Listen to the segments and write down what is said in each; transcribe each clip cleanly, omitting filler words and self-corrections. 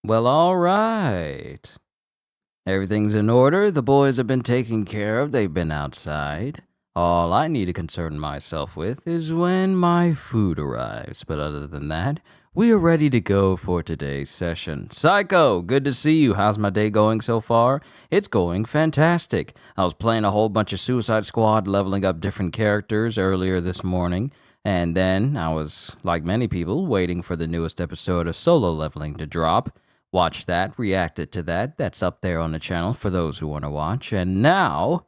Well, all right. Everything's in order. The boys have been taken care of. They've been outside. All I need to concern myself with is when my food arrives. But other than that, we are ready to go for today's session. Psycho, good to see you. How's my day going so far? It's going fantastic. I was playing a whole bunch of Suicide Squad, leveling up different characters earlier this morning. And then I was, like many people, waiting for the newest episode of Solo Leveling to drop. Watched that, reacted to that. That's up there on the channel for those who want to watch. And now,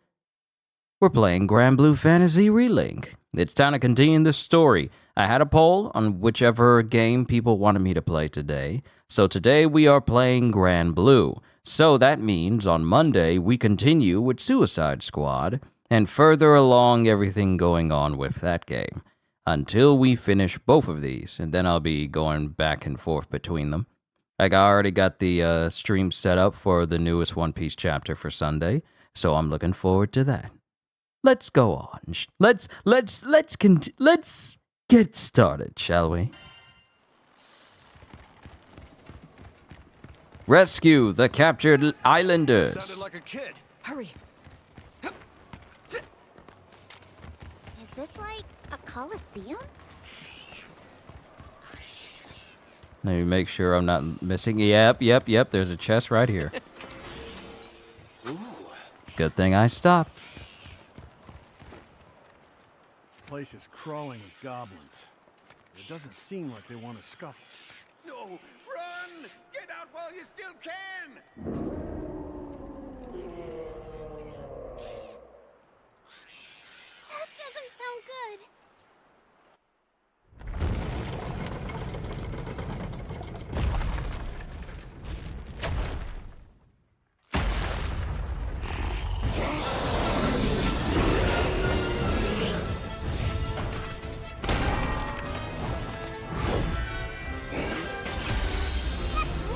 we're playing GRANBLUE Fantasy Relink. It's time to continue the story. I had a poll on whichever game people wanted me to play today. So today we are playing GRANBLUE. So that means on Monday we continue with Suicide Squad and further along everything going on with that game. Until we finish both of these, and then I'll be going back and forth between them. Like I already got the stream set up for the newest One Piece chapter for Sunday, so I'm looking forward to that. Let's go on. Let's get started, shall we? Rescue the captured islanders. Sounded like a kid. Hurry. Is this like a coliseum? Let me make sure I'm not missing. Yep. There's a chest right here. Good thing I stopped. This place is crawling with goblins. It doesn't seem like they want to scuffle. No! Run! Get out while you still can! That doesn't sound good.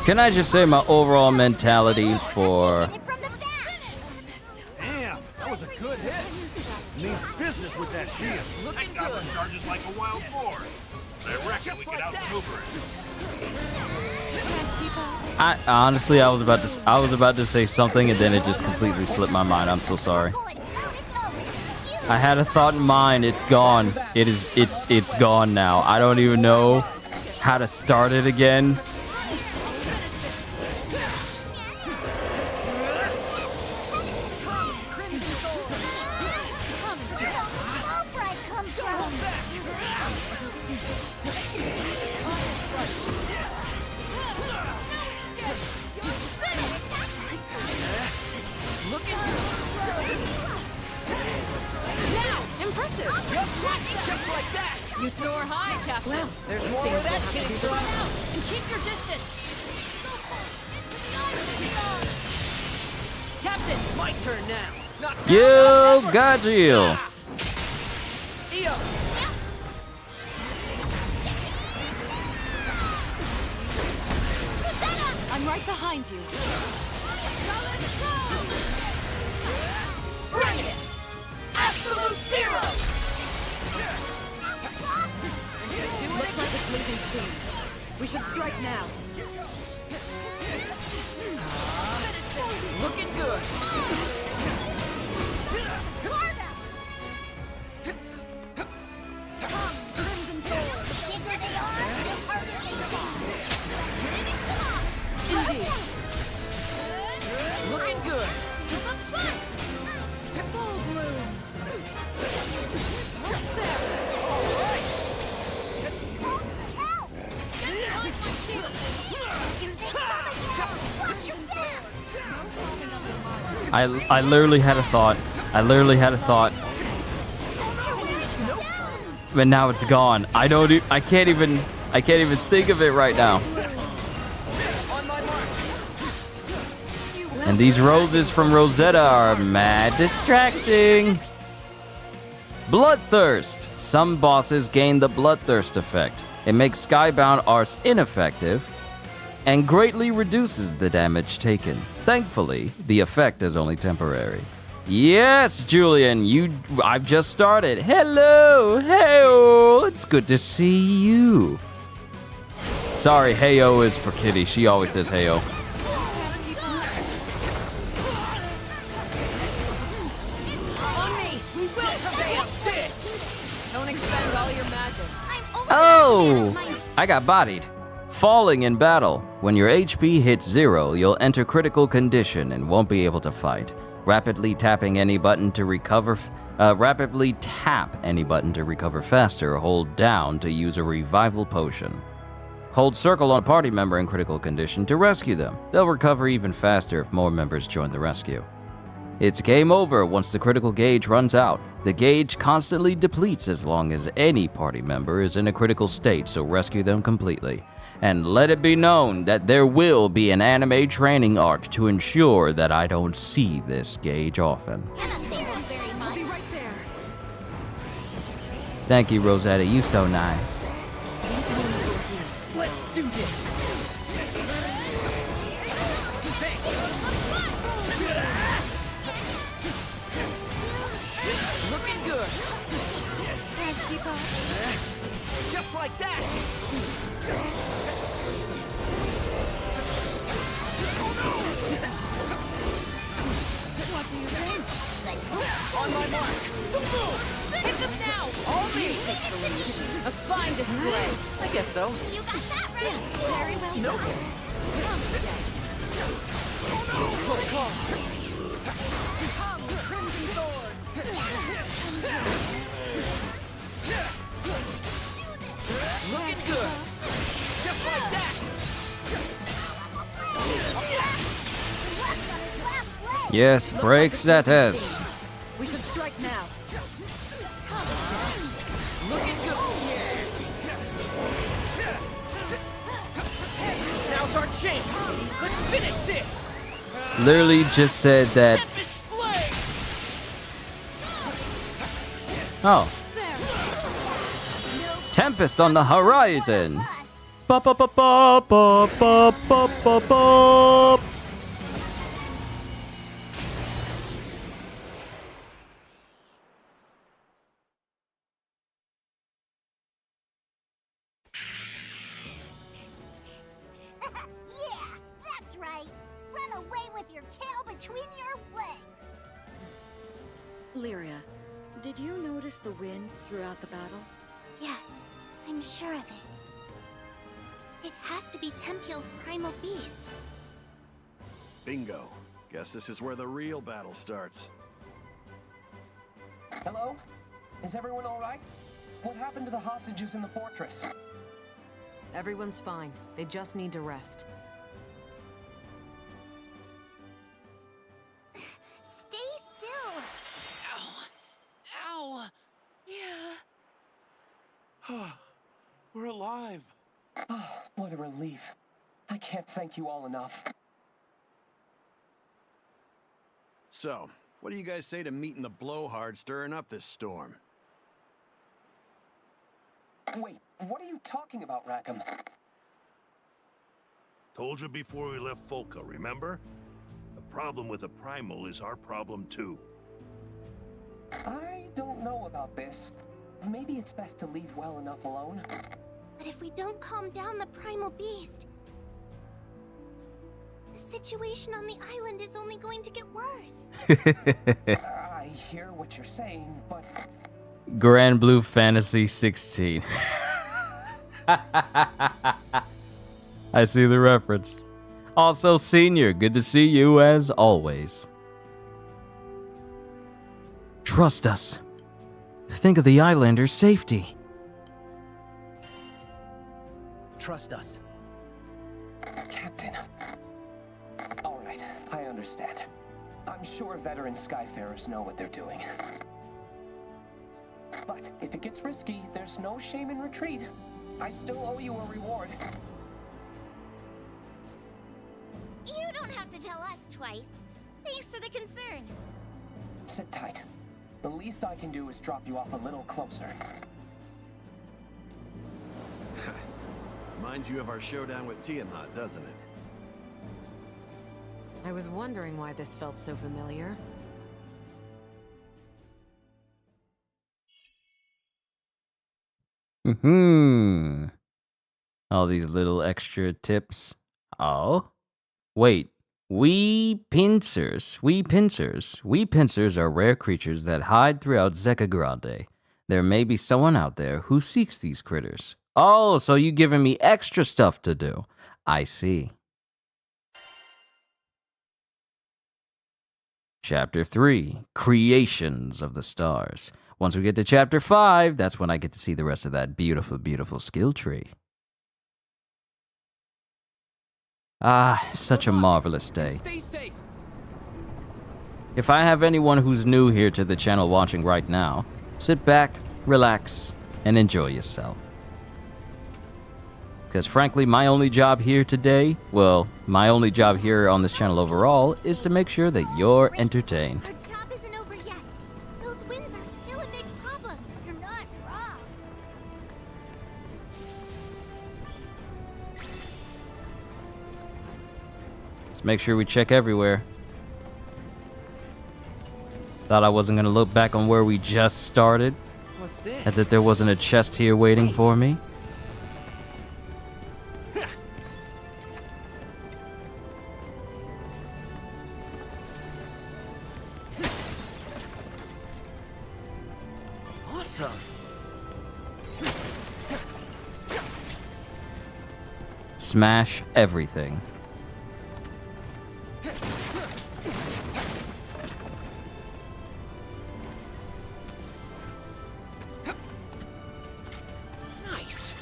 Can I just say my overall mentality for... From the back. Damn, that was a good hit. Means business with that shield. That goblin charges like a wild boar. I reckon we can outmaneuver it. Honestly, I was about to say something and then it just completely slipped my mind. I'm so sorry. I had a thought in mind. It's gone. It's gone now. I don't even know how to start it again. You soar high, Captain. Well, there's more where that came from. And keep your distance. Captain, my turn now. You got you. I'm right behind you. Bring it! Absolute zero! Looks like it's losing steam. We should strike now. Looking good. Indeed. Looking good. Full bloom. There. I literally had a thought. But now it's gone. I can't even think of it right now. And these roses from Rosetta are mad distracting. Bloodthirst. Some bosses gain the Bloodthirst effect. It makes Skybound arts ineffective and greatly reduces the damage taken. Thankfully, the effect is only temporary. Yes, Julian, I've just started. Hello, hey, it's good to see you. Sorry, heyo is for Kitty. She always says heyo. On me! We will prevail! Don't expend all your magic. Oh! I got bodied. Falling in battle. When your HP hits 0, you'll enter critical condition and won't be able to fight. Rapidly tap any button to recover faster or hold down to use a revival potion. Hold circle on a party member in critical condition to rescue them. They'll recover even faster if more members join the rescue. It's game over once the critical gauge runs out. The gauge constantly depletes as long as any party member is in a critical state, so rescue them completely. And let it be known that there will be an anime training arc to ensure that I don't see this gauge often. I'll be right there. Thank you, Rosetta. You so nice. Let's do this. Looking good. Thanks, people. Just like that. What do you think? On my mark. Don't move. Hit them now. All me. A fine display. I guess so. You got that right. Very well done. Close call. Crimson Sword. Looking good. Just like that. Yes, break status. We should strike now. Looking good. Now's our chance. Let's finish this. Literally just said that. Tempest flame. Oh. Tempest on the horizon. Ba ba ba ba ba ba ba ba ba. Yeah, that's right. Run away with your tail between your legs. Lyria, did you notice the wind throughout the battle? Yes, I'm sure of it. It has to be Tempeal's primal beast. Bingo. Guess this is where the real battle starts. Hello? Is everyone all right? What happened to the hostages in the fortress? Everyone's fine. They just need to rest. Stay still. Ow. Yeah. We're alive. Oh, what a relief. I can't thank you all enough. So, what do you guys say to meeting the blowhard stirring up this storm? Wait, what are you talking about, Rackham? Told you before we left Folka, remember? The problem with the Primal is our problem too. I don't know about this. Maybe it's best to leave well enough alone. But if we don't calm down the primal beast, the situation on the island is only going to get worse. I hear what you're saying, but... GRANBLUE Fantasy 16. I see the reference. Also, Senior, good to see you as always. Trust us. Think of the islanders' safety. Trust us. Captain. All right, I understand. I'm sure veteran Skyfarers know what they're doing. But if it gets risky, there's no shame in retreat. I still owe you a reward. You don't have to tell us twice. Thanks for the concern. Sit tight. The least I can do is drop you off a little closer. Reminds you of our showdown with Tiamat, doesn't it? I was wondering why this felt so familiar. All these little extra tips. Oh, wait. Wee pincers. Wee pincers. Wee pincers are rare creatures that hide throughout Zeka Grande. There may be someone out there who seeks these critters. Oh, so you giving me extra stuff to do. I see. Chapter 3, Creations of the Stars. Once we get to Chapter 5, that's when I get to see the rest of that beautiful, beautiful skill tree. Ah, such a marvelous day. Stay safe. If I have anyone who's new here to the channel watching right now, sit back, relax, and enjoy yourself. Because frankly, my only job here today, well, my only job here on this channel overall, is to make sure that you're entertained. Our job isn't over yet. Those winds are still a big problem. You're not wrong. Let's make sure we check everywhere. Thought I wasn't gonna look back on where we just started, What's this? as if there wasn't a chest here waiting for me. Awesome. Smash everything. Nice.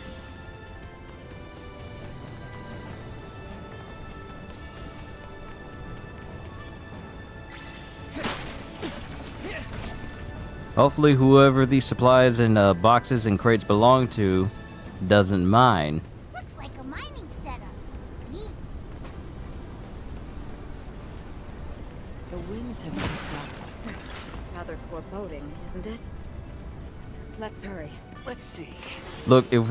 Hopefully whoever these supplies and boxes and crates belong to doesn't mind. Looks like a mining setup. Neat. The winds have picked up. Rather foreboding, isn't it? Let's hurry. Let's see. Look, if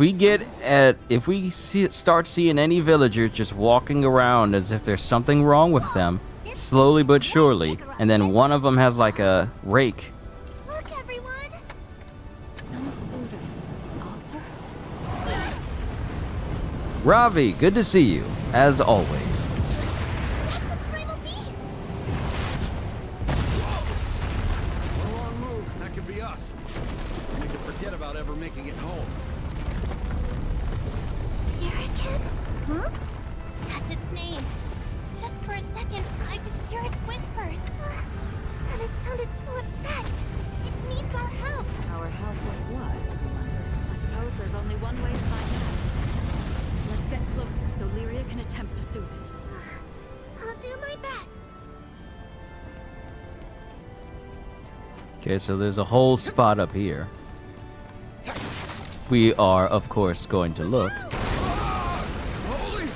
we start seeing any villagers just walking around as if there's something wrong with them, slowly but surely, and then one of them has like a rake. Look, everyone. Some sort of altar? Ravi, good to see you, as always. That's a primal beast. One wrong move, that could be us. We can forget about ever making it home. Hurricane? Huh? That's its name. Just for a second, I could hear its whispers. And it sounded so upset. It needs our help. Our help with what? I suppose there's only one way to find out. Let's get closer so Lyria can attempt to soothe it. I'll do my best. Okay, so there's a whole spot up here. We are, of course, going to look. Holy!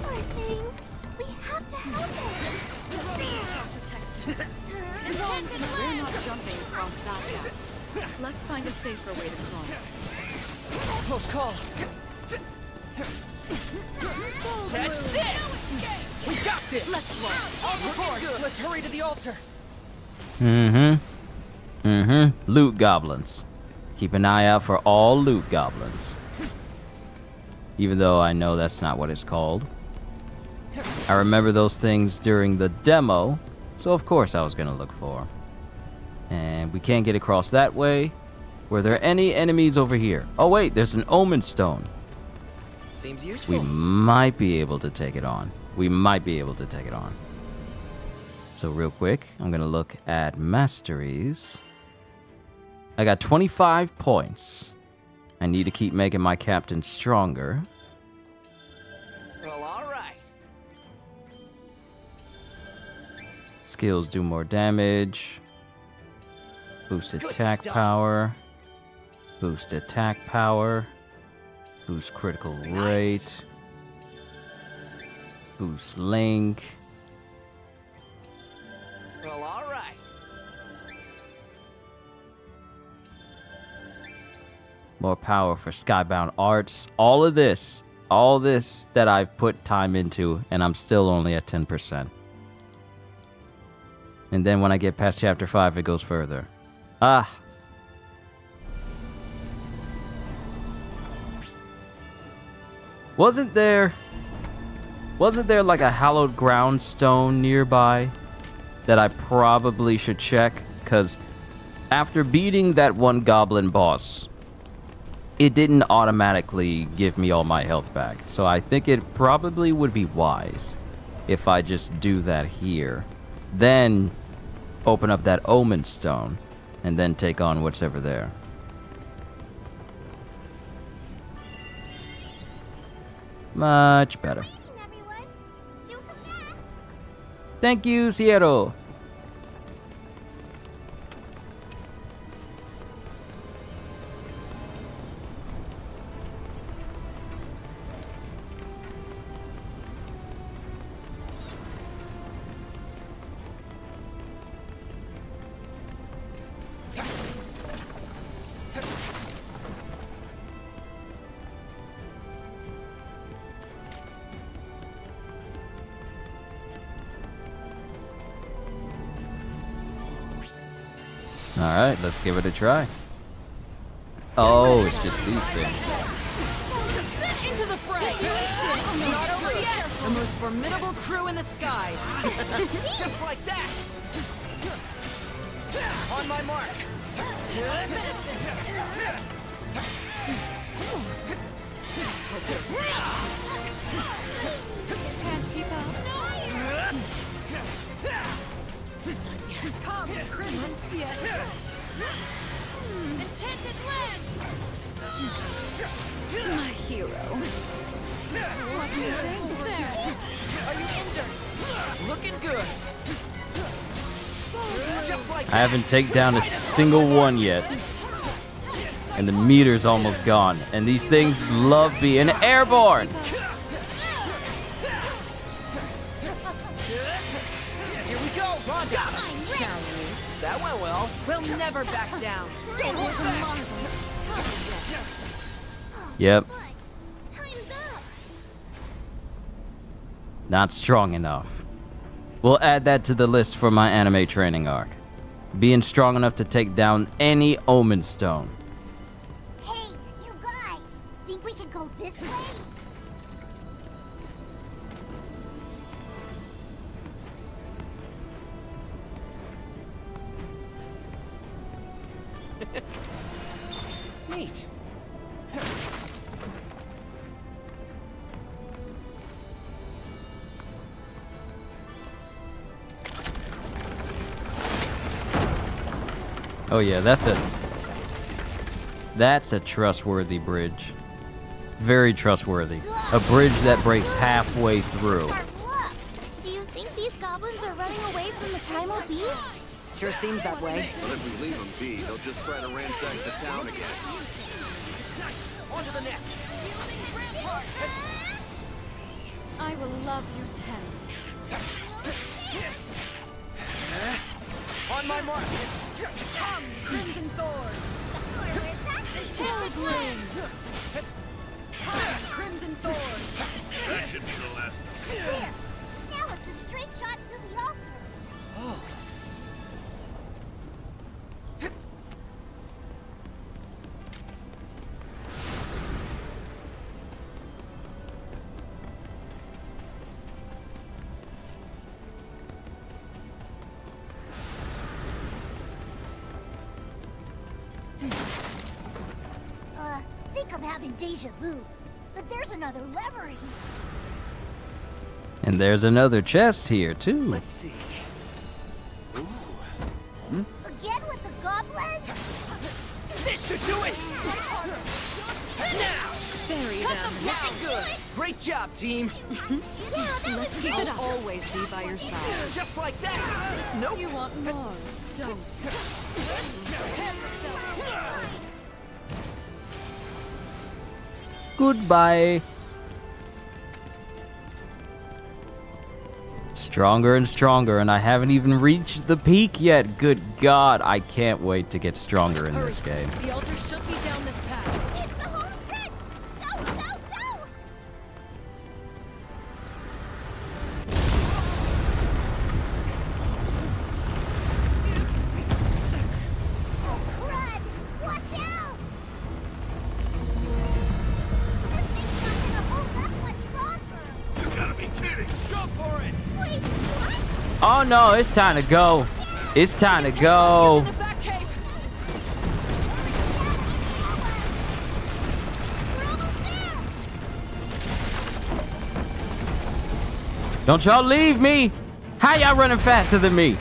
Poor thing. We have to help it. We're not jumping across that gap. Let's find a safer way to cross. Close call. Catch this! We got this! Let's roll. All aboard! Let's hurry to the altar. Loot goblins. Keep an eye out for all loot goblins. Even though I know that's not what it's called. I remember those things during the demo, so of course I was gonna look for 'em. And we can't get across that way. Were there any enemies over here? Oh wait, there's an omen stone. Seems We useful. might be able to take it on. We might be able to take it on. So real quick, I'm gonna look at masteries. I got 25 points. I need to keep making my captain stronger. Well, all right. Skills do more damage. Boost attack stuff. power. Boost attack power. Boost critical rate. Boost link. Well, all right. More power for Skybound Arts. All this that I've put time into, and I'm still only at 10%. And then when I get past Chapter 5, it goes further. Ah. Wasn't there like a hallowed ground stone nearby that I probably should check? Because after beating that one goblin boss, it didn't automatically give me all my health back. So I think it probably would be wise if I just do that here. Then open up that omen stone and then take on what's ever there. Much better. Everyone, do come back. Thank you, Sierra. Alright, let's give it a try. Oh, it's just these things. Into the fray! Not over yet! The most formidable crew in the skies! Just like that! On my mark! Can't keep up. Come, Crimson! Enchanted land! My hero. What do you think there? Are you injured? Looking good! Just like I haven't taken down a single one yet. And the meter's almost gone. And these things love being airborne. Here we go, Rhonda! Shall we? That went well. We'll never back down. Don't hold the marvel. Yep, Time's up. not strong enough. We'll add that to the list for my anime training arc. Being strong enough to take down any omen stone. Hey, you guys! Think we could go this way? Neat. Oh yeah, that's a trustworthy bridge. Very trustworthy. A bridge that breaks halfway through. Our luck. Do you think these goblins are running away from the primal beast? Sure seems that way. But if we leave them be, they'll just try to ransack the town again. On to the next. I will love you tenderly. On my mark. Come, Crimson Thorn! Enchanted land! Come, Crimson Thorn! That should be the last. There! Now it's a straight shot to the altar. Think I'm having deja vu, but there's another lever here. And there's another chest here too. Let's see. Again with the goblins? This should do it! Now! Bury them. Looking good! Great job, team! Yeah, that Let's was keep it great. up. Always be by your side. Just like that! Nope! You want more? Don't. Goodbye. Stronger and stronger, and I haven't even reached the peak yet. Good God, I can't wait to get stronger in this game. The altar should be down this path. It's the home stretch! Go, go, go! Oh, crud! Watch out! This thing's not gonna hold up Go for it! Wait, what? Oh no, it's time to go. It's time to go. In the back cave. We're almost there! Don't y'all leave me. How y'all running faster than me?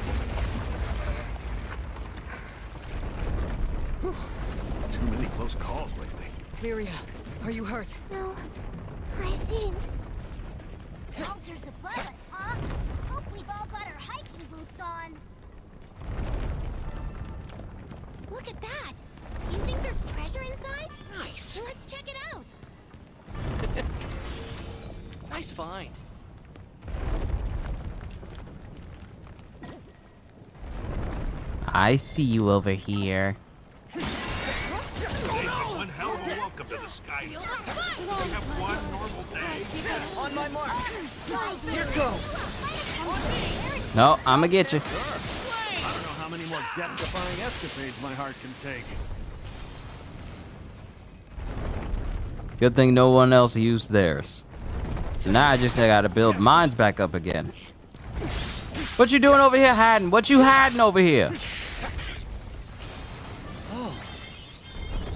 Too many close calls lately. Lyria, are you hurt? No, I think. Soldiers above us, huh? Hope we've all got our hiking boots on. Look at that! You think there's treasure inside? Nice. Let's check it out. Nice find. I see you over here. One hell of a welcome to the sky. They have one normal day. On my mark. Here goes. No, I'ma get you. I don't know how many more death-defying escapades my heart can take. Good thing no one else used theirs. So now I just gotta build mines back up again. What you doing over here hiding? What you hiding over here?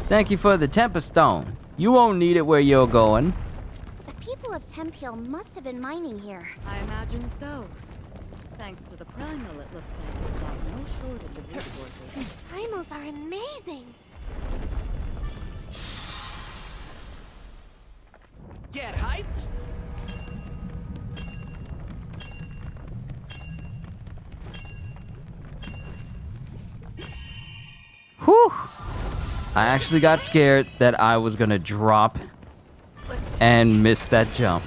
Thank you for the Tempest stone. You won't need it where you're going. The people of Temple must have been mining here. I imagine so. Thanks to the primal, it looks like we've got no shortage of resources. Primals are amazing. Get hyped? Whew. I actually got scared that I was gonna drop and miss that jump.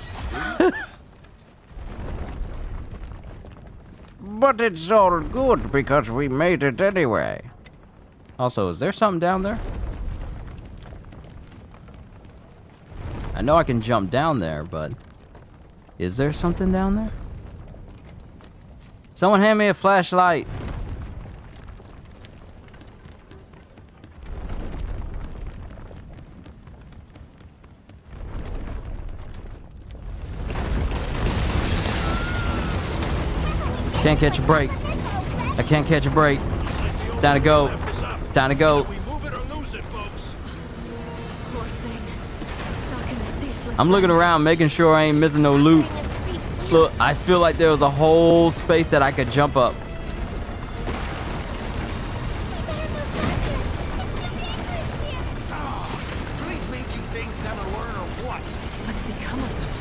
But it's all good because we made it anyway. Also, is there something down there? I know I can jump down there, but is there something down there? Someone hand me a flashlight. Can't catch a break. I can't catch a break. It's time to go. It's time to go. We move it or lose it, folks. Poor thing. Stuck in a ceaseless I'm looking around, making sure I ain't missing no loot. Look, I feel like there was a whole space that I could jump up. Do these mangy things never learn or what? What's become of them?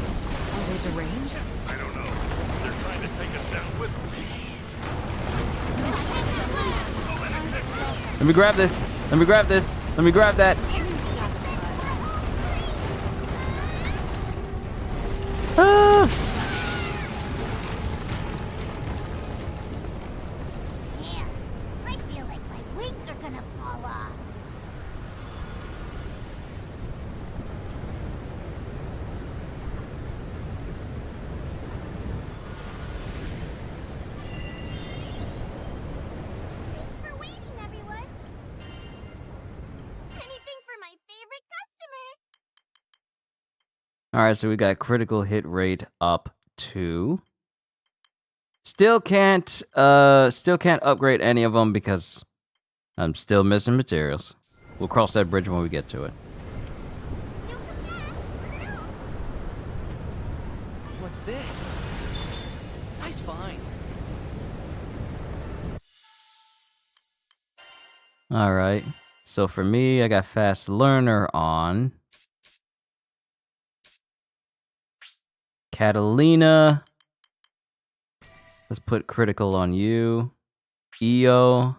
Are they deranged? I don't know. They're trying to take us down with them. Let me grab this. Let me grab this. Let me grab that. Ah! Yeah, I feel like my wings are gonna fall off. Thanks for waiting, everyone. Anything for my favorite customer. All right, so we got critical hit rate up to. Still can't upgrade any of them because I'm still missing materials. We'll cross that bridge when we get to it. What's this? Nice find. All right. So for me, I got fast learner on. Catalina. Let's put critical on you. EO.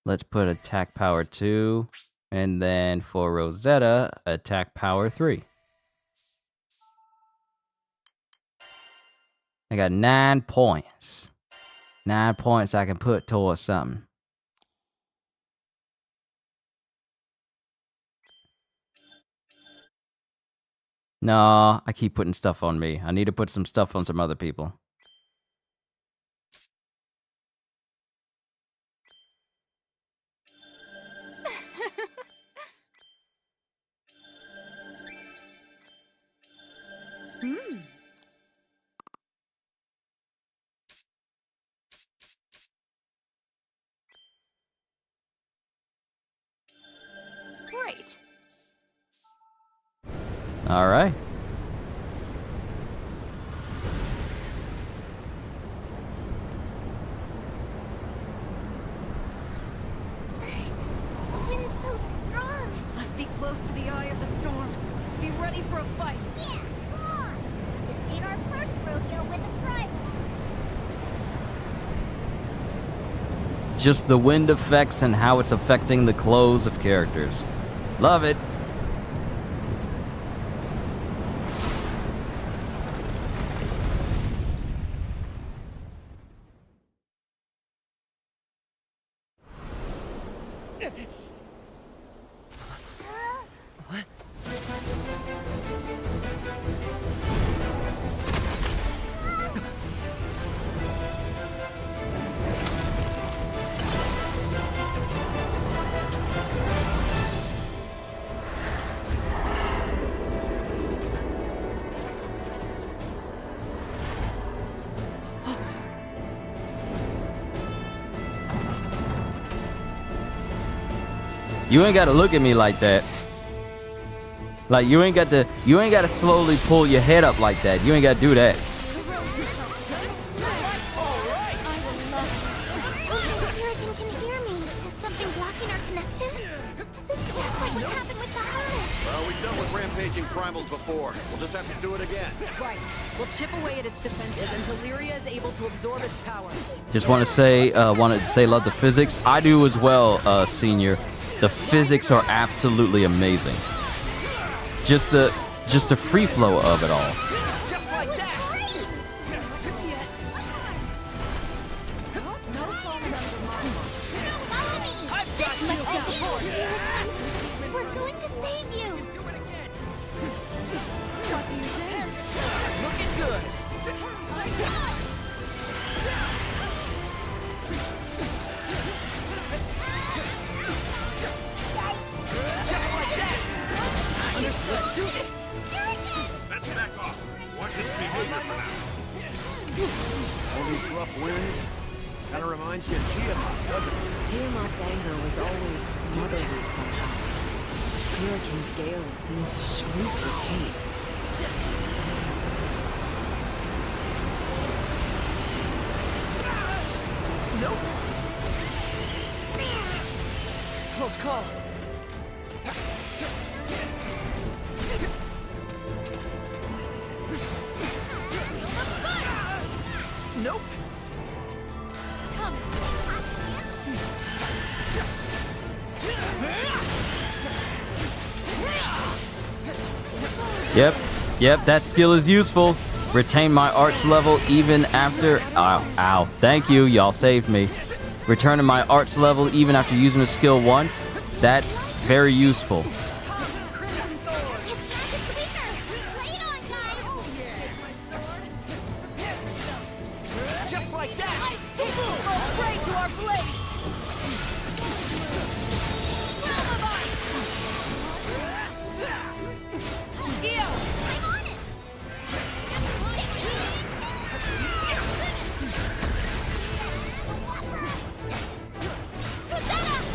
Let's put attack power 2. And then for Rosetta, attack power 3. I got 9 points. 9 points I can put towards something. No, I keep putting stuff on me. I need to put some stuff on some other people. Great. All right. The wind's so strong. Must be close to the eye of the storm. Be ready for a fight. Yeah, come on. This ain't our first rodeo with a primal. Just the wind effects and how it's affecting the clothes of characters. Love it. You ain't gotta look at me like that. Like you ain't got to slowly pull your head up like that. You ain't gotta do that. I Lyrican can hear me. Is something blocking our connection? This is just like what happened with the hive. Well, we've dealt with rampaging primals before. We'll just have to do it again. Right. We'll chip away at its defenses until Lyria is able to absorb its power. Just wanted to say love the physics. I do as well, Senior. The physics are absolutely amazing. Just the free flow of it all. Just like that. No falling under marble. Follow me. I've got you. We're going to save you. Do it again. What do you think? Looking good. Just like that. Understood. Do this. Let's back off. Watch its behavior for now. All these rough winds. Kinda reminds you of Tiamat, doesn't it? Tiamat's anger was always motherly somehow. Lyrican's gales seemed to shriek with hate. Nope. Close call. Nope. Yep, that skill is useful. Retain my arts level even after... Ow. Thank you, y'all saved me. Returning my arts level even after using a skill once. That's very useful. It's weaker. Lay it on, guys. Just like that. Go straight to our blade. I'm on it.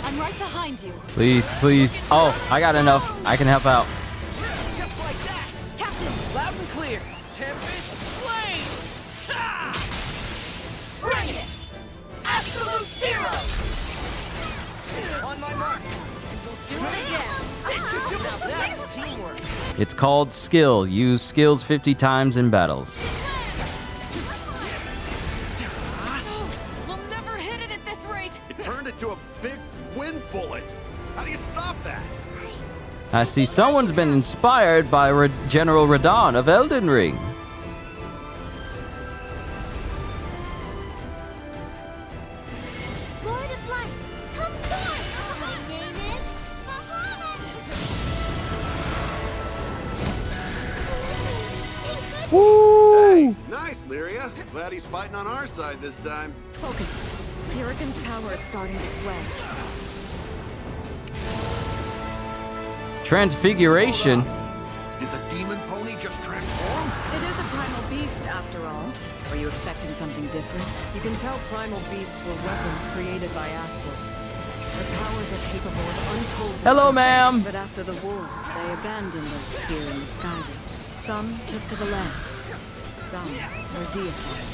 I'm right behind you. Please. Oh, I got enough. I can help out. Just like that. Captain, Loud and clear. Tempest, flame. Ha! bring it. Absolute zero. On my mark. Do it again. Now that's teamwork. It's called skill. Use skills 50 times in battles. We'll never hit it at this rate. It turned into a big wind bullet. How do you stop that? I see someone's been inspired by General Radon of Elden Ring. Lord of Light, come forth. My name is Muhammad. Hey, nice, Lyria. Glad he's fighting on our side this time. Focus. Lyrican's power is starting to sway. Transfiguration. Did the demon pony just transform? It after all. Were you expecting something different? You can tell primal beasts were weapons created by Astrals. Their powers are capable of untold... Hello, ma'am. But after the war, they abandoned them here in the Skyway. Some took to the land. Some were deified.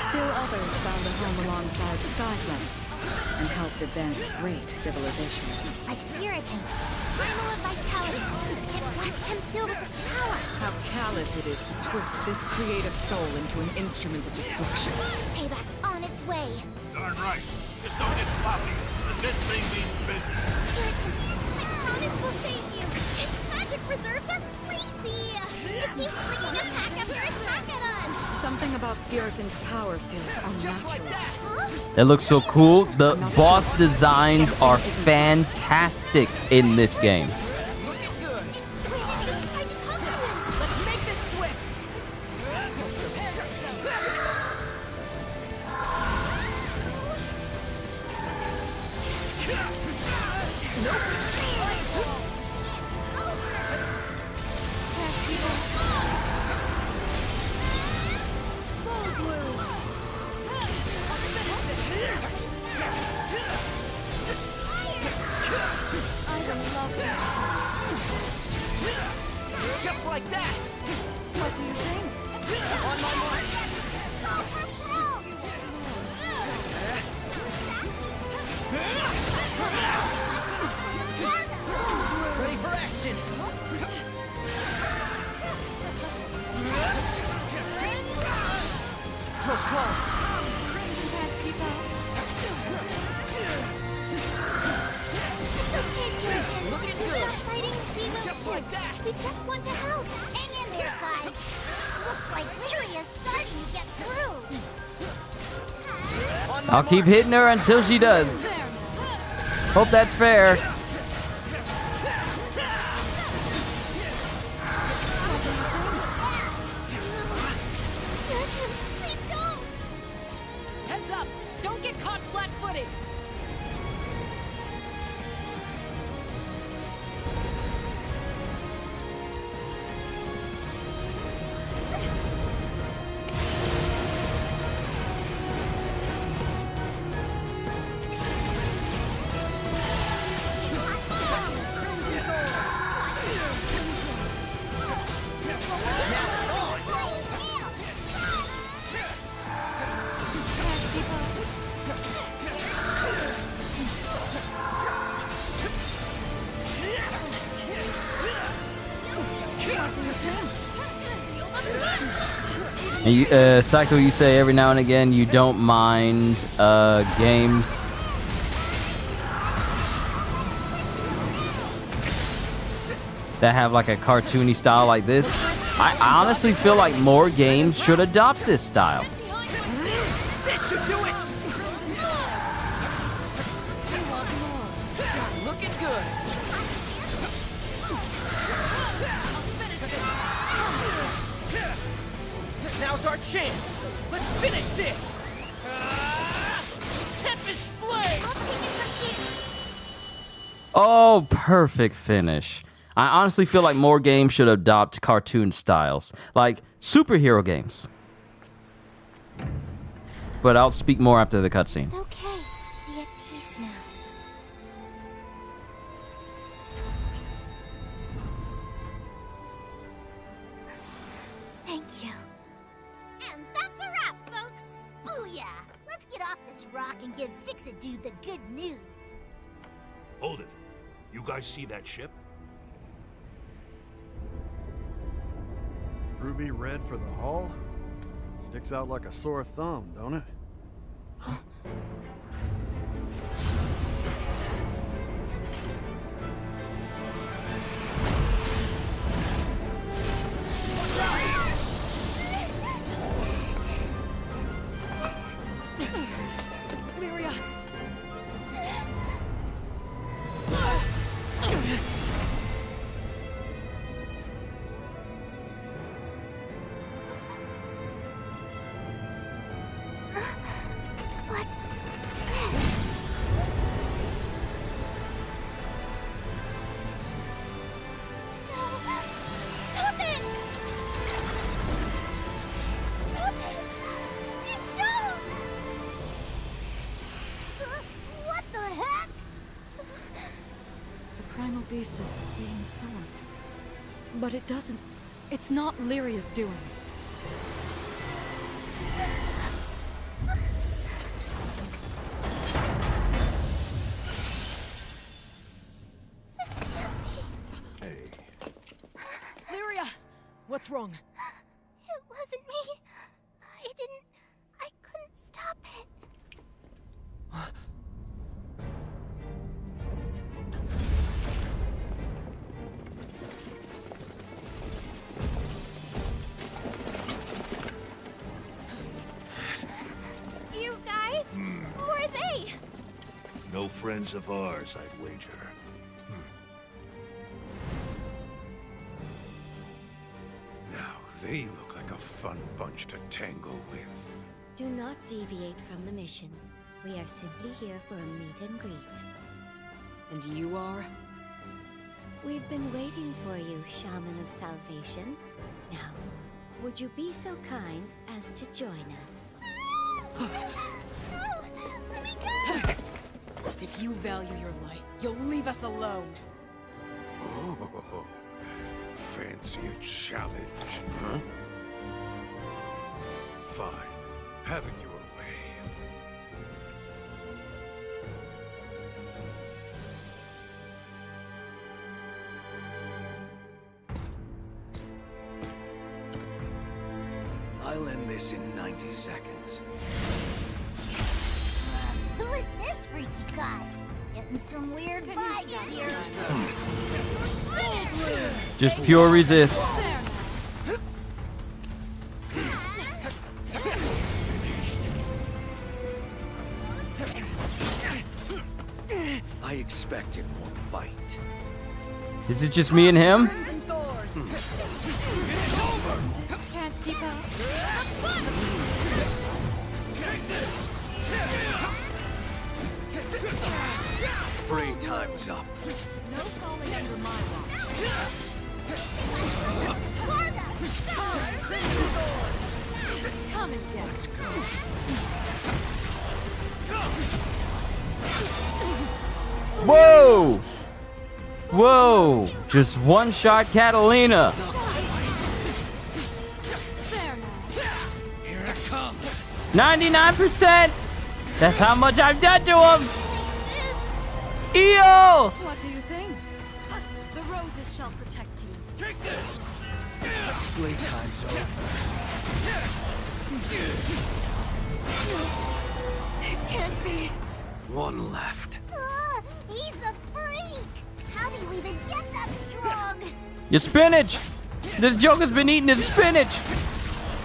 Still others found a home alongside Skyflames and helped advance great civilization. Like Hurricane, primal of vitality. It left him filled with its power. How callous it is to twist this creative soul into an instrument of destruction. Payback's on its way. Darn right. Just don't get sloppy. This thing means business. Hurricane, I promise we'll save you. Its magic reserves are crazy. It keeps flinging attack after attack at us. Something about Furican's power feels unnatural. Huh? It looks so cool. The boss designs are fantastic in this game. Let's make this swift. Just like that! What do you think? On my mark! Ready for action! Close call! Can't keep up. Looking We're good! not fighting, we will Just too. like that. We just want to help. Hang in there, guys. Looks like Lyria's starting to get through. On my I'll keep mark. hitting her until she does. Hope that's fair. Please don't. Heads up! Don't get caught flat-footed! And you, Psycho, you say every now and again you don't mind games that have like a cartoony style like this. I honestly feel like more games should adopt this style. This should do it! Looking good! Now's our chance! Let's finish this! Tempest Blade! Oh, perfect finish. I honestly feel like more games should adopt cartoon styles, like superhero games. But I'll speak more after the cutscene. It's okay. Be at peace now. Thank you. And that's a wrap, folks. Booyah! Let's get off this rock and give Fix-It Dude the good news. Hold it. You guys see that ship? Ruby red for the hull? Sticks out like a sore thumb, don't it? Lyria! song. But it doesn't... It's not Lyria's doing. Hey. Lyria! What's wrong? It wasn't me. I couldn't stop it. You guys? Who are they? No friends of ours, I'd wager. Now, they look like a fun bunch to tangle with. Do not deviate from the mission. We are simply here for a meet and greet. And you are? We've been waiting for you, Shaman of Salvation. Now, would you be so kind as to join us? No! Let me go! If you value your life, you'll leave us alone. Oh, fancy a challenge, huh? Fine. Have it your way. I'll end this in 90 seconds. Who is this freaky guy? Getting some weird vibes here. Just pure resist. I expected one bite. Is it just me and him? Can't keep up. Free time's up. No falling under my watch. Come and get Let's go. Whoa! Whoa! Just one shot Catalina. there now. Here it comes. 99%! That's how much I've done to him! EO! What do you think? The roses shall protect you. Take this. Playtime's over. It can't be. One left. He's a freak! How do you even get that strong? Your spinach! This Joker's been eating his spinach!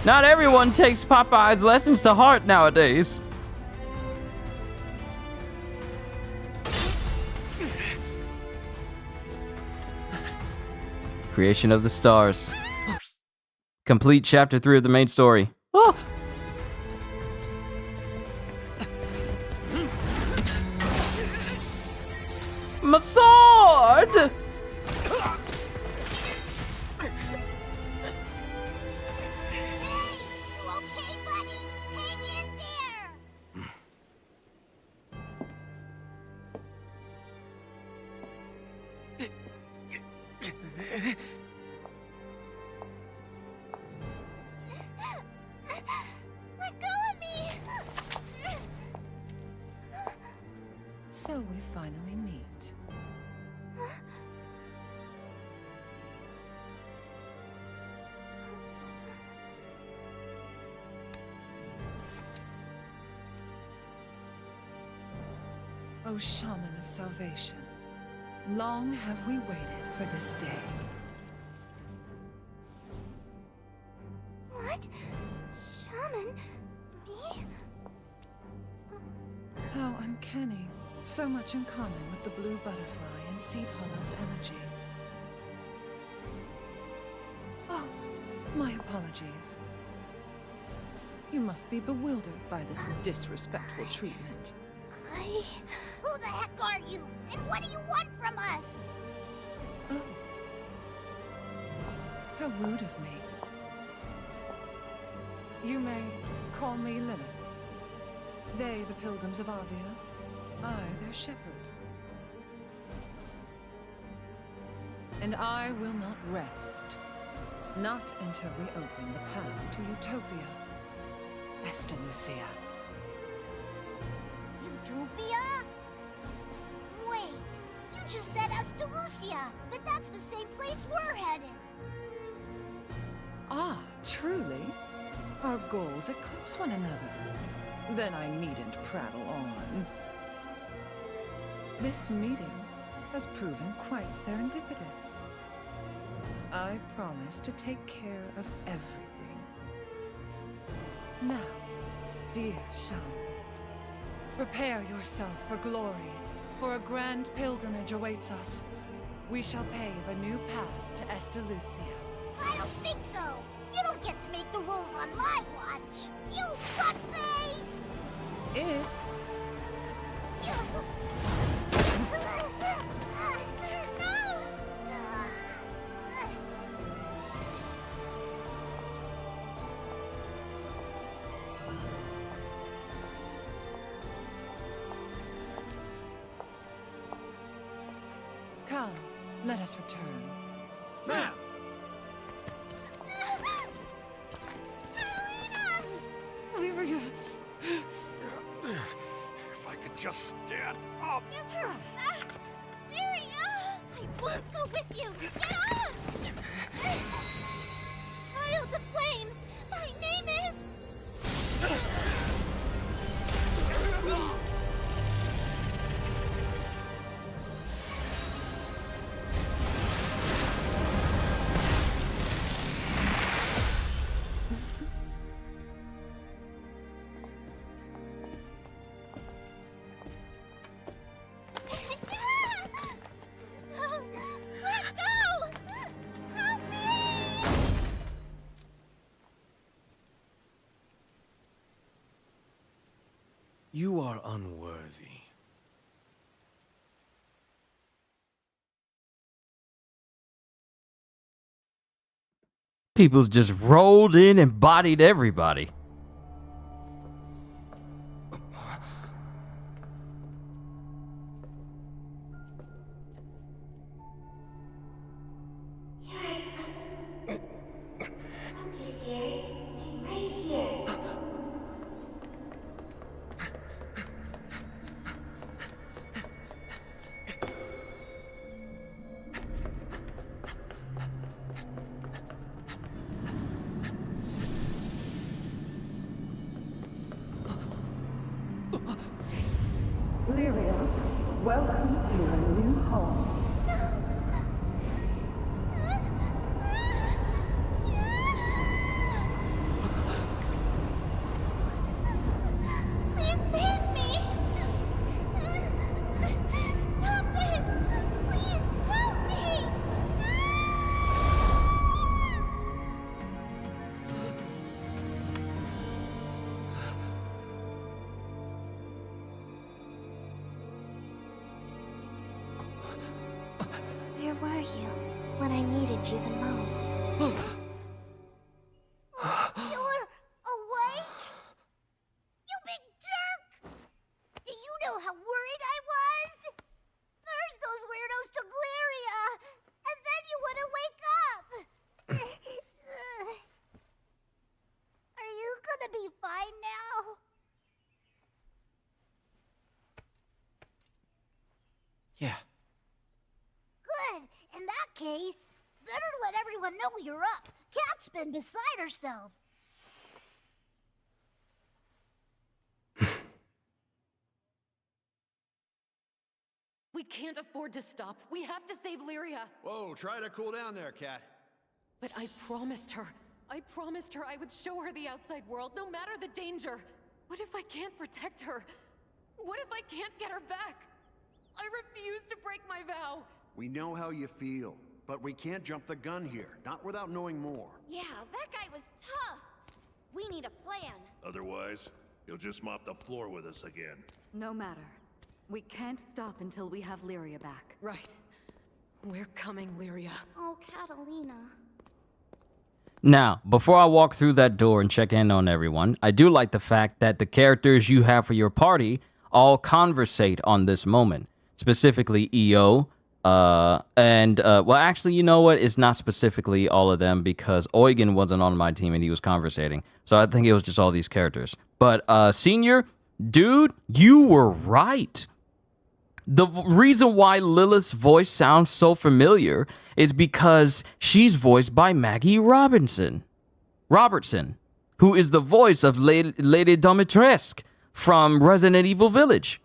Not everyone takes Popeye's lessons to heart nowadays. Creation of the Stars. Complete chapter 3 of the main story. Oh! My sword! You okay, buddy? Hang in there! Let go of me! So we finally meet. O Shaman of Salvation, long have we waited for this day. What? Shaman? Me? How uncanny. So much in common with the blue butterfly and Seed Hollow's energy. Oh, my apologies. You must be bewildered by this disrespectful treatment. Who the heck are you? And what do you want from us? Oh. How rude of me. You may call me Lilith. They, the pilgrims of Avia, I, their shepherd. And I will not rest. Not until we open the path to Utopia. Estalucia. Utopia? Wait, you just said Estalucia, but that's the same place we're headed. Ah, truly? Our goals eclipse one another. Then I needn't prattle on. This meeting has proven quite serendipitous. I promise to take care of everything. Now, dear Shaman, prepare yourself for glory, for a grand pilgrimage awaits us. We shall pave a new path to Estalucia. I don't think so. You don't get to make the rules on my watch. You fuckface! It No! Come, let us return. Now! Lyria! If I could just stand up. Give her back! Lyria! I won't go with you! Get up! Trials of Flames! My name is... Let go! Help me! You are unworthy. People's just rolled in and bodied everybody. Don't be scared. I'm right here. Lyria, welcome to your new home. Please save me! Stop this! Please help me! Where were you when I needed you the most? You're awake? You big jerk! Do you know how worried I was? First those weirdos took Lyria, and then you wouldn't wake up! Are you gonna be fine now? Yeah. Good. In that case, better let everyone know you're up. Cat's been beside herself. We can't afford to stop. We have to save Lyria. Whoa, try to cool down there, Cat. But I promised her I would show her the outside world, no matter the danger. What if I can't protect her? What if I can't get her back? I refuse to break my vow. We know how you feel, but we can't jump the gun here, not without knowing more. Yeah, that guy was tough. We need a plan. Otherwise, he'll just mop the floor with us again. No matter. We can't stop until we have Lyria back. Right. We're coming, Lyria. Oh, Catalina. Now, before I walk through that door and check in on everyone, I do like the fact that the characters you have for your party all conversate on this moment. Specifically, EO, Well, actually, you know what? It's not specifically all of them because Eugen wasn't on my team and he was conversating. So I think it was just all these characters. But Senior, dude, you were right. The reason why Lilith's voice sounds so familiar is because she's voiced by Maggie Robertson, who is the voice of Lady Dimitrescu from Resident Evil Village.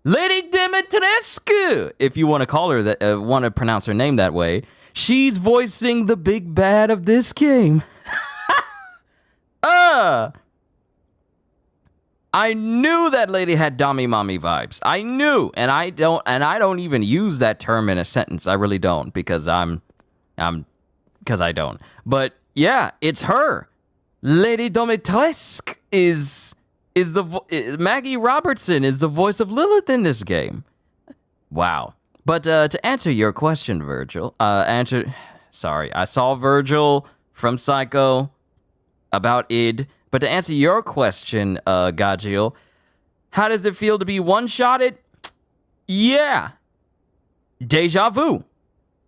Lady Dimitrescu, if you want to call her that, want to pronounce her name that way. She's voicing the big bad of this game. I knew that lady had Dommy Mommy vibes. I knew, and I don't even use that term in a sentence. I really don't because I don't. But yeah, it's her. Lady Dimitrescu is Maggie Robertson is the voice of Lilith in this game. Wow. But to answer your question, Virgil, I saw Virgil from Psycho about id. But to answer your question, Gajiel, how does it feel to be one-shotted? Yeah. Deja vu.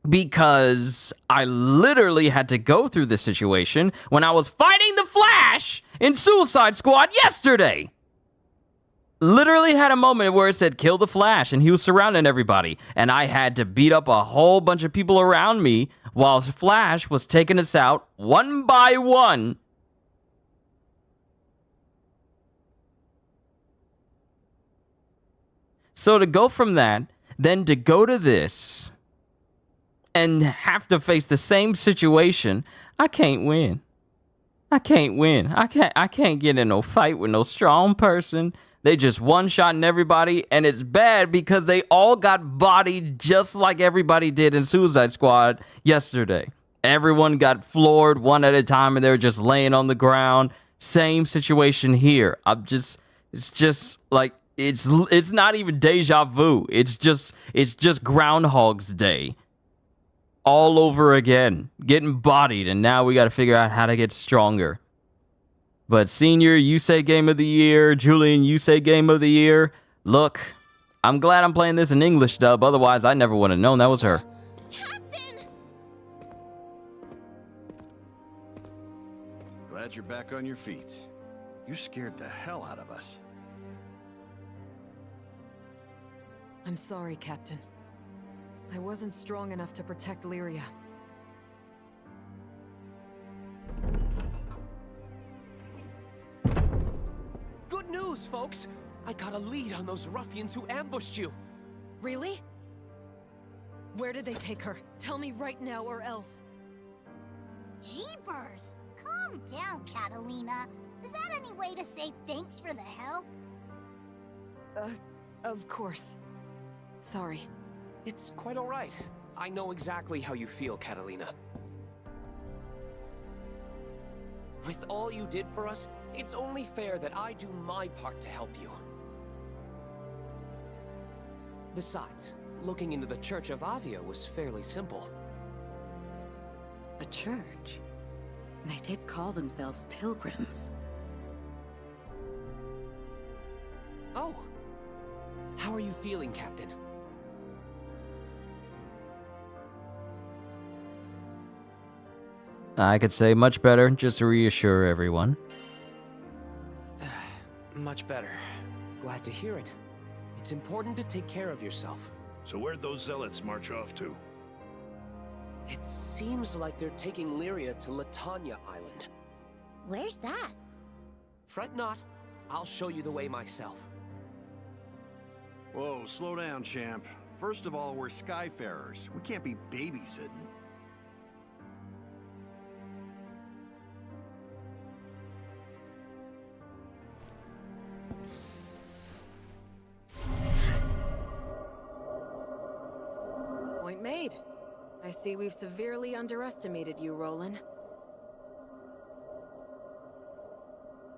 Because I literally had to go through this situation when I was fighting the Flash in Suicide Squad yesterday. Literally had a moment where it said kill the Flash and he was surrounding everybody. And I had to beat up a whole bunch of people around me while Flash was taking us out one by one. So to go from that, then to go to this, and have to face the same situation, I can't win. I can't get in no fight with no strong person. They just one-shotting everybody, and it's bad because they all got bodied just like everybody did in Suicide Squad yesterday. Everyone got floored one at a time, and they were just laying on the ground. Same situation here. It's just like, it's not even deja vu. It's just Groundhog's Day. All over again. Getting bodied, and now we got to figure out how to get stronger. But Senior, you say Game of the Year. Julian, you say Game of the Year. Look, I'm glad I'm playing this in English dub. Otherwise, I never would have known that was her. Captain! Glad you're back on your feet. You scared the hell out of us. I'm sorry, Captain. I wasn't strong enough to protect Lyria. Good news, folks! I got a lead on those ruffians who ambushed you. Really? Where did they take her? Tell me right now or else. Jeepers! Calm down, Catalina. Is that any way to say thanks for the help? Of course. Sorry. It's quite all right. I know exactly how you feel, Catalina. With all you did for us, it's only fair that I do my part to help you. Besides, looking into the Church of Avia was fairly simple. A church? They did call themselves pilgrims. Oh. How are you feeling, Captain? I could say much better, just to reassure everyone. Much better. Glad to hear it. It's important to take care of yourself. So where'd those zealots march off to? It seems like they're taking Lyria to Latanya Island. Where's that? Fret not. I'll show you the way myself. Whoa, slow down, champ. First of all, we're Skyfarers. We can't be babysitting. Point made. I see we've severely underestimated you, Roland.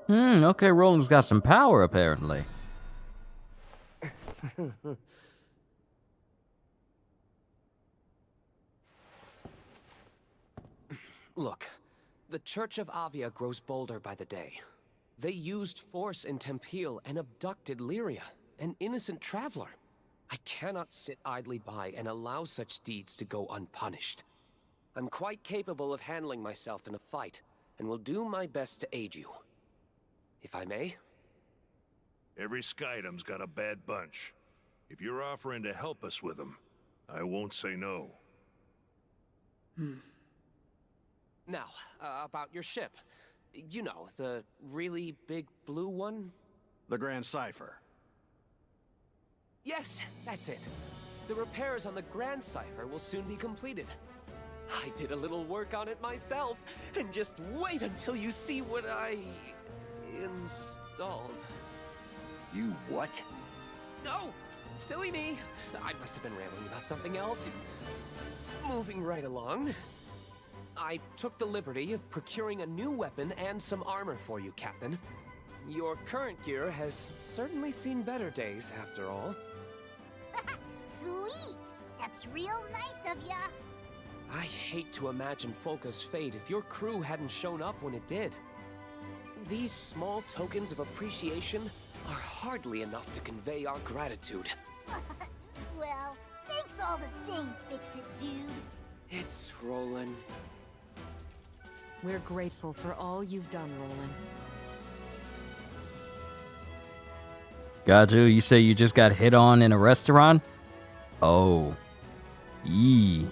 Okay, Roland's got some power, apparently. Look, the Church of Avia grows bolder by the day. They used force in Tempest and abducted Lyria, an innocent traveler. I cannot sit idly by and allow such deeds to go unpunished. I'm quite capable of handling myself in a fight, and will do my best to aid you. If I may? Every Skydom's got a bad bunch. If you're offering to help us with them, I won't say no. Now, about your ship. You know, the really big blue one? The Grand Cipher. Yes, that's it. The repairs on the Grand Cipher will soon be completed. I did a little work on it myself, and just wait until you see what I installed. You what? Oh, silly me. I must have been rambling about something else. Moving right along. I took the liberty of procuring a new weapon and some armor for you, Captain. Your current gear has certainly seen better days, after all. Sweet! That's real nice of ya. I hate to imagine Folka's fate if your crew hadn't shown up when it did. These small tokens of appreciation are hardly enough to convey our gratitude. Well, thanks all the same, Fix-It Dude. It's Roland. We're grateful for all you've done, Roland. Gaju, you say you just got hit on in a restaurant? Oh. Yee.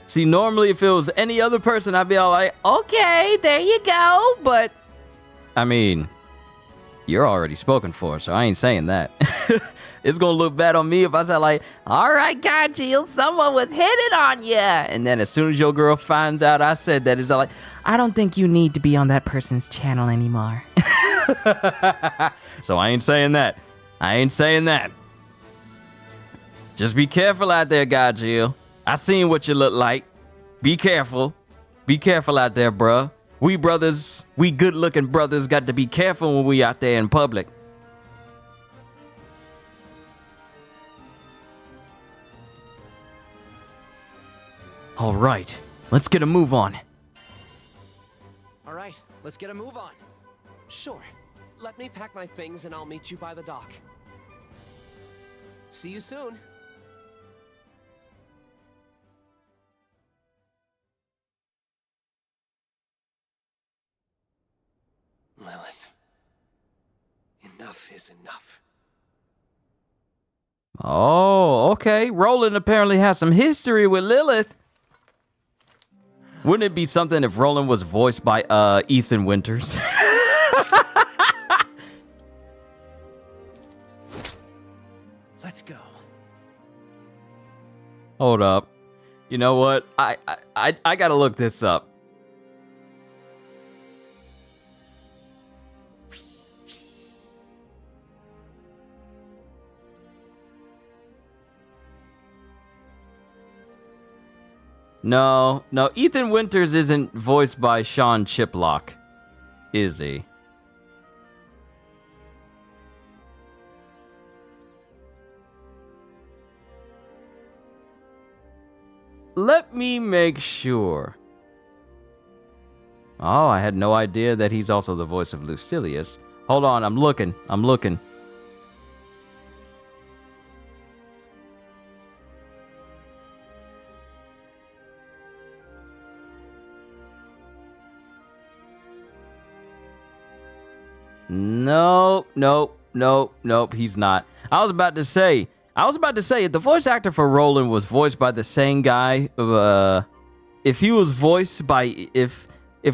See, normally if it was any other person, I'd be all like, okay, there you go. But, I mean, you're already spoken for, so I ain't saying that. It's gonna look bad on me if I said like, all right, Gaju, someone was hitting on you. And then as soon as your girl finds out I said that, it's all like, I don't think you need to be on that person's channel anymore. So I ain't saying that. I ain't saying that. Just be careful out there, Gaju. I seen what you look like. Be careful. Be careful out there, bruh. We brothers, we good-looking brothers got to be careful when we out there in public. All right, let's get a move on. All right, let's get a move on. Sure. Let me pack my things and I'll meet you by the dock. See you soon. Lilith. Enough is enough. Oh, okay. Roland apparently has some history with Lilith. Wouldn't it be something if Roland was voiced by Ethan Winters? Let's go. Hold up. You know what? I gotta look this up. No, Ethan Winters isn't voiced by Sean Chiplock, is he? Let me make sure. Oh, I had no idea that he's also the voice of Lucilius. Hold on, I'm looking. Nope, he's not. I was about to say, if the voice actor for Roland was voiced by the same guy, if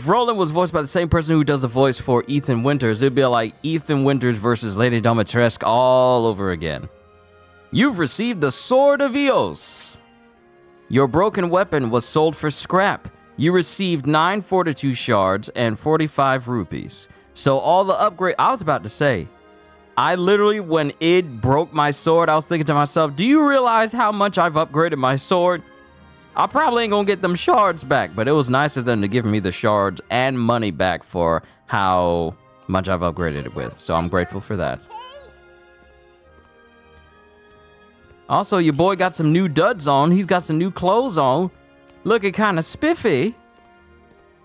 Roland was voiced by the same person who does the voice for Ethan Winters, it'd be like Ethan Winters versus Lady Dimitrescu all over again. You've received the Sword of Eos. Your broken weapon was sold for scrap. You received 9 fortitude shards and 45 rupees. So all the upgrade, I was about to say, I literally, when it broke my sword, I was thinking to myself, do you realize how much I've upgraded my sword? I probably ain't gonna get them shards back, but it was nice of them to give me the shards and money back for how much I've upgraded it with. So I'm grateful for that. Also, your boy got some new duds on. He's got some new clothes on. Looking kind of spiffy.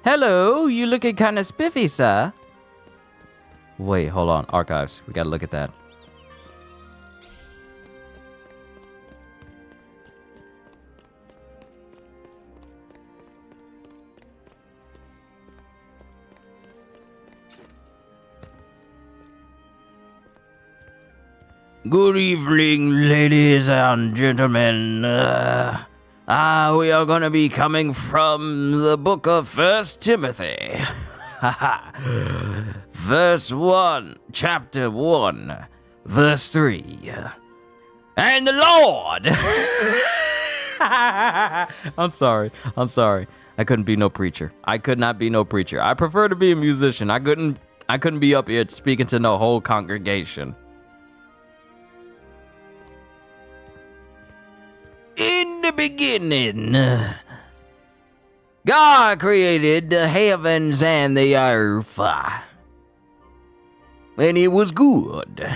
Hello, you looking kind of spiffy, sir. Wait, hold on. Archives. We gotta look at that. Good evening, ladies and gentlemen. We are gonna be coming from the book of 1 Timothy. Verse 1, chapter 1, verse 3. And the Lord! I'm sorry. I couldn't be no preacher. I could not be no preacher. I prefer to be a musician. I couldn't be up here speaking to no whole congregation. In the beginning, God created the heavens and the earth, and it was good.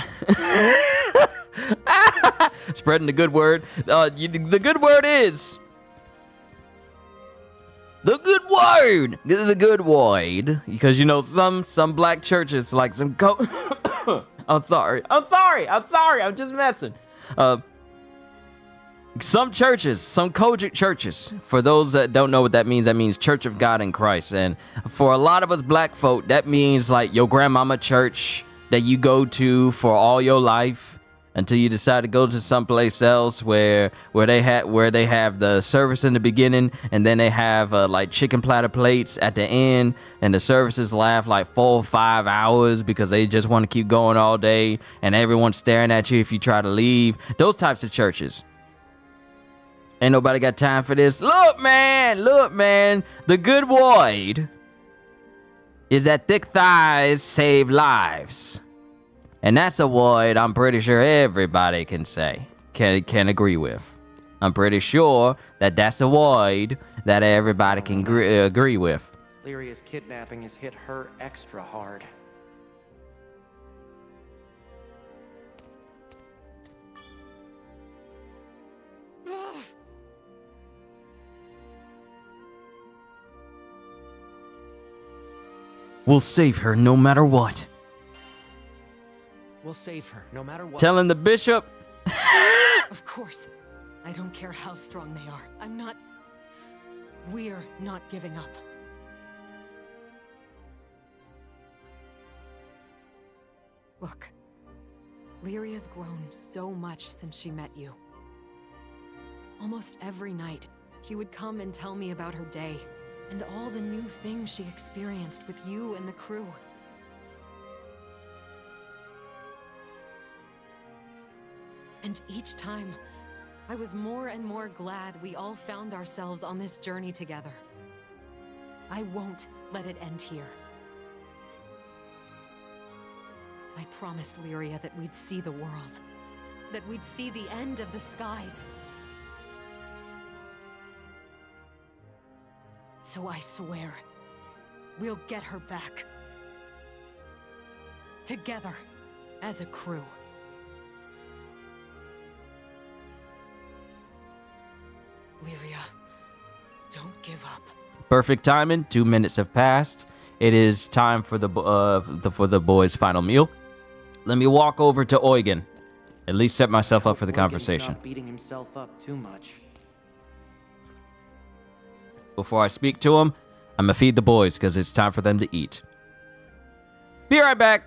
Spreading the good word. The good word is the good word. The good word, because you know some black churches like some I'm sorry. I'm just messing. Some churches, some Kojic churches, for those that don't know what that means Church of God in Christ. And for a lot of us black folk, that means like your grandmama church that you go to for all your life until you decide to go to someplace else where they have the service in the beginning and then they have like chicken platter plates at the end, and the services last like 4 or 5 hours because they just want to keep going all day and everyone's staring at you if you try to leave. Those types of churches. Ain't nobody got time for this. Look, man. The good word is that thick thighs save lives. And that's a word I'm pretty sure everybody can say, can agree with. I'm pretty sure that that's a word that everybody can agree with. Lyria's kidnapping has hit her extra hard. We'll save her no matter what. We'll save her, no matter what. Telling the bishop. Of course. I don't care how strong they are. We're not giving up. Look, Lyria's grown so much since she met you. Almost every night, she would come and tell me about her day, and all the new things she experienced with you and the crew. And each time, I was more and more glad we all found ourselves on this journey together. I won't let it end here. I promised Lyria that we'd see the world, that we'd see the end of the skies. So I swear, we'll get her back. Together, as a crew. Lyria, don't give up. Perfect timing. 2 minutes have passed. It is time for the boys' final meal. Let me walk over to Eugen. At least set myself up for the conversation. Not beating himself up too much. Before I speak to him, I'm gonna feed the boys because it's time for them to eat. Be right back.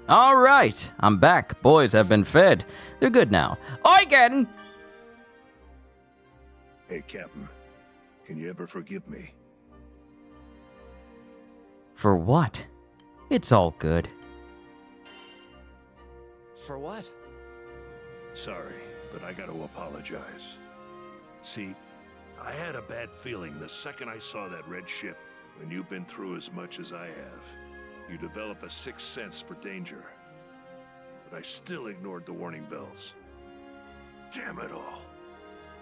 All right, I'm back. Boys have been fed. They're good now. Eugen! Hey, Captain. Can you ever forgive me? For what? It's all good. For what? Sorry, but I gotta apologize. See, I had a bad feeling the second I saw that red ship. When you've been through as much as I have, you develop a sixth sense for danger. But I still ignored the warning bells. Damn it all.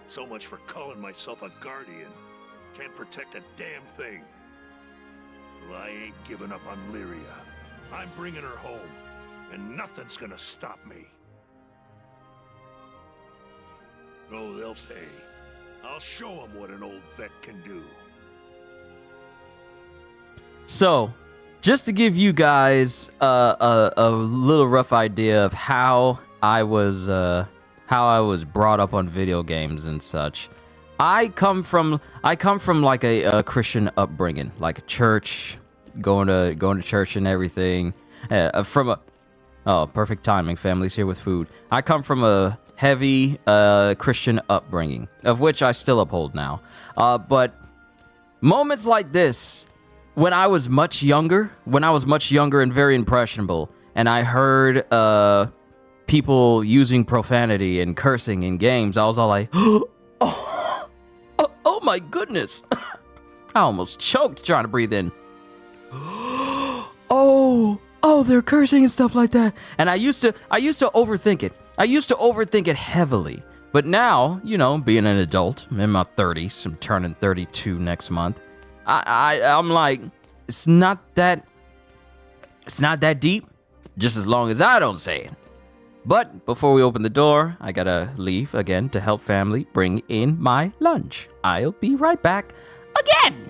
So much for calling myself a guardian. Can't protect a damn thing. Well, I ain't giving up on Lyria. I'm bringing her home, and nothing's gonna stop me. Oh, they'll pay. I'll show them what an old vet can do. So, just to give you guys a little rough idea of how I was brought up on video games and such. I come from like a Christian upbringing, like a church, going to church and everything. Perfect timing. Family's here with food. I come from a heavy Christian upbringing, of which I still uphold now. But moments like this, when I was much younger and very impressionable, and I heard people using profanity and cursing in games, I was all like, oh my goodness. I almost choked trying to breathe in. Oh, they're cursing and stuff like that. And I used to overthink it. I used to overthink it heavily. But now, you know, being an adult, I'm in my 30s, I'm turning 32 next month. I'm like, it's not that deep, just as long as I don't say it. But before we open the door, I gotta leave again to help family bring in my lunch. I'll be right back again.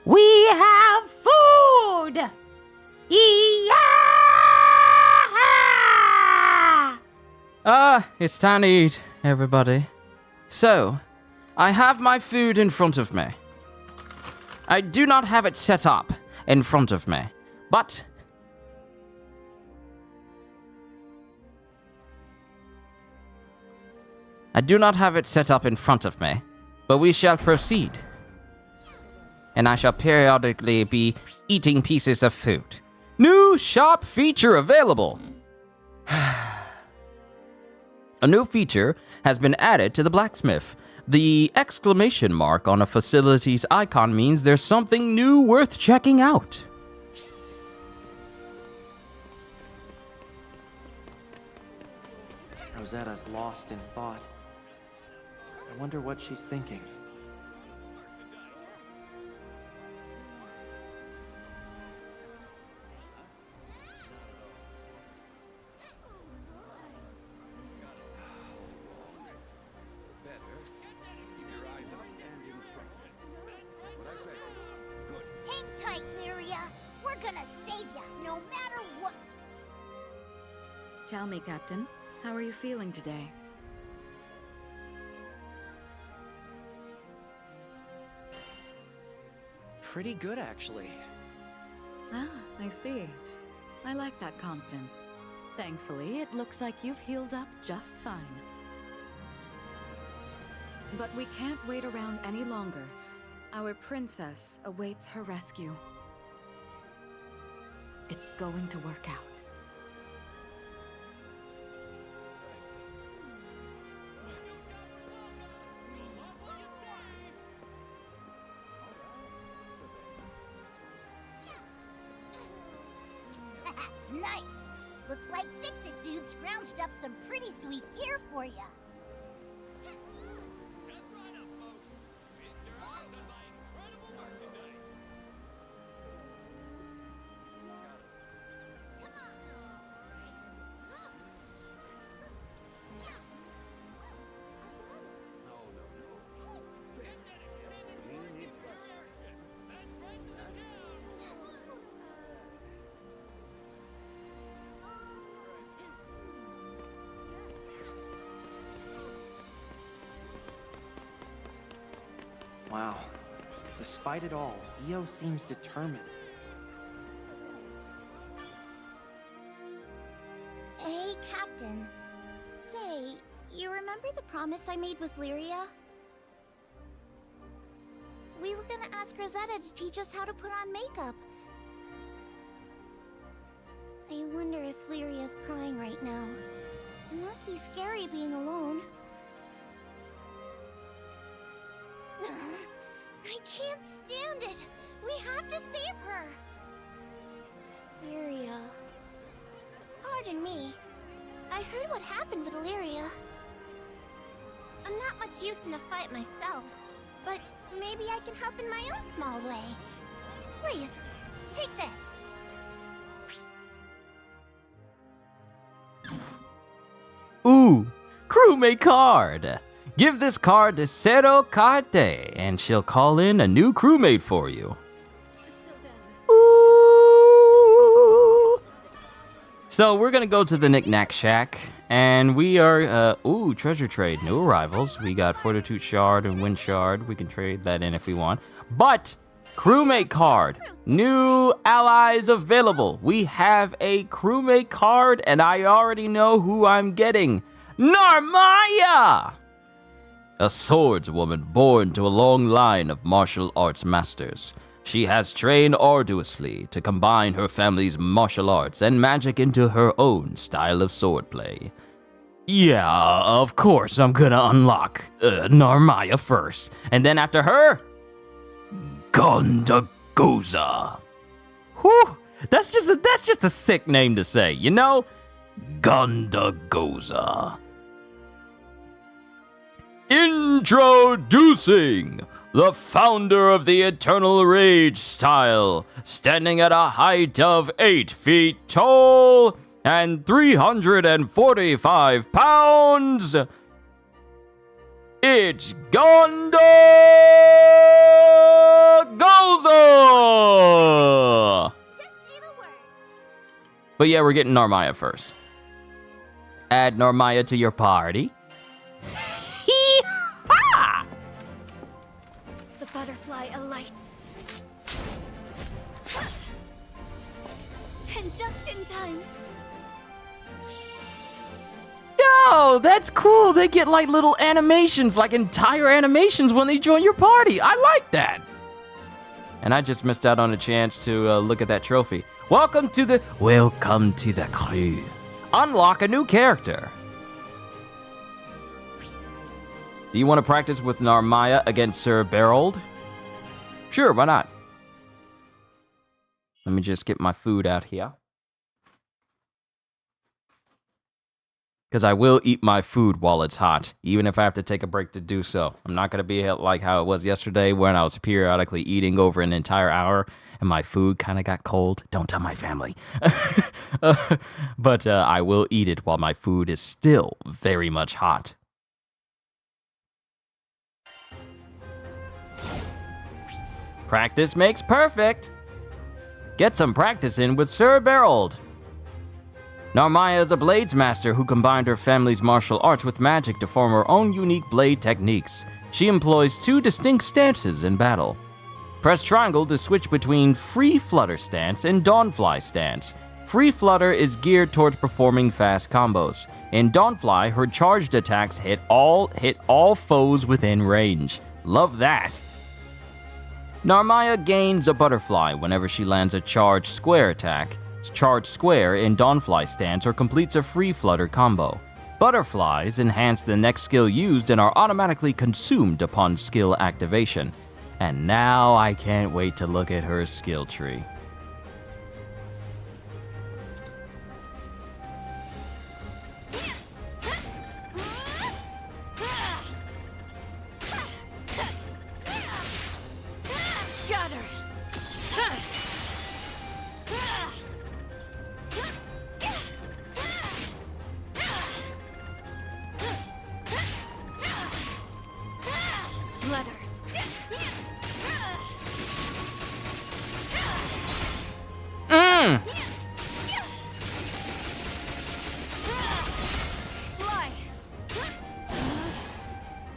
We have food! Yeah! It's time to eat, everybody. So, I have my food in front of me. I do not have it set up in front of me, but we shall proceed. And I shall periodically be eating pieces of food. New shop feature available. A new feature has been added to the blacksmith. The exclamation mark on a facility's icon means there's something new worth checking out. Rosetta's lost in thought. I wonder what she's thinking. Hang tight, Lyria. We're gonna save ya, no matter what. Tell me, Captain, how are you feeling today? Pretty good, actually. Ah, I see. I like that confidence. Thankfully, it looks like you've healed up just fine. But we can't wait around any longer. Our princess awaits her rescue. It's going to work out. Nice. Looks like Fix-It Dude scrounged up some pretty sweet gear for ya. Wow. Despite it all, Io seems determined. Hey, Captain. Say, you remember the promise I made with Lyria? We were gonna ask Rosetta to teach us how to put on makeup. I wonder if Lyria's crying right now. It must be scary being alone. I can't stand it! We have to save her! Lyria... Pardon me. I heard what happened with Lyria. I'm not much use in a fight myself, but maybe I can help in my own small way. Please, take this. Ooh, crewmate card. Give this card to Cero Carte, and she'll call in a new crewmate for you. Ooh. So we're gonna go to the Knick-Knack Shack, and we are, treasure trade, new arrivals. We got Fortitude Shard and Wind Shard. We can trade that in if we want. But, crewmate card, new allies available. We have a crewmate card, and I already know who I'm getting. Narmaya! A swordswoman born to a long line of martial arts masters. She has trained arduously to combine her family's martial arts and magic into her own style of swordplay. Yeah, of course I'm gonna unlock Narmaya first, and then after her, Gondagoza. Whew, that's just a sick name to say, you know? Gondagoza. Introducing the founder of the Eternal Rage style, standing at a height of 8 feet tall and 345 pounds. It's Gondagoza! But yeah, we're getting Narmaya first. Add Narmaya to your party. Hee-ha! The butterfly alights. And just in time. Yo, that's cool. They get like little animations, like entire animations when they join your party. I like that. And I just missed out on a chance to look at that trophy. Welcome to the crew. Unlock a new character. Do you want to practice with Narmaya against Sir Berold? Sure, why not? Let me just get my food out here. Because I will eat my food while it's hot, even if I have to take a break to do so. I'm not going to be like how it was yesterday when I was periodically eating over an entire hour and my food kind of got cold. Don't tell my family. But I will eat it while my food is still very much hot. Practice makes perfect. Get some practice in with Sir Berold. Narmaya is a blades master who combined her family's martial arts with magic to form her own unique blade techniques. She employs 2 distinct stances in battle. Press triangle to switch between Free Flutter stance and Dawnfly stance. Free Flutter is geared towards performing fast combos. In Dawnfly, her charged attacks hit all foes within range. Love that. Narmaya gains a butterfly whenever she lands a charged square attack. Charge square in Dawnfly stance or completes a free flutter combo. Butterflies enhance the next skill used and are automatically consumed upon skill activation. And now I can't wait to look at her skill tree.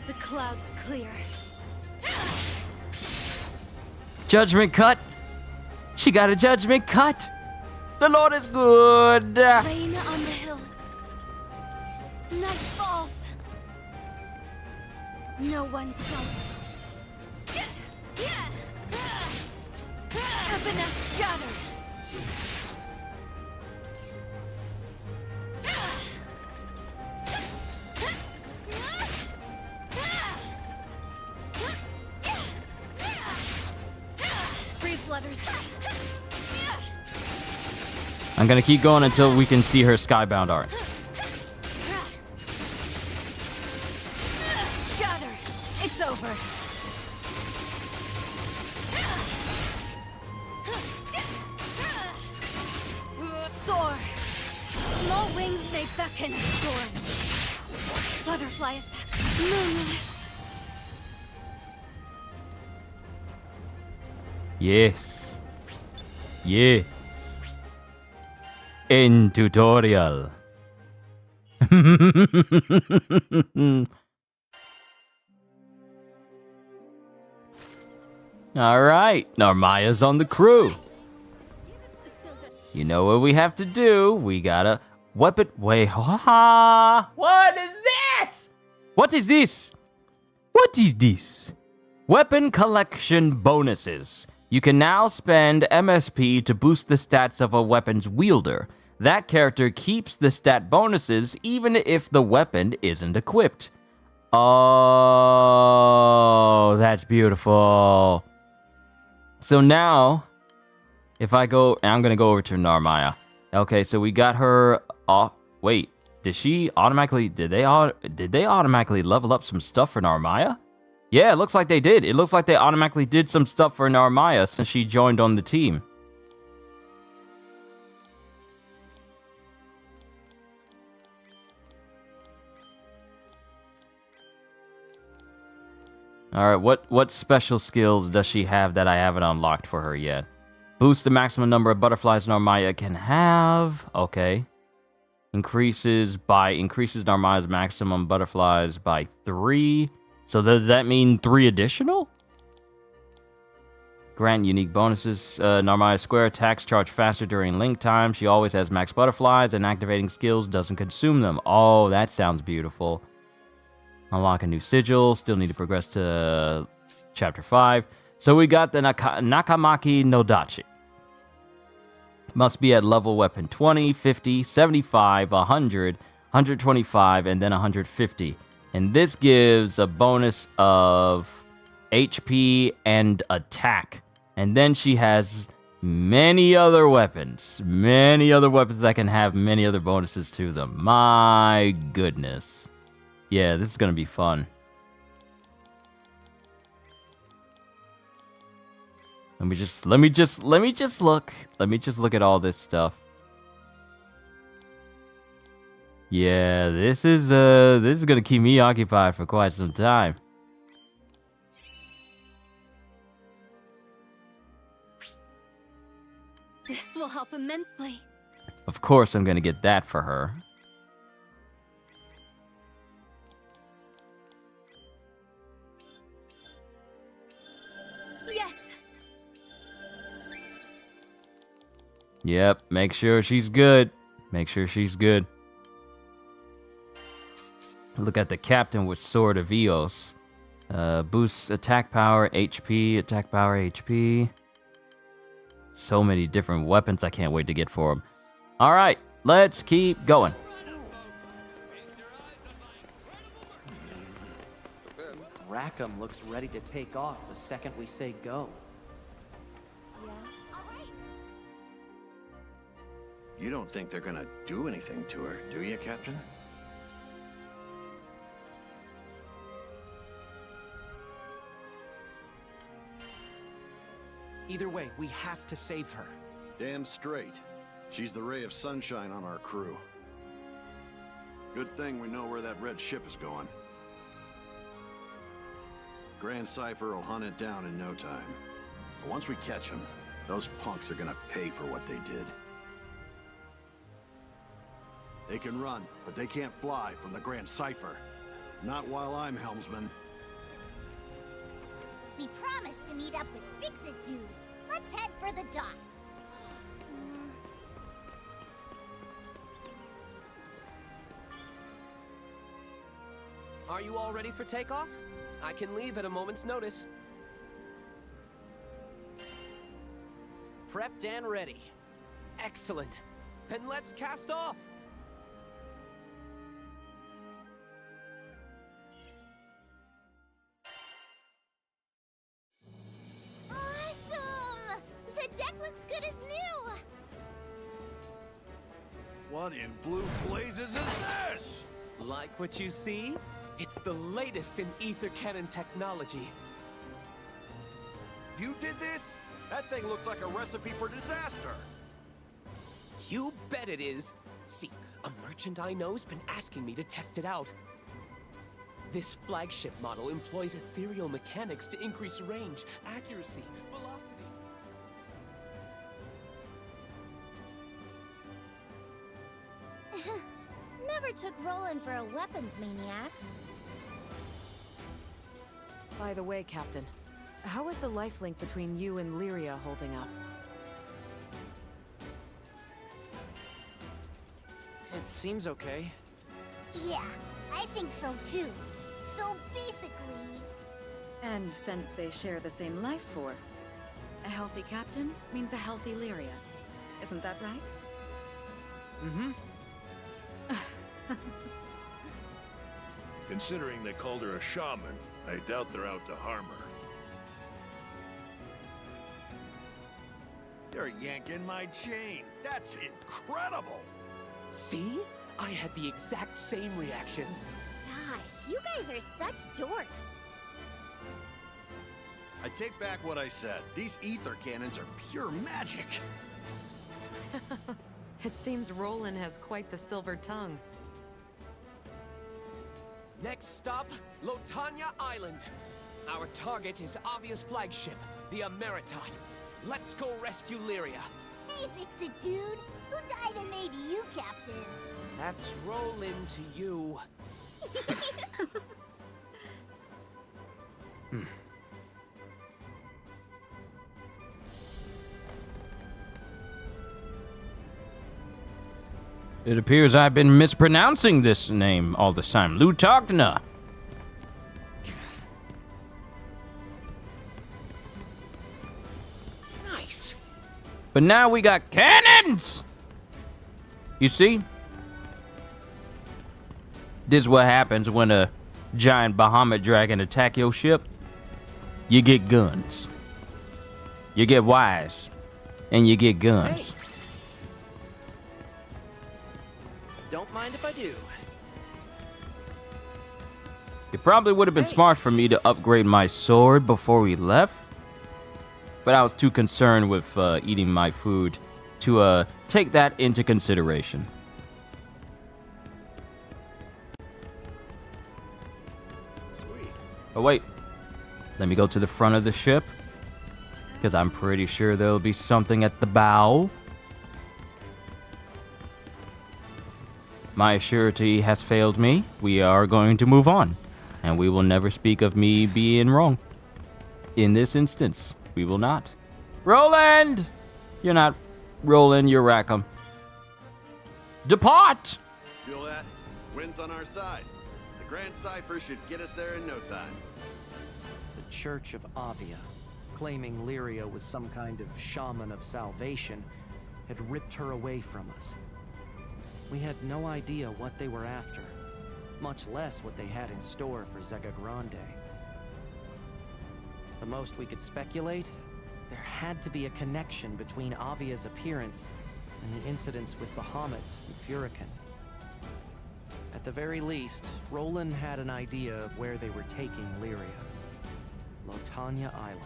The clouds clear. Judgment cut. She got a judgment cut. The Lord is good. Rain on the hills. Night falls. No one's safe. Evanescence shattered. I'm gonna keep going until we can see her skybound art. Scatter. It's over. Soar. Small wings may beckon storms. Butterfly effect. Moonlight. Yes. Yes. In tutorial. Alright, Narmaya's on the crew. You know what we have to do? We gotta weapon. Wait, ha! What is this? What is this? What is this? Weapon collection bonuses. You can now spend MSP to boost the stats of a weapon's wielder. That character keeps the stat bonuses even if the weapon isn't equipped. Oh, that's beautiful. So now, if I go, I'm going to go over to Narmaya. Okay, so we got her, wait, did they automatically level up some stuff for Narmaya? Yeah, it looks like they did. It looks like they automatically did some stuff for Narmaya since she joined on the team. Alright, what special skills does she have that I haven't unlocked for her yet? Boost the maximum number of butterflies Narmaya can have. Okay. Increases Narmaya's maximum butterflies by 3. So does that mean 3 additional? Grant unique bonuses. Narmaya's square attacks charge faster during link time. She always has max butterflies, and activating skills doesn't consume them. Oh, that sounds beautiful. Unlock a new sigil. Still need to progress to chapter 5. So we got the Nakamaki no Dachi. Must be at level weapon 20, 50, 75, 100, 125, and then 150. And this gives a bonus of HP and attack. And then she has many other weapons. Many other weapons that can have many other bonuses to them. My goodness. Yeah, this is going to be fun. Let me just look. Let me just look at all this stuff. Yeah, this is gonna keep me occupied for quite some time. This will help immensely. Of course, I'm gonna get that for her. Yes. Yep, make sure she's good. Make sure she's good. Look at the captain with Sword of Eos. Boosts attack power, HP, attack power, HP. So many different weapons I can't wait to get for him. Alright, let's keep going. Rackham looks ready to take off the second we say go. You don't think they're gonna do anything to her, do you, Captain? Either way, we have to save her. Damn straight. She's the ray of sunshine on our crew. Good thing we know where that red ship is going. Grand Cypher will hunt it down in no time. But once we catch him, those punks are gonna pay for what they did. They can run, but they can't fly from the Grand Cypher. Not while I'm helmsman. We promised to meet up with Fix-It Dude. Let's head for the dock. Are you all ready for takeoff? I can leave at a moment's notice. Prepped and ready. Excellent. Then let's cast off. Awesome! The deck looks good as new! What in blue blazes is this? Like what you see? It's the latest in ether cannon technology. You did this? That thing looks like a recipe for disaster. You bet it is. See, a merchant I know's been asking me to test it out. This flagship model employs ethereal mechanics to increase range, accuracy, velocity. Never took Roland for a weapons maniac. By the way, Captain, how is the lifelink between you and Lyria holding up? It seems okay. Yeah, I think so too. So basically... And since they share the same life force, a healthy captain means a healthy Lyria. Isn't that right? Mm-hmm. Considering they called her a shaman, I doubt they're out to harm her. You're yanking my chain. That's incredible. See? I had the exact same reaction. Gosh, you guys are such dorks. I take back what I said. These ether cannons are pure magic. It seems Roland has quite the silver tongue. Next stop, Lotania Island. Our target is Avia's flagship, the Emeritot. Let's go rescue Lyria. Hey, fix-it, dude. Who died and made you captain? That's Roland to you. It appears I've been mispronouncing this name all this time. Lutogna. Nice. But now we got cannons! You see? This is what happens when a giant Bahamut dragon attack your ship. You get guns. You get wise. And you get guns. Hey. Don't mind if I do. It probably would have been smart for me to upgrade my sword before we left. But I was too concerned with eating my food to take that into consideration. Sweet. Oh, wait. Let me go to the front of the ship. Because I'm pretty sure there'll be something at the bow. My surety has failed me. We are going to move on. And we will never speak of me being wrong. In this instance, we will not. Roland! You're not Roland, you're Rackham. Depart! Feel that? Wind's on our side. The Grand Cipher should get us there in no time. The Church of Avia, claiming Lyria was some kind of shaman of salvation, had ripped her away from us. We had no idea what they were after, much less what they had in store for Zega Grande. The most we could speculate, there had to be a connection between Avia's appearance and the incidents with Bahamut and Furican. At the very least, Roland had an idea of where they were taking Lyria. Lotania Island.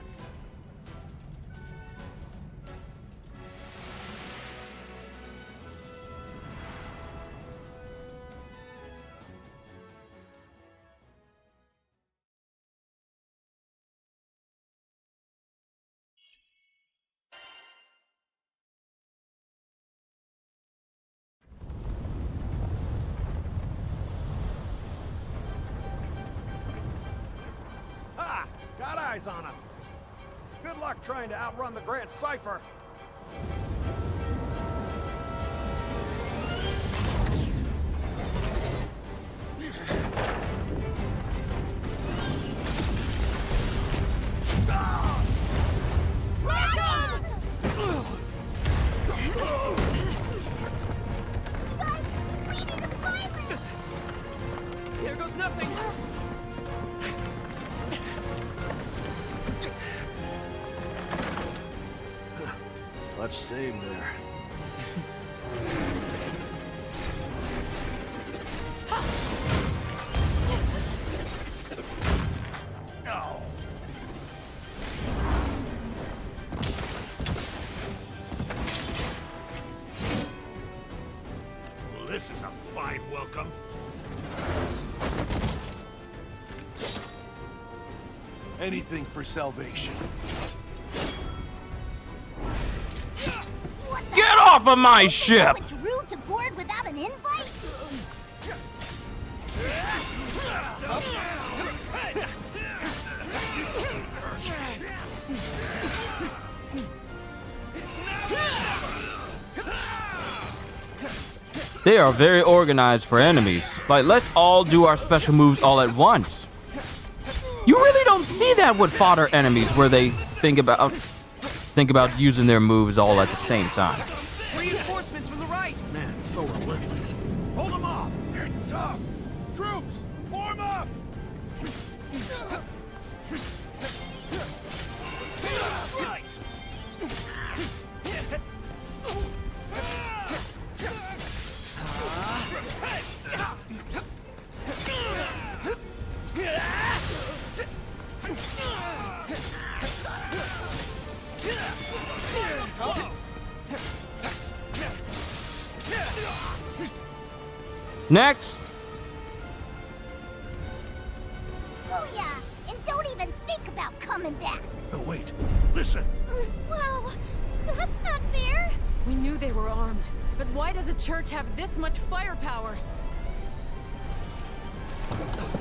Ha! Got eyes on him. Good luck trying to outrun the Grand Cipher. Here goes nothing. Much saved there. No. Well, this is a fine welcome. Anything for salvation. Get off of my ship! It's rude to board without an invite? They are very organized for enemies. Like, let's all do our special moves all at once. You really don't see that with fodder enemies where they think about using their moves all at the same time. Reinforcements from the right. Man, it's so relentless. Hold them off. They're tough. Troops, form up. Next! Oh yeah, and don't even think about coming back. No, wait. Listen. Well, We knew they were armed, but why does a church have this much firepower?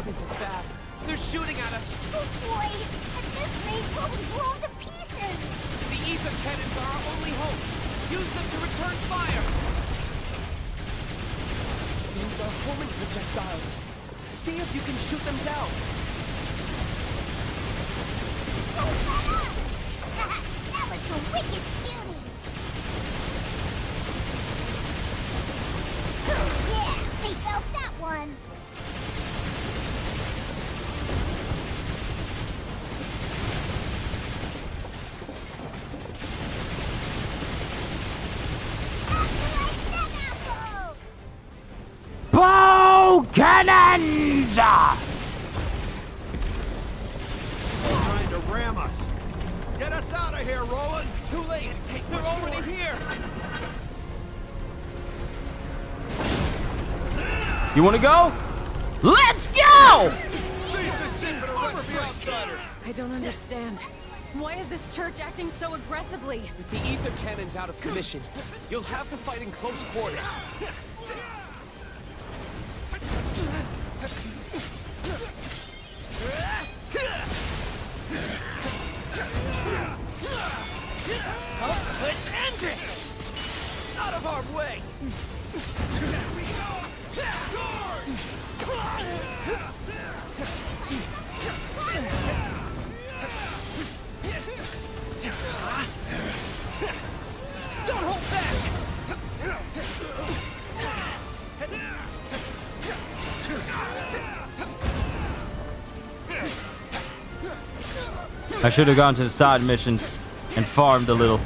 This is bad. They're shooting at us. Oh boy! At this rate, we'll be blown to pieces! The ether cannons are our only hope. Use them to return fire. Use our homing projectiles. See if you can shoot them down. Oh, that was some wicked shooting! Yeah, they felt that one! Bow cannons! Trying to ram us. Get us out of here, Roland! Too late. They're already here. You want to go? Let's go! I don't understand. Why is this church acting so aggressively? With the ether cannons out of commission, you'll have to fight in close quarters. Let's end it! Out of our way! Don't hold back! I should have gone to the side missions and farmed a little.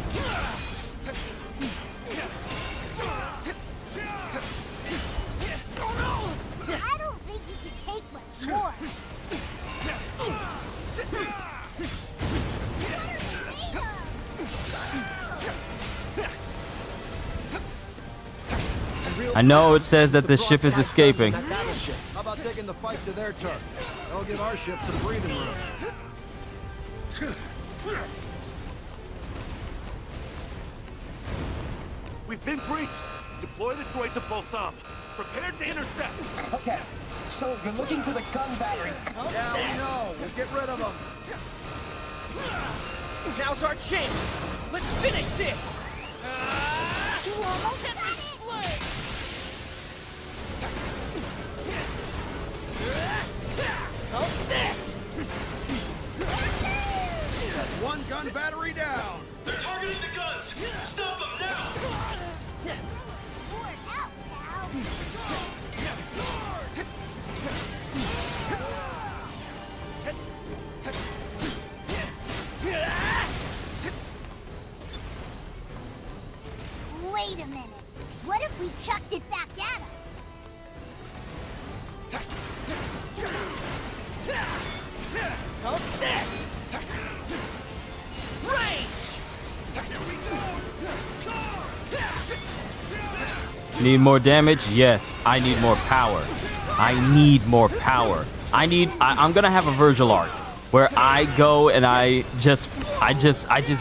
I don't think you can take much more. I know it says that the ship is escaping. How about taking the fight to their turf? That'll give our ship some breathing room. We've been breached. Deploy the droids to Balsam. Prepare to intercept. Okay, so you're looking for the gun battery. Yeah, we know. We'll get rid of them. Now's our chance. Let's finish this. You almost got it! How's this? That's one gun battery down. They're targeting the guns. Stop them now. Forward out, pal! Wait a minute. What if we chucked it back at him? How's this? Range! Need more damage? Yes. I need more power. I need more power. I'm gonna have a Virgil arc where I go and I just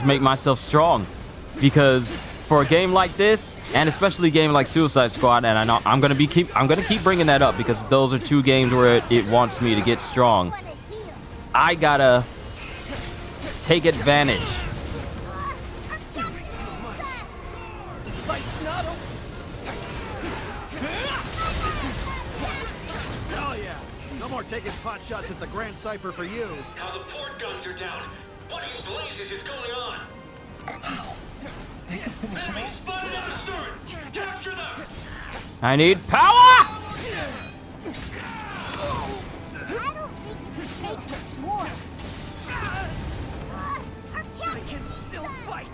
make myself strong, because for a game like this, and especially a game like Suicide Squad, and I know I'm gonna keep bringing that up because those are two games where it wants me to get strong. I gotta take advantage. Hell yeah! No more taking pot shots at the Grand Cipher for you. Now the port guns are down. What in blazes is going on? Enemy spotted at the stern. Capture them. I need power! I don't think you can take much more. I can still fight.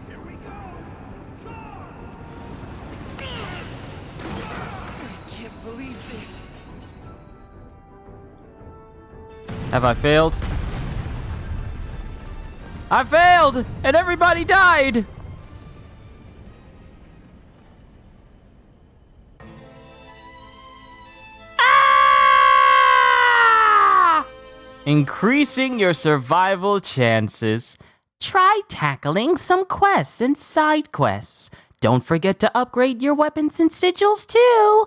Here we go. I can't believe this. Have I failed? I failed! And everybody died! Ah! Increasing your survival chances. Try tackling some quests and side quests. Don't forget to upgrade your weapons and sigils too!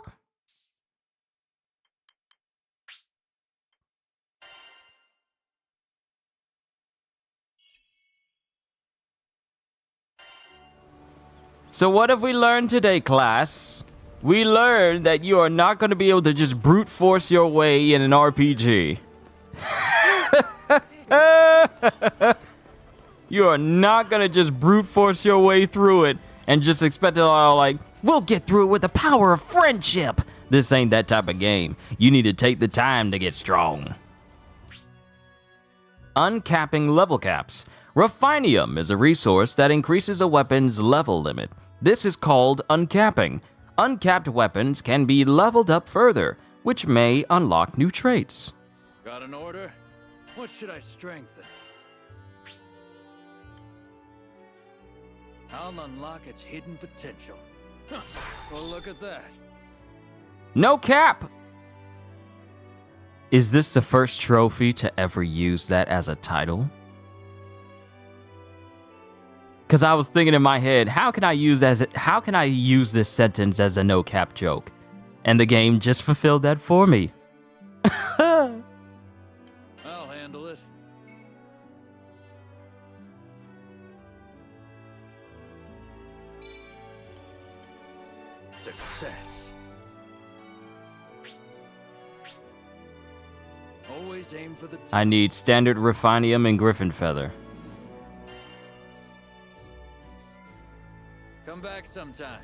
So what have we learned today, class? We learned that you are not going to be able to just brute force your way in an RPG. You are not going to just brute force your way through it and just expect it all like, we'll get through it with the power of friendship. This ain't that type of game. You need to take the time to get strong. Uncapping level caps. Refinium is a resource that increases a weapon's level limit. This is called uncapping. Uncapped weapons can be leveled up further, which may unlock new traits. Got an order? What should I strengthen? I'll unlock its hidden potential. Huh. Well, look at that. No cap! Is this the first trophy to ever use that as a title? Because I was thinking in my head, how can I use this sentence as a no cap joke? And the game just fulfilled that for me. I'll handle it. Success. Always aim for the top. I need standard refinium and griffin feather. Come back sometime.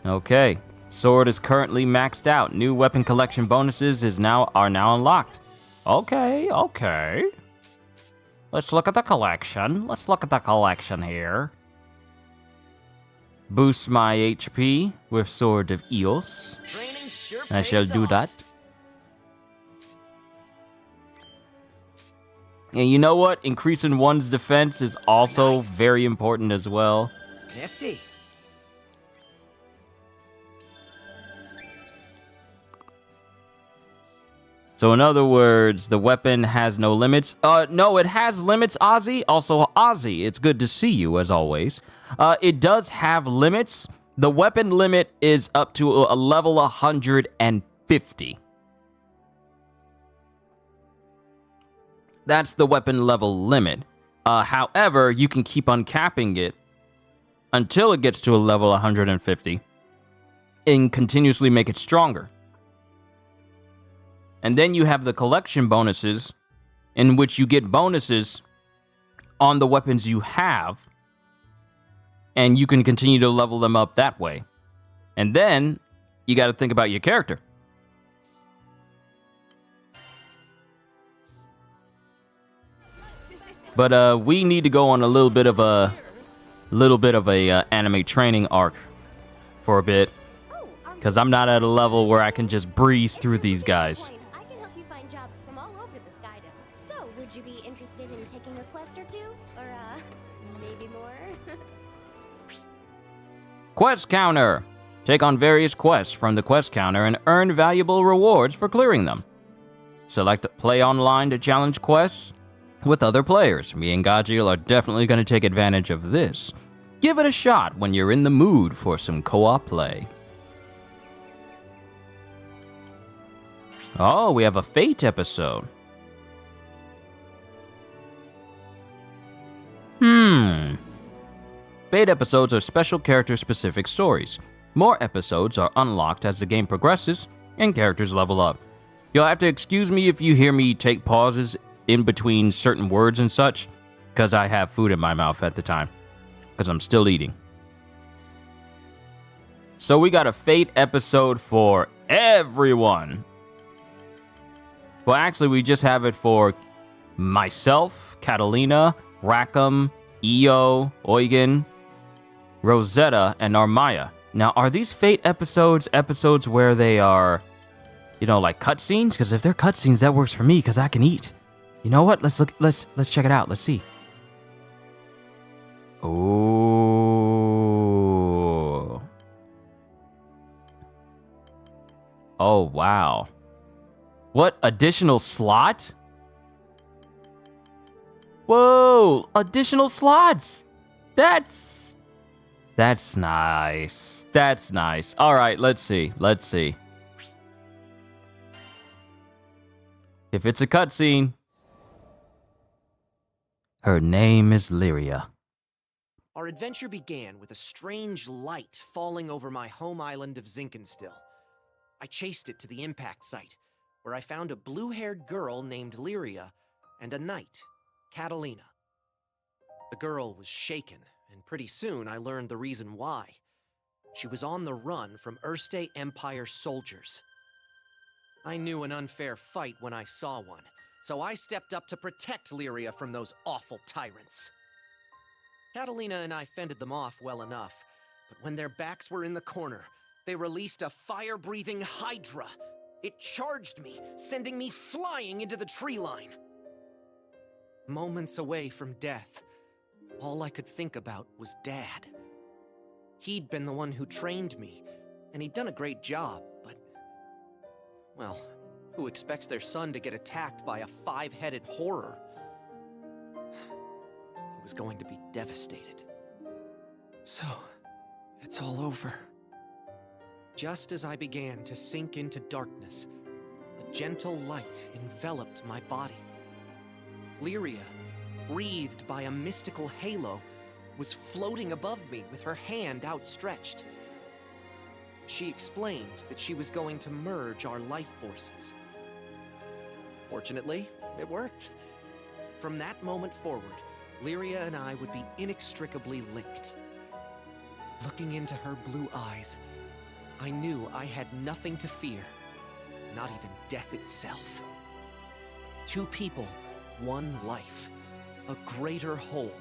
Okay. Sword is currently maxed out. New weapon collection bonuses are now unlocked. Okay. Let's look at the collection. Let's look at the collection here. Boost my HP with Sword of Eos. I shall do that. And you know what? Increasing one's defense is also very important as well. Nifty. So in other words, the weapon has no limits. No, it has limits, Ozzy. Also, Ozzy, it's good to see you, as always. It does have limits. The weapon limit is up to a level 150. That's the weapon level limit. However, you can keep uncapping it until it gets to a level 150 and continuously make it stronger. And then you have the collection bonuses, in which you get bonuses on the weapons you have, and you can continue to level them up that way. And then you got to think about your character. But we need to go on a little bit of a anime training arc for a bit, because I'm not at a level where I can just breeze through these guys. Would you be interested in taking a quest or two? Or, maybe more? Quest counter! Take on various quests from the quest counter and earn valuable rewards for clearing them. Select play online to challenge quests with other players. Me and Gajil are definitely going to take advantage of this. Give it a shot when you're in the mood for some co-op play. Oh, we have a Fate episode. Fate episodes are special character-specific stories. More episodes are unlocked as the game progresses and characters level up. You'll have to excuse me if you hear me take pauses in between certain words and such, because I have food in my mouth at the time, because I'm still eating. So we got a Fate episode for everyone. Well, actually, we just have it for myself, Catalina, Rackham, Io, Eugen, Rosetta, and Armaya. Now, are these Fate episodes where they are, like cutscenes? Because if they're cutscenes, that works for me, because I can eat. You know what? Let's check it out. Let's see. Oh. Oh, wow. What additional slot? Whoa, additional slots. That's That's nice. That's nice. All right, let's see. Let's see. If it's a cutscene. Her name is Lyria. Our adventure began with a strange light falling over my home island of Zinkenstill. I chased it to the impact site, where I found a blue-haired girl named Lyria and a knight, Catalina. The girl was shaken, and pretty soon I learned the reason why. She was on the run from Erste Empire soldiers. I knew an unfair fight when I saw one, so I stepped up to protect Lyria from those awful tyrants. Catalina and I fended them off well enough, but when their backs were in the corner, they released a fire-breathing hydra. It charged me, sending me flying into the tree line. Moments away from death, all I could think about was Dad. He'd been the one who trained me, and he'd done a great job, but... well, who expects their son to get attacked by a 5-headed horror? He was going to be devastated. So, it's all over. Just as I began to sink into darkness, a gentle light enveloped my body. Lyria, wreathed by a mystical halo, was floating above me with her hand outstretched. She explained that she was going to merge our life forces. Fortunately, it worked. From that moment forward, Lyria and I would be inextricably linked. Looking into her blue eyes, I knew I had nothing to fear, not even death itself. 2 people, 1 life, a greater whole.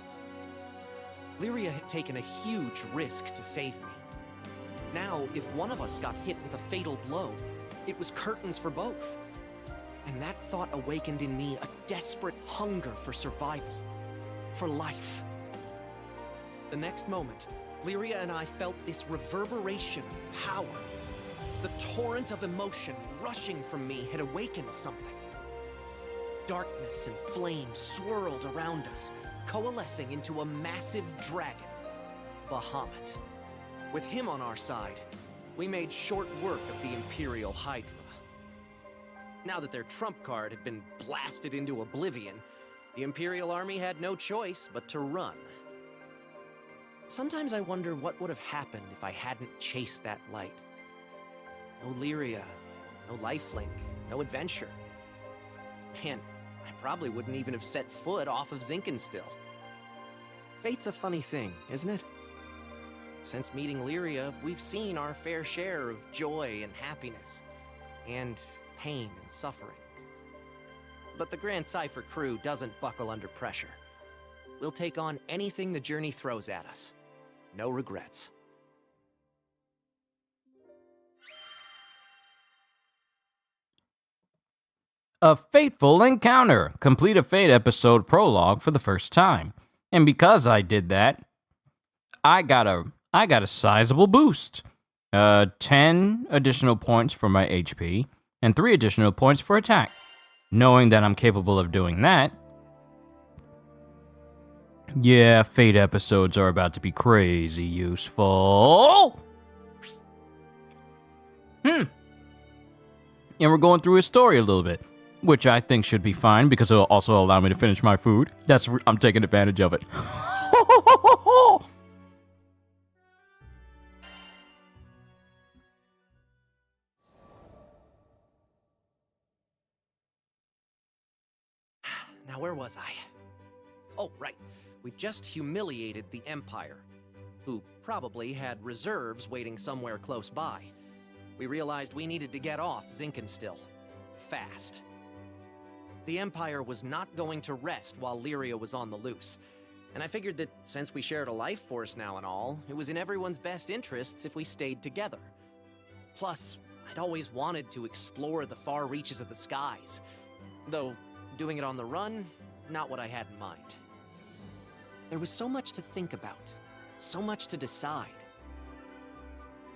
Lyria had taken a huge risk to save me. Now, if one of us got hit with a fatal blow, it was curtains for both. And that thought awakened in me a desperate hunger for survival, for life. The next moment, Lyria and I felt this reverberation of power. The torrent of emotion rushing from me had awakened something. Darkness and flame swirled around us, coalescing into a massive dragon, Bahamut. With him on our side, we made short work of the Imperial Hydra. Now that their trump card had been blasted into oblivion, the Imperial Army had no choice but to run. Sometimes I wonder what would have happened if I hadn't chased that light. No Lyria, no lifelink, no adventure. Man, I probably wouldn't even have set foot off of Zinkenstill. Fate's a funny thing, isn't it? Since meeting Lyria, we've seen our fair share of joy and happiness, and pain and suffering. But the Grand Cypher crew doesn't buckle under pressure. We'll take on anything the journey throws at us. No regrets. A fateful encounter. Complete a Fate episode prologue for the first time. And because I did that, I got a sizable boost. 10 additional points for my HP and 3 additional points for attack. Knowing that I'm capable of doing that, yeah, Fate episodes are about to be crazy useful. And we're going through his story a little bit, which I think should be fine because it'll also allow me to finish my food. I'm taking advantage of it. Now, where was I? Oh, right. We've just humiliated the Empire, who probably had reserves waiting somewhere close by. We realized we needed to get off Zinkenstill. Fast. The Empire was not going to rest while Lyria was on the loose, and I figured that since we shared a life force now and all, it was in everyone's best interests if we stayed together. Plus, I'd always wanted to explore the far reaches of the skies, though doing it on the run, not what I had in mind. There was so much to think about, so much to decide.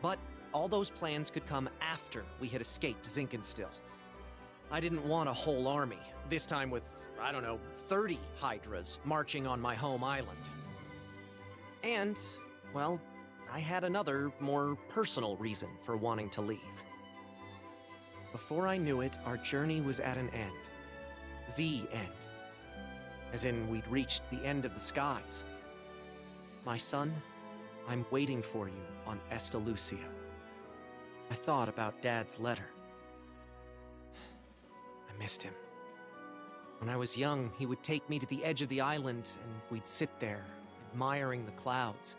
But all those plans could come after we had escaped Zinkenstill. I didn't want a whole army, this time with, 30 Hydras marching on my home island. And, well, I had another, more personal reason for wanting to leave. Before I knew it, our journey was at an end. The end. As in, we'd reached the end of the skies. My son, I'm waiting for you on Estalucia. I thought about Dad's letter. I missed him. When I was young, he would take me to the edge of the island, and we'd sit there, admiring the clouds.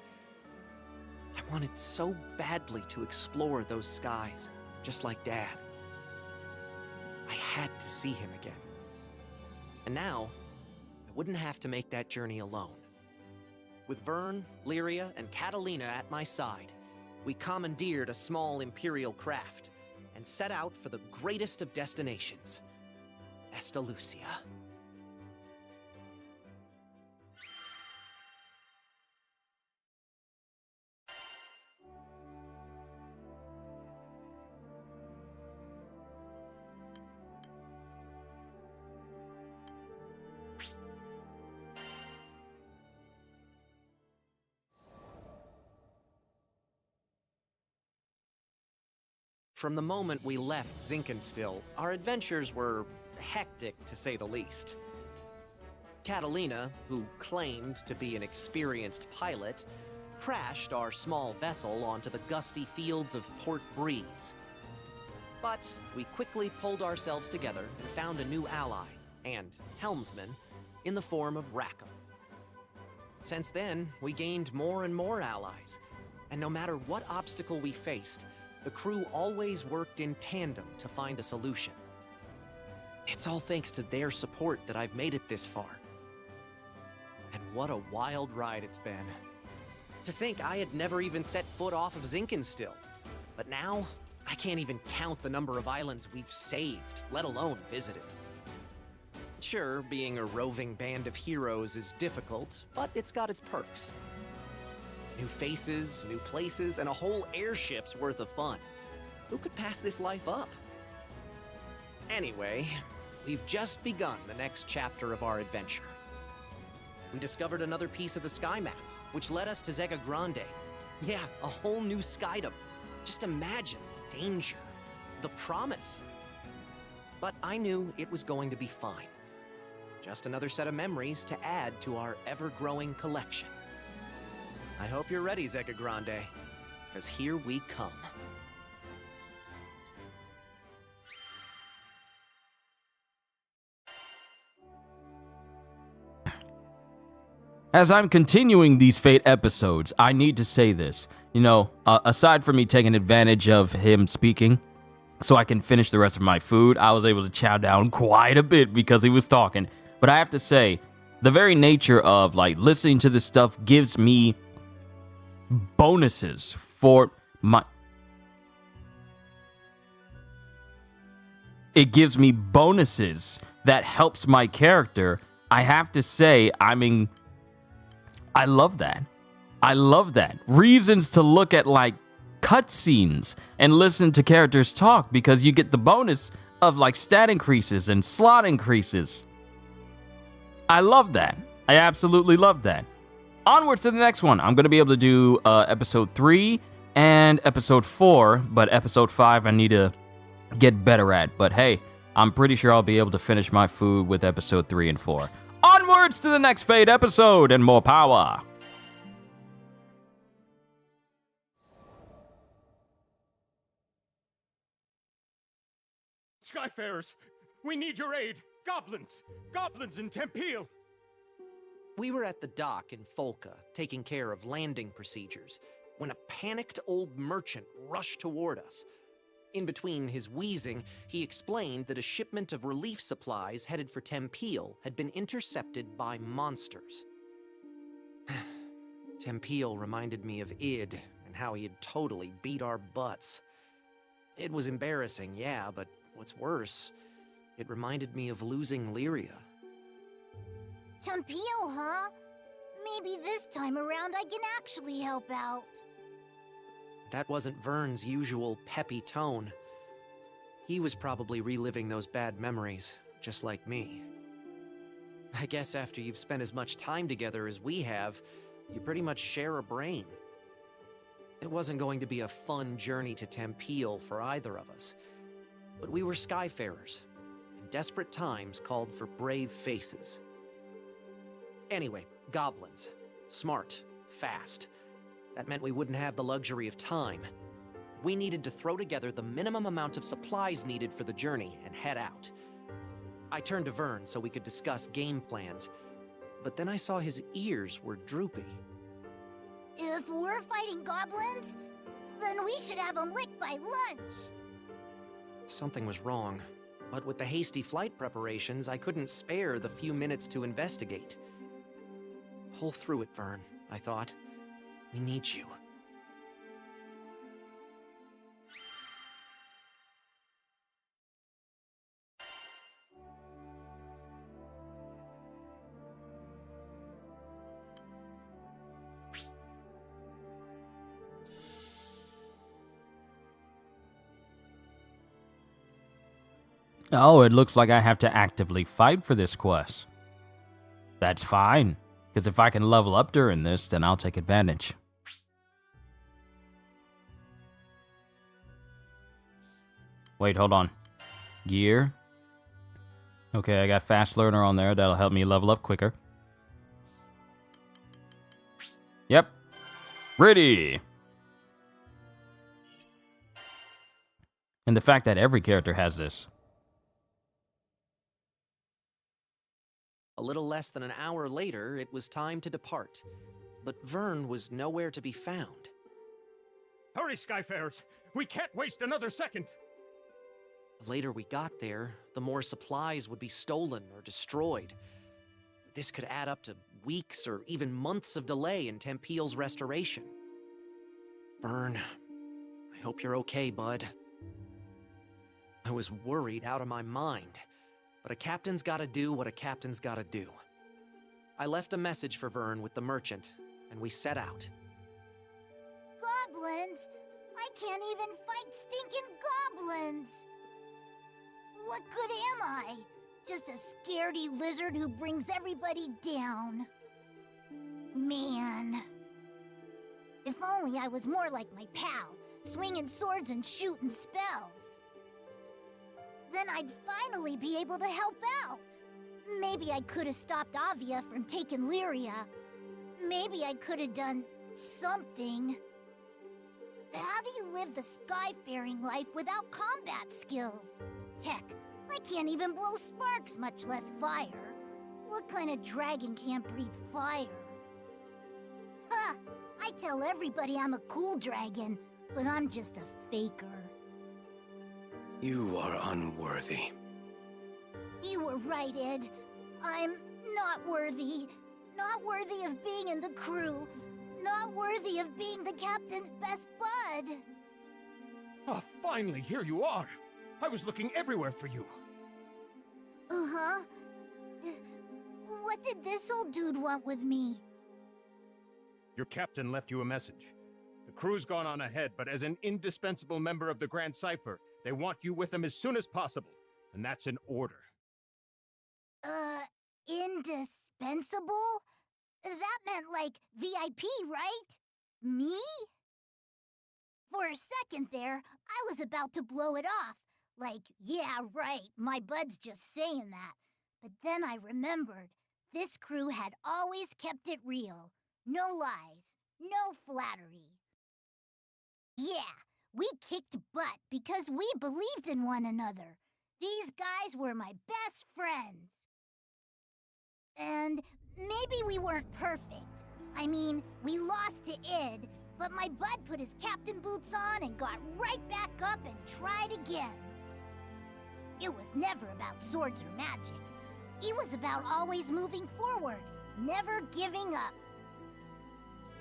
I wanted so badly to explore those skies, just like Dad. I had to see him again. And now, I wouldn't have to make that journey alone. With Vern, Lyria, and Catalina at my side, we commandeered a small Imperial craft and set out for the greatest of destinations, Estalucia. From the moment we left Zinkenstill, our adventures were hectic, to say the least. Catalina, who claimed to be an experienced pilot, crashed our small vessel onto the gusty fields of Port Breeze. But we quickly pulled ourselves together and found a new ally, and helmsman, in the form of Rackham. Since then, we gained more and more allies, and no matter what obstacle we faced, the crew always worked in tandem to find a solution. It's all thanks to their support that I've made it this far. And what a wild ride it's been. To think I had never even set foot off of Zinkenstill. But now, I can't even count the number of islands we've saved, let alone visited. Sure, being a roving band of heroes is difficult, but it's got its perks. New faces, new places, and a whole airship's worth of fun. Who could pass this life up? Anyway, we've just begun the next chapter of our adventure. We discovered another piece of the sky map, which led us to Zega Grande. Yeah, a whole new skydom. Just imagine the danger, the promise. But I knew it was going to be fine. Just another set of memories to add to our ever-growing collection. I hope you're ready, Zega Grande, because here we come. As I'm continuing these Fate episodes, I need to say this. You know, aside from me taking advantage of him speaking so I can finish the rest of my food, I was able to chow down quite a bit because he was talking. But I have to say, the very nature of, like, listening to this stuff gives me bonuses for my... It gives me bonuses that helps my character. I have to say, I love that. I love that. Reasons to look at, like, cutscenes and listen to characters talk because you get the bonus of, like, stat increases and slot increases. I love that. I absolutely love that. Onwards to the next one. I'm going to be able to do episode 3 and episode 4, but episode 5 I need to get better at. But hey, I'm pretty sure I'll be able to finish my food with episode 3 and 4. Onwards to the next Fate episode and more power. Skyfarers, we need your aid. Goblins in Tempest. We were at the dock in Folca, taking care of landing procedures, when a panicked old merchant rushed toward us. In between his wheezing, he explained that a shipment of relief supplies headed for Tempest had been intercepted by monsters. Tempest reminded me of Id and how he had totally beat our butts. It was embarrassing, yeah, but what's worse, it reminded me of losing Lyria. Tempest, huh? Maybe this time around I can actually help out. That wasn't Vern's usual peppy tone. He was probably reliving those bad memories, just like me. I guess after you've spent as much time together as we have, you pretty much share a brain. It wasn't going to be a fun journey to Tempest for either of us. But we were Skyfarers, and desperate times called for brave faces. Anyway, goblins. Smart. Fast. That meant we wouldn't have the luxury of time. We needed to throw together the minimum amount of supplies needed for the journey and head out. I turned to Vern so we could discuss game plans, but then I saw his ears were droopy. If we're fighting goblins, then we should have them licked by lunch. Something was wrong, but with the hasty flight preparations, I couldn't spare the few minutes to investigate. Pull through it, Vern, I thought. We need you. Oh, it looks like I have to actively fight for this quest. That's fine, because if I can level up during this, then I'll take advantage. Wait, hold on. Gear. Okay, I got Fast Learner on there. That'll help me level up quicker. Yep. Ready! And the fact that every character has this. A little less than an hour later, it was time to depart. But Vern was nowhere to be found. Hurry, Skyfarers! We can't waste another second! The later we got there, the more supplies would be stolen or destroyed. This could add up to weeks or even months of delay in Tempest's restoration. Vern, I hope you're okay, bud. I was worried out of my mind. But a captain's gotta do what a captain's gotta do. I left a message for Vern with the merchant, and we set out. Goblins? I can't even fight stinking goblins! What good am I? Just a scaredy lizard who brings everybody down. Man. If only I was more like my pal, swinging swords and shooting spells. Then I'd finally be able to help out. Maybe I could have stopped Avia from taking Lyria. Maybe I could have done something. How do you live the skyfaring life without combat skills? Heck, I can't even blow sparks, much less fire. What kind of dragon can't breathe fire? Ha! I tell everybody I'm a cool dragon, but I'm just a faker. You are unworthy. You were right, Ed. I'm not worthy. Not worthy of being in the crew. Not worthy of being the captain's best bud. Oh, finally, here you are. I was looking everywhere for you. Uh-huh. What did this old dude want with me? Your captain left you a message. The crew's gone on ahead, but as an indispensable member of the Grand Cipher, they want you with them as soon as possible. And that's an order. Indispensable? That meant like VIP, right? Me? For a second there, I was about to blow it off. Like, yeah, right, my bud's just saying that. But then I remembered, this crew had always kept it real. No lies, no flattery. Yeah, we kicked butt because we believed in one another. These guys were my best friends. And maybe we weren't perfect. I mean, we lost to Id, but my bud put his captain boots on and got right back up and tried again. It was never about swords or magic. It was about always moving forward, never giving up.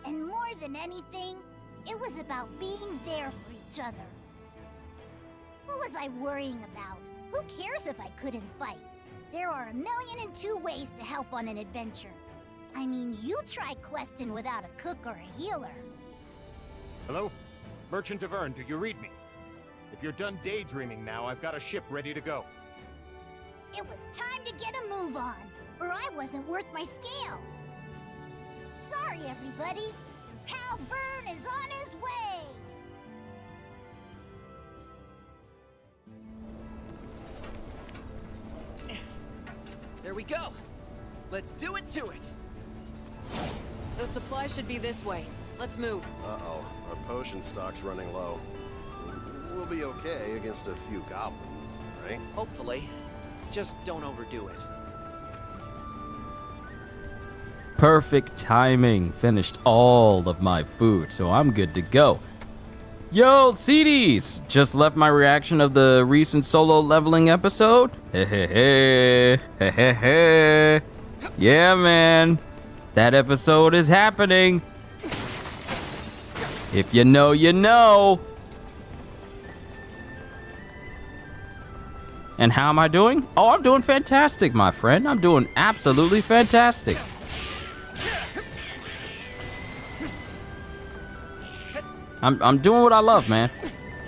And more than anything, it was about being there for each other. What was I worrying about? Who cares if I couldn't fight? There are 1,000,002 ways to help on an adventure. I mean, you try questing without a cook or a healer. Hello? Merchant Tavern, do you read me? If you're done daydreaming now, I've got a ship ready to go. It was time to get a move on, or I wasn't worth my scales. Sorry, everybody. Pal Vern is on his way! Here we go. Let's do it to it. The supply should be this way. Let's move. Uh-oh. Our potion stock's running low. We'll be okay against a few goblins, right? Hopefully. Just don't overdo it. Perfect timing. Finished all of my food, so I'm good to go. Yo, CDs! Just left my reaction of the recent solo leveling episode. Hehehe. Hehehe. Yeah, man. That episode is happening. If you know, you know. And how am I doing? Oh, I'm doing fantastic, my friend. I'm doing absolutely fantastic. I'm doing what I love, man,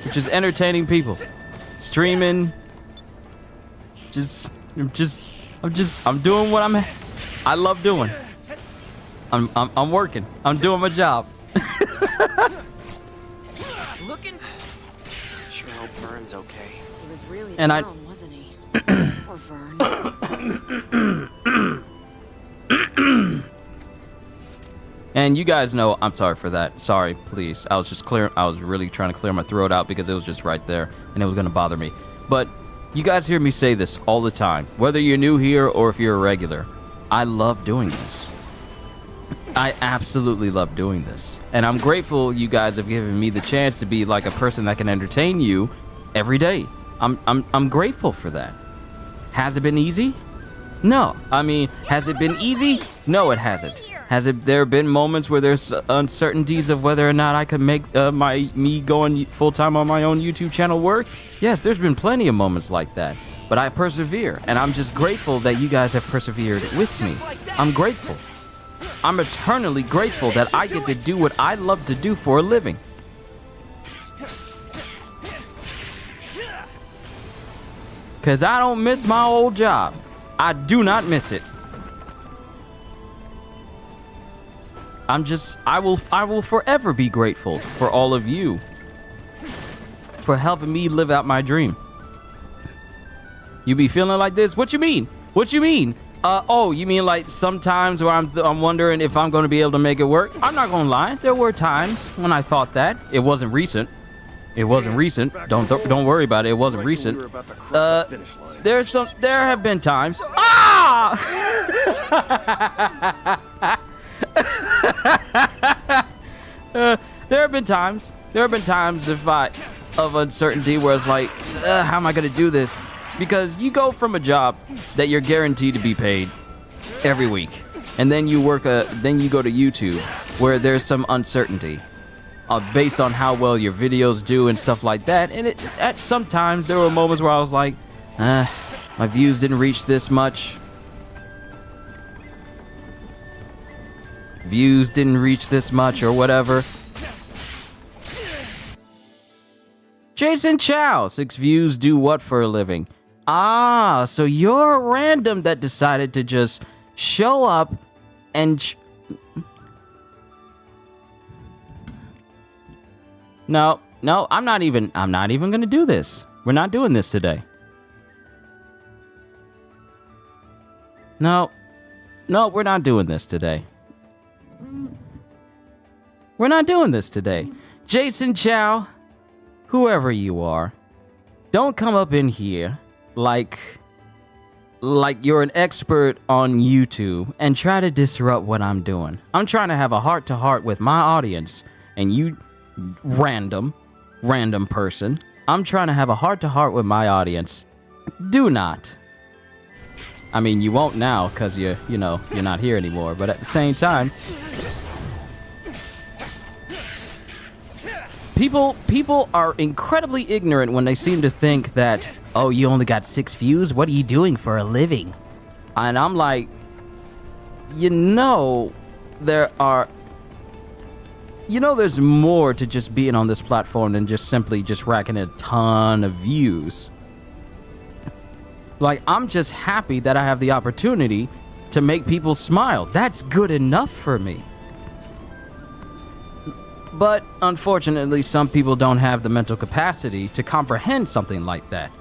which is entertaining people, streaming. I'm doing what I love doing. I'm working. I'm doing my job. Looking. Sure hope Vern's okay. He was really And down, wasn't he? Or Vern. And you guys know, I'm sorry for that. Sorry, please. I was really trying to clear my throat out because it was just right there and it was going to bother me. But you guys hear me say this all the time, whether you're new here or if you're a regular. I love doing this. I absolutely love doing this. And I'm grateful you guys have given me the chance to be like a person that can entertain you every day. I'm grateful for that. Has it been easy? No. I mean, has it been easy? No, it hasn't. Has there been moments where there's uncertainties of whether or not I could make me going full-time on my own YouTube channel work? Yes, there's been plenty of moments like that. But I persevere, and I'm just grateful that you guys have persevered with me. I'm grateful. I'm eternally grateful that I get to do what I love to do for a living. Because I don't miss my old job. I do not miss it. I will forever be grateful for all of you for helping me live out my dream. You be feeling like this? What you mean? What you mean? Oh, you mean like sometimes where I'm wondering if I'm going to be able to make it work? I'm not going to lie. There were times when I thought that. It wasn't recent. It wasn't recent. Don't worry about it. It wasn't recent. There have been times. Ah! There have been times of uncertainty where it's like, how am I going to do this? Because you go from a job that you're guaranteed to be paid every week, and then you go to YouTube where there's some uncertainty based on how well your videos do and stuff like that. And sometimes there were moments where I was like, my views didn't reach this much. Views didn't reach this much or whatever. Jason Chow, 6 views do what for a living? Ah, so you're a random that decided to just show up and... No, I'm not even gonna do this. We're not doing this today. No, we're not doing this today. We're not doing this today. Jason Chow, whoever you are, don't come up in here like you're an expert on YouTube and try to disrupt what I'm doing. I'm trying to have a heart-to-heart with my audience, and you random person, I'm trying to have a heart-to-heart with my audience. Do not. I mean, you won't now because you're not here anymore, but at the same time, people are incredibly ignorant when they seem to think that, oh, you only got 6 views? What are you doing for a living? And I'm like, there's more to just being on this platform than just simply just racking a ton of views. Like, I'm just happy that I have the opportunity to make people smile. That's good enough for me. But unfortunately, some people don't have the mental capacity to comprehend something like that.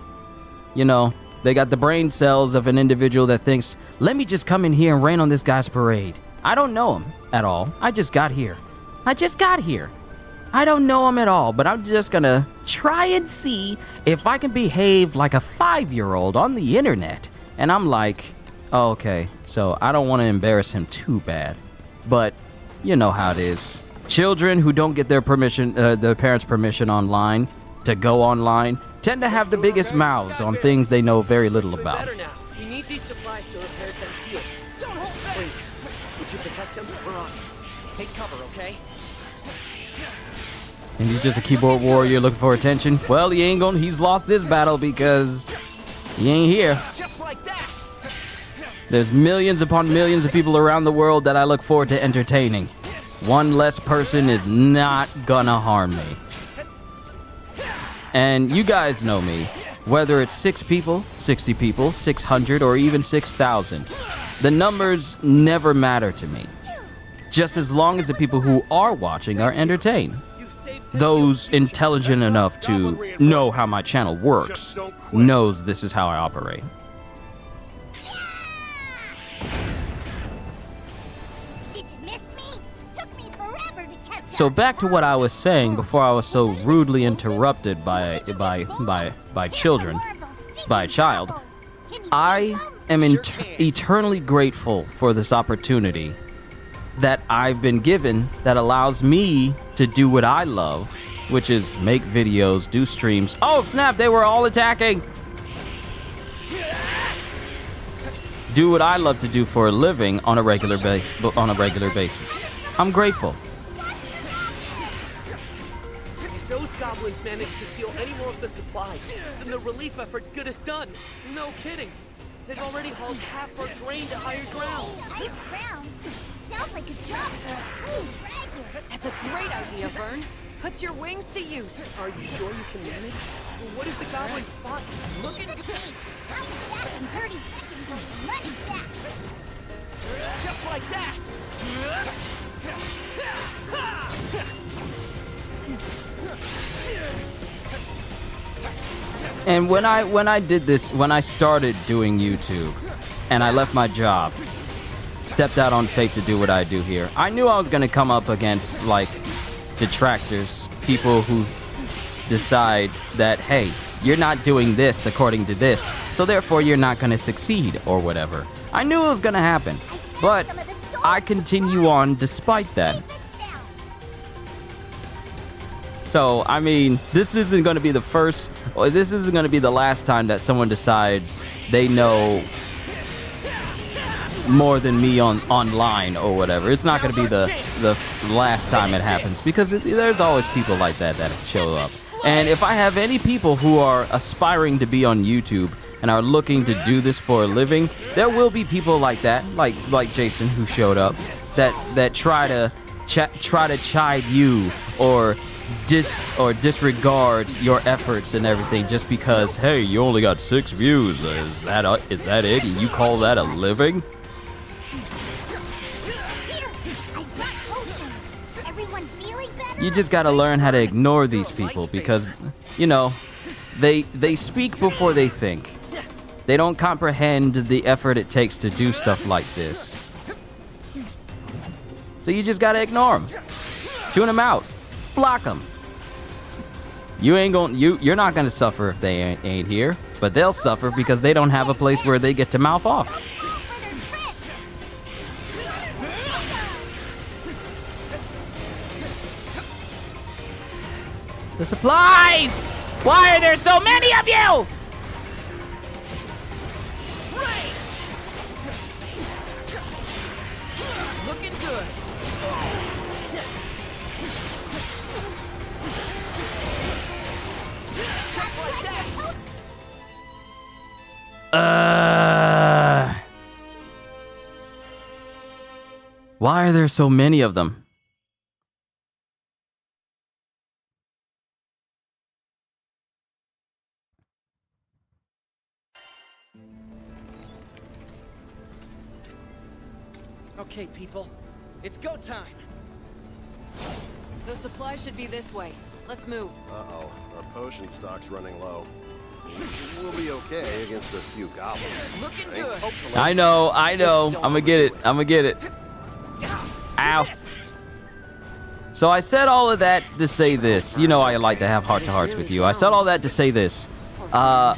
They got the brain cells of an individual that thinks, let me just come in here and rain on this guy's parade. I don't know him at all. I just got here. I don't know him at all, but I'm just gonna try and see if I can behave like a 5-year-old on the internet. And I'm like, oh, okay, so I don't want to embarrass him too bad. But you know how it is. Children who don't get their permission, their parents' permission online to go online, tend to have the biggest mouths on things they know very little about. Better now. We need these supplies to repair and heal. Don't hold back. Please, would you protect them? We're on it. Take cover, okay? And he's just a keyboard warrior looking for attention. Well, he's lost this battle because he ain't here. Just like that. There's millions upon millions of people around the world that I look forward to entertaining. One less person is not gonna harm me. And you guys know me. Whether it's 6 people, 60 people, 600, or even 6,000. The numbers never matter to me. Just as long as the people who are watching are entertained. Those intelligent enough to know how my channel works knows this is how I operate. Did you miss me? Took me forever to catch So back to what I was saying before I was so rudely interrupted by children, by a child. I am eternally grateful for this opportunity that I've been given that allows me to do what I love, which is make videos, do streams. Oh snap, they were all attacking! Do what I love to do for a living on a regular basis. I'm grateful. If those goblins manage to steal any more of the supplies, then the relief effort's good as done. No kidding. They've already hauled half our grain to higher ground. Higher ground? Sounds like a job for a true dragon. That's a great idea, Vern. Put your wings to use. Are you sure you can manage? What if the goblins fought? Look at me. I'll be back in 30 seconds with the money back. Just like that. And when I did this, when I started doing YouTube, and I left my job, stepped out on faith to do what I do here, I knew I was gonna come up against like detractors, people who decide that, hey, you're not doing this according to this, so therefore you're not gonna succeed or whatever. I knew it was gonna happen, but I continue on despite that. So, I mean, this isn't going to be the first, or this isn't going to be the last time that someone decides they know more than me online or whatever. It's not going to be the last time it happens, because there's always people like that show up. And if I have any people who are aspiring to be on YouTube and are looking to do this for a living, there will be people like that, like Jason, who showed up, that try to chide you or disregard your efforts and everything just because, hey, you only got 6 views. Is that it? And you call that a living? You just gotta learn how to ignore these people because, you know, they speak before they think. They don't comprehend the effort it takes to do stuff like this. So you just gotta ignore them. Tune them out. Block them. You're not gonna suffer if they ain't here, but they'll suffer because they don't have a place where they get to mouth off. The supplies! Why are there so many of you? Looking good. Why are there so many of them? Okay, people. It's go time. The supply should be this way. Let's move. Uh-oh. Our potion stock's running low. We'll be okay against a few goblins. Looking right? good. Hopefully. I know. I'm gonna get it. I'm gonna get it. Ow. So I said all of that to say this. You know I like to have heart-to-hearts with you. I said all that to say this. I'm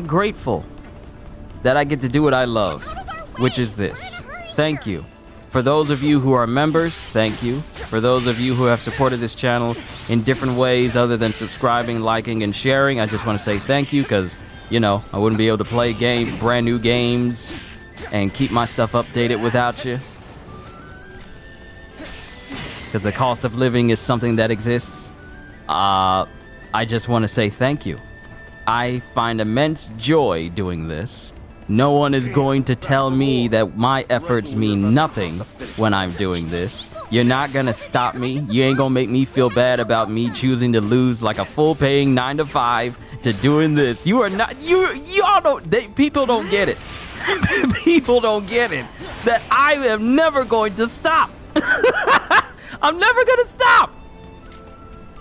grateful that I get to do what I love, which is this. Thank you. For those of you who are members, thank you. For those of you who have supported this channel in different ways other than subscribing, liking, and sharing, I just want to say thank you because, you know, I wouldn't be able to play brand new games and keep my stuff updated without you. Because the cost of living is something that exists. I just want to say thank you. I find immense joy doing this. No one is going to tell me that my efforts mean nothing when I'm doing this. You're not gonna stop me. You ain't gonna make me feel bad about me choosing to lose like a full-paying 9-to-5 to doing this. You are not. You all don't. People don't get it. People don't get it. That I am never going to stop. I'm never gonna stop.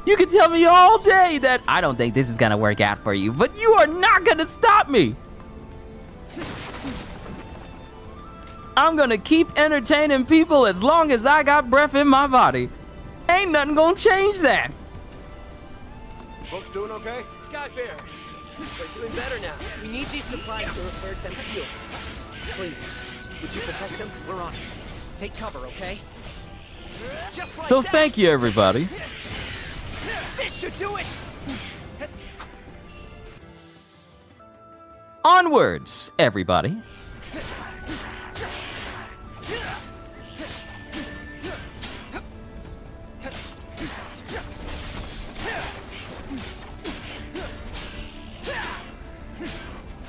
You can tell me all day that I don't think this is gonna work out for you, but you are not gonna stop me. I'm gonna keep entertaining people as long as I got breath in my body. Ain't nothing gonna change that. Folks doing okay? Skyfarers, they're doing better now. We need these supplies to repair Tempest fuel. Please, would you protect them? We're on it. Take cover, okay? Just like So that. thank you, everybody. This should do it. Onwards, everybody.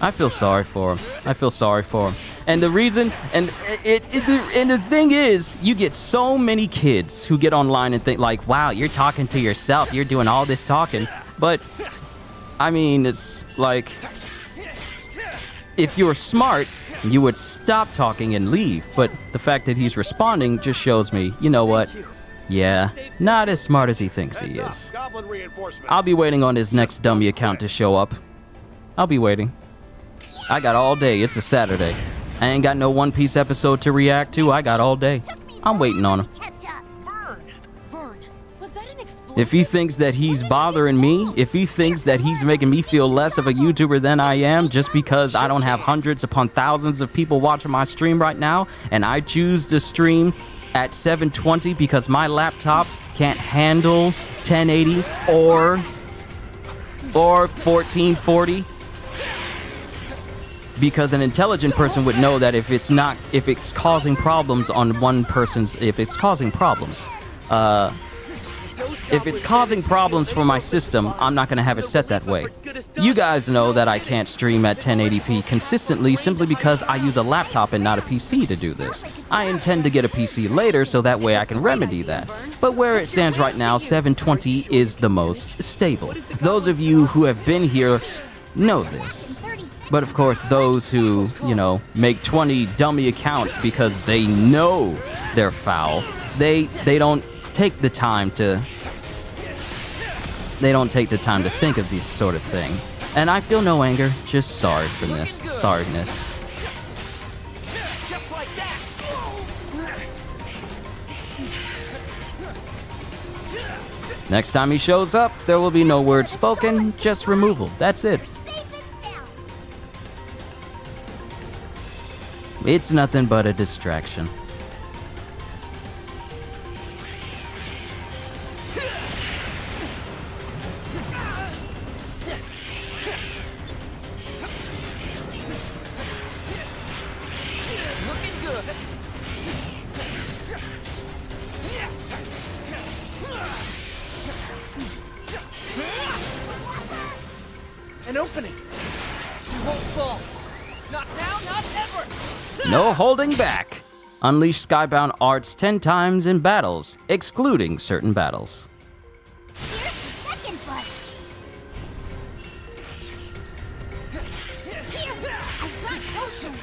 I feel sorry for him. I feel sorry for him. And the reason, and the thing is, you get so many kids who get online and think like, wow, you're talking to yourself. You're doing all this talking. But, I mean, it's like, if you were smart, you would stop talking and leave. But the fact that he's responding just shows me, you know what? Yeah, not as smart as he thinks he is. I'll be waiting on his next dummy account to show up. I'll be waiting. I got all day. It's a Saturday. I ain't got no One Piece episode to react to. I got all day. I'm waiting on him. Vern, was that an explosion? If he thinks that he's bothering me, if he thinks that he's making me feel less of a YouTuber than I am just because I don't have hundreds upon thousands of people watching my stream right now, and I choose to stream at 720 because my laptop can't handle 1080 or 1440, because an intelligent person would know that if it's causing problems on one person's, if it's causing problems for my system, I'm not going to have it set that way. You guys know that I can't stream at 1080p consistently simply because I use a laptop and not a PC to do this. I intend to get a PC later so that way I can remedy that. But where it stands right now, 720 is the most stable. Those of you who have been here know this. But of course, those who, you know, make 20 dummy accounts because they know they're foul, they don't take the time to think of these sort of thing. And I feel no anger, just sorry for this. Sorriness. Just like that. Next time he shows up, there will be no words spoken, just removal. That's it. It's nothing but a distraction. Looking good. An opening. You won't fall. Not now, not ever. No holding back. Unleash Skybound arts 10 times in battles, excluding certain battles. Here's the second bunch. Here, I brought potions.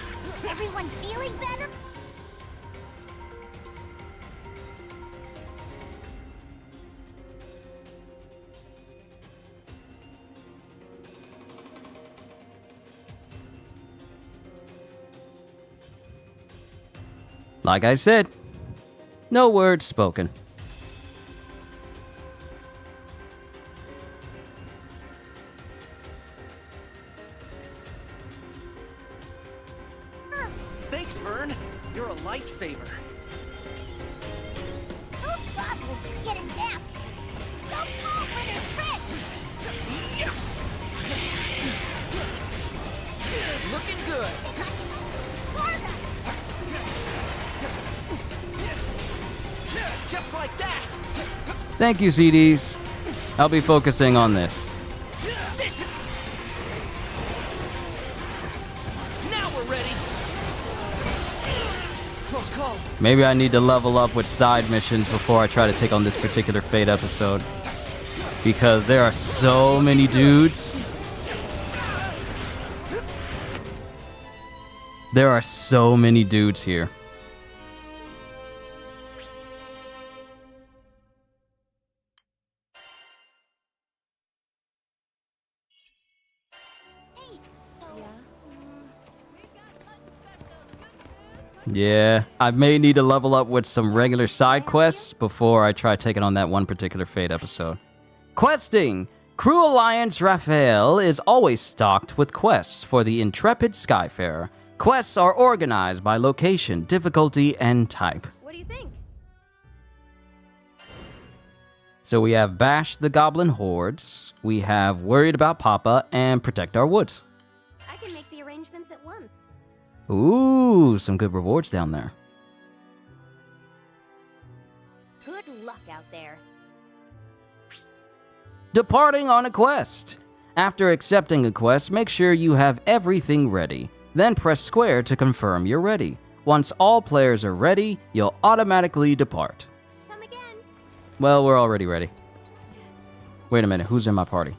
Everyone feeling better? Like I said, no words spoken. Thanks, Vern. You're a lifesaver. Those goblins are getting nasty. Don't fall for their trick. Looking good. Just like that. Thank you, CDs. I'll be focusing on this. Now we're ready. Close call. Maybe I need to level up with side missions before I try to take on this particular Fate episode. Because there are so many dudes. There are so many dudes here. Yeah, I may need to level up with some regular side quests before I try taking on that one particular Fate episode. Questing! Crew Alliance Raphael is always stocked with quests for the intrepid Skyfarer. Quests are organized by location, difficulty, and type. What do you think? So we have Bash the Goblin Hordes, we have Worried About Papa, and Protect Our Woods. I can make the arrangements at once. Ooh, some good rewards down there. Good luck out there. Departing on a quest. After accepting a quest, make sure you have everything ready. Then press square to confirm you're ready. Once all players are ready, you'll automatically depart. Come again. Well, we're already ready. Wait a minute, who's in my party?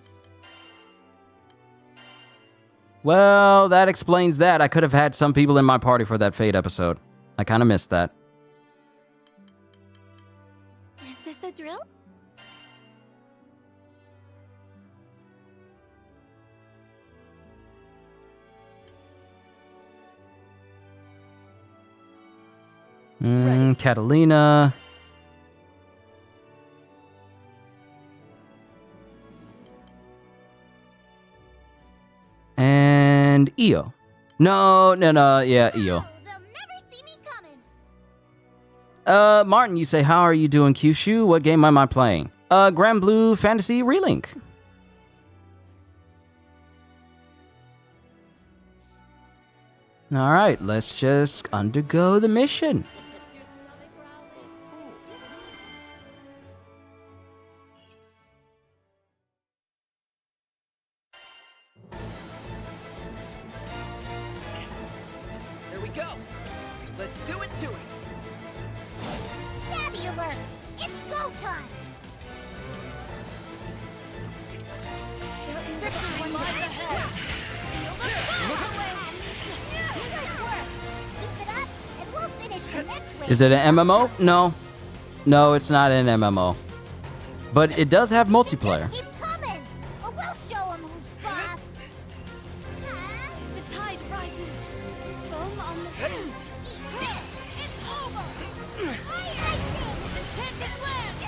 Well, that explains that. I could have had some people in my party for that Fate episode. I kind of missed that. Is this a drill? Catalina. And Io. No, yeah, Io. Martin, you say, how are you doing, Kyushu? What game am I playing? GRANBLUE Fantasy Relink. Alright, let's just undergo the mission. There we go. Let's do it to it. Nabby alert! It's go time! There is one lies ahead. Good work! Keep it up, and we'll finish the next wave. Is it an MMO? No. No, it's not an MMO. But it does have multiplayer. Keep coming, or we'll show 'em who's boss. The tide rises. Foam on the sea. It's over! The champion lands!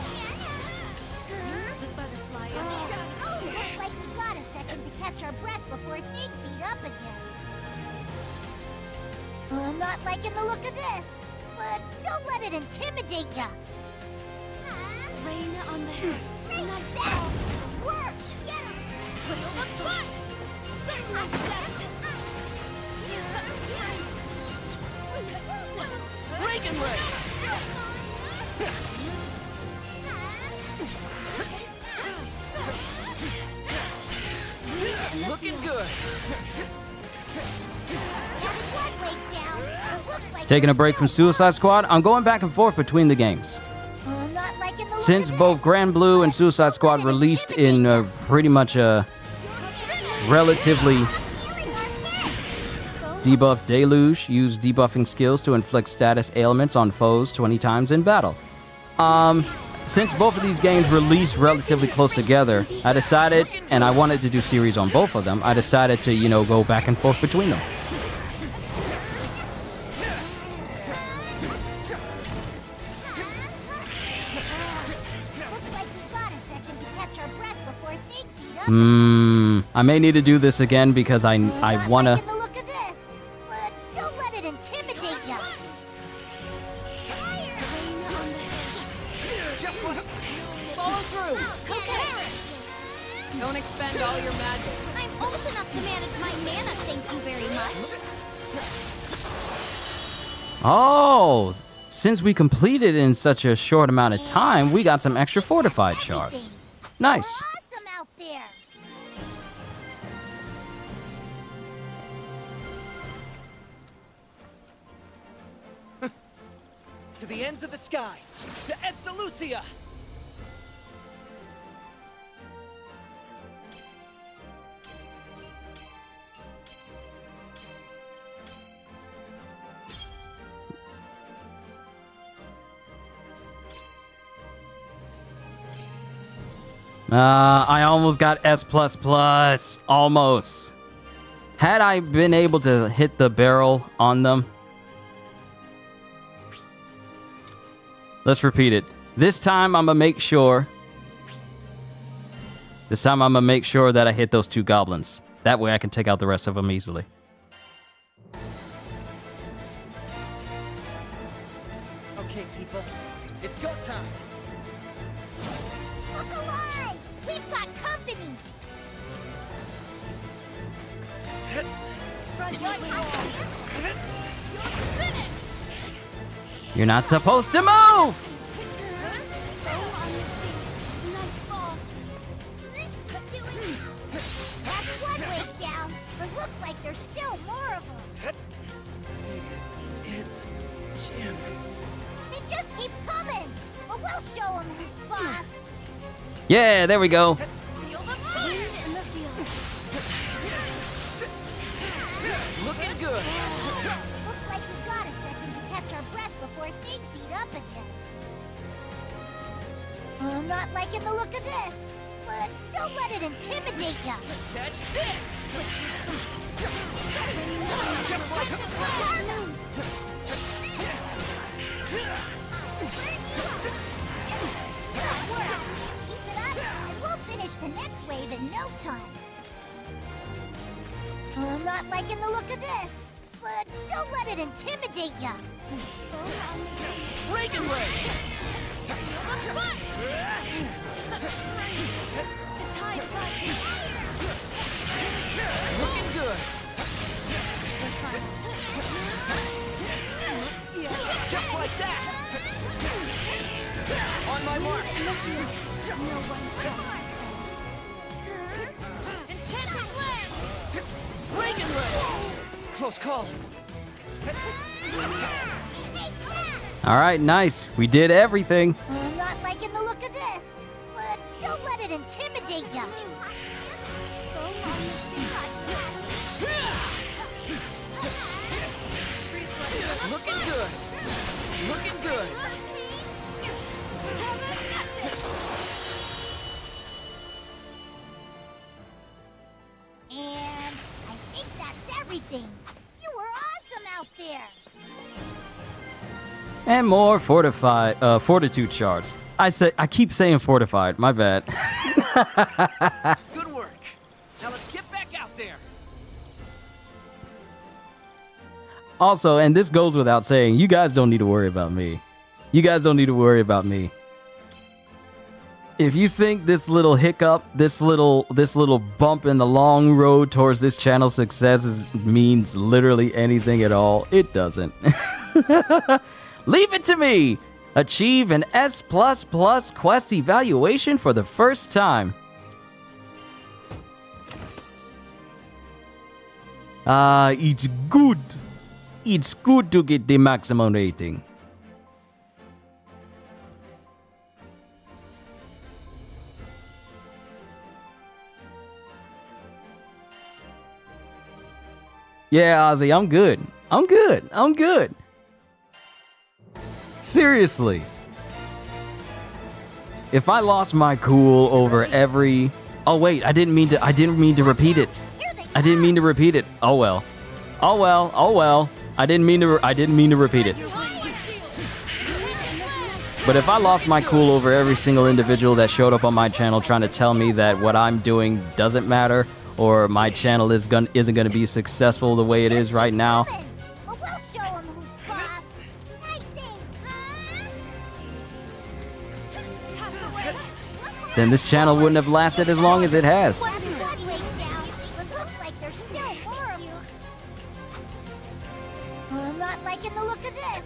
The butterfly is Oh, looks like we got a second to catch our breath before things heat up again. I'm not liking the look of this, but don't let it intimidate ya. rain on the head. Nice that! Work! Get 'em! Put the foot. Certainly Reagan Ray! Looking good. Taking a break from Suicide Squad, I'm going back and forth between the games. Since both GRANBLUE and Suicide Squad released in pretty much a relatively debuff deluge, use debuffing skills to inflict status ailments on foes 20 times in battle. Since both of these games released relatively close together, I decided, and I wanted to do series on both of them, I decided to, you know, go back and forth between them. I may need to do this again because I wanna. Taking a look at this, but don't let it intimidate ya. Just like... Follow through! Don't expend all your magic. I'm old enough to manage my mana, thank you very much. Oh, since we completed in such a short amount of time, we got some extra fortified shards. Nice. Awesome out there. To the ends of the skies, to Estalucia! I almost got S++. Almost. Had I been able to hit the barrel on them. Let's repeat it. This time I'm gonna make sure. That I hit those 2 goblins. That way I can take out the rest of them easily. Okay, people, it's go time. Look alive! We've got company! Spread your wings. You're finished! You're not supposed to move! That's one wave down, but looks like there's still more of them. Need to hit the gym. They just keep coming, but we'll show them who's boss. Yeah, there we go. Feel the fire in the field. Looking good. Looks like we got a second to catch our breath before things heat up again. I'm not liking the look of this, but don't let it intimidate ya. Catch this! Just like a... Good work. Keep it up, and we'll finish the next wave in no time. I'm not liking the look of this, but don't let it intimidate ya. Breaking leg! Looking good! Just like that! On my mark! Enchanted leg! Breaking leg! Close call! All right, nice. We did everything. I'm not liking the look of this, but don't let it intimidate ya. Looking good! Looking good! And I think that's everything. You were awesome out there. And more fortitude shards. I keep saying fortified. My bad. Good work! Now let's get back out there! Also, and this goes without saying, you guys don't need to worry about me. You guys don't need to worry about me. If you think this little hiccup, this little bump in the long road towards this channel's success means literally anything at all, it doesn't. Leave it to me! Achieve an S++ quest evaluation for the first time. It's good. It's good to get the maximum rating. Yeah, Ozzy, I'm good. I'm good. I'm good. Seriously. If I lost my cool over every... Oh wait, I didn't mean to repeat it. I didn't mean to repeat it. Oh well. Oh well. Oh well. I didn't mean to repeat it. But if I lost my cool over every single individual that showed up on my channel trying to tell me that what I'm doing doesn't matter, or my channel isn't gonna be successful the way it is right now, But we'll show 'em who's boss. I think, then this channel wouldn't have lasted as long as it has. But looks like there's still more of you. I'm not liking the look of this,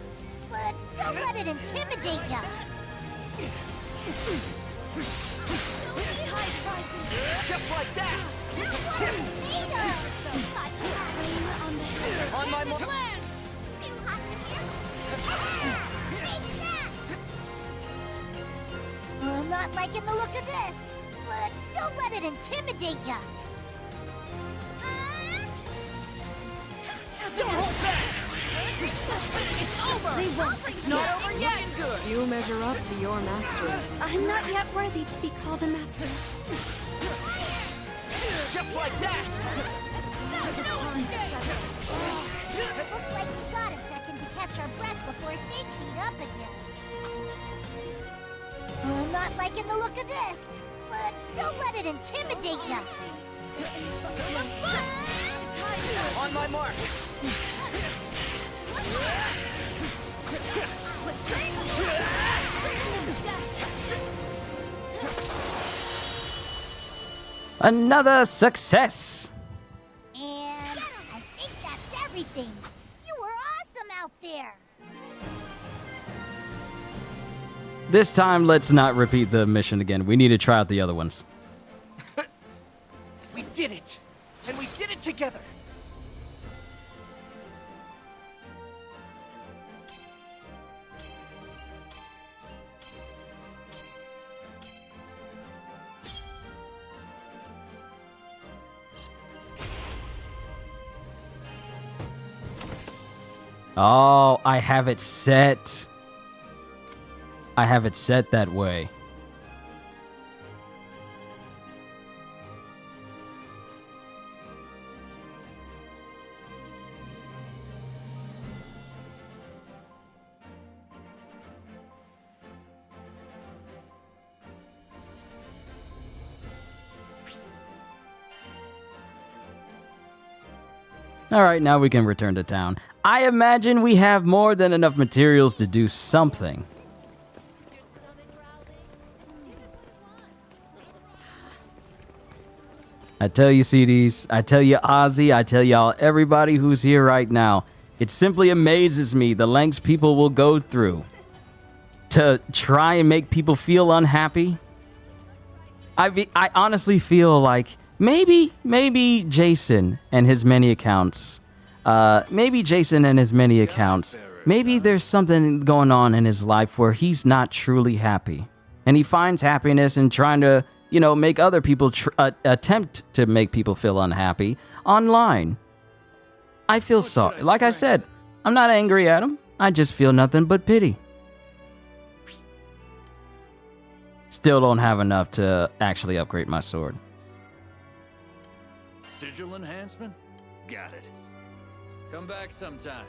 but don't let it intimidate ya. Just like that! On my mark. I'm not liking the look of this, but don't let it intimidate ya. Don't hold back! It's over! They won't. It's not over yet! Good! You measure up to your mastery. I'm not yet worthy to be called a master. Just like that! Looks like we got a second to catch our breath before things heat up again. I'm not liking the look of this, but don't let it intimidate ya. On my mark! Another success! And I think that's everything. You were awesome out there. This time, let's not repeat the mission again. We need to try out the other ones. We did it! And we did it together! Oh, I have it set. I have it set that way. Alright, now we can return to town. I imagine we have more than enough materials to do something. I tell you, CDs, I tell you, Ozzy, I tell y'all, everybody who's here right now, it simply amazes me the lengths people will go through to try and make people feel unhappy. I honestly feel like maybe Jason and his many accounts, maybe there's something going on in his life where he's not truly happy. And he finds happiness in trying to, you know, make other people attempt to make people feel unhappy online. I feel sorry. Like I said, I'm not angry at him. I just feel nothing but pity. Still don't have enough to actually upgrade my sword. Sigil enhancement? Got it. Come back sometime.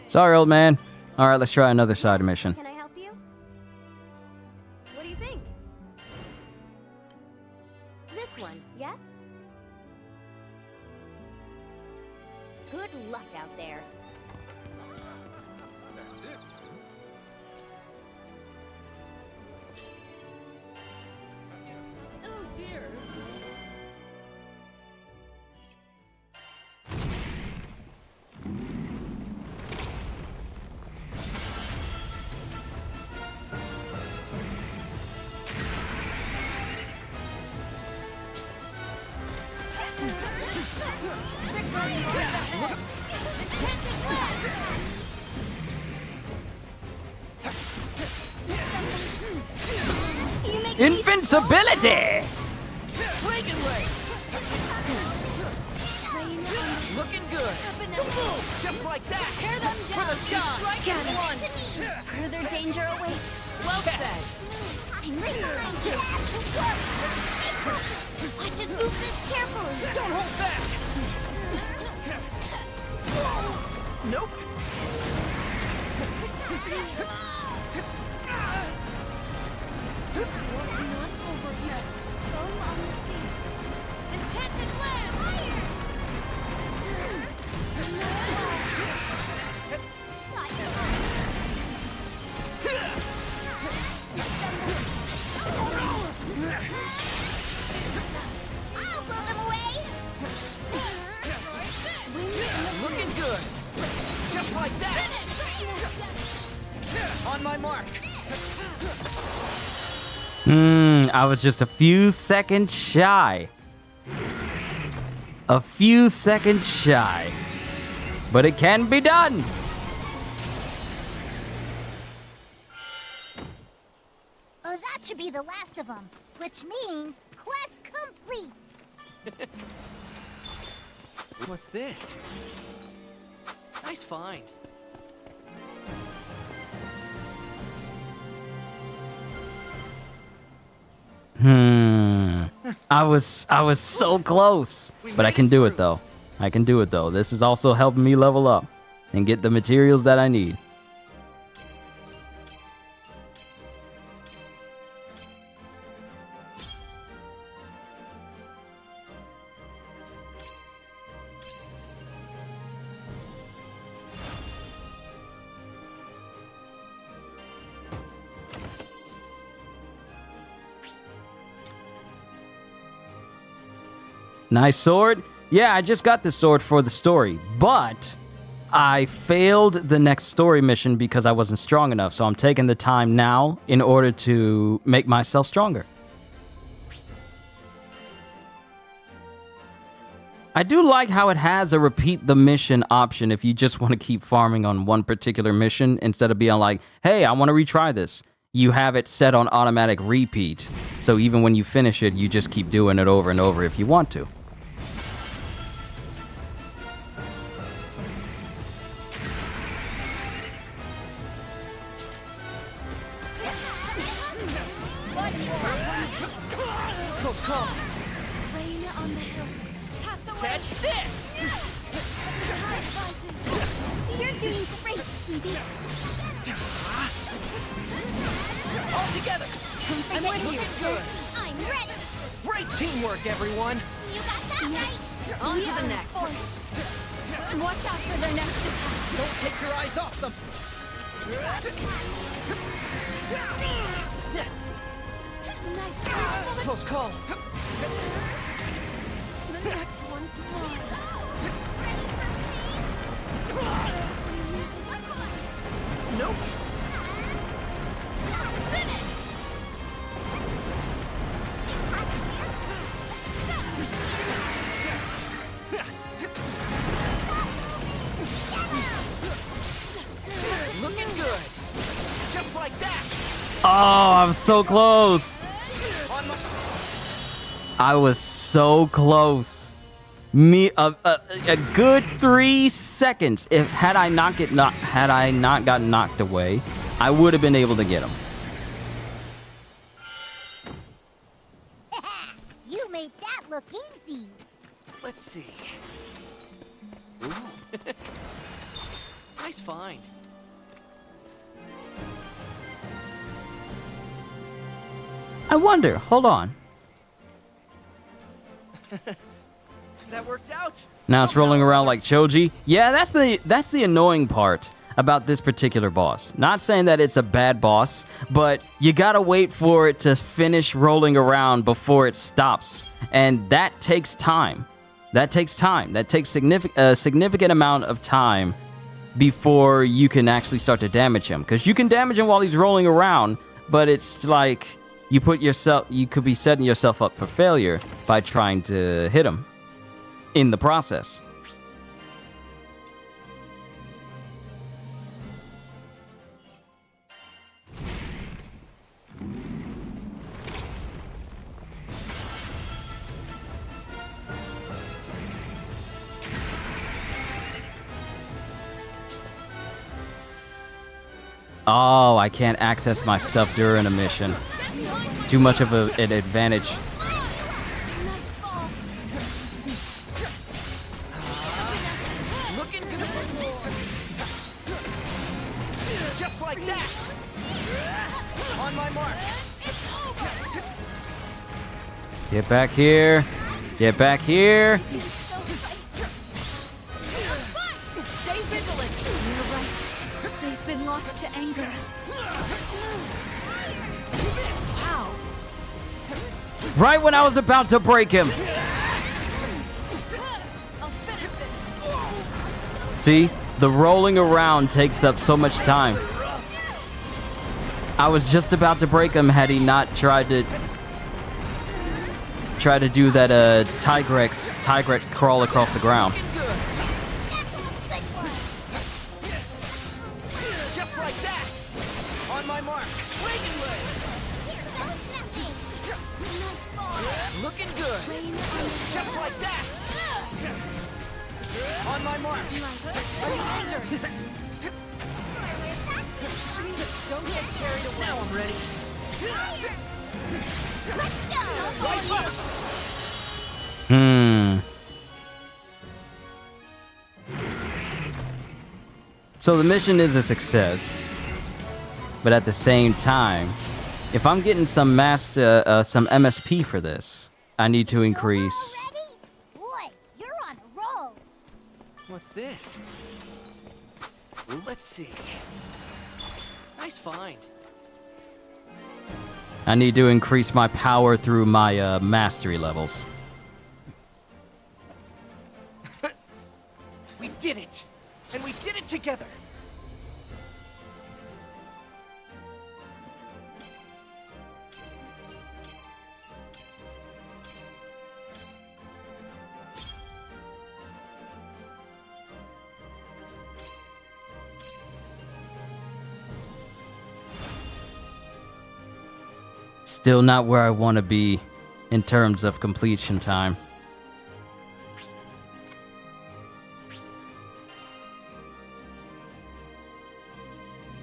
Sorry, old man. All right, let's try another side mission. Can I help you? What do you think? This one, yes? Good luck out there. That's it. Oh dear. Invincibility! Looking good! Just like that! Tear them For down! the sky! Strike Got at it. one! Further danger awaits. Well Yes. said! I'm right behind you. Watch its movements carefully. Don't hold back! Nope. This war's not over yet. Foam on the sea. Enchanted land! I'll blow them away! Looking good. Just like that. On my mark. I was just a few seconds shy. A few seconds shy. But it can be done. Oh, that should be the last of them, which means quest complete. What's this? Nice find. I was so close. But I can do it though. I can do it though. This is also helping me level up and get the materials that I need. Nice sword. Yeah, I just got this sword for the story, but I failed the next story mission because I wasn't strong enough. So I'm taking the time now in order to make myself stronger. I do like how it has a repeat the mission option if you just want to keep farming on one particular mission instead of being like, hey, I want to retry this. You have it set on automatic repeat. So even when you finish it, you just keep doing it over and over if you want to. Close call. Rain on the hills. Pass away. Catch this! High rises. You're doing great, sweetie. All together. I'm with you. Good. I'm ready. Great teamwork, everyone. You got that right. On to the next. Watch out for their next attack. Don't take your eyes off them. Nice. Close call. The next one's mine. Nope. Finish. Looking good. Just like that. Oh, I'm so close. I was so close. A good 3 seconds. If had I not gotten knocked away, I would have been able to get him. You made that look easy. Let's see. Ooh. Nice find. I wonder. Hold on. That worked out. Now it's rolling around like Choji. Yeah, that's the annoying part about this particular boss. Not saying that it's a bad boss, but you gotta wait for it to finish rolling around before it stops, and that takes time. That takes time. That takes a significant amount of time before you can actually start to damage him. Because you can damage him while he's rolling around, but it's like you could be setting yourself up for failure by trying to hit him in the process. Oh, I can't access my stuff during a mission. Too much of an advantage. Looking good. like that! On my mark! Get back here. Get back here. Stay vigilant. You're right. They've been lost to anger. Wow. Right when I was about to break him. I'll finish this. See? The rolling around takes up so much time. I was just about to break him had he not tried to do that Tigrex crawl across the ground. Just like that! On my mark! Reagan way! Looking good! Just like that! On my mark! Don't get carried away. Now I'm ready. Let's go! So the mission is a success, but at the same time, if I'm getting some MSP for this, I need to increase. Boy, you're on a roll. What's this? Let's see. Nice find. I need to increase my power through my mastery levels. We did it! And we did it together! Still not where I want to be in terms of completion time.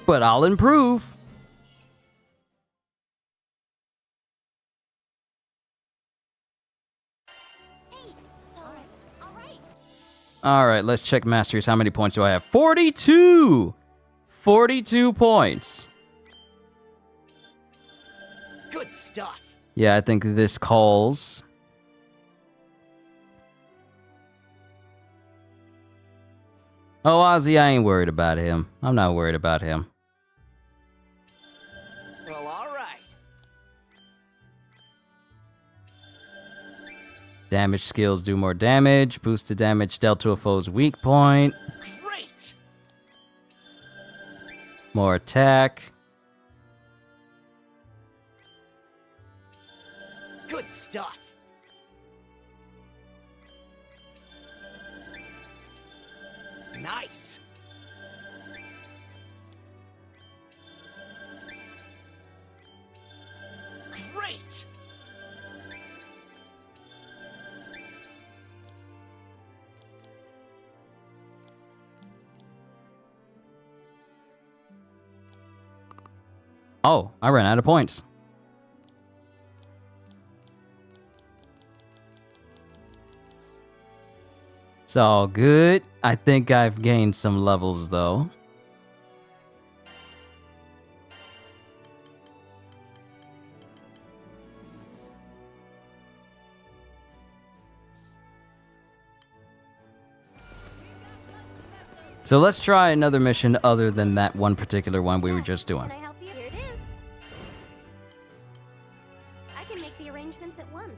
But I'll improve. All right, let's check masteries. How many points do I have? 42! 42 points. Good stuff. Yeah, I think this calls. Oh, Ozzy, I ain't worried about him. I'm not worried about him. Well, all right. Damage skills do more damage. Boosted damage dealt to a foe's weak point. Great. More attack. Good stuff. Nice. Great. Oh, I ran out of points. It's all good. I think I've gained some levels, though. So let's try another mission other than that one particular one we were just doing. Can I help you? Here it is. I can make the arrangements at once.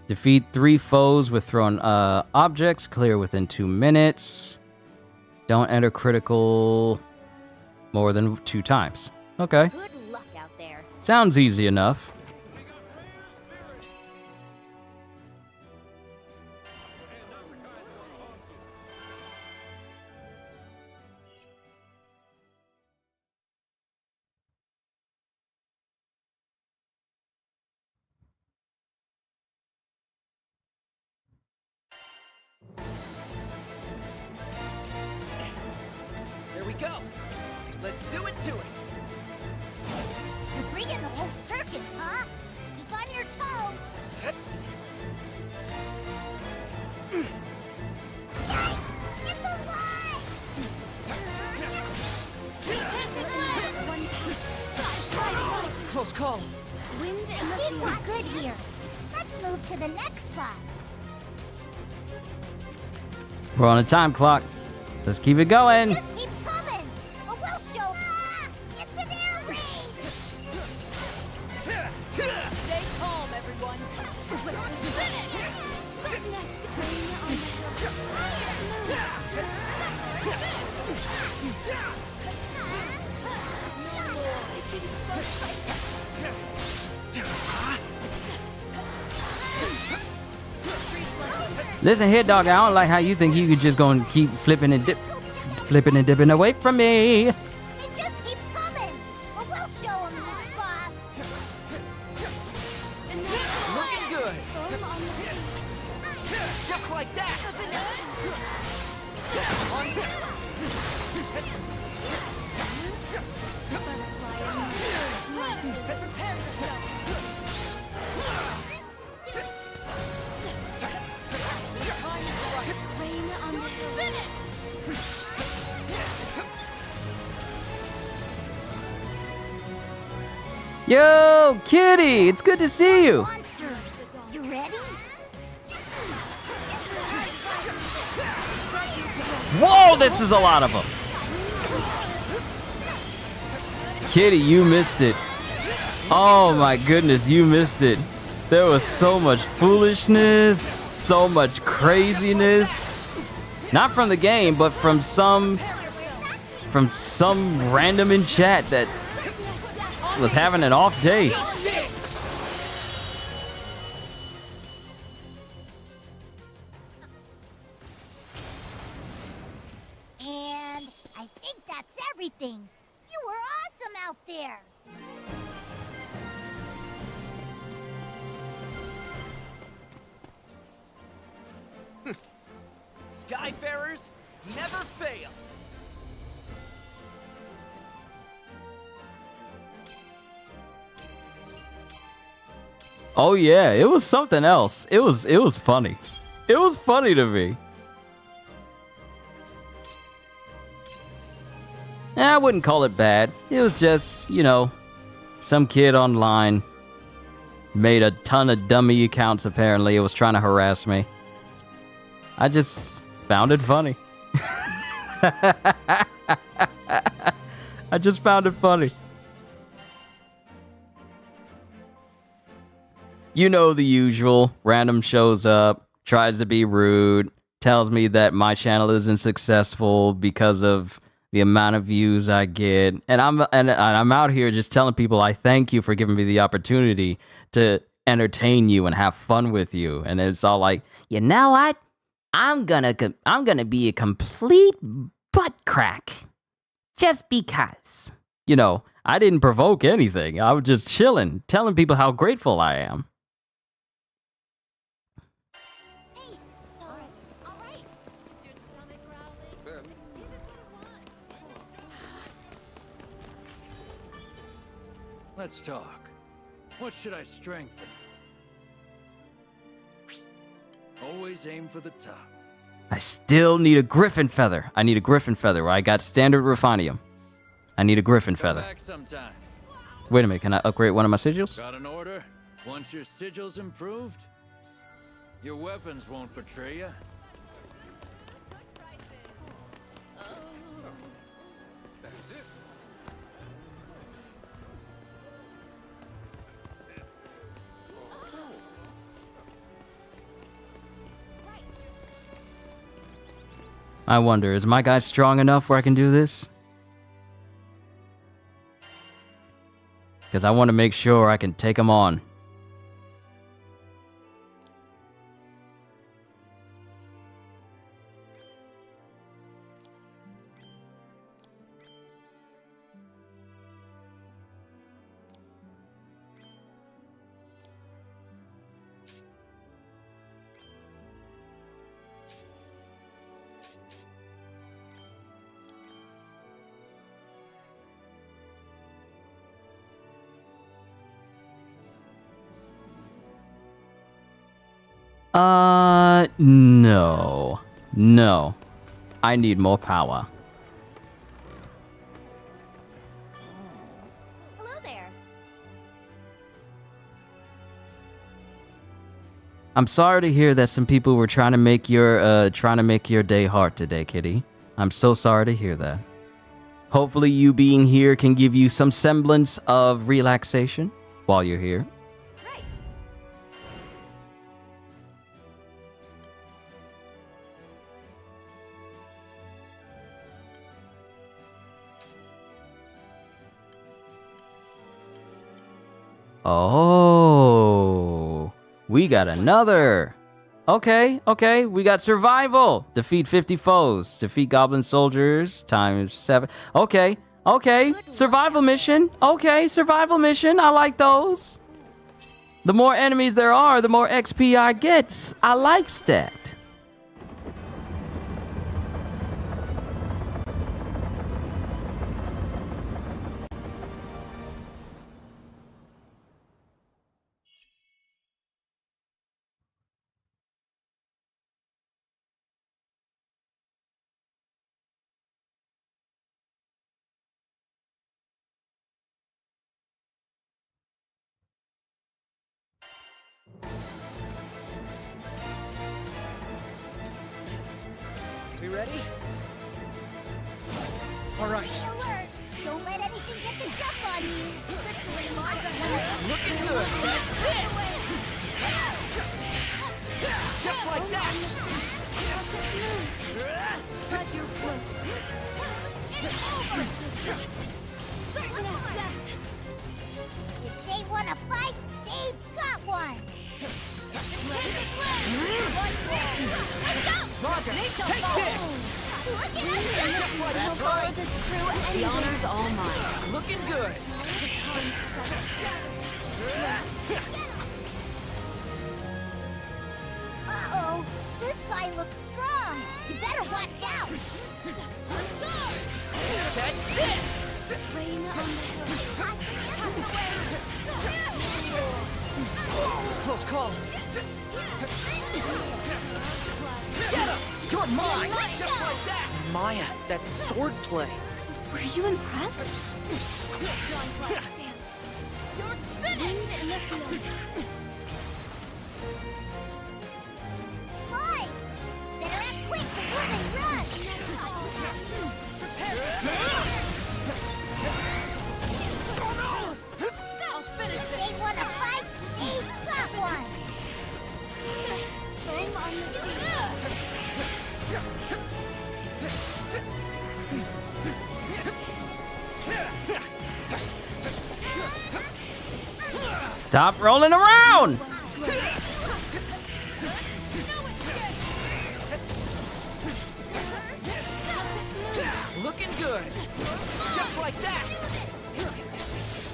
Defeat 3 foes with thrown objects. Clear within 2 minutes. Don't enter critical more than 2 times. Okay. Good luck out there. Sounds easy enough. There we go. Let's do it to it. You're bringing the whole circus, huh? Keep on your toes. Yikes! It's alive! One Close call. Wind and the field. We're good here. Let's move to the next spot. We're on a time clock. Let's keep it going. Just keep coming. Or we'll show. It's an air raid. Stay calm, everyone. Listen here, dog. I don't like how you think you could just go and keep flipping and dipping away from me. They just keep coming. Or we'll show them who's boss. Looking good. Just like that. Yo, Kitty, it's good to see you. Monsters. You ready? Whoa, this is a lot of them. Kitty, you missed it. Oh my goodness, you missed it. There was so much foolishness, so much craziness. Not from the game, but from some random in chat that was having an off day. And I think that's everything. You were awesome out there. Skyfarers never fail. Oh yeah, it was something else. It was funny. It was funny to me. I wouldn't call it bad. It was just, you know, some kid online made a ton of dummy accounts apparently. It was trying to harass me. I just found it funny. I just found it funny. You know the usual. Random shows up, tries to be rude, tells me that my channel isn't successful because of the amount of views I get. And I'm out here just telling people I thank you for giving me the opportunity to entertain you and have fun with you. And it's all like, you know what? I'm gonna be a complete butt crack just because. You know, I didn't provoke anything. I was just chilling, telling people how grateful I am. Let's talk. What should I strengthen? Always aim for the top. I still need a griffin feather. I need a griffin feather. I got standard refinium. I need a griffin feather. Back sometime. Wait a minute, can I upgrade one of my sigils? Got an order? Once your sigil's improved, your weapons won't betray you. I wonder, is my guy strong enough where I can do this? Because I want to make sure I can take him on. No. No. I need more power. Hello there. I'm sorry to hear that some people were trying to make your day hard today, Kitty. I'm so sorry to hear that. Hopefully you being here can give you some semblance of relaxation while you're here. Oh, we got another. Okay, we got survival. Defeat 50 foes. Defeat goblin soldiers times 7. Okay, survival mission. Okay, survival mission. I like those. The more enemies there are, the more XP I get. I like that. We ready? All right. Stay alert. Don't let anything get the jump on you. Victory lies ahead. Looking good. That's it. Just like that. Spread your foot. It's over. Certain as death. If they want to fight, they've got one. Roger, take this! Look at us! Just like that, right? The honor's all mine. Looking good. Uh-oh! This guy looks strong! You better watch out! Catch this! Rain on the hill. Close call. Get him! You're mine! Just like that! Maya, that's swordplay. Were you impressed? You're finished! Spy! Better act quick before they run! I'll finish If they want to fight, they've got one! Foam on the sea. Stop rolling around. Looking good. Just like that.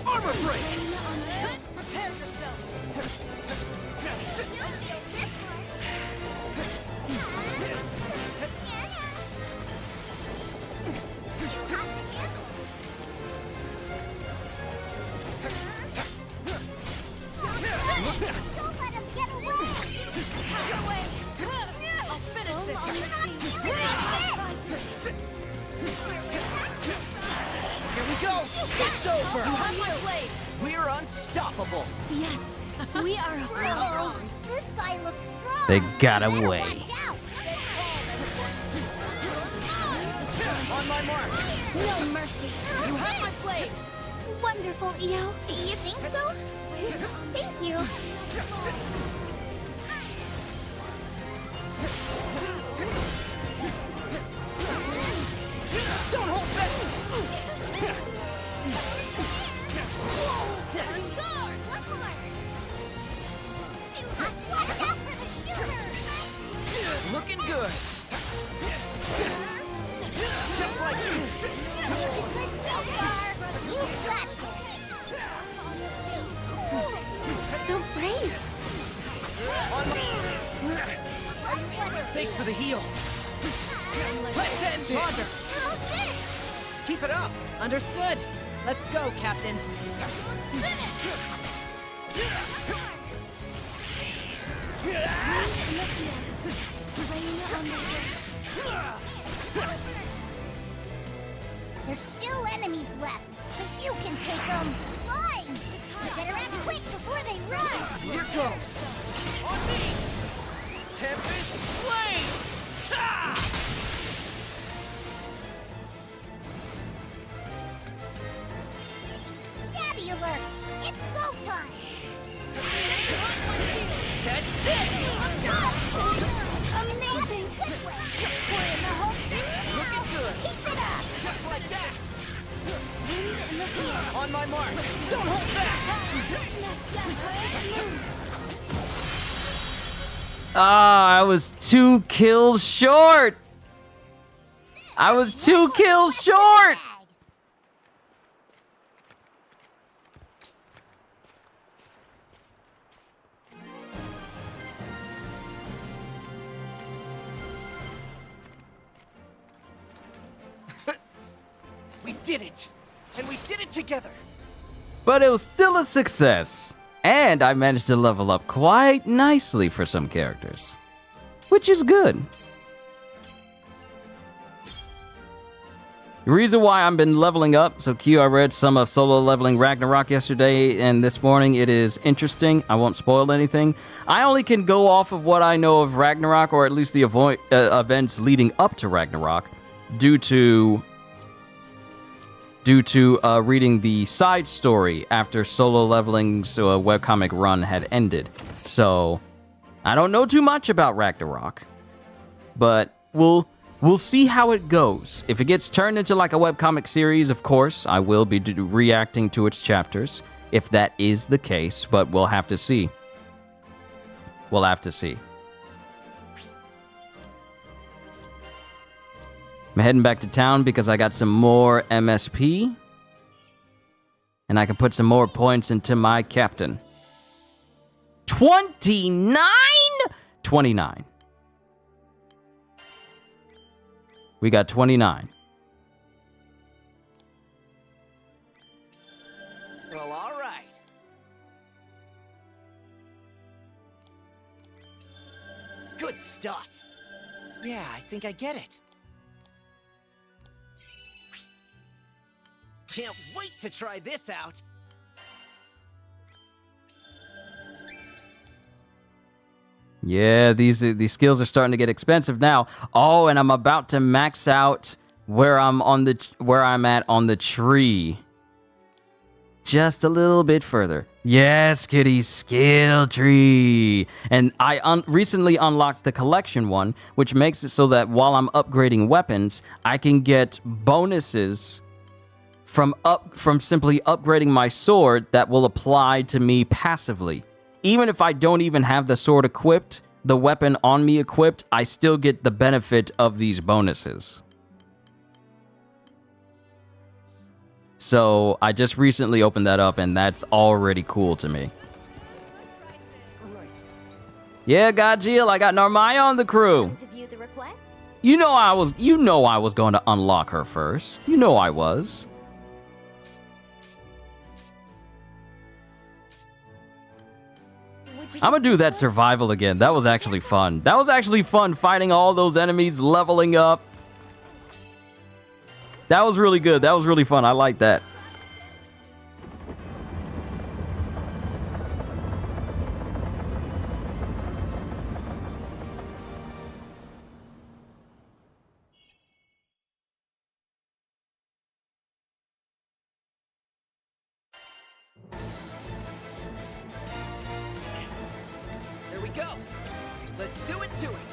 Armor break. Prepare yourself. Don't let him get away! I'll finish this. Here we go. It's over. You have my blade. We're unstoppable. Yes, we are Oh, this guy looks strong! They got Better away. watch out. On my mark. No mercy. You have my blade. Wonderful, Io. You think so? Thank you. Don't hold back. On guard! One more! Too hot! Watch out for the shooter! Looking good. Just like You did good so far! You got So brave. Thanks for the heal. Let's end this. Roger. Keep it up. Understood. Let's go, Captain. There's still enemies left, but you can take them. Fly! coming! You better act quick before they run! Here goes! On me! Tempest Flame! Ha! Stabby alert! It's go time! Catch this! Amazing! Good way! We're in the home stretch now! Looking good! Keep it up! Just like that! Wind in the field! On my mark! Don't hold back! Ah, I was 2 kills short. I was 2 kills short. We did it! And we did it together! But it was still a success. And I managed to level up quite nicely for some characters, which is good. The reason why I've been leveling up, so Q, I read some of Solo Leveling Ragnarok yesterday and this morning. It is interesting. I won't spoil anything. I only can go off of what I know of Ragnarok, or at least the events leading up to Ragnarok, due to reading the side story after Solo Leveling's webcomic run had ended. So, I don't know too much about Ragnarok, but we'll see how it goes. If it gets turned into like a webcomic series, of course, I will be reacting to its chapters, if that is the case, but we'll have to see. We'll have to see. I'm heading back to town because I got some more MSP. And I can put some more points into my captain. 29? 29. We got 29. Well, all right. Good stuff. Yeah, I think I get it. Can't wait to try this out. Yeah, these skills are starting to get expensive now. Oh, and I'm about to max out where I'm at on the tree. Just a little bit further. Yes, kitty, skill tree. And I recently unlocked the collection one, which makes it so that while I'm upgrading weapons, I can get bonuses from simply upgrading my sword that will apply to me passively. Even if I don't even have the sword equipped, the weapon on me equipped, I still get the benefit of these bonuses. So I just recently opened that up, and that's already cool to me. Yeah, Godjill, I got Narmaya on the crew. You know I was going to unlock her first. You know I was. I'm gonna do that survival again. That was actually fun. That was actually fun fighting all those enemies, leveling up. That was really good. That was really fun. I like that. There we go. Let's do it to it.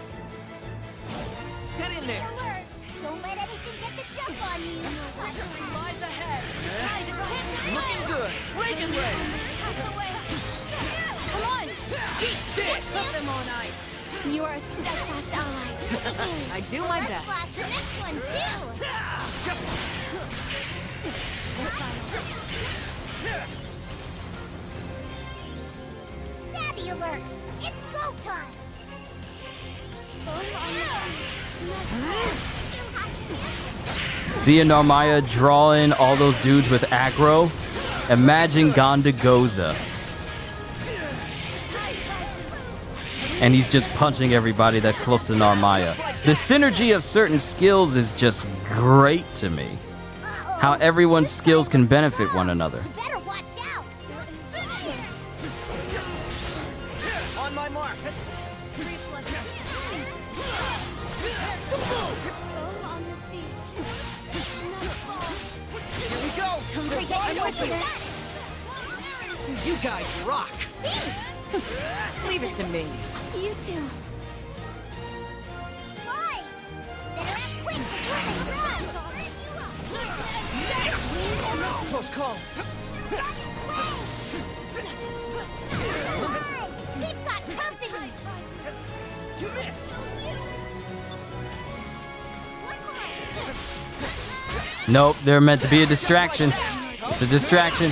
Get in there. Alert! Don't let anything get the jump on you. Lies ahead. Looking good. Breaking leg. Come on. Eat this. Put them on ice. You are a steadfast ally. I do my Let's best. blast the next one too. Stabby alert! It's go time. Seeing Narmaya draw in all those dudes with aggro. Imagine Gondagoza. And he's just punching everybody that's close to Narmaya. The synergy of certain skills is just great to me. How everyone's skills can benefit one another. Better watch out. Come right over there. You guys rock. Leave it to me. You two. Spy! Better act quick before they run! Close call. We've got company! You missed. Nope, they're meant to be a distraction. It's a distraction.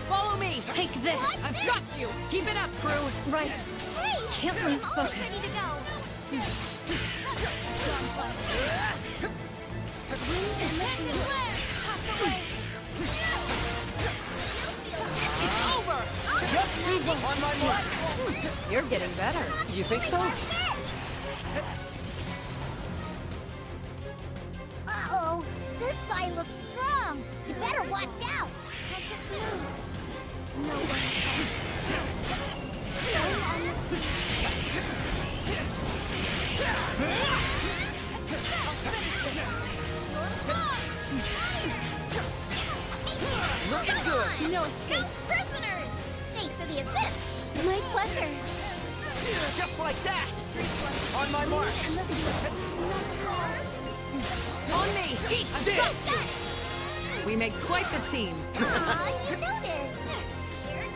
Follow me. Take this. I've got you. Keep it up, crew. Right. Hey! Can't lose focus. Ready to go! On my mark. You're getting better. You think so? Uh-oh! This guy looks strong! You better watch out! No one Looking good. No escape! Prisoners! Thanks for the assist! My pleasure! Just like that. On my mark. On me. Eat I've this. got you. We make quite the team. Aw, you noticed! Here it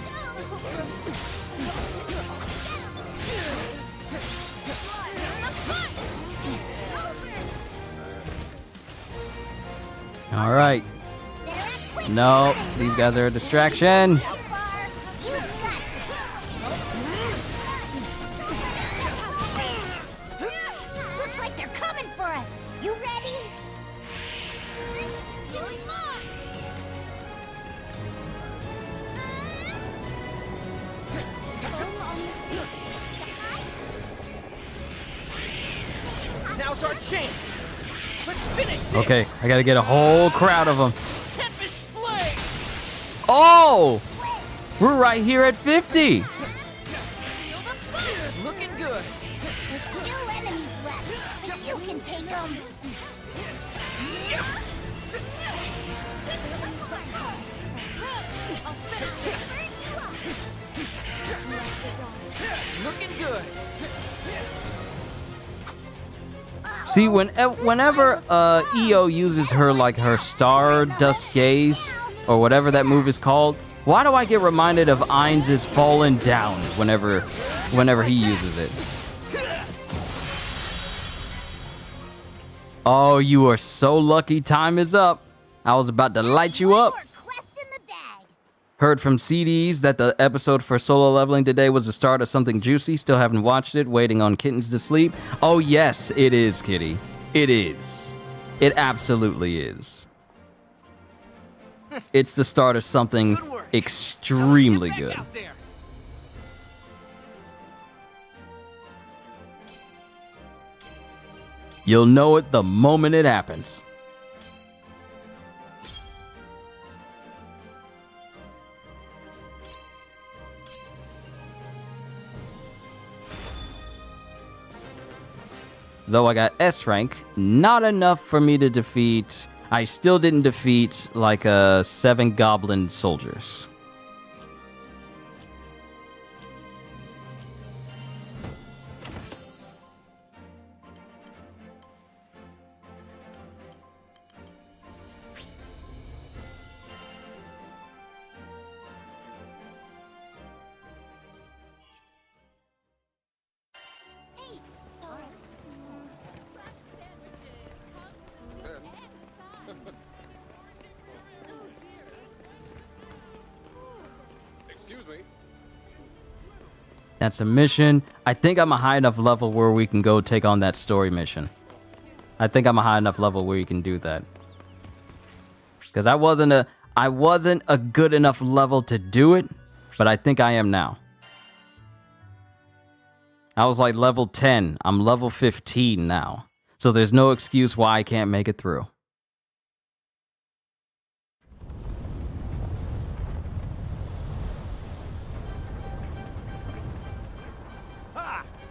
All right. No, these guys are a distraction. Looks like they're coming for us! You ready? Now's our chance. Let's finish this. Okay, I gotta get a whole crowd of them. Tempest flame. Oh! We're right here at 50. Looking good. There's still enemies left, but you can take them! Looking good. See, whenever EO uses her Stardust Gaze, or whatever that move is called, why do I get reminded of Ainz' Fallen Down whenever he uses it? Oh, you are so lucky. Time is up. I was about to light you up. Heard from CDs that the episode for solo leveling today was the start of something juicy. Still haven't watched it. Waiting on kittens to sleep. Oh, yes, it is, Kitty. It is. It absolutely is. It's the start of something extremely good. You'll know it the moment it happens. Though I got S rank, not enough for me to defeat. I still didn't defeat like 7 goblin soldiers. That's a mission. I think I'm a high enough level where we can go take on that story mission. I think I'm a high enough level where you can do that. Because I wasn't a good enough level to do it, but I think I am now. I was like level 10. I'm level 15 now. So there's no excuse why I can't make it through.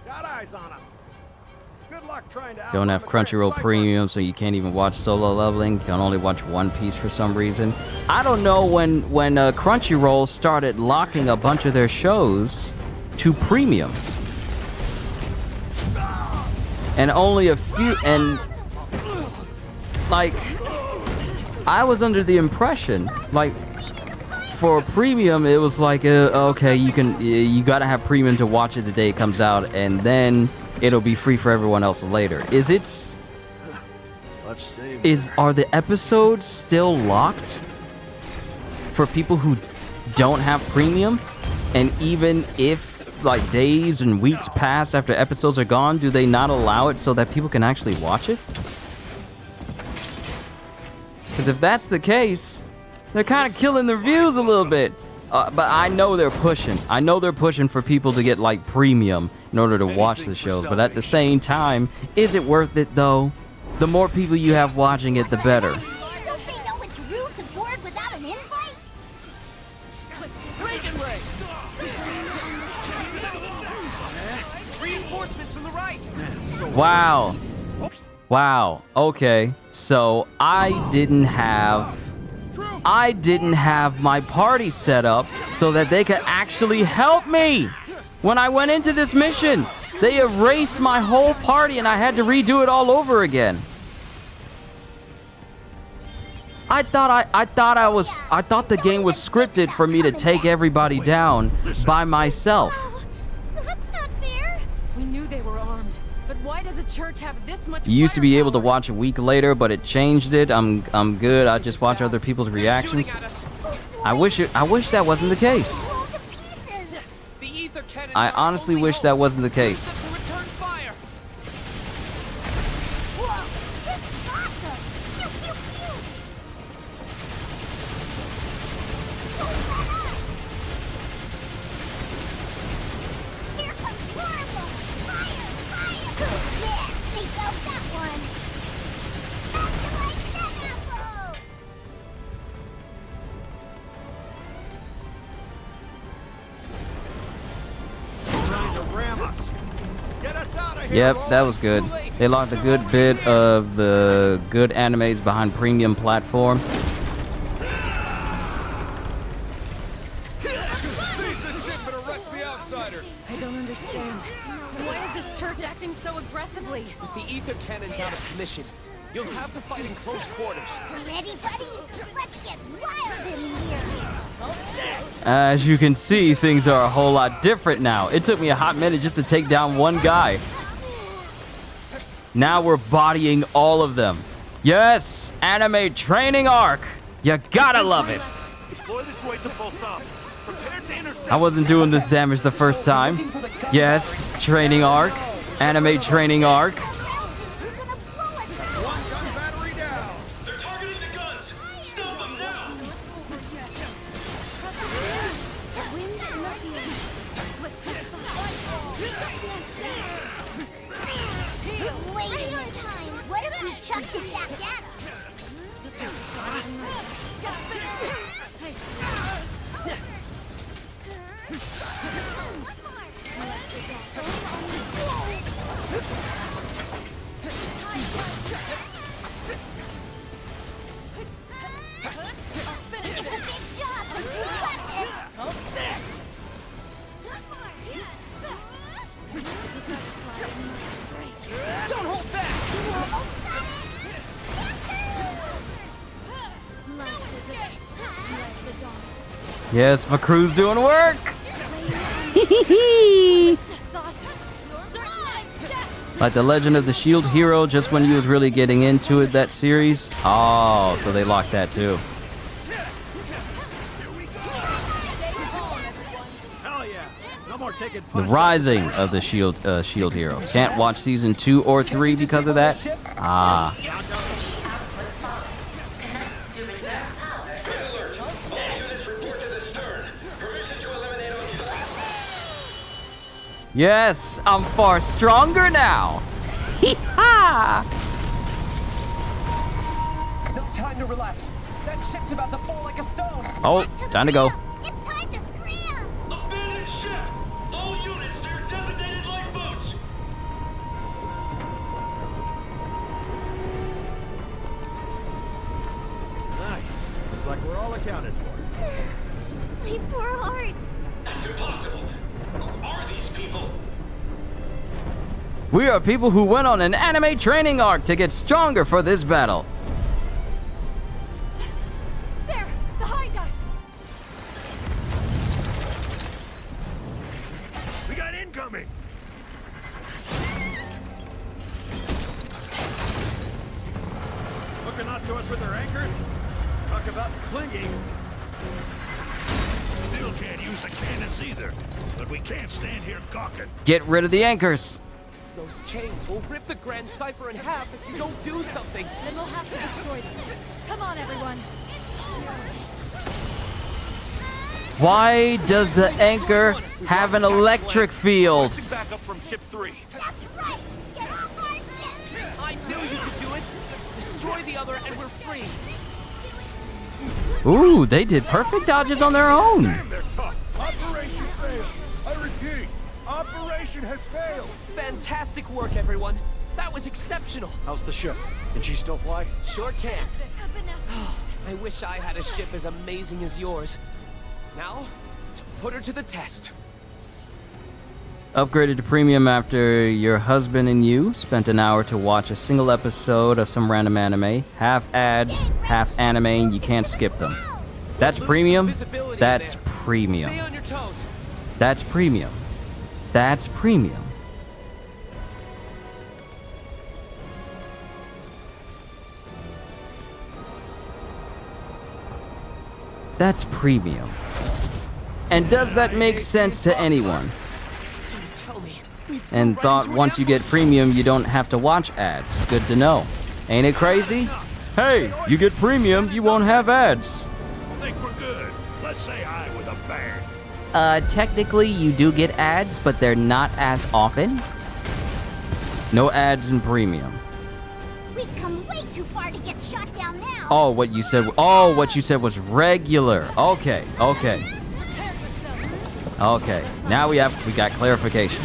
Got eyes on him. Good luck trying to Don't outrun have the Grand Crunchyroll Cypher. Premium, so you can't even watch Solo Leveling. You can only watch One Piece for some reason. I don't know when Crunchyroll started locking a bunch of their shows to Premium. And only a few, and like, I was under the impression, like, for Premium, it was like, okay, you gotta have Premium to watch it the day it comes out, and then it'll be free for everyone else later. Are the episodes still locked for people who don't have Premium? And even if like days and weeks pass after episodes are gone, do they not allow it so that people can actually watch it? Because if that's the case, they're kind of killing the views a little bit. But I know they're pushing. I know they're pushing for people to get like Premium in order to watch the shows. But at the same time, is it worth it though? The more people you have watching it, the better. Don't they know it's rude to board without an invite? Reinforcements from the right. Wow. Wow. Okay. So I didn't have my party set up so that they could actually help me when I went into this mission. They erased my whole party and I had to redo it all over again. I thought the game was scripted for me to take everybody down by myself. That's not fair. We knew they were armed, but why does a church have this much? You used to be able to watch a week later, but it changed it. I'm good. I just watch other people's reactions. I wish that wasn't the case. I honestly wish that wasn't the case. Yep, that was good. They locked a good bit of the good animes behind Premium platform. I don't understand. Why is this church acting so aggressively? With the ether cannons out of commission, you'll have to fight in close quarters. Ready, buddy? Let's get wild in here. As you can see, things are a whole lot different now. It took me a hot minute just to take down one guy. Now we're bodying all of them. Yes, anime training arc. You gotta love it. I wasn't doing this damage the first time. Yes, training arc. Anime training arc. Yes, my crew's doing work. Like the Legend of the Shield Hero, just when you was really getting into it, that series. Oh, so they locked that too. The Rising of the Shield Hero. Can't watch season 2 or 3 because of that. Ah. Yes, I'm far stronger now. Hee-ha! No time to relax. That ship's about to fall like a stone. Oh, time to go. It's time to scram. Abandoned ship! All units to your designated lifeboats! accounted for. My poor heart. That's impossible. Who are these people? We are people who went on an anime training arc to get stronger for this battle. There! Behind us! We got incoming! Looking out to us with their anchors? Talk about clinging. Still can't use the cannons either, but we can't stand here gawking. Get rid of the anchors. Those chains will rip the Grand Cipher in half if you don't do something. Then we'll have to destroy them. Come on, everyone. Why does the anchor have an electric field? Requesting backup from ship 3. That's right. Get off our ship. I knew you could do it. Destroy the other and we're free. Ooh, they did perfect dodges on their own. Damn, they're tough. Operation failed. I repeat, operation has failed. Fantastic work, everyone. That was exceptional. How's the ship? Can she still fly? Sure can. I wish I had a ship as amazing as yours. Now, to put her to the test. Upgraded to premium after your husband and you spent an hour to watch a single episode of some random anime. Half ads, half anime, and you can't skip them. That's premium. That's premium. Stay on your toes. That's premium. That's premium. That's premium. And does that make sense to anyone? And thought once you get premium, you don't have to watch ads. Good to know. Ain't it crazy? Hey, you get premium, you won't have ads. I think we're good. Let's say hi with a bang. Technically you do get ads, but they're not as often. No ads in premium. We've come way too far to get shot down now. Oh, what you said was regular. Okay. Okay. Now we got clarification.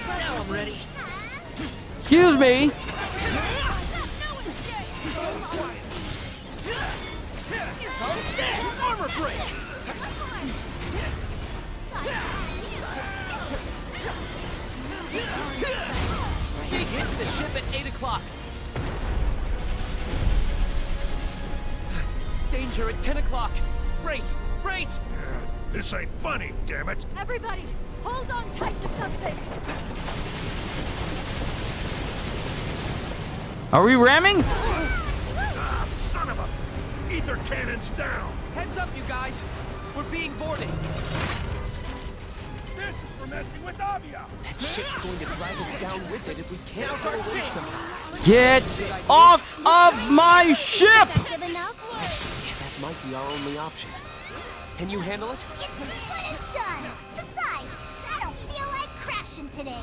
Now I'm ready. Excuse me. Armor break. Big hit to the ship at 8 o'clock. Danger at 10 o'clock. Brace! Brace! This ain't funny, damn it. Everybody, hold on tight to something. Are we ramming? Ah, son of a... Ether cannons down. Heads up, you guys. We're being boarded. This is for messing with Avia. That ship's going to drag us down with it if we can't get away somehow. Get off of my ship! Actually, that might be our only option. Can you handle it? It's as good as done. Besides, I don't feel like crashing today.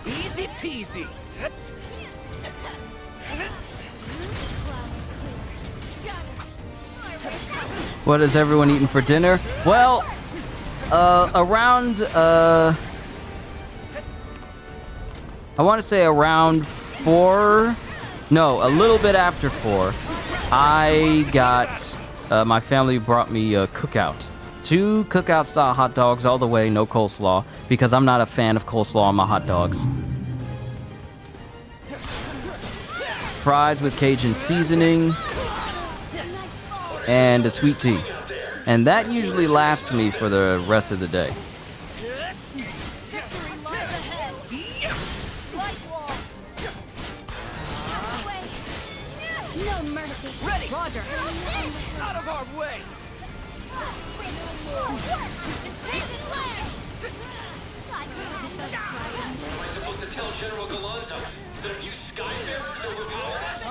Easy peasy. What is everyone eating for dinner? Well, around, I want to say around 4, no, a little bit after 4, I got, my family brought me a cookout. 2 cookout style hot dogs all the way, no coleslaw, because I'm not a fan of coleslaw on my hot dogs. Fries with Cajun seasoning, and a sweet tea. And that usually lasts me for the rest of the day. No mercy. Ready. Roger. Out of our way. I supposed to tell General Galanza that if you Skyfarers overpower us?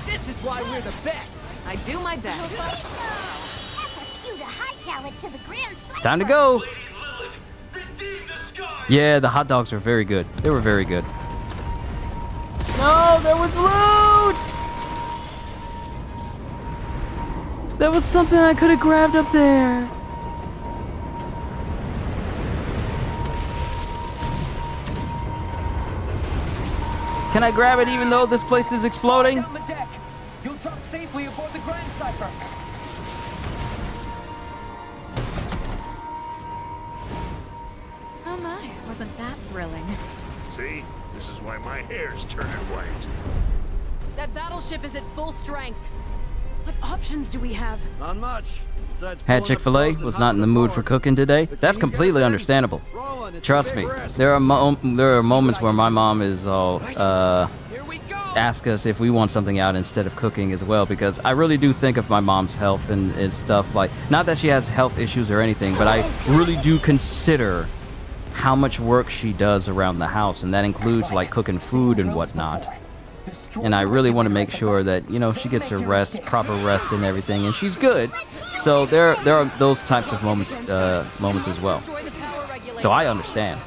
This is why we're the best. I do my best. That's a cue to hightail it to the Grand Cipher. Time to go. Yeah, the hot dogs were very good. They were very good. No, there was loot! There was something I could have grabbed up there. Can I grab it even though this place is exploding? On the deck. You'll drop safely aboard the Grand Cipher. Oh my, wasn't that thrilling? See? This is why my hair's turning white. That battleship is at full strength. What options do we have? Not much. Besides Had pulling up Chick-fil-A, toast and was not in hopping the mood for aboard. cooking today. That's completely understandable. Trust me. There are moments where my mom is all ask us if we want something out instead of cooking as well, because I really do think of my mom's health and stuff like, not that she has health issues or anything, but I really do consider how much work she does around the house, and that includes like cooking food and whatnot. And I really want to make sure that, you know, she gets her rest, proper rest and everything, and she's good. So there are those types of moments as well. So I understand.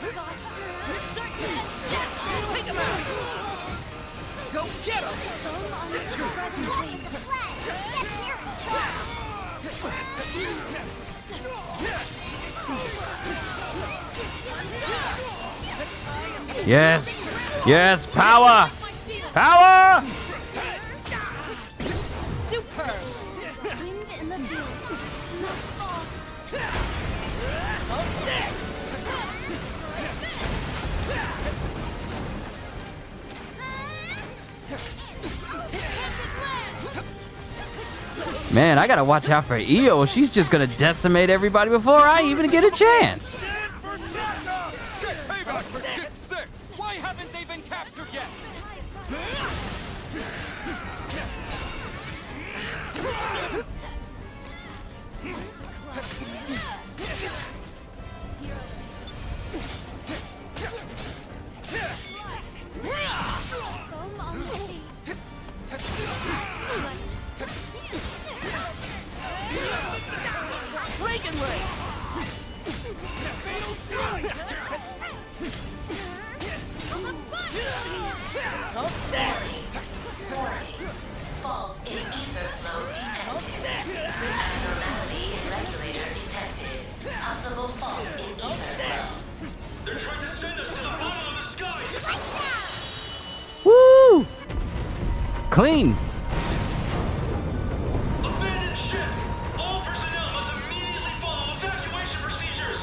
Yes! Yes! Power! Power! Superb! Wind in the field. Man, I gotta watch out for Io. She's just gonna decimate everybody before I even get a chance. Payback for Ship 6! Why haven't they been captured yet? Fault in ether flow detected. Switch abnormality in regulator detected. Possible fault in ether flow. They're trying to send us to the bottom of the sky! Woo! Clean. Abandoned ship! All personnel must immediately follow evacuation procedures!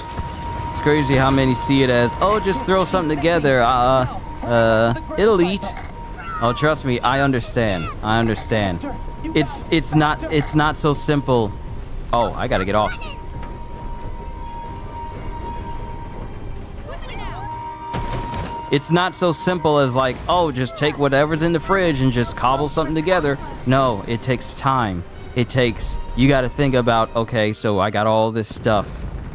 It's crazy how many see it as, oh, just throw something together. It'll eat. Oh, trust me, I understand. I understand. It's not so simple. Oh, I gotta get off. It's not so simple as like, oh, just take whatever's in the fridge and just cobble something together. No, it takes time. You gotta think about, okay, so I got all this stuff,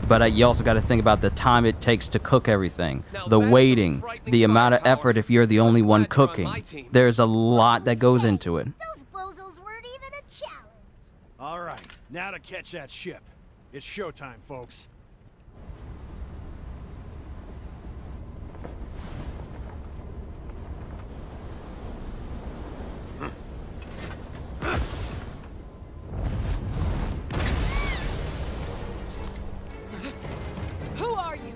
but you also gotta think about the time it takes to cook everything, the waiting, the amount of effort if you're the only one cooking. There's a lot that goes into it. Those bozos weren't even a challenge. All right, now to catch that ship. It's showtime, folks. Who are you?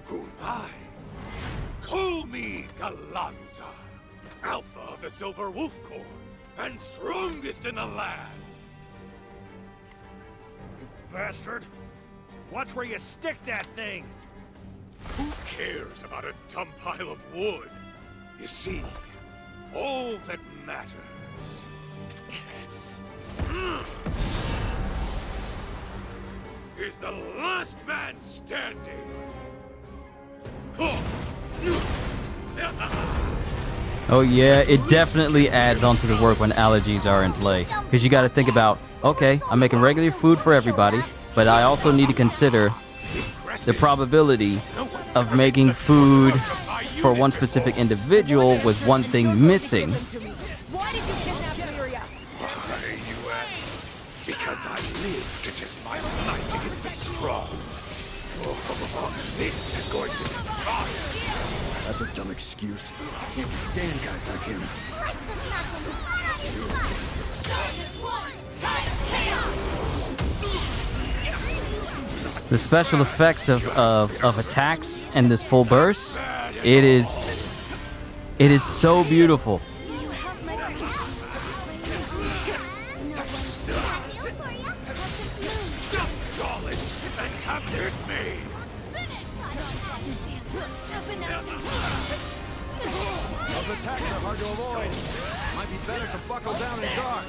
Who am I? Call me Galanza, Alpha of the Silver Wolf Corps, and strongest in the land. Bastard! Watch where you stick that thing! Who cares about a dumb pile of wood? You see, all that matters is the last man standing. Oh yeah, it definitely adds onto the work when allergies are in play. Because you got to think about, okay, I'm making regular food for everybody, but I also need to consider the probability of making food for one specific individual with one thing missing. Why did you kidnap Lyria? Why, you ask? Because I live to test my might against the strong. Oh, this is going to be fun. That's a dumb excuse. I can't stand guys like him. The special effects of attacks and this full burst, it is so beautiful. Those attacks are hard to avoid. Might be better to buckle down and guard.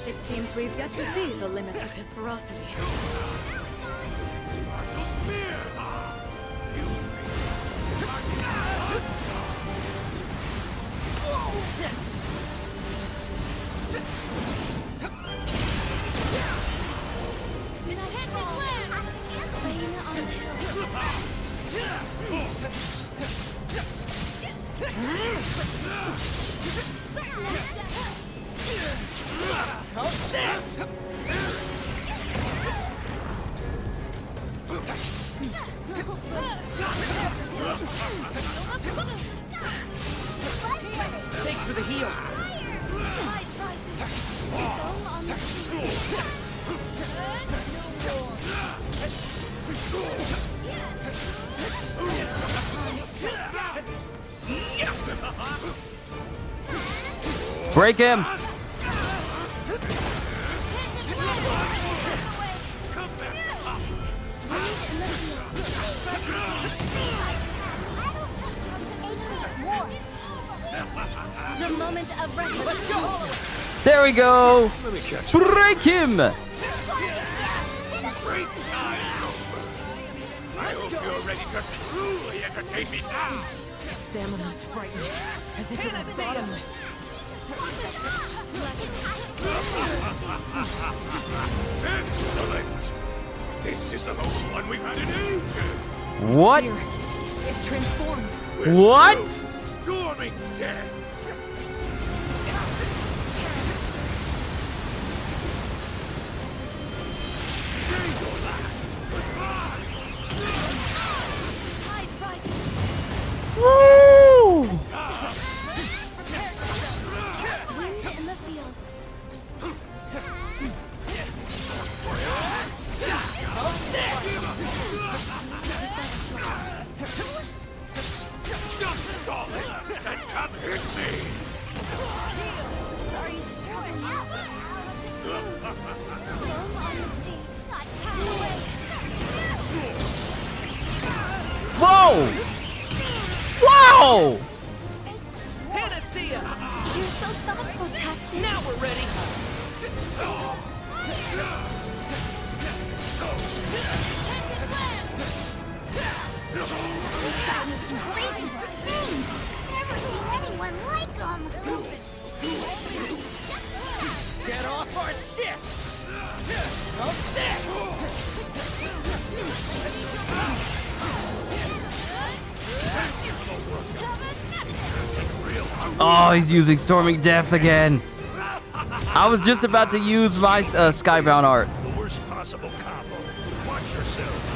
It seems we've yet to see the limits of his ferocity. How's this? Thanks for the heal. Break him! The moment of reckoning. Let's go! There we go! Break him! Great time's over. I hope you're ready to truly entertain me now. Stamina's frightening, as if it was bottomless. Excellent. This is the most fun we've had in ages. What? It transformed. What? Storming death. Woo! Wind in the fields. And come hit me. Sorry to turn out. Foam on the sea. Got carried away. Whoa! Wow! Panacea! You're so thoughtful, Captain. Now we're ready. It's crazy thing. Never seen anyone like him. Get off our ship! How's this? Oh, he's using Storming Death again. I was just about to use my Skybound art. The worst possible combo. Watch yourself.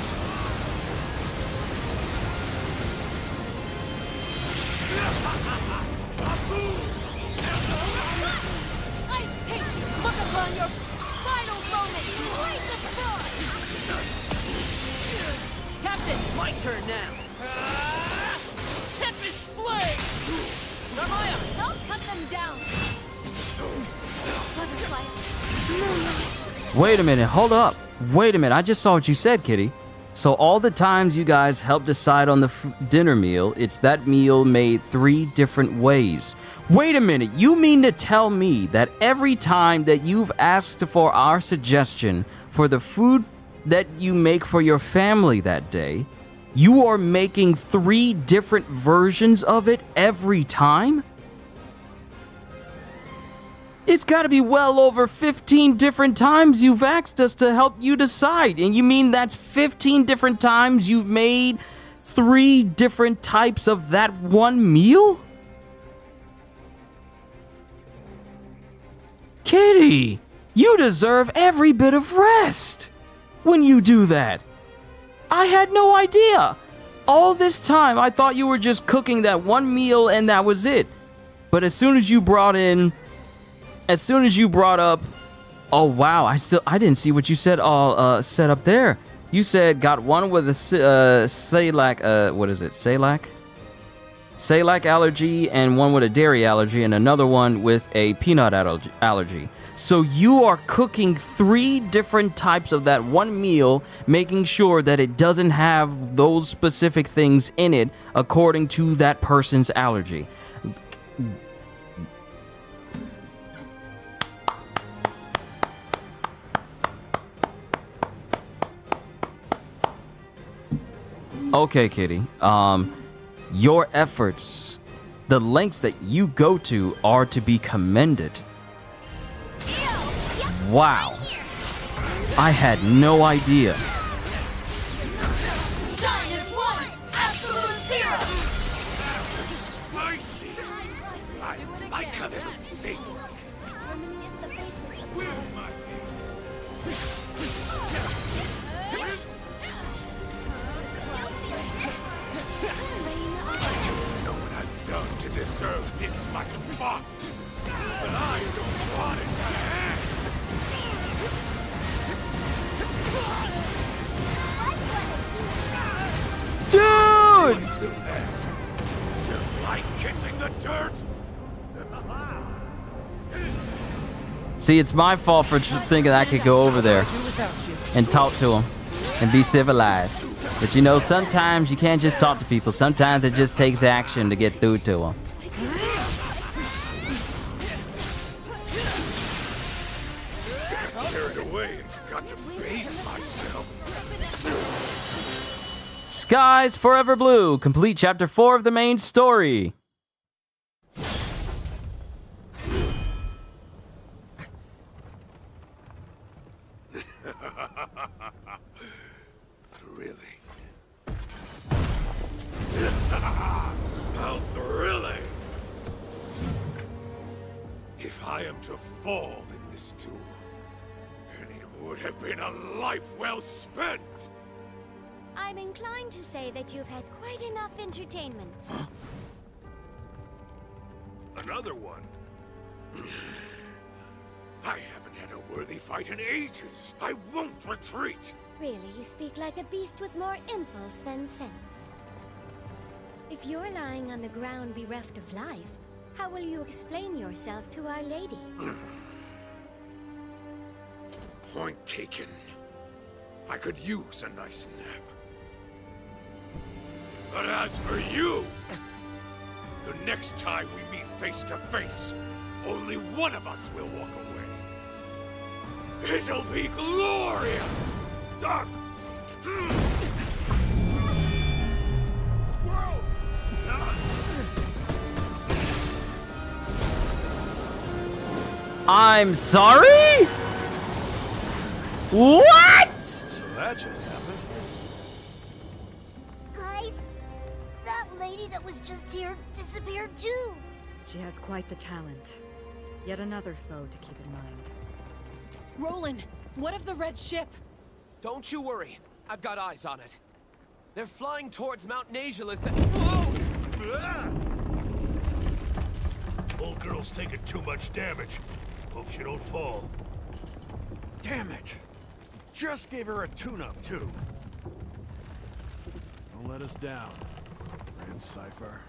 I take look upon your final moment! Great destroy! Captain, my turn now. Tempest Blade! Narmaya! I'll cut them down! Butterfly. Wait a minute, hold up. Wait a minute, I just saw what you said, Kitty. So all the times you guys helped decide on the dinner meal, it's that meal made 3 different ways. Wait a minute, you mean to tell me that every time that you've asked for our suggestion for the food that you make for your family that day, You are making 3 different versions of it every time? It's got to be well over 15 different times you've asked us to help you decide. And you mean that's 15 different times you've made 3 different types of that one meal? Kitty, you deserve every bit of rest when you do that. I had no idea. All this time, I thought you were just cooking that one meal and that was it. But as soon as you brought up, oh wow, I didn't see what you said set up there. You said got one with a celiac, what is it, celiac? Celiac allergy and one with a dairy allergy and another one with a peanut allergy. So you are cooking 3 different types of that one meal, making sure that it doesn't have those specific things in it according to that person's allergy. Okay, Kitty. Your efforts, the lengths that you go to are to be commended. Wow. I had no idea. Shine is 1, absolute 0. Spicy. I like a little sing. Where's my I don't know what I've done to deserve this much fun, but I don't want it to end. Dude! What's the mess? You like kissing the dirt? See, it's my fault for thinking I could go over there and talk to him and be civilized. But you know, sometimes you can't just talk to people. Sometimes it just takes action to get through to them. Got carried away and forgot to pace myself. Skies Forever Blue. Complete chapter 4 of the main story. Thrilling. How thrilling! If I am to fall in this duel, then it would have been a life well spent! I'm inclined to say that you've had quite enough entertainment. Another one? I haven't had a worthy fight in ages. I won't retreat. Really, you speak like a beast with more impulse than sense. If you're lying on the ground bereft of life, how will you explain yourself to Our Lady? Point taken. I could use a nice nap. But as for you, the next time we meet face to face, only one of us will walk away. It'll be glorious! I'm sorry? What? So that just happened. Guys, that lady that was just here disappeared too. She has quite the talent. Yet another foe to keep in mind. Roland, what of the red ship? Don't you worry. I've got eyes on it. They're flying towards Mount Nazhalith. Whoa! Old girl's taking too much damage. Hope she don't fall. Damn it! Just gave her a tune-up, too. Don't let us down, Grand Cypher.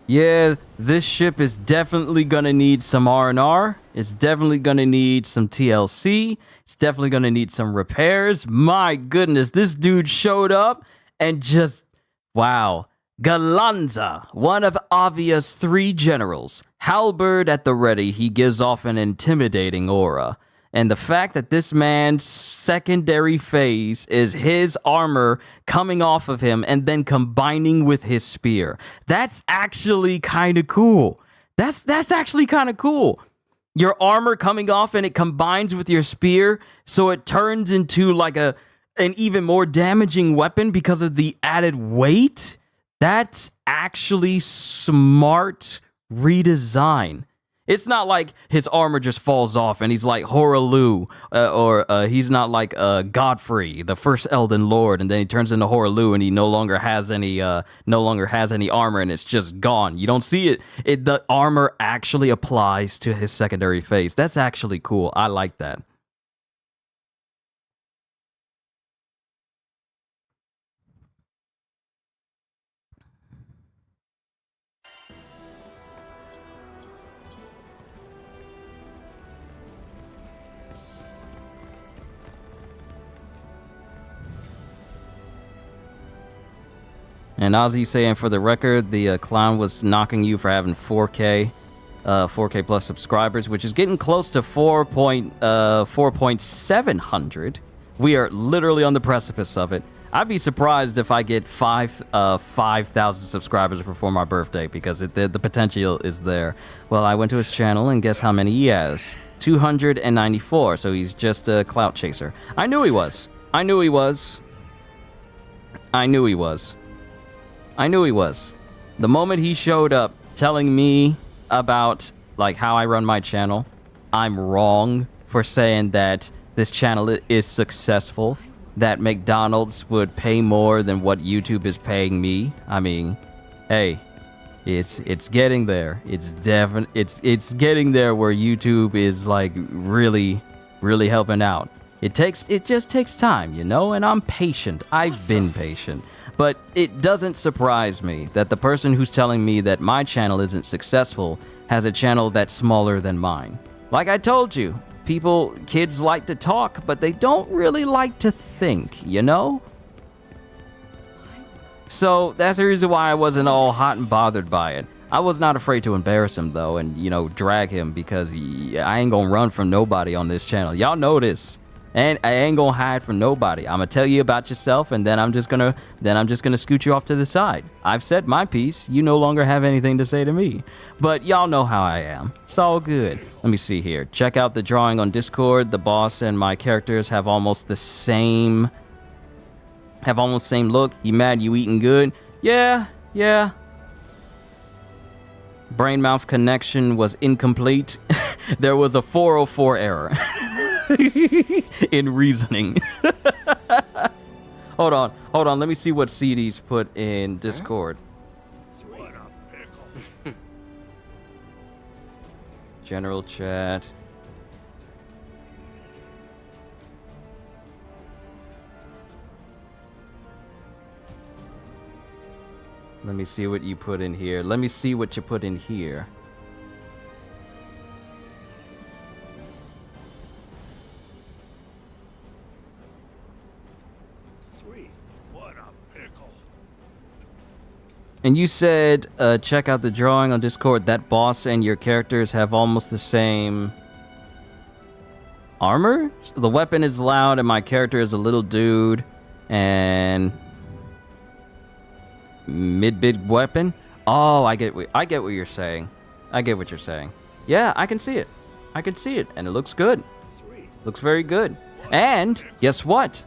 Yeah, this ship is definitely gonna need some R&R. It's definitely gonna need some TLC. It's definitely gonna need some repairs. My goodness, this dude showed up and just, wow. Galanza, one of Avia's 3 generals. Halberd at the ready, he gives off an intimidating aura. And the fact that this man's secondary phase is his armor coming off of him and then combining with his spear. That's actually kind of cool. That's actually kind of cool. Your armor coming off and it combines with your spear, so it turns into like an even more damaging weapon because of the added weight. That's actually smart redesign. It's not like his armor just falls off and he's like Horaloo, or he's not like Godfrey, the first Elden Lord, and then he turns into Horaloo and he no longer has any armor and it's just gone. You don't see it. The armor actually applies to his secondary phase. That's actually cool. I like that. And Ozzy saying, for the record, the clown was knocking you for having 4K plus subscribers, which is getting close to 4.700. We are literally on the precipice of it. I'd be surprised if I get 5,000 subscribers before my birthday, because the potential is there. Well, I went to his channel, and guess how many he has? 294, so he's just a clout chaser. I knew he was. I knew he was. I knew he was. I knew he was. The moment he showed up telling me about like how I run my channel, I'm wrong for saying that this channel is successful, that McDonald's would pay more than what YouTube is paying me. I mean, hey, it's getting there. It's getting there where YouTube is like really helping out. It just takes time, you know, and I'm patient. I've been patient. But it doesn't surprise me that the person who's telling me that my channel isn't successful has a channel that's smaller than mine. Like I told you, kids like to talk, but they don't really like to think, you know? So that's the reason why I wasn't all hot and bothered by it. I was not afraid to embarrass him, though, and, you know, drag him, because I ain't gonna run from nobody on this channel. Y'all know this. And I ain't gonna hide from nobody. I'm gonna tell you about yourself, and then I'm just gonna scoot you off to the side. I've said my piece. You no longer have anything to say to me. But y'all know how I am. It's all good. Let me see here. Check out the drawing on Discord. The boss and my characters have almost the same look. You mad you eating good? Yeah. Brain-mouth connection was incomplete. There was a 404 error. In reasoning. Hold on. Let me see what CD's put in Discord. What a pickle. General chat. Let me see what you put in here. Let me see what you put in here. And you said, check out the drawing on Discord. That boss and your characters have almost the same armor? So the weapon is loud and my character is a little dude. And mid-big weapon? Oh, I get what you're saying. I get what you're saying. Yeah, I can see it. And it looks good. Looks very good. And guess what?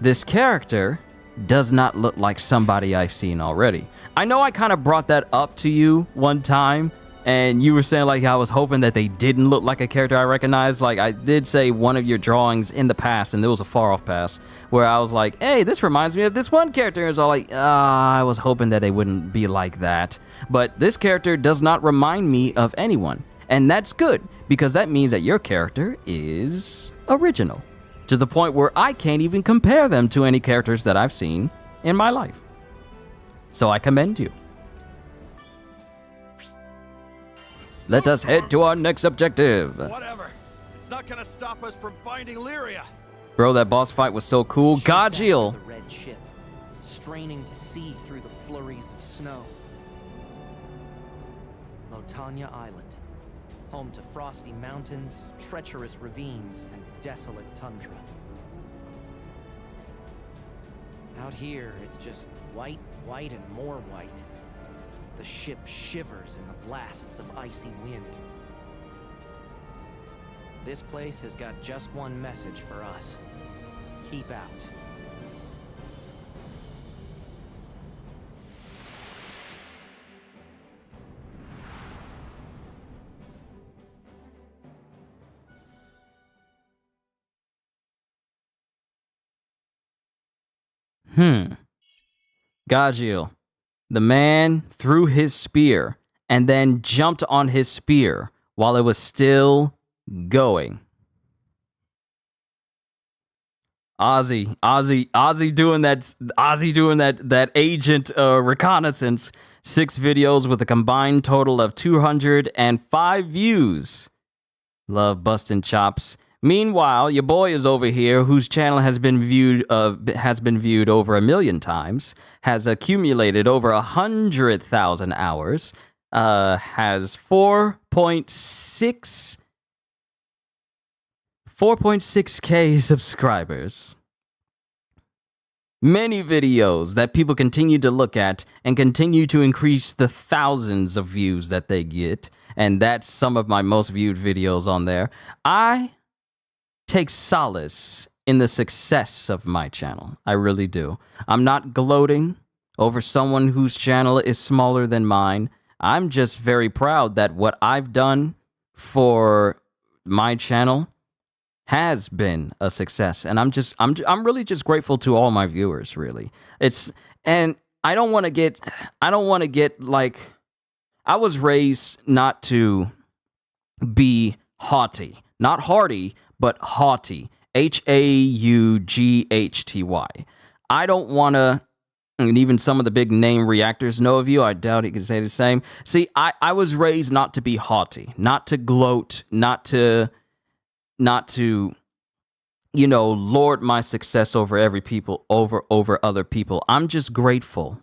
This character does not look like somebody I've seen already. I know I kind of brought that up to you one time, and you were saying like I was hoping that they didn't look like a character I recognized. Like I did say one of your drawings in the past, and it was a far off pass, where I was like, hey, this reminds me of this one character. And it's all like, I was hoping that they wouldn't be like that. But this character does not remind me of anyone. And that's good, because that means that your character is original, to the point where I can't even compare them to any characters that I've seen in my life. So I commend you. Let us head to our next objective. Whatever. It's not gonna stop us from finding Lyria. Bro, that boss fight was so cool. Godjiel. The red ship, straining to see through the flurries of snow. Lotania Island. home to frosty mountains, treacherous ravines, and desolate tundra. Out here, it's just white, white, and more white. The ship shivers in the blasts of icy wind. This place has got just one message for us. Keep out. Gajil, the man threw his spear and then jumped on his spear while it was still going. Ozzy doing that agent reconnaissance. 6 videos with a combined total of 205 views. Love busting chops. Meanwhile, your boy is over here, whose channel has been viewed over 1 million times, has accumulated over 100,000 hours, has 4.6K subscribers. Many videos that people continue to look at and continue to increase the thousands of views that they get. And that's some of my most viewed videos on there. I take solace in the success of my channel. I really do. I'm not gloating over someone whose channel is smaller than mine. I'm just very proud that what I've done for my channel has been a success, and I'm really just grateful to all my viewers, really. And I don't want to get like, I was raised not to be haughty, not hardy, but haughty, Haughty. I don't want to, and even some of the big name reactors know of you, I doubt he can say the same. See, I was raised not to be haughty, not to gloat, not to, lord my success over over other people. I'm just grateful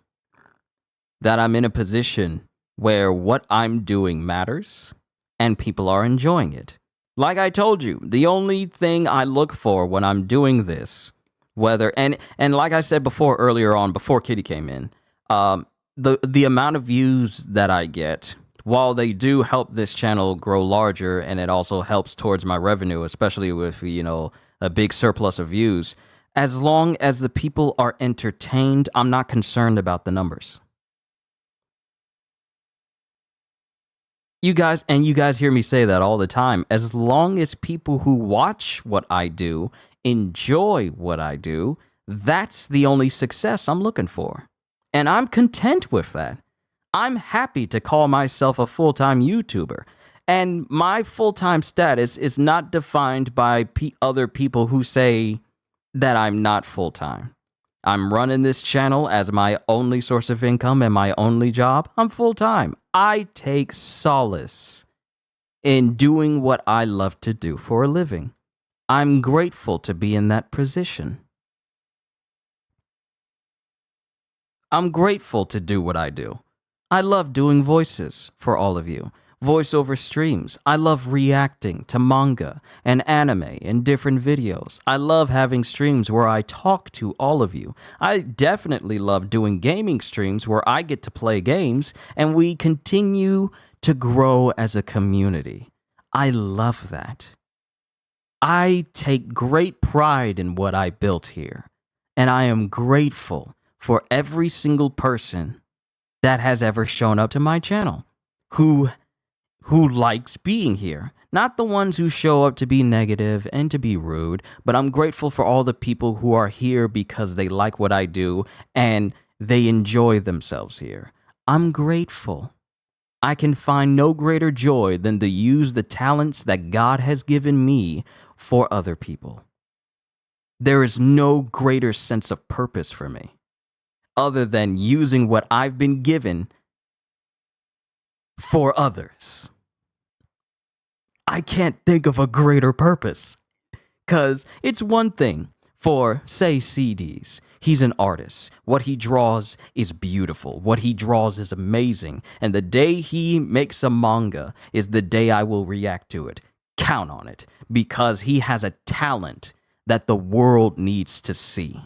that I'm in a position where what I'm doing matters and people are enjoying it. Like I told you, the only thing I look for when I'm doing this, and like I said earlier on, before Kitty came in, the amount of views that I get, while they do help this channel grow larger, and it also helps towards my revenue, especially with, a big surplus of views, as long as the people are entertained, I'm not concerned about the numbers. You guys hear me say that all the time. As long as people who watch what I do enjoy what I do, that's the only success I'm looking for. And I'm content with that. I'm happy to call myself a full-time YouTuber. And my full-time status is not defined by other people who say that I'm not full-time. I'm running this channel as my only source of income and my only job. I'm full-time. I take solace in doing what I love to do for a living. I'm grateful to be in that position. I'm grateful to do what I do. I love doing voices for all of you. Voiceover streams. I love reacting to manga and anime in different videos. I love having streams where I talk to all of you. I definitely love doing gaming streams where I get to play games and we continue to grow as a community. I love that. I take great pride in what I built here, and I am grateful for every single person that has ever shown up to my channel who likes being here. Not the ones who show up to be negative and to be rude, but I'm grateful for all the people who are here because they like what I do and they enjoy themselves here. I'm grateful. I can find no greater joy than to use the talents that God has given me for other people. There is no greater sense of purpose for me other than using what I've been given for others. I can't think of a greater purpose, because it's one thing for, say, CDs. He's an artist. What he draws is beautiful. What he draws is amazing. And the day he makes a manga is the day I will react to it. Count on it, because he has a talent that the world needs to see.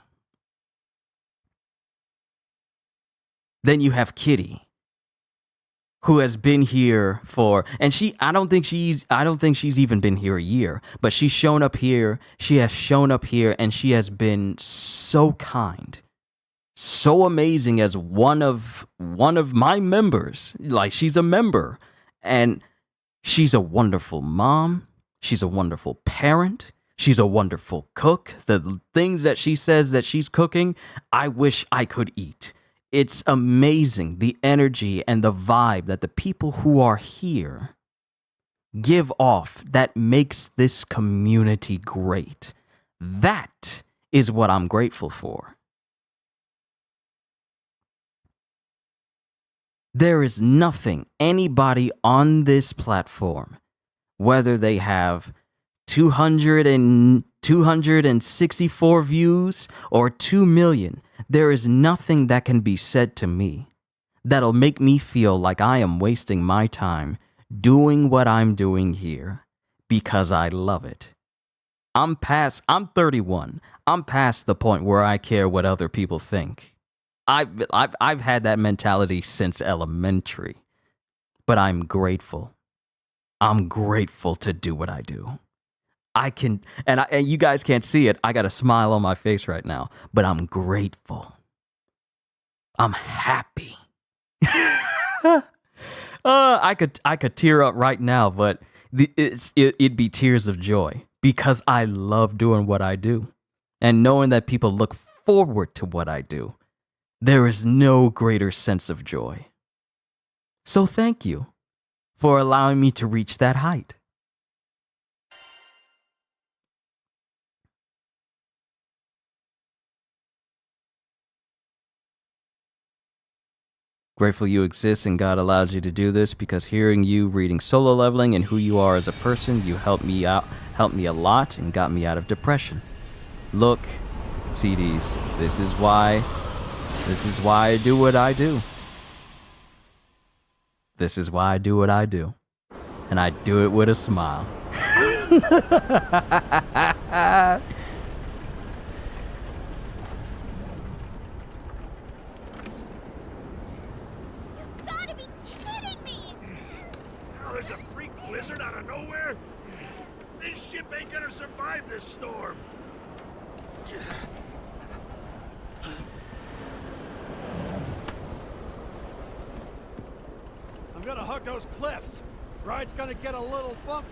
Then you have Kitty, who has been here for, and I don't think she's even been here a year, but she's shown up here. She has shown up here, and she has been so kind, so amazing as one of my members. Like, she's a member, and she's a wonderful mom. She's a wonderful parent. She's a wonderful cook. The things that she says that she's cooking, I wish I could eat. It's amazing, the energy and the vibe that the people who are here give off that makes this community great. That is what I'm grateful for. There is nothing anybody on this platform, whether they have 264 views or 2 million, there is nothing that can be said to me that'll make me feel like I am wasting my time doing what I'm doing here because I love it. I'm 31. I'm past the point where I care what other people think. I've had that mentality since elementary, but I'm grateful. I'm grateful to do what I do. And you guys can't see it. I got a smile on my face right now, but I'm grateful. I'm happy. I could tear up right now, but it'd be tears of joy because I love doing what I do, and knowing that people look forward to what I do. There is no greater sense of joy. So thank you for allowing me to reach that height. Grateful you exist and God allows you to do this, because hearing you reading Solo Leveling and who you are as a person, you helped me a lot and got me out of depression. Look, CDs, this is why I do what I do. This is why I do what I do. And I do it with a smile. There's a freak blizzard out of nowhere? This ship ain't gonna survive this storm. I'm gonna hug those cliffs. Ride's gonna get a little bumpy.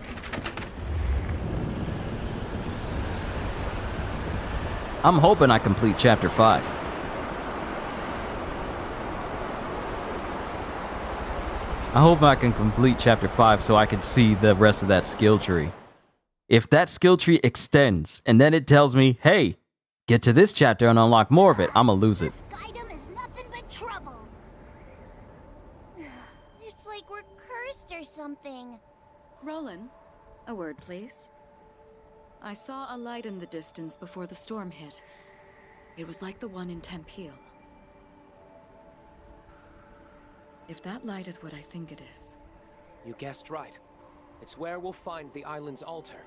I'm hoping I complete Chapter 5. I hope I can complete Chapter 5 so I can see the rest of that skill tree. If that skill tree extends and then it tells me, hey, get to this chapter and unlock more of it, I'm gonna lose it. Skydom is nothing but trouble. It's like we're cursed or something. Roland, a word, please. I saw a light in the distance before the storm hit. It was like the one in Tempest. If that light is what I think it is. You guessed right. It's where we'll find the island's altar.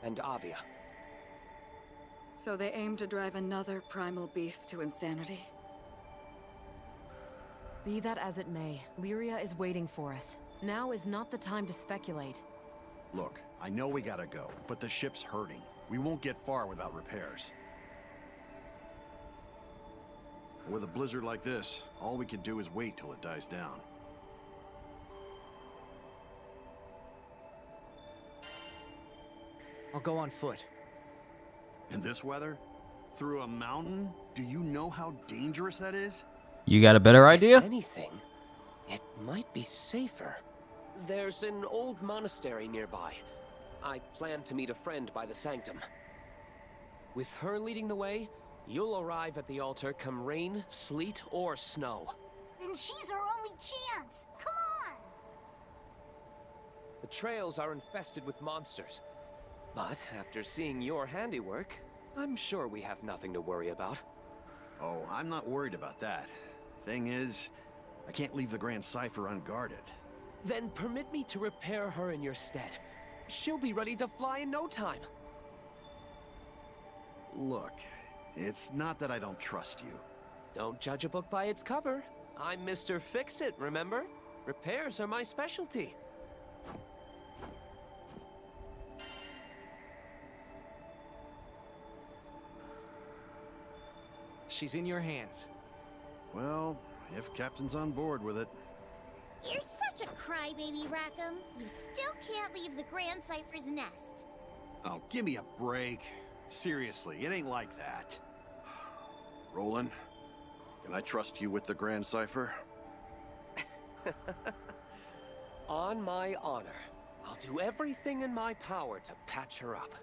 And Avia. So they aim to drive another primal beast to insanity? Be that as it may, Lyria is waiting for us. Now is not the time to speculate. Look, I know we gotta go, but the ship's hurting. We won't get far without repairs. With a blizzard like this, all we can do is wait till it dies down. I'll go on foot. In this weather? Through a mountain? Do you know how dangerous that is? You got a better idea? If anything, it might be safer. There's an old monastery nearby. I plan to meet a friend by the sanctum. With her leading the way, you'll arrive at the altar come rain, sleet, or snow. Then she's our only chance. Come on! The trails are infested with monsters. But after seeing your handiwork, I'm sure we have nothing to worry about. Oh, I'm not worried about that. Thing is, I can't leave the Grand Cipher unguarded. Then permit me to repair her in your stead. She'll be ready to fly in no time. Look, it's not that I don't trust you. Don't judge a book by its cover. I'm Mr. Fix-It, remember? Repairs are my specialty. She's in your hands. Well, if Captain's on board with it. You're such a crybaby, Rackham. You still can't leave the Grand Cipher's nest. Oh, give me a break. Seriously, it ain't like that. Roland, can I trust you with the Grand Cipher? On my honor, I'll do everything in my power to patch her up.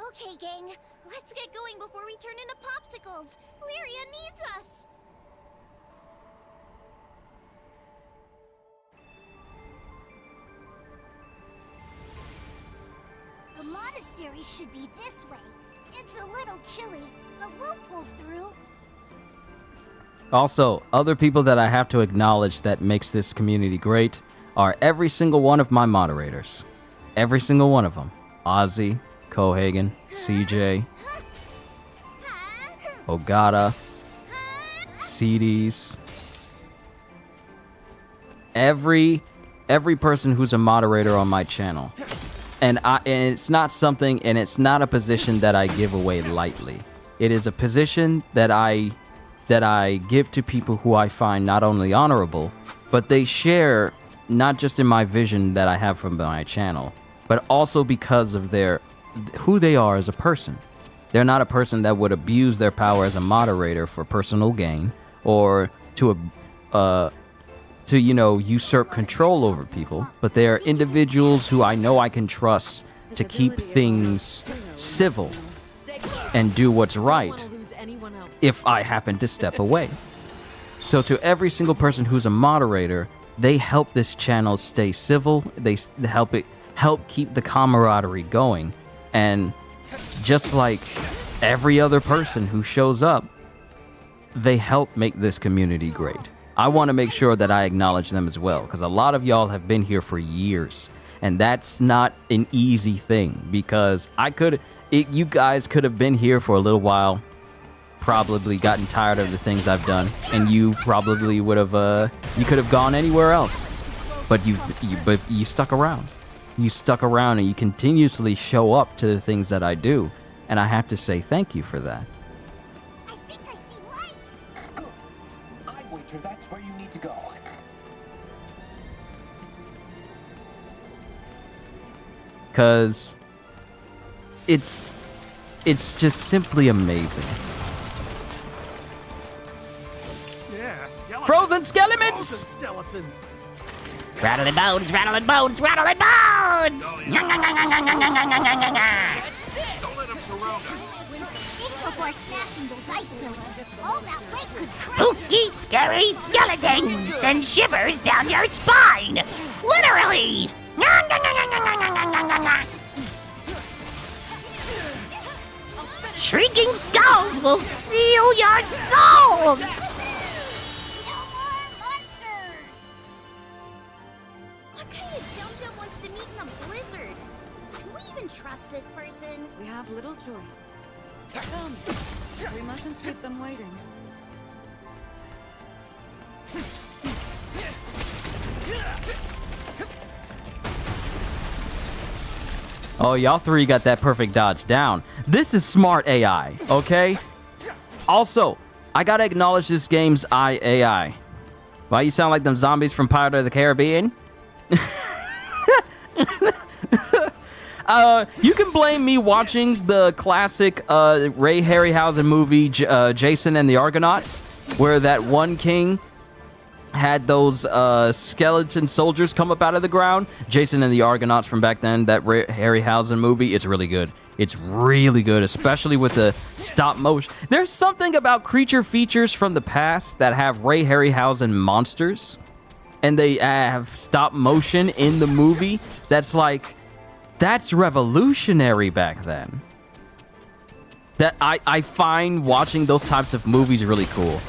Okay, gang. Let's get going before we turn into popsicles. Lyria needs us. The monastery should be this way. It's a little chilly, but we'll pull through. Also, other people that I have to acknowledge that makes this community great are every single one of my moderators. Every single one of them. Ozzy, Cohagen, CJ, Ogata, CDs. Every person who's a moderator on my channel. And it's not something, and it's not a position that I give away lightly. It is a position that I give to people who I find not only honorable, but they share not just in my vision that I have from my channel, but also because of who they are as a person. They're not a person that would abuse their power as a moderator for personal gain or to usurp control over people, but they are individuals who I know I can trust to keep things civil and do what's right if I happen to step away. So to every single person who's a moderator, they help this channel stay civil. They help keep the camaraderie going. And just like every other person who shows up, they help make this community great. I want to make sure that I acknowledge them as well, because a lot of y'all have been here for years, and that's not an easy thing, because you guys could have been here for a little while, probably gotten tired of the things I've done, and you probably would have you could have gone anywhere else, but you stuck around. You stuck around and you continuously show up to the things that I do, and I have to say thank you for that. I think I see lights. I'd wager that's where you need to go. Because it's just simply amazing. Yeah, skeletons. Frozen skeletons! Frozen skeletons. Rattling bones, rattling bones, rattling bones! Don't let them surround us. Think before smashing those ice pillars. All that weight could Spooky, scary skeletons send shivers down your spine! Literally! Shrieking skulls will seal your souls! What kind of dum-dum wants to meet in a blizzard? Can we even trust this person? We have little choice. Come, we mustn't keep them waiting. Oh, y'all three got that perfect dodge down. This is smart AI, okay? Also, I gotta acknowledge this game's AI. Why you sound like them zombies from Pirates of the Caribbean? You can blame me watching the classic Ray Harryhausen movie, Jason and the Argonauts, where that one king had those skeleton soldiers come up out of the ground. Jason and the Argonauts from back then, that Ray Harryhausen movie, it's really good. It's really good, especially with the stop motion. There's something about creature features from the past that have Ray Harryhausen monsters, and they have stop motion in the movie. That's revolutionary back then. that I find watching those types of movies really cool.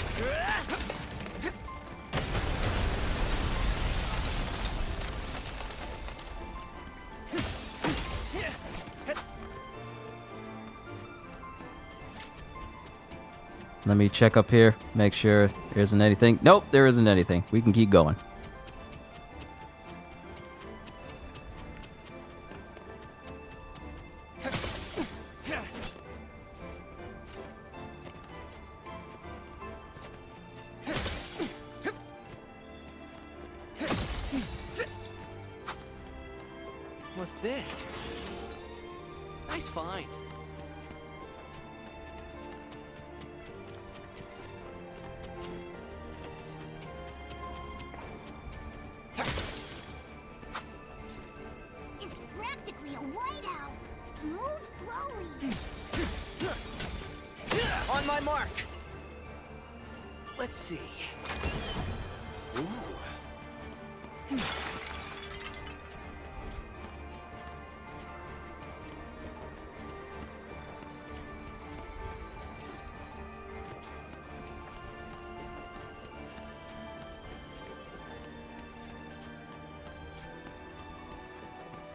Let me check up here, make sure there isn't anything. Nope, there isn't anything. We can keep going. What's this? Nice find. It's practically a whiteout. Move slowly. On my mark. Let's see. Ooh.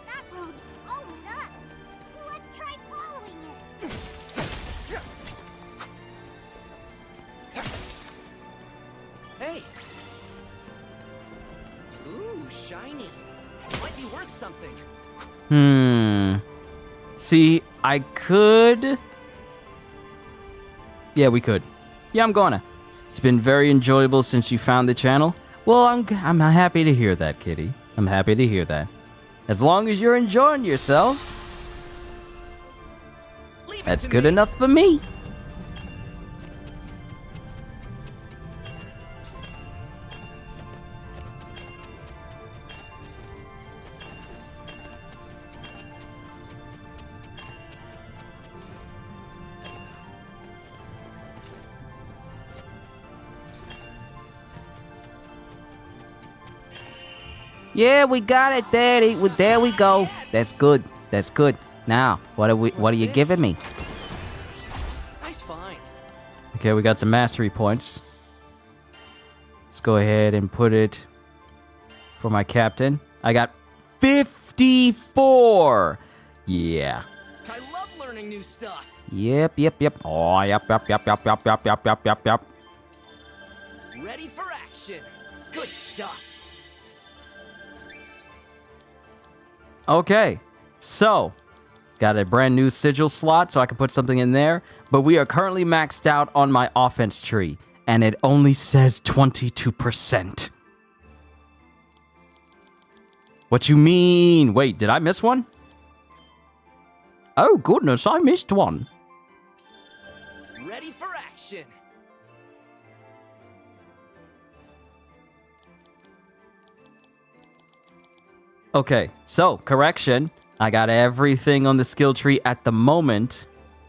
That road's all lit up. Let's try following it. Hey! Ooh, shiny. Might be worth something. See, I could... Yeah, we could. Yeah, I'm gonna. It's been very enjoyable since you found the channel. Well, I'm happy to hear that, Kitty. I'm happy to hear that. As long as you're enjoying yourself, that's good enough for me. Yeah, we got it, Daddy. Well, there we go. That's good. That's good. Now, what are you giving me? Nice find. Okay, we got some mastery points. Let's go ahead and put it for my captain. I got 54. Yeah. I love learning new stuff. Yep. Oh, yep. Ready for action. Good stuff. Okay, so got a brand new sigil slot so I can put something in there, but we are currently maxed out on my offense tree, and it only says 22%. What you mean? Wait, did I miss one? Oh goodness, I missed one. Ready for action. Okay, so correction. I got everything on the skill tree at the moment,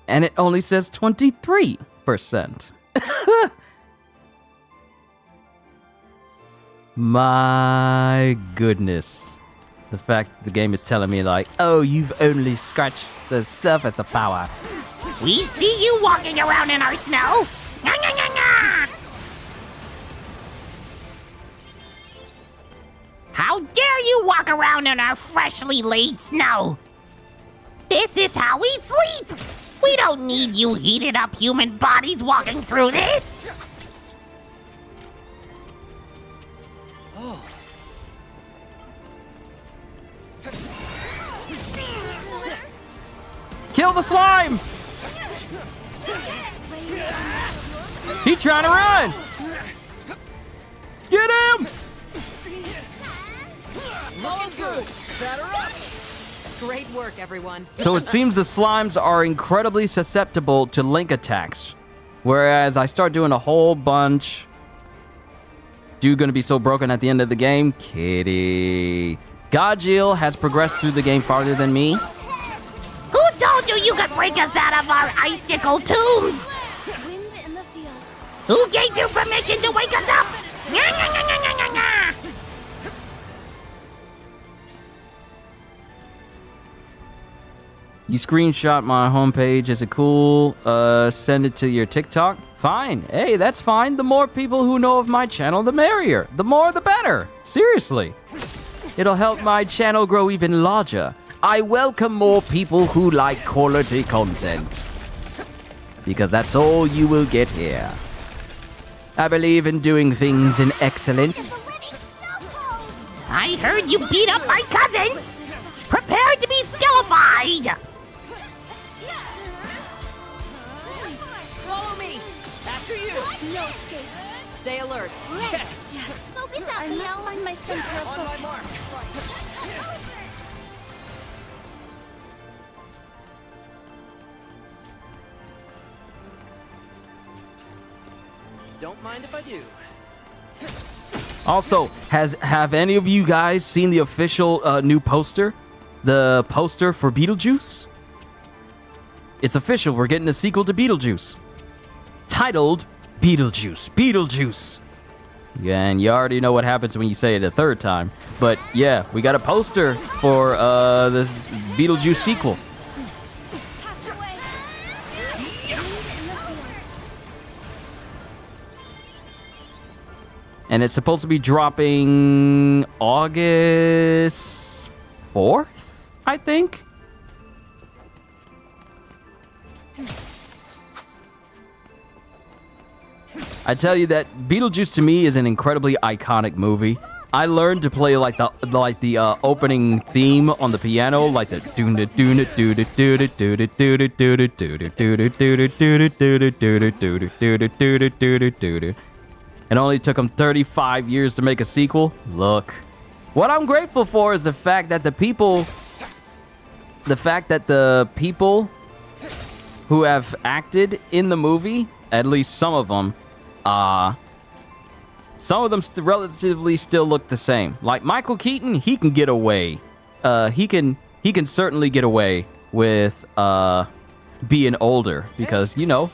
and it only says 23%. My goodness. The fact the game is telling me like, oh, you've only scratched the surface of power. We see you walking around in our snow. Nga, nga, nga, nga. How dare you walk around in our freshly laid snow? This is how we sleep. We don't need you heated up human bodies walking through this. Oh. Kill the slime! He trying to run! Get him! Looking good. Batter up. Great work, everyone. So it seems the slimes are incredibly susceptible to link attacks. Whereas I start doing a whole bunch. Dude gonna be so broken at the end of the game? Kitty. Godjill has progressed through the game farther than me. Who told you you could break us out of our icicle tombs? Wind in the fields. Who gave you permission to wake us up? Nga, nga, nga, nga, nga, nga, nga. You screenshot my homepage. Is it cool? Send it to your TikTok? Fine. Hey, that's fine. The more people who know of my channel, the merrier. The more, the better. Seriously. It'll help my channel grow even larger. I welcome more people who like quality content. Because that's all you will get here. I believe in doing things in excellence. I heard you beat up my cousins! Prepare to be skillified! Follow me! After you! No escape. Stay alert. Yes. Focus up, Neil. I must find my center of On my focus. mark. Don't mind if I do. Also, have any of you guys seen the official new poster? The poster for Beetlejuice? It's official. We're getting a sequel to Beetlejuice. Titled Beetlejuice. Beetlejuice. Yeah, and you already know what happens when you say it a third time. But yeah, we got a poster for this Beetlejuice sequel. And it's supposed to be dropping August 4th, I think. I tell you that Beetlejuice to me is an incredibly iconic movie. I learned to play like the opening theme on the piano, like the doona doona doona doona doona doona doona doona doona doona doona doona doona doona doona doona doona. It only took them 35 years to make a sequel. Look, what I'm grateful for is the fact that the people who have acted in the movie, at least some of them relatively still look the same. Like Michael Keaton, he can get away. He can certainly get away with being older because, you know,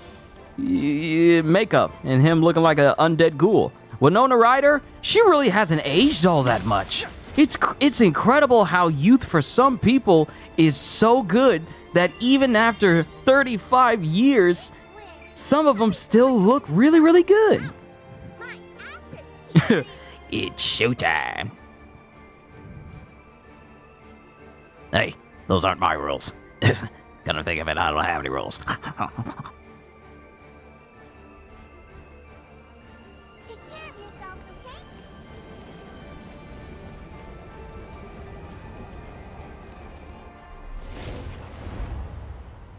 makeup and him looking like an undead ghoul. Winona Ryder, she really hasn't aged all that much. It's incredible how youth for some people is so good that even after 35 years, some of them still look really, really good. It's showtime. Hey, those aren't my rules. Gotta think of it, I don't have any rules.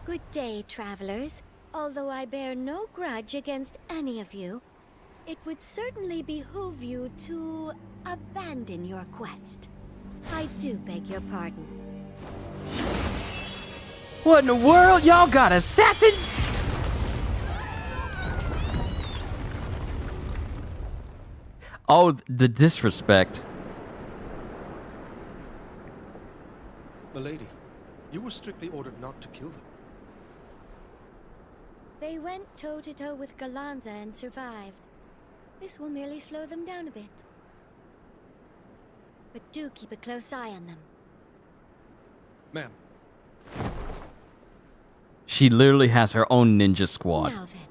Good day, travelers. Although I bear no grudge against any of you, it would certainly behoove you to abandon your quest. I do beg your pardon. What in the world? Y'all got assassins? Oh, the disrespect. Milady, you were strictly ordered not to kill them. They went toe-to-toe with Galanza and survived. This will merely slow them down a bit. But do keep a close eye on them. Ma'am. She literally has her own ninja squad. Now then,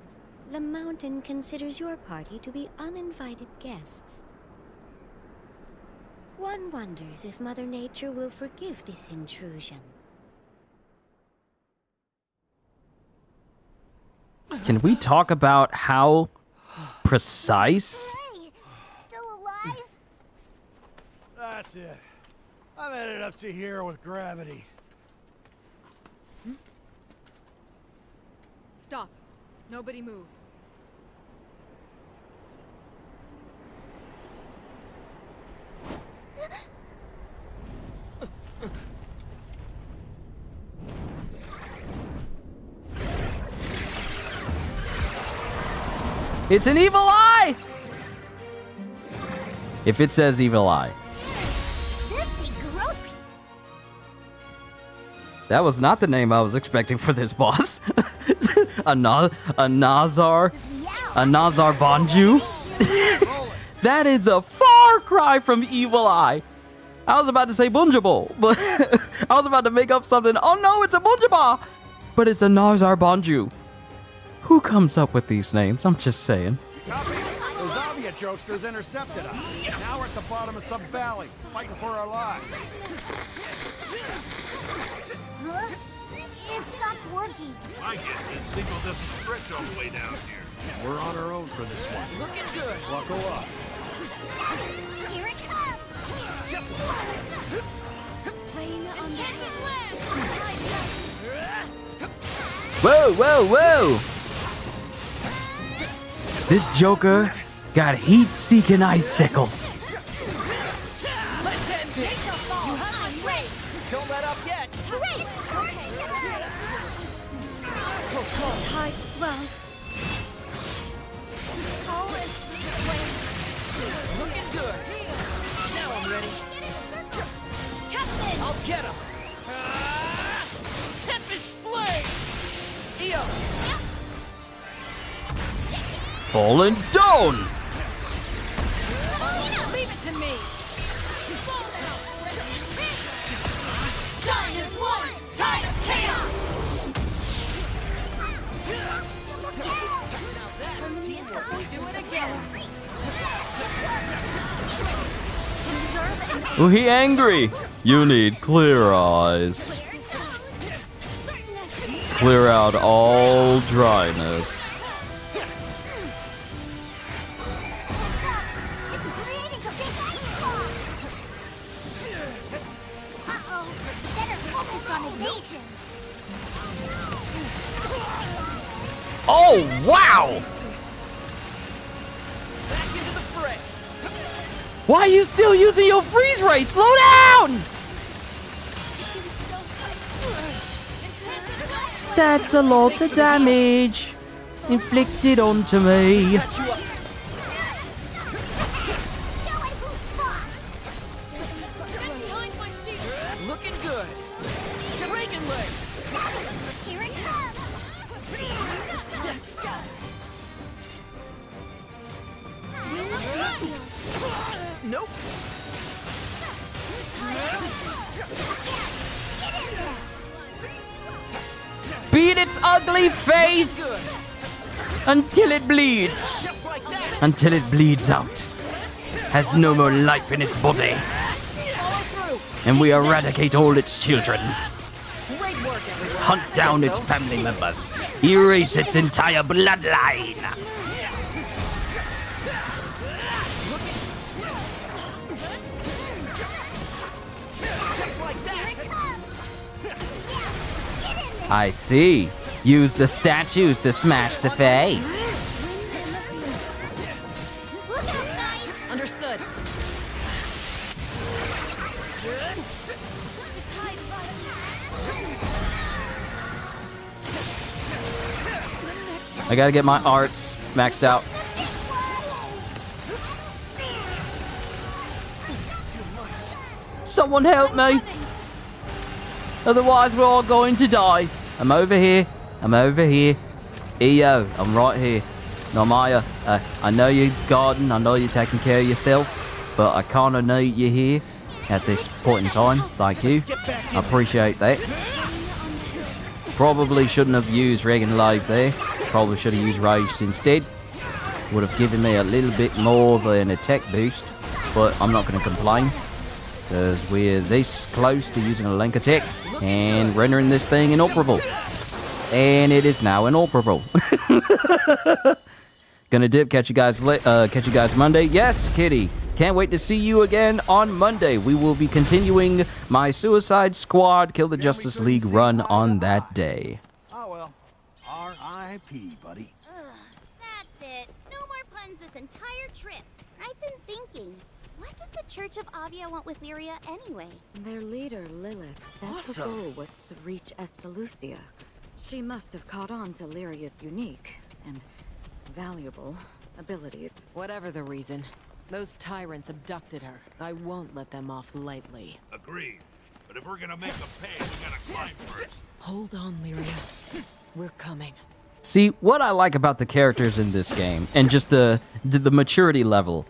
the mountain considers your party to be uninvited guests. One wonders if Mother Nature will forgive this intrusion. Can we talk about how precise? Hey, still alive? That's it. I'm headed up to here with gravity. Stop. Nobody move. It's an evil eye! If it says evil eye. This be gross. That was not the name I was expecting for this boss. a Nazar Bonju. That is a far cry from evil eye. I was about to say Bunjabal, but I was about to make up something. Oh no, it's a Bunjaba! But it's a Nazar Bonju. Who comes up with these names? I'm just saying. Copy. Those Avia jokesters intercepted us. Now we're at the bottom of some valley, fighting for our lives. Huh? It stopped working. My guess is signal doesn't stretch all the way down here. We're on our own for this one. Looking good. Buckle up. Here it comes. Just Rain on the Whoa, whoa, whoa! This Joker got heat-seeking icicles. let's end this. You haven't Don't let up yet. Tide swells. Looking good. Now I'm ready. Captain! I'll get him. Tempest blade. Eo. Fallen down! Leave it to me! Shine as one! Tide of chaos! Do it again! Oh, he angry. You need clear eyes. Clear out all dryness. Oh, wow! Back into the fray. Why are you still using your freeze rate? Slow down! That's a lot of damage inflicted onto me. Catch you up. Looking good. Dragon leg. Here it comes. Nope. Beat its ugly face until it bleeds. Just like that. Until it bleeds out. Has no more life in its body. Follow through. And we eradicate all its children. Great work, everyone. Hunt down its family members. Erase its entire bloodline. Just like that. I see. Use the statues to smash the face. Understood. I gotta get my arts maxed out. Someone help me. Otherwise we're all going to die. I'm over here. I'm over here. EO, I'm right here. Normaya, I know you're guarding. I know you're taking care of yourself. But I kind of need you here at this point in time. Thank you. I appreciate that. Probably shouldn't have used Regan Live there. Probably should have used Raged instead. Would have given me a little bit more of an attack boost. But I'm not going to complain. Because we're this close to using a link attack and rendering this thing inoperable. And it is now inoperable. Gonna dip. Catch you guys Monday. Yes, Kitty. Can't wait to see you again on Monday. We will be continuing my Suicide Squad Kill the Justice League run on that day. Oh well. R.I.P., buddy. That's it. No more puns this entire trip. I've been thinking. What does the Church of Avia want with Lyria anyway? Their leader, Lilith, said the goal was to reach Estalucia. She must have caught on to Lyria's unique and valuable abilities. Whatever the reason, those tyrants abducted her. I won't let them off lightly. Agreed. But if we're gonna make them pay, we gotta climb first. Hold on, Lyria. We're coming. See, what I like about the characters in this game, and just the maturity level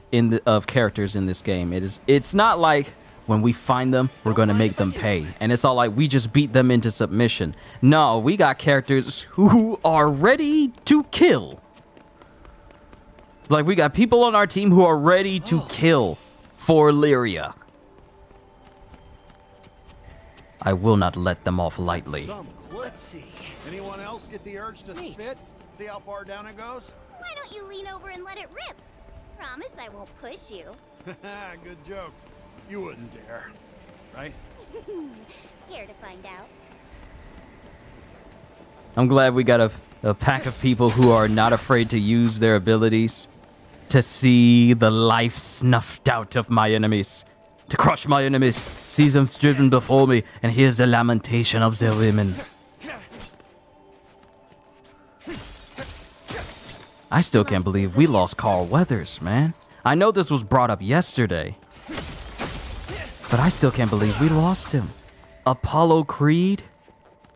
of characters in this game, it's not like when we find them, we're gonna make them pay. And it's all like, we just beat them into submission. No, we got characters who are ready to kill. Like, we got people on our team who are ready to kill for Lyria. I will not let them off lightly. Let's see. Anyone else get the urge to spit? See how far down it goes? Why don't you lean over and let it rip? Promise I won't push you. Good joke. You wouldn't dare, right? Care to find out? I'm glad we got a pack of people who are not afraid to use their abilities to see the life snuffed out of my enemies, to crush my enemies, see them driven before me, and hear the lamentation of their women. I still can't believe we lost Carl Weathers, man. I know this was brought up yesterday, but I still can't believe we lost him. Apollo Creed?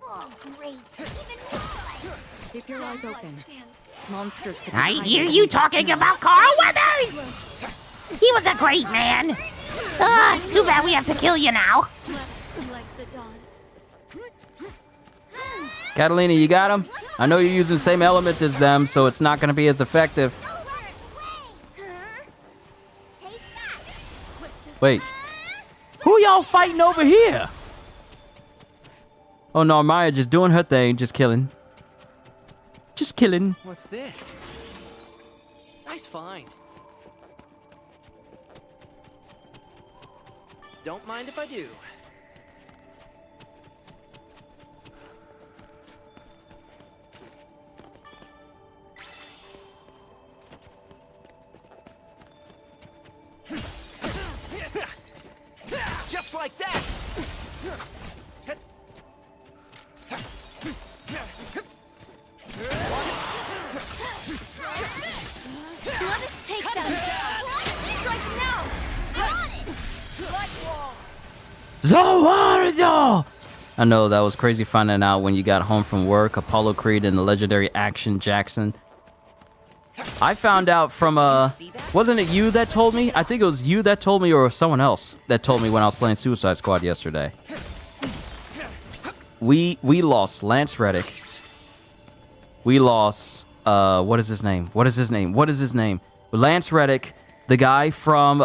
Oh, great. Keep your eyes open. Monsters. I hear you talking about Carl Weathers! He was a great man. Too bad we have to kill you now. Catalina, you got him? I know you're using the same element as them, so it's not going to be as effective. Wait. Who y'all fighting over here? Oh no, Maya just doing her thing, just killing. Just killing. What's this? Nice find. Don't mind if I do. Just like that! Let us take them! Strike now! On it! Zawardo! I know that was crazy finding out when you got home from work, Apollo Creed and the legendary Action Jackson. I found out from, wasn't it you that told me? I think it was you that told me, or someone else that told me when I was playing Suicide Squad yesterday. We lost Lance Reddick. We lost, what is his name? Lance Reddick, the guy from,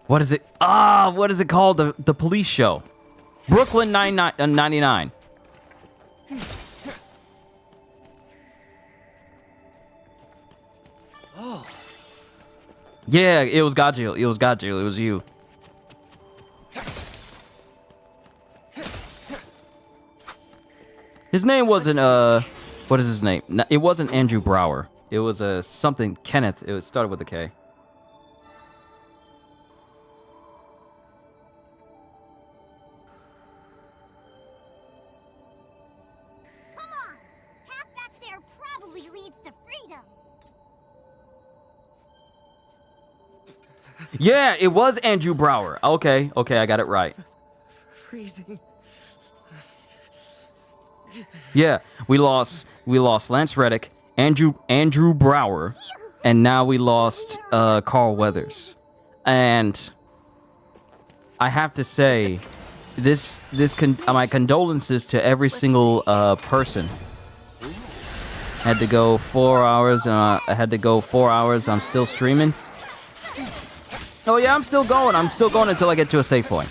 what is it? What is it called? The police show. Brooklyn 99. Oh. Yeah, it was Gajil. It was you. His name wasn't, what is his name? It wasn't Andrew Brower. It was, something, Kenneth. It started with a K. Yeah, it was Andrew Brower. Okay, I got it right. Freezing. Yeah, we lost Lance Reddick, Andrew Brower, and now we lost Carl Weathers. And I have to say, my condolences to every single person. Had to go 4 hours, and I had to go 4 hours. I'm still streaming. Oh yeah, I'm still going until I get to a save point.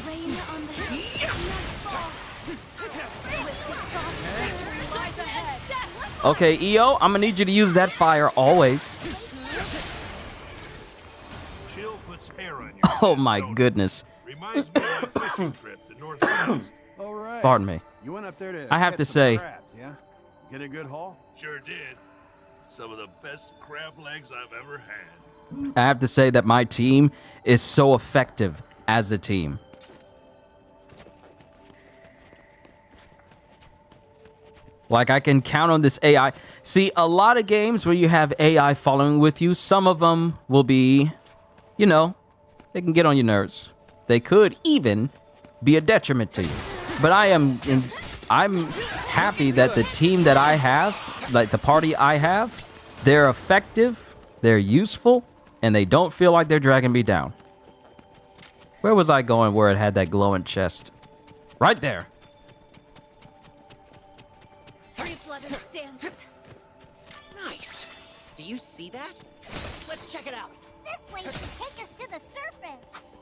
Okay, EO, I'm gonna need you to use that fire always. Oh my goodness. Reminds me of a fishing trip to Northwest. All right. Pardon me. You went up there to I have catch to some say, crabs, yeah? Get a good haul? Sure did. Some of the best crab legs I've ever had. I have to say that my team is so effective as a team. Like, I can count on this AI. See, a lot of games where you have AI following with you, some of them will be, you know, they can get on your nerves. They could even be a detriment to you. But I'm happy that the team that I have, like the party I have, They're effective, they're useful, and they don't feel like they're dragging me down. Where was I going where it had that glowing chest? Right there. Nice. Do you see that? Let's check it out. This way should take us to the surface.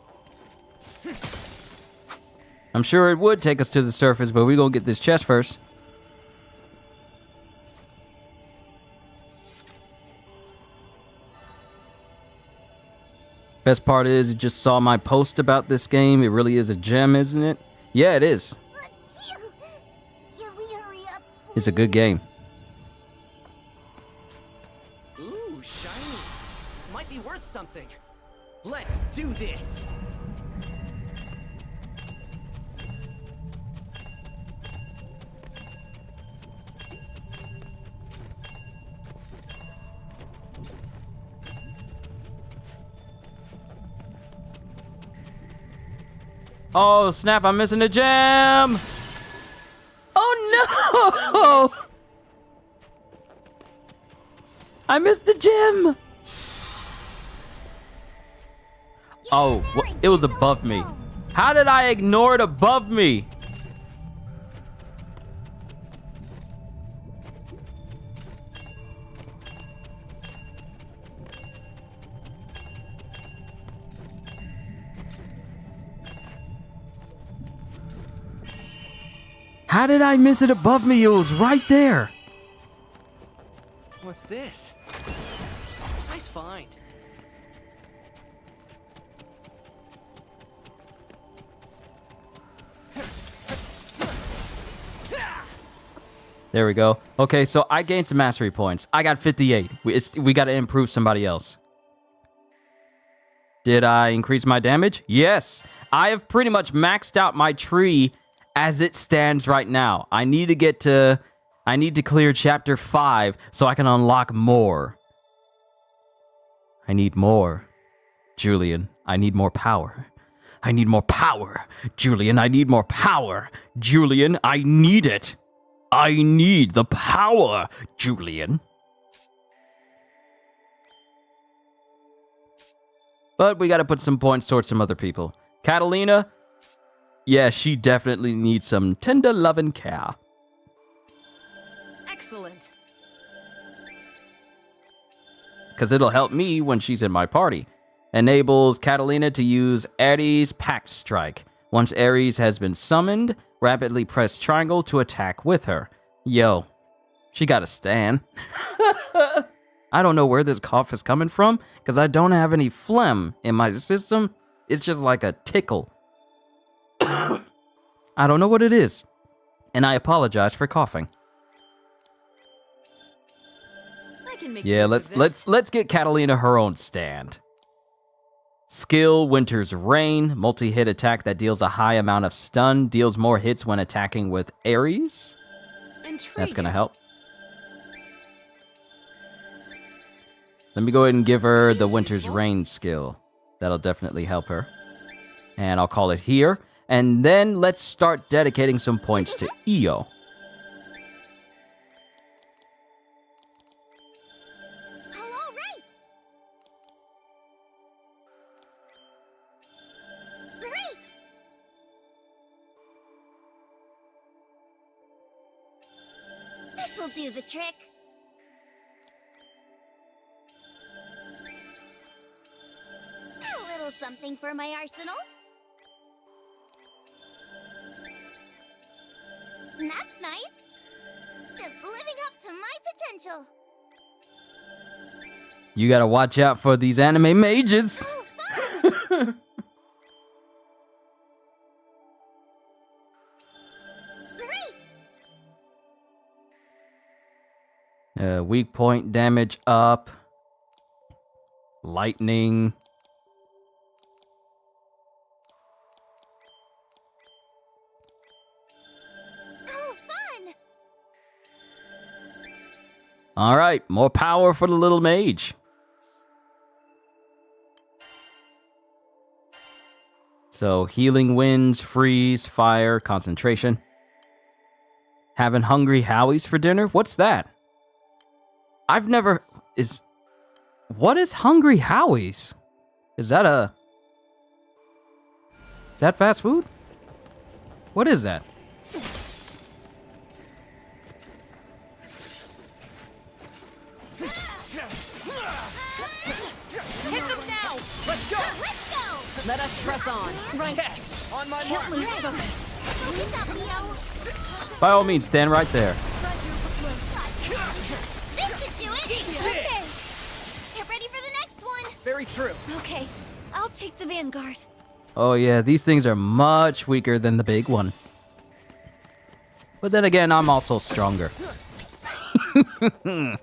I'm sure it would take us to the surface, but we're gonna get this chest first. Best part is, you just saw my post about this game. It really is a gem, isn't it? Yeah, it is. It's a good game. Ooh, shiny. Might be worth something. Let's do this. Oh, snap, I'm missing a gem! Oh, no! I missed the gem! Oh, it was above me. How did I ignore it above me? How did I miss it above me? It was right there. What's this? Nice find. There we go. Okay, so I gained some mastery points. I got 58. We got to improve somebody else. Did I increase my damage? Yes. I have pretty much maxed out my tree as it stands right now. I need to clear chapter 5 so I can unlock more. I need more. Julian, I need more power. I need more power. Julian, I need more power. Julian, I need it. I need the power, Julian. But we got to put some points towards some other people. Catalina, yeah, she definitely needs some tender love and care. Excellent. Because it'll help me when she's in my party. Enables Catalina to use Ares' Pact Strike. Once Ares has been summoned, rapidly press triangle to attack with her. Yo, she got a stand. I don't know where this cough is coming from, because I don't have any phlegm in my system. It's just like a tickle. I don't know what it is, and I apologize for coughing. Yeah, let's get Catalina her own stand. Skill, Winter's Reign, multi-hit attack that deals a high amount of stun, deals more hits when attacking with Ares. That's gonna help. Let me go ahead and give her the Winter's Reign skill. That'll definitely help her. And I'll call it here. And then let's start dedicating some points to Io. This'll do the trick. A little something for my arsenal. That's nice. Just living up to my potential. You gotta watch out for these anime mages. Weak point damage up. Lightning. All right, more power for the little mage. So, healing winds, freeze, fire, concentration. Having hungry howies for dinner? What's that? I've never... What is Hungry Howie's? Is that fast food? What is that? Hit them now! Let's go! Let's go! Let us press on. Right. Yes! On my Can't mark. lose focus. Focus up, Leo. By all means, stand right there. This should do it! Okay. Get ready for the next one. Very true. Okay, I'll take the Vanguard. Oh yeah, these things are much weaker than the big one. But then again, I'm also stronger. And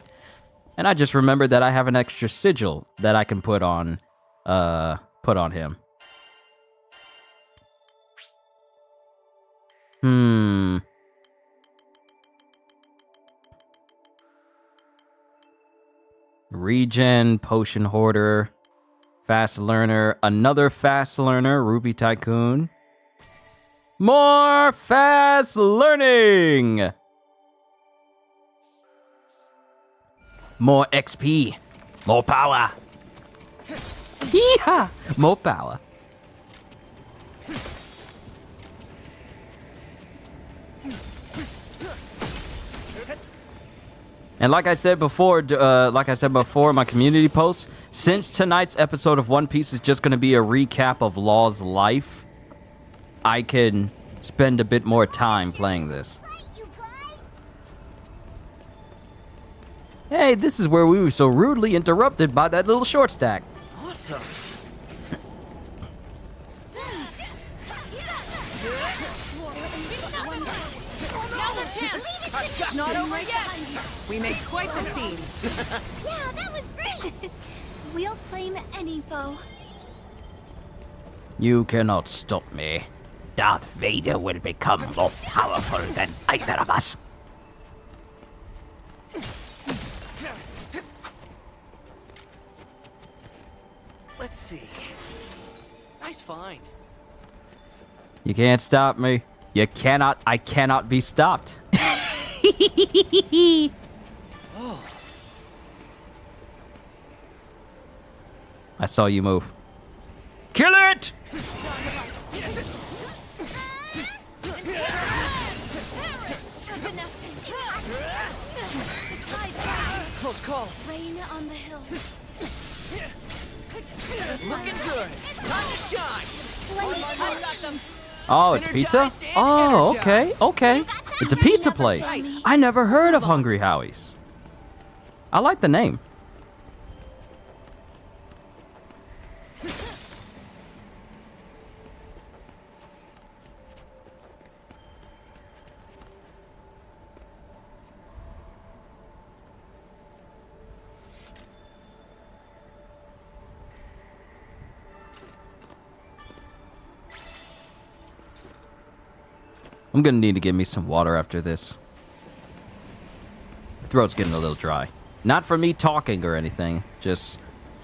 I just remembered that I have an extra sigil that I can put on him. Regen, potion hoarder, fast learner, another fast learner, Ruby Tycoon. More fast learning! More XP. More power. Yeehaw! More power. And like I said before in my community post, since tonight's episode of One Piece is just going to be a recap of Law's life, I can spend a bit more time playing this. Hey, this is where we were so rudely interrupted by that little short stack. Awesome. It's not over yet. We make quite the team. Yeah, that was great. We'll claim any foe. You cannot stop me. Darth Vader will become more powerful than either of us. Let's see. Nice find. You can't stop me. I cannot be stopped. Oh. I saw you move. Kill it! Close call. Rain on the hill. Looking good. Time to shine. I got them. Oh, it's pizza? Oh, okay, okay. It's a pizza place. I never heard of Hungry Howie's. I like the name. I'm gonna need to get me some water after this. My throat's getting a little dry. Not for me talking or anything, just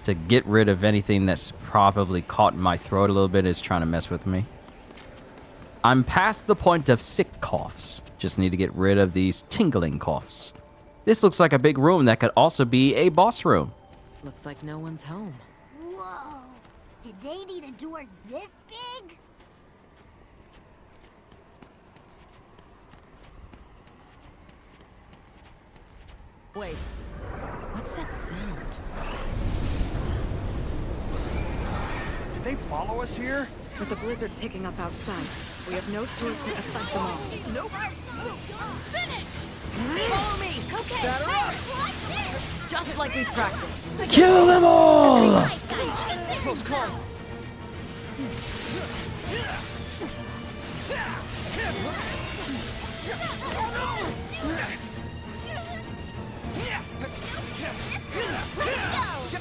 to get rid of anything that's probably caught in my throat a little bit is trying to mess with me. I'm past the point of sick coughs. Just need to get rid of these tingling coughs. This looks like a big room that could also be a boss room. Looks like no one's home. Whoa. Did they need a door this big? Wait. What's that sound? Did they follow us here? With the blizzard picking up outside, we have no choice but to fight them all. Nope. Finish! Follow me! Okay, Batter up! watch this! Just like we practiced. Kill them all! Close call.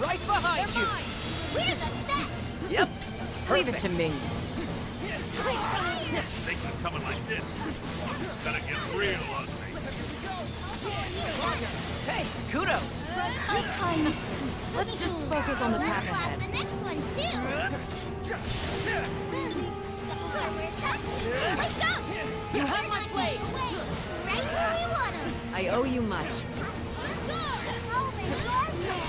Right behind you. We're the best! Yep. Leave it to me. They keep coming like this. It's gonna get real ugly. Hey, kudos. Let's just focus on the path Let's ahead. blast the next one, too! Let's go! You have my plate. Right where we want 'em. I owe you much. Over your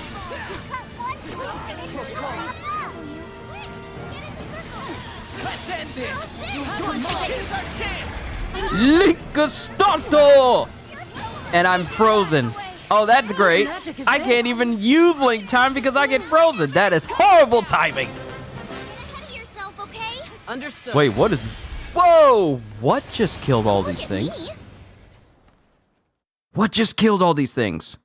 Let's end this! You have come on! Here's our chance! Linkastanto! And I'm frozen. Oh, that's great. I can't even use Link time because I get frozen. That is horrible timing. Understood. Wait, what is... Whoa! What just killed all these things? What just killed all these things?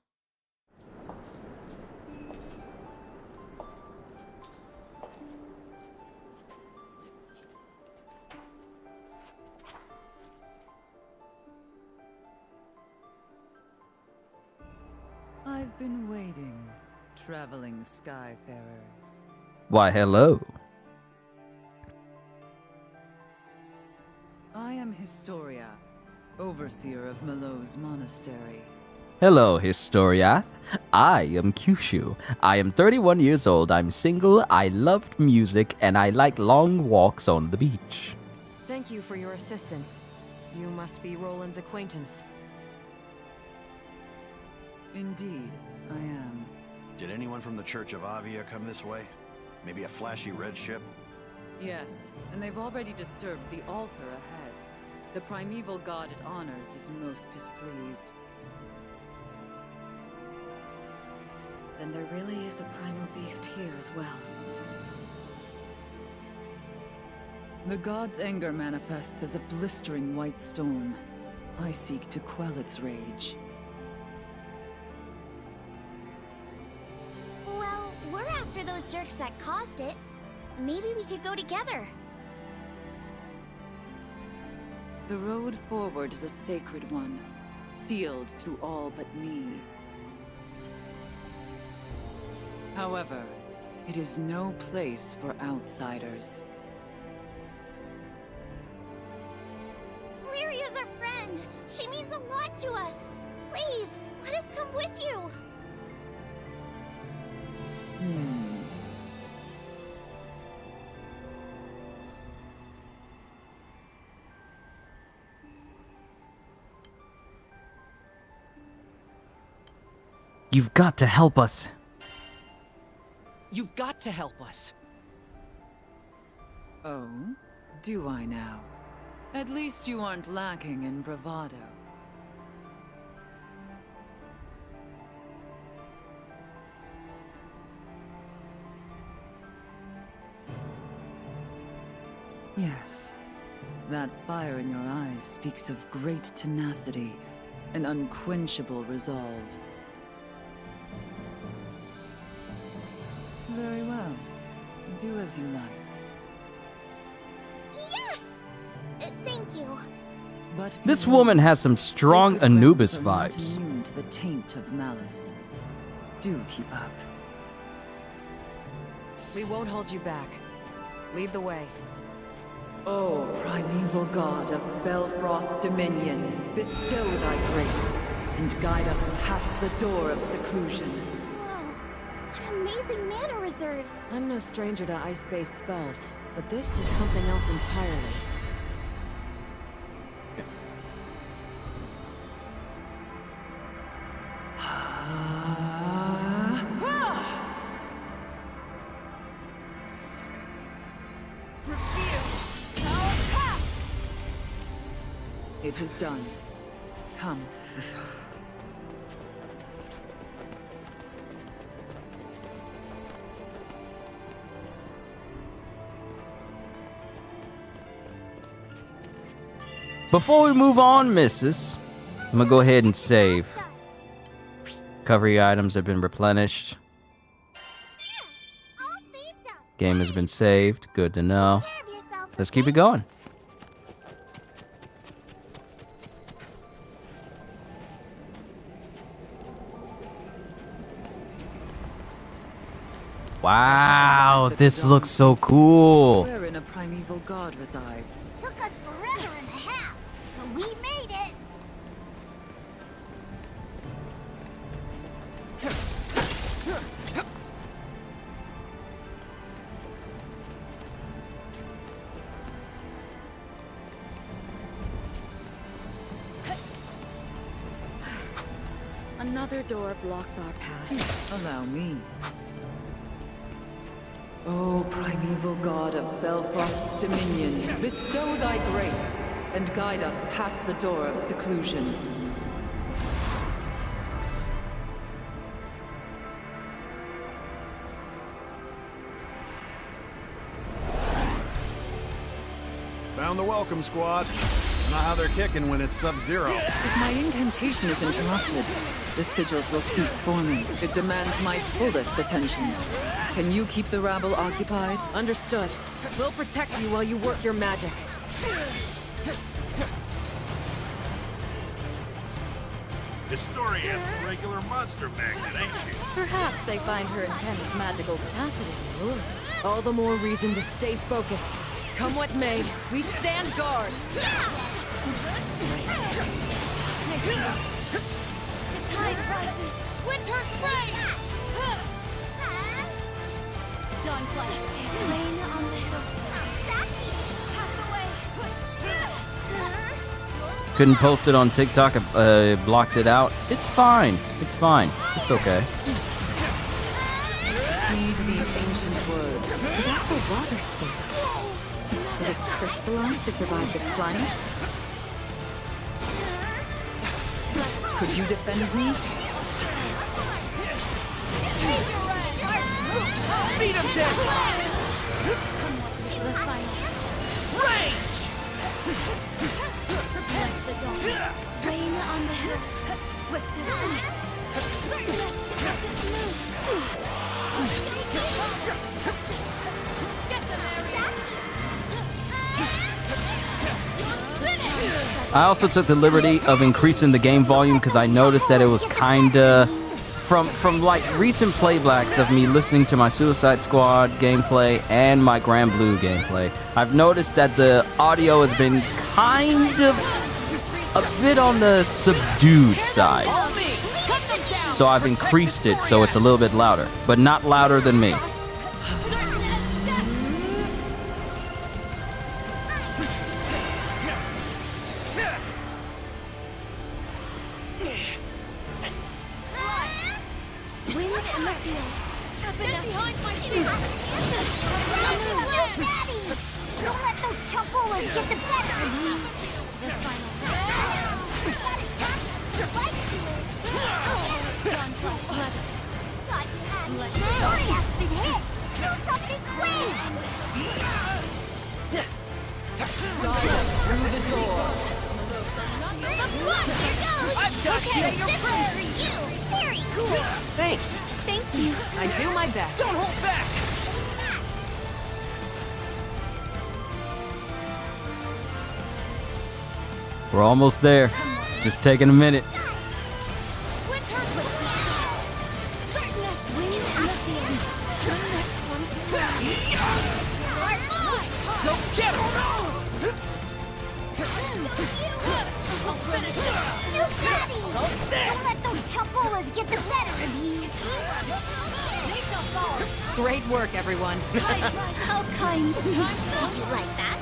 I've been waiting, traveling skyfarers. Why, hello. I am Historia, overseer of Melo's monastery. Hello, Historiath. I am Kyushu. I am 31 years old. I'm single. I loved music, and I like long walks on the beach. Thank you for your assistance. You must be Roland's acquaintance. Indeed, I am. Did anyone from the Church of Avia come this way? Maybe a flashy red ship? Yes, and they've already disturbed the altar ahead. The primeval god it honors is most displeased. Then there really is a primal beast here as well. The god's anger manifests as a blistering white storm. I seek to quell its rage. Well, we're after those jerks that caused it. Maybe we could go together. The road forward is a sacred one, sealed to all but me. However, it is no place for outsiders. Lyria's our friend. She means a lot to us. Please, let us come with you. You've got to help us. You've got to help us. Oh? Do I now? At least you aren't lacking in bravado. Yes. That fire in your eyes speaks of great tenacity, an unquenchable resolve. Very well. Do as you like. Yes! Thank you. But This woman has some strong sacred Anubis realms vibes. are not immune to the taint of malice. Do keep up. We won't hold you back. Lead the way. O primeval god of Belfrost dominion, bestow thy grace, and guide us past the door of seclusion. What amazing mana reserves. I'm no stranger to ice-based spells, but this is something else entirely. It is done. Come. Before we move on, missus, I'm gonna go ahead and save. Recovery items have been replenished. Game has been saved. Good to know. Let's keep it going. Wow, this looks so cool. Wherein a primeval god resides. Took us forever and a half, but we made it. Another door blocks our path. Allow me. O primeval god of Belfrost's dominion, bestow thy grace and guide us past the door of seclusion. Found the welcome squad. Not how they're kicking when it's sub-zero. If my incantation is interrupted, the sigils will cease forming. It demands my fullest attention. Can you keep the rabble occupied? Understood. We'll protect you while you work your magic. Historia's a regular monster magnet, ain't she? Perhaps they find her intense magical capacity alluring. All the more reason to stay focused. Come what may, we stand guard. The tide rises. Winter spray! Dawn flight. Rain on the hills. Couldn't post it on TikTok. I blocked it out. It's fine. It's fine. It's okay. Heed these ancient words. That's a water state. Does it crystallize to survive this climate? Could you defend me? Beat him down! Range! Rain on the hills. Swift as light. I also took the liberty of increasing the game volume because I noticed that it was kinda from like recent playbacks of me listening to my Suicide Squad gameplay and my GRANBLUE gameplay. I've noticed that the audio has been kind of a bit on the subdued side. So I've increased it so it's a little bit louder, but not louder than me. Don't let those chumpolas get the better of you. Sorry, has been hit. Do something quick. Guide us through the door. I've got you. This is for you. Very cool. Thanks. Thank you. I do my best. Don't hold back! We're almost there. It's just taking a minute. Don't let those chumpolas get the better of you. Great work, everyone. How kind. Did you like that?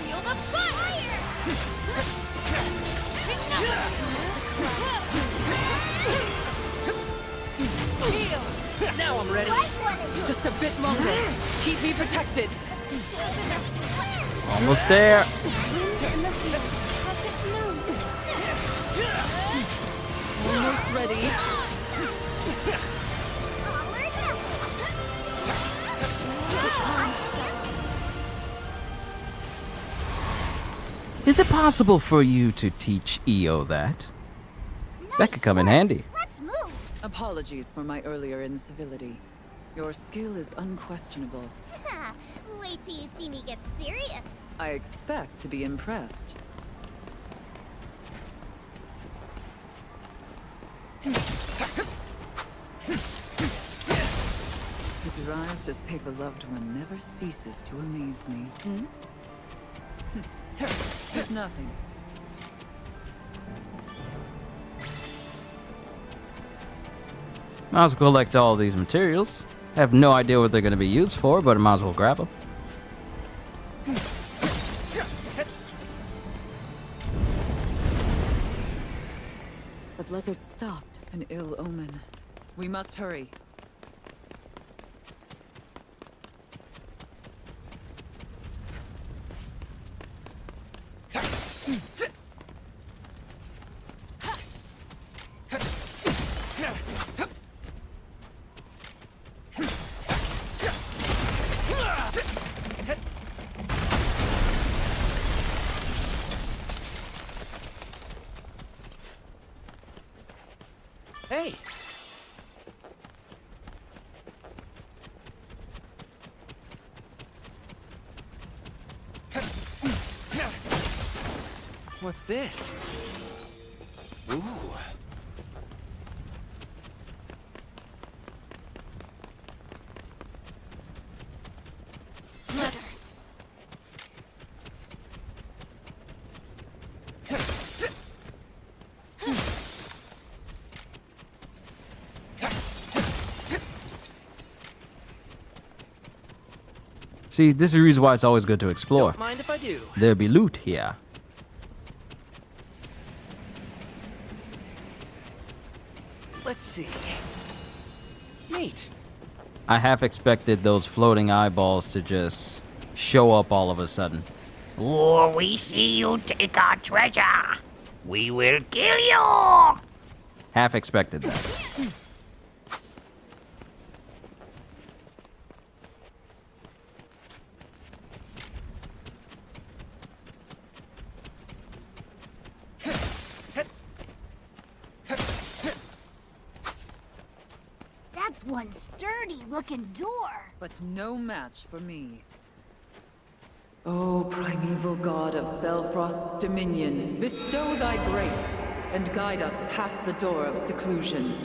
Feel the fire! Now I'm ready. Just a bit longer. Keep me protected. Almost there. Almost ready. Is it possible for you to teach EO that? That could come in handy. Let's move. Apologies for my earlier incivility. Your skill is unquestionable. Wait till you see me get serious. I expect to be impressed. The drive to save a loved one never ceases to amaze me. It's nothing. Might as well collect all these materials. I have no idea what they're going to be used for, but I might as well grab them. The blizzard stopped. An ill omen. We must hurry. Hey! What's this? Ooh. Letter. See, this is the reason why it's always good to explore. Don't mind if I do. There'll be loot here. Let's see. Neat. I half expected those floating eyeballs to just show up all of a sudden. Oh, we see you take our treasure. We will kill you. Half expected that. That's one sturdy-looking door. But no match for me. O primeval god of Belfrost's dominion, bestow thy grace and guide us past the door of seclusion.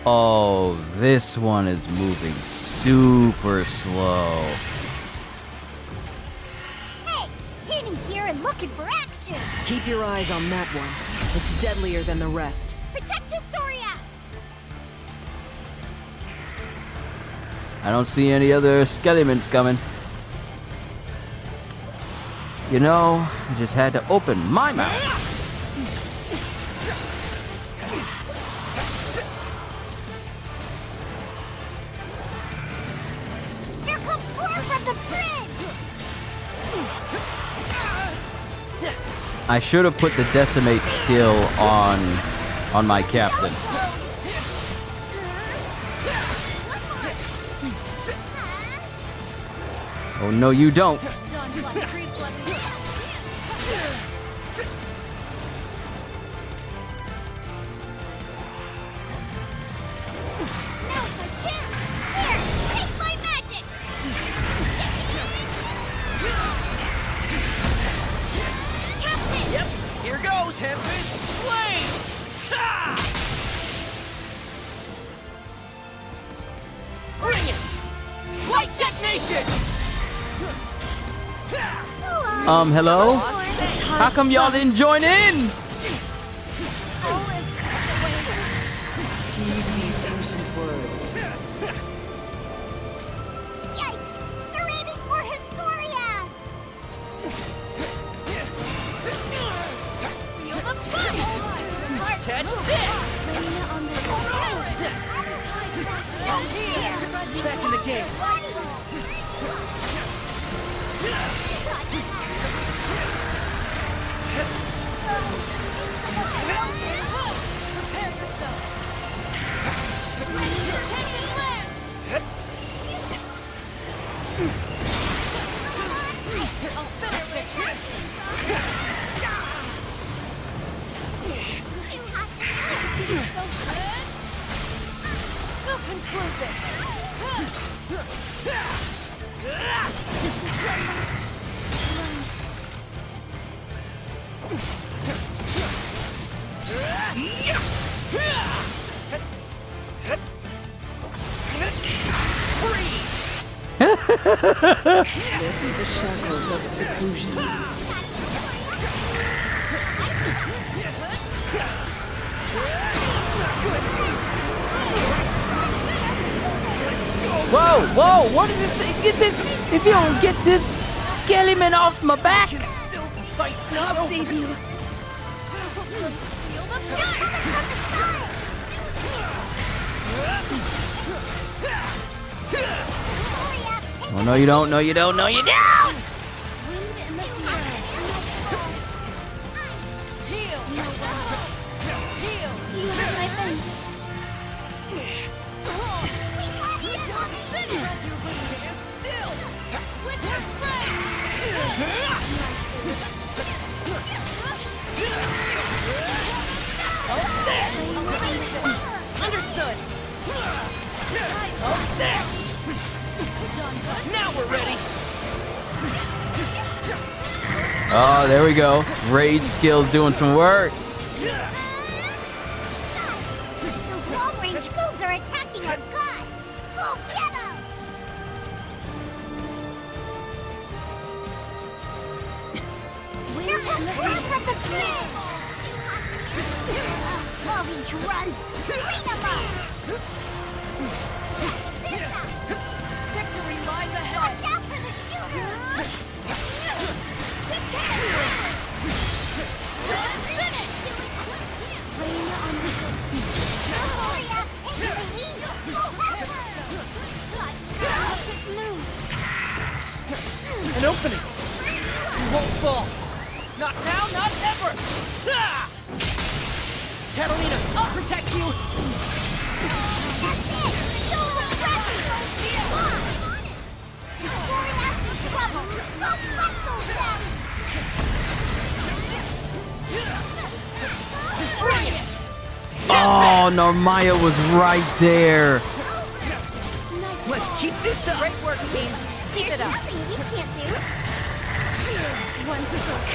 Oh, this one is moving super slow. Hey, Tinny's here and looking for action. Keep your eyes on that one. It's deadlier than the rest. Protect Historia. I don't see any other skeletons coming. You know, I just had to open my mouth. Here comes more from the bridge. I should have put the decimate skill on my captain. Oh no, you don't. Now's my chance. Here, take my magic. Captain. Yep, here goes, Tempest. Flame! Ha! Bring it! Light detonation! Hello? How come y'all didn't join in? Heed these ancient words. Yikes! They're aiming for Historia. Feel the fight. Catch this! Back in the game. Prepare yourself. Taking land. I'll finish this. So good. We'll conclude this. Lift the shackles of seclusion. Whoa, whoa, what is this thing? Get this! If you don't get this skeleton off my back! I'll save you. Feel the fire. Oh, no, you don't. No, you don't. No, you don't. Understood. Now we're ready. Oh, there we go. Rage skills doing some work. Those long-range ghouls are attacking our god! Go get them! We're from the grid! All these runs! Clean them up! Victory lies ahead! Watch out for the shooter! An opening. We won't fall. Not now, not ever. Ah! Catalina, I'll protect you. That's it! Don't Gloria's in trouble! Go bust those guys! Bring it! Oh, Narmaya was right there. Let's keep this up. Great work, team. Keep it up. Nothing we can't do! One stroke,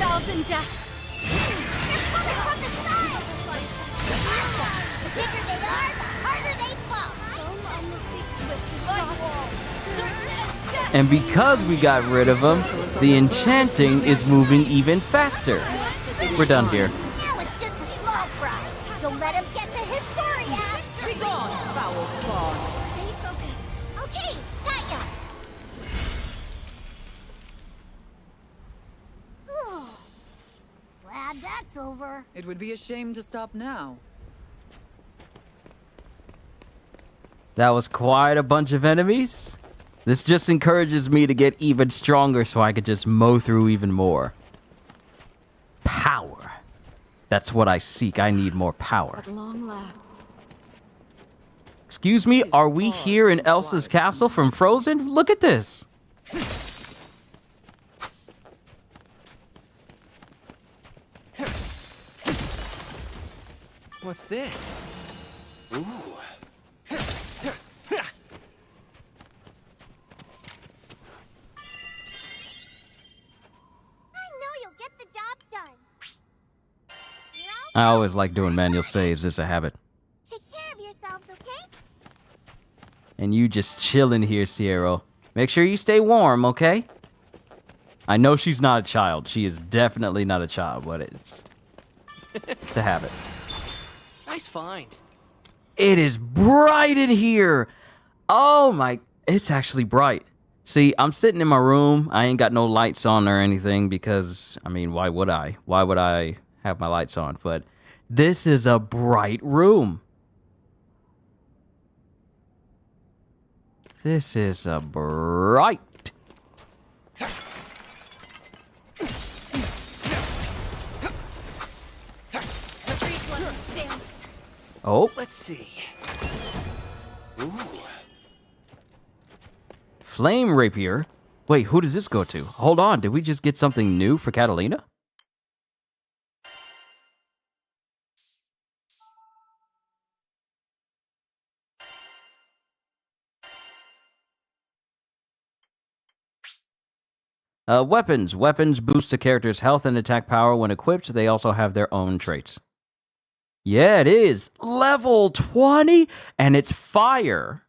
1,000 deaths. They're coming from the side! The bigger they are, the harder they fall! And because we got rid of them, the enchanting is moving even faster. We're done here. Now it's just a small fry. Don't let him get to Historia! Be gone, foul fraud. Stay focused. Okay, got ya! Glad that's over. It would be a shame to stop now. That was quite a bunch of enemies. This just encourages me to get even stronger so I could just mow through even more. Power. That's what I seek. I need more power. At long last. Excuse me, are we here in Elsa's castle from Frozen? Look at this. What's this? Ooh. I always like doing manual saves. It's a habit. Take care of yourselves, okay? And you just chilling here, Sierra. Make sure you stay warm, okay? I know she's not a child. She is definitely not a child, but it's a habit. Nice find. It is bright in here. Oh my, it's actually bright. See, I'm sitting in my room. I ain't got no lights on or anything because, I mean, why would I? Why would I have my lights on? But this is a bright room. This is a bright. Oh. Let's see. Ooh. Flame rapier? Wait, who does this go to? Hold on, did we just get something new for Catalina? Weapons. Weapons boost a character's health and attack power when equipped. They also have their own traits. Yeah, it is. Level 20, and it's fire.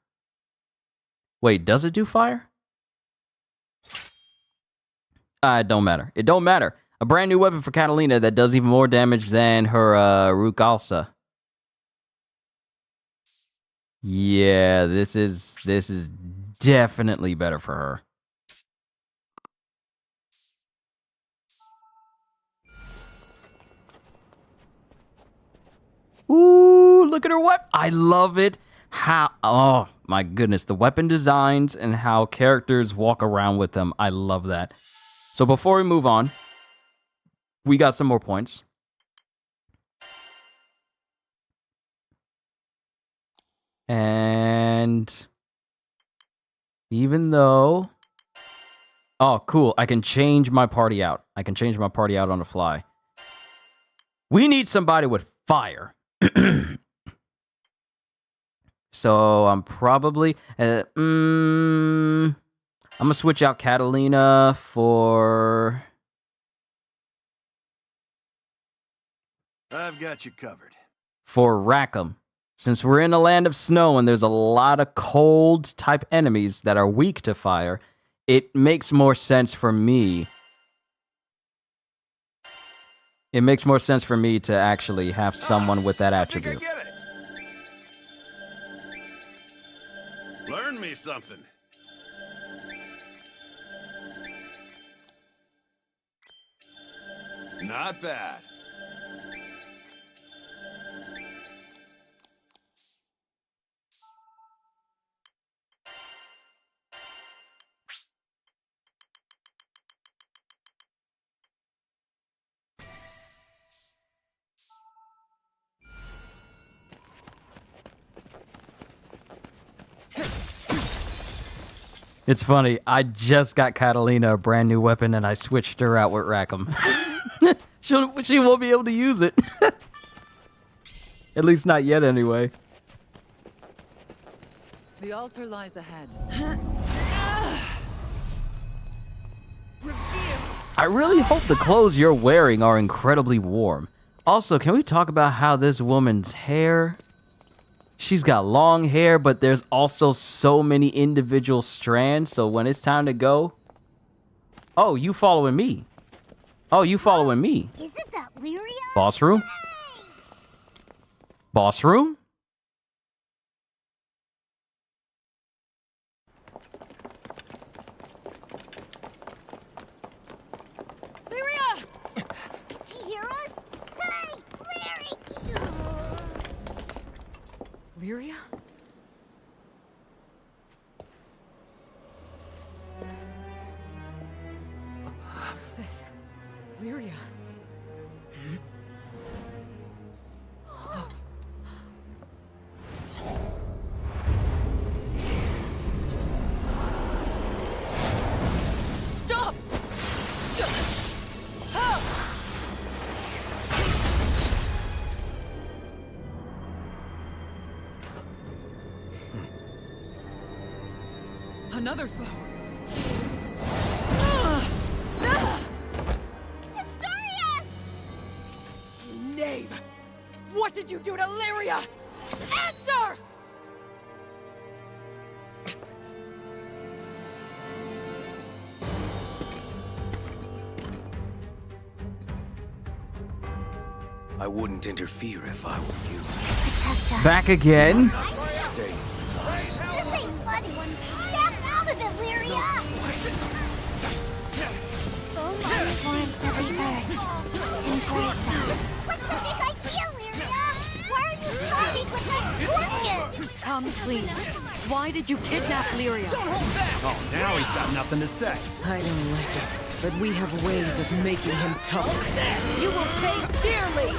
Wait, does it do fire? It don't matter. It don't matter. A brand new weapon for Catalina that does even more damage than her Rukalsa. Yeah, this is definitely better for her. Ooh, look at her weapon. I love it. Oh my goodness, the weapon designs and how characters walk around with them, I love that. So before we move on, we got some more points. And even though... Oh, cool. I can change my party out. I can change my party out on the fly. We need somebody with fire. So I'm probably... I'm going to switch out Catalina for... I've got you covered. For Rackham. Since we're in a land of snow and there's a lot of cold type enemies that are weak to fire, it makes more sense for me. It makes more sense for me to actually have someone with that attribute. I think I get it. Learn me something. Not bad. It's funny, I just got Catalina a brand new weapon and I switched her out with Rackham. She won't be able to use it. At least not yet anyway. The altar lies ahead. I really hope the clothes you're wearing are incredibly warm. Also, can we talk about how this woman's hair... She's got long hair, but there's also so many individual strands, so when it's time to go... Oh, you following me. Oh, you following me. Isn't that Lyria? Boss room? Boss room? Lyria! Did she hear us? Hey, Lyria! Lyria? What's this? Lyria. Stop! Another foe. Historia! You knave! What did you do to Lyria? Answer! I wouldn't interfere if I were you. Back again? Stay with us. This ain't funny. Snap out of it, Lyria! Almost warmth of the earth. Embrace us. What's the big idea, Lyria? Why are you starting with that torches? Come clean. Why did you kidnap Lyria? Oh, now he's got nothing to say. I don't like it, but we have ways of making him tough. You will pay dearly!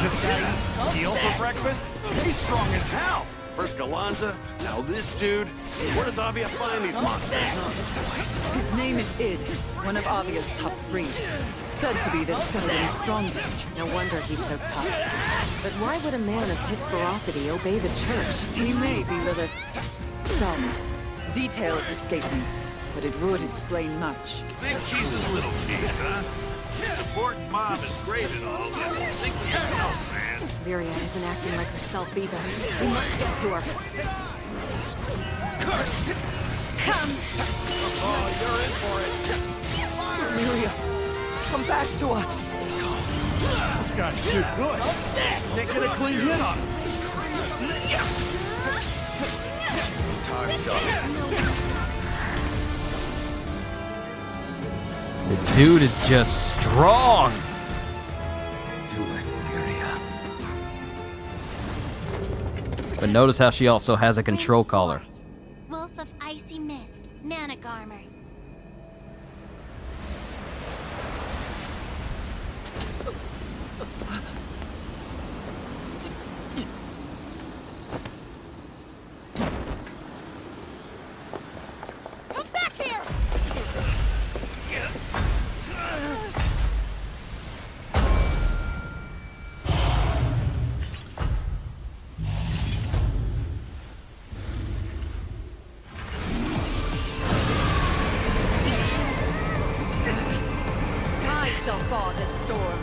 Just gotta eat steel for breakfast? He's strong as hell. First Galanza, now this dude. Where does Avia find these monsters? His name is Id, one of Avia's top 3. Said to be the second strongest. No wonder he's so tough. But why would a man of his ferocity obey the church? He may be Lilith's son. Details escape me, but it would explain much. Think she's his little kid, huh? Supporting Mom is great and all, but think of yourself, man. Lyria isn't acting like herself either. We must get to her. Come! Oh, you're in for it. Lyria, come back to us. This guy's too good. Can't get a clean hit on him. Time's up. The dude is just strong. Do it, Lyria. But notice how she also has a control collar. Wolf of Icy Mist, Manic Armor. Come back here! I shall thaw this storm.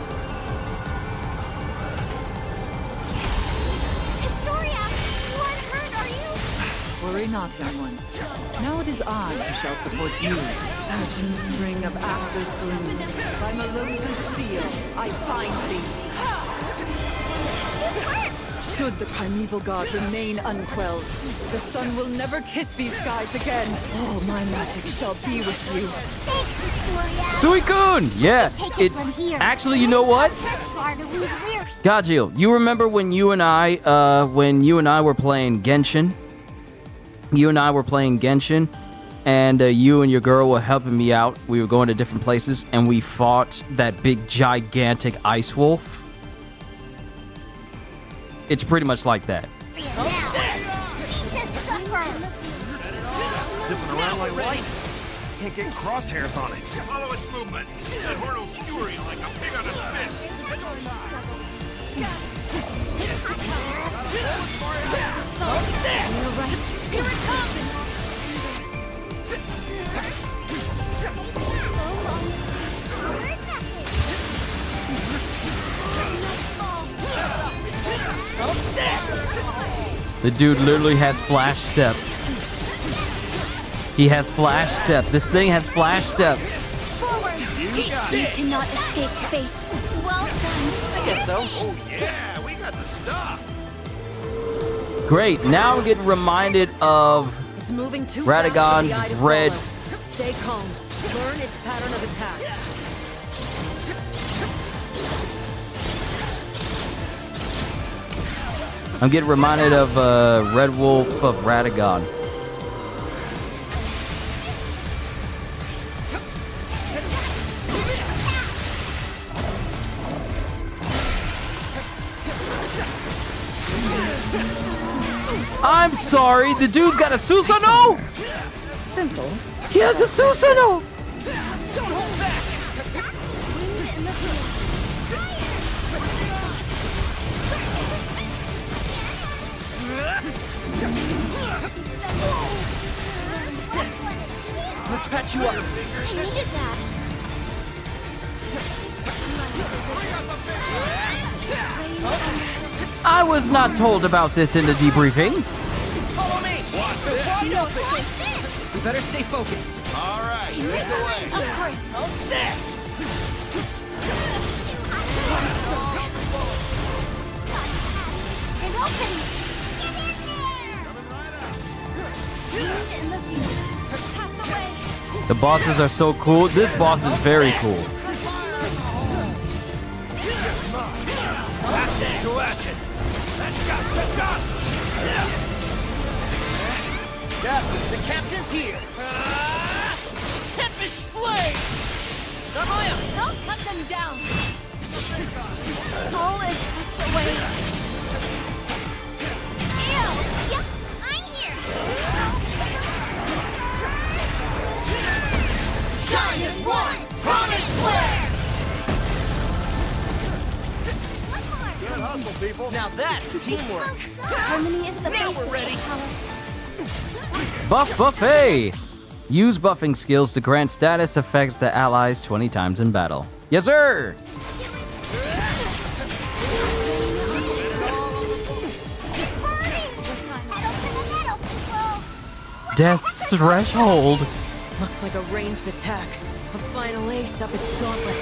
Historia, you aren't hurt, are you? Worry not, young one. Now it is I who shall support you. Passion's ring of Aster's bloom. By Melosa's steel, I find thee. Should the primeval god remain unquelled, the sun will never kiss these skies again. All my magic shall be with you. Thanks, Historia. Suicune! Yeah, Take it it's from here. actually, you know what? Press bar to lose Lyria. Gajil, you remember when you and I were playing Genshin? You and I were playing Genshin, and you and your girl were helping me out. We were going to different places, and we fought that big, gigantic ice wolf. It's pretty much like that. Zipping around like light. Can't get crosshairs on it. Follow its movement. That horn will skewer you like a pig on a spit. You're right. Here it comes! The dude literally has flash step. He has flash step. This thing has flash step. Forward! You cannot escape fates. Well done. I guess so. Oh yeah, we got the stuff. Great. Now I'm getting reminded of It's moving too fast for the Radagon's eye to red. follow. Stay calm. Learn its pattern of attack. I'm getting reminded of Red Wolf of Radagon. I'm sorry, the dude's got a Susanoo! Simple. He has a Susanoo! Don't hold back! Let's patch you up. I needed that. I was not told about this in the debriefing. Follow me. They're wide open. We better stay focused. All right, lead the way. How's this? An opening! Get in there! In the view. Pass away! The bosses are so cool. This boss is very cool. Ashes to ashes. That's dust to dust. Captain, the captain's here. Tempest flame. Narmaya, I'll cut them down! All is tucked away. Ew! Yep, I'm here! Shine as one! Promise flare! Good hustle, people. now that's teamwork. Harmony is the Now basis we're ready. of power. Buff Buffet! Use buffing skills to grant status effects to allies 20 times in battle. Yes, sir! Death's Threshold! Looks like a ranged attack. A final ace up its gauntlet.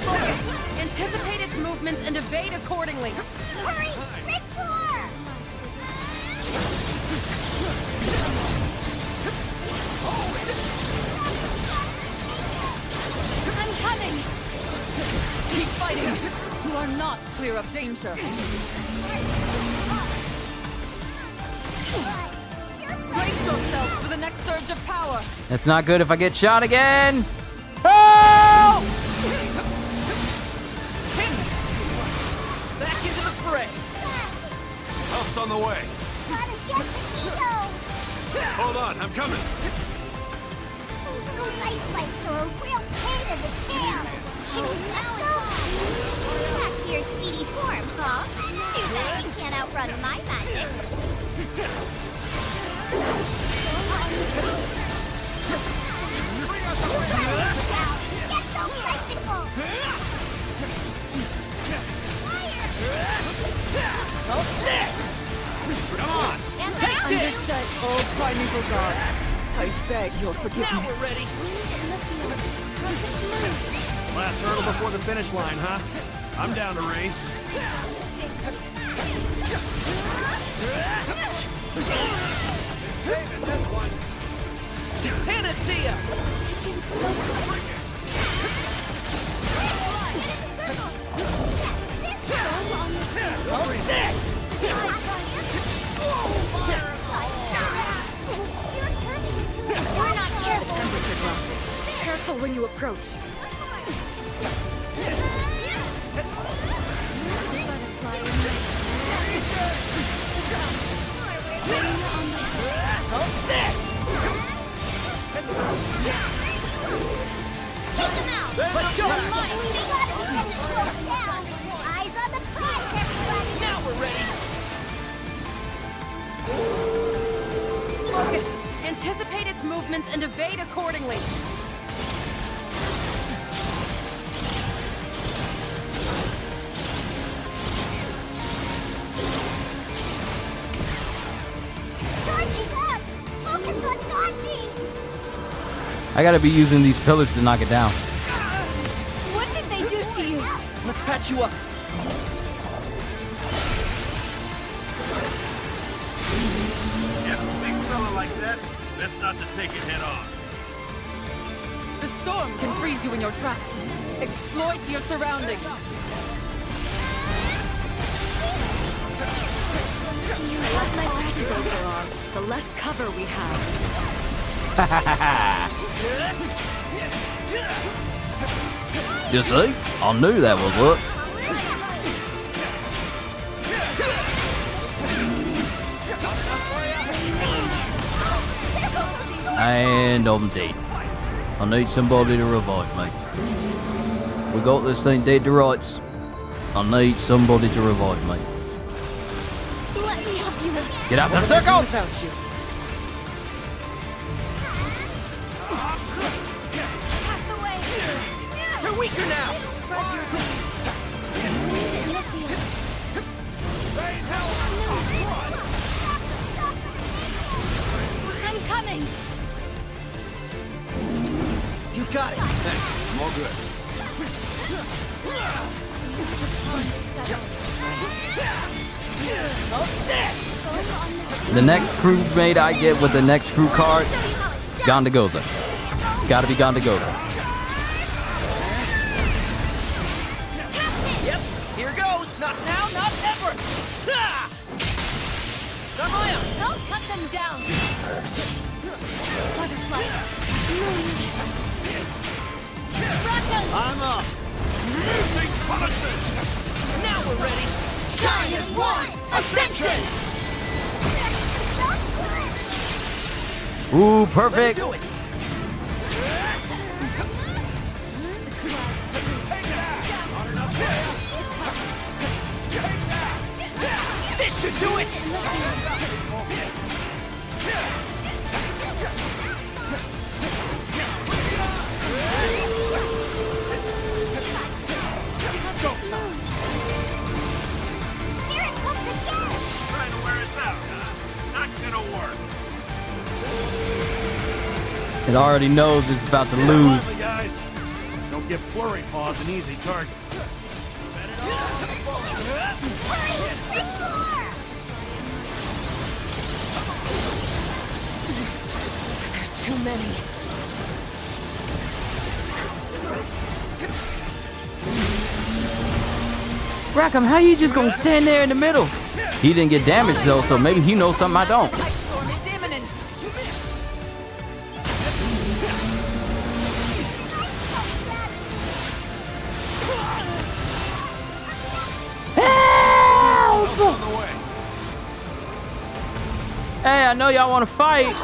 Focus! Anticipate its movements and evade accordingly. Hurry! Red floor! You're not clear of danger. Brace yourself for the next surge of power. It's not good if I get shot again. Oh! Back into the fray. Help's on the way. Gotta get to Ito! Hold on, I'm coming. Those ice spikes are a real pain in the tail. Back to your speedy form, huh? Too bad you can't outrun my magic. Get those icicles! How's this? Come on! Take this! Understood, old primeval god. I beg your forgiveness. Now we're ready. Last hurdle before the finish line, huh? I'm down to race. Saving this one. Panacea! How's this? We're not careful. Temperature drop. Careful when you approach. How's this? Take them out. Let's go! We gotta get them close down. Eyes on the prize, everybody. Now we're ready. Focus. Anticipate its movements and evade accordingly. Charging up. Focus on dodging. I gotta be using these pillars to knock it down. What did they do to you? Let's patch you up. Yeah, big fella like that, best not to take it head on. The storm can freeze you in your trap. Exploit your surroundings. The less my practices there are, the less cover we have. You see? I knew that would work. And I'm dead. I need somebody to revive me. We got this thing dead to rights. I need somebody to revive me. Let me help you with Get out of the circle! Without you. Pass away. You're weaker now. Spread your wings. I'm coming. You got it. Thanks, I'm all good. How's this? The next crewmate I get with the next crew card, Gondagoza. It's gotta be Gondagoza. Yep, here goes. Not now, not ever. Ha! Ramaya! Don't cut them down. Butterfly. I'm up. Music punishment! Now we're ready. Shine as one. Ascension. Ooh, perfect. Do it. This should do it. Here it comes again. Trying to wear us out, huh? Not gonna work. It already knows it's about to lose. Guys, don't give Flurry Paws an easy target. There's too many. Rackham, how you just gonna stand there in the middle? He didn't get damaged though, so maybe he knows something I don't. Ice storm is imminent. Hey, I know y'all want to fight. We've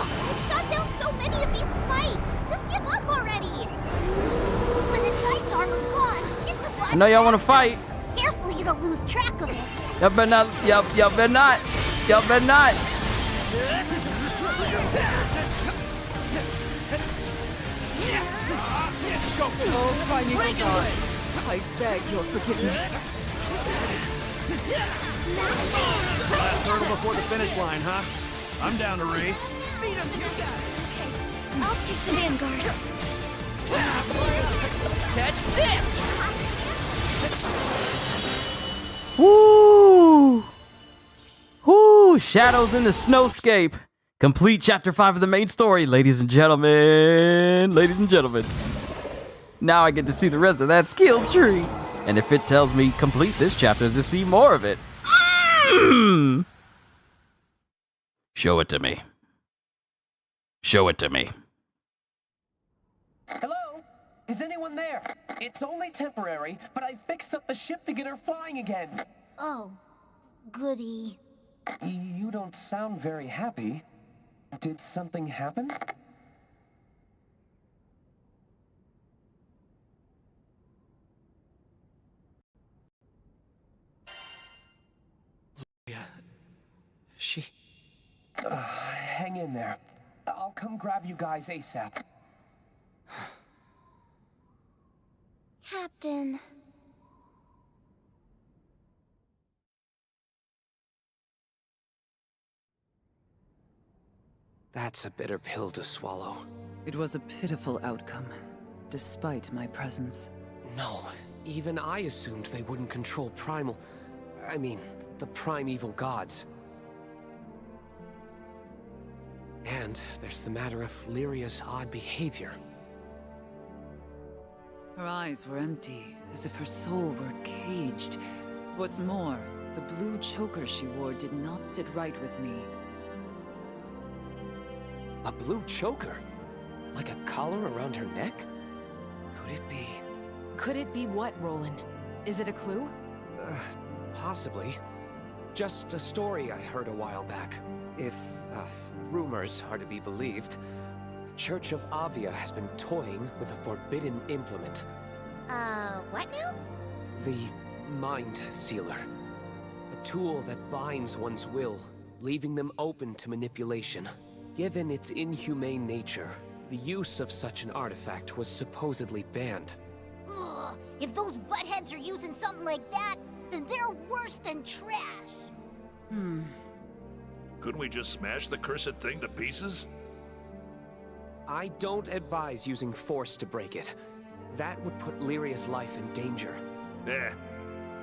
shot down so many of these spikes. Just give up already. With its ice armor gone, it's a lot. I know y'all want to fight. Careful you don't lose track of it. Y'all better not. Y'all better not. Y'all better not. Oh, primeval god, I beg your forgiveness. Last hurdle before the finish line, huh? I'm down to race. I'll take the vanguard. Catch this! Woo! Woo! Shadows in the snowscape. Complete chapter 5 of the main story, ladies and gentlemen. Ladies and gentlemen. Now I get to see the rest of that skill tree. And if it tells me complete this chapter to see more of it. Show it to me. Show it to me. Hello? Is anyone there? It's only temporary, but I fixed up the ship to get her flying again. Oh, goody. You don't sound very happy. Did something happen? She... Hang in there. I'll come grab you guys ASAP. Captain. That's a bitter pill to swallow. It was a pitiful outcome, despite my presence. No, even I assumed they wouldn't control primal... I mean, the primeval gods. And there's the matter of Lyria's odd behavior. Her eyes were empty, as if her soul were caged. What's more, the blue choker she wore did not sit right with me. A blue choker? Like a collar around her neck? Could it be... Could it be what, Roland? Is it a clue? Possibly. Just a story I heard a while back. If, rumors are to be believed, the Church of Avia has been toying with a forbidden implement. What now? The Mind Sealer. A tool that binds one's will, leaving them open to manipulation. Given its inhumane nature, the use of such an artifact was supposedly banned. Ugh, if those buttheads are using something like that, then they're worse than trash. Couldn't we just smash the cursed thing to pieces? I don't advise using force to break it. That would put Lyria's life in danger.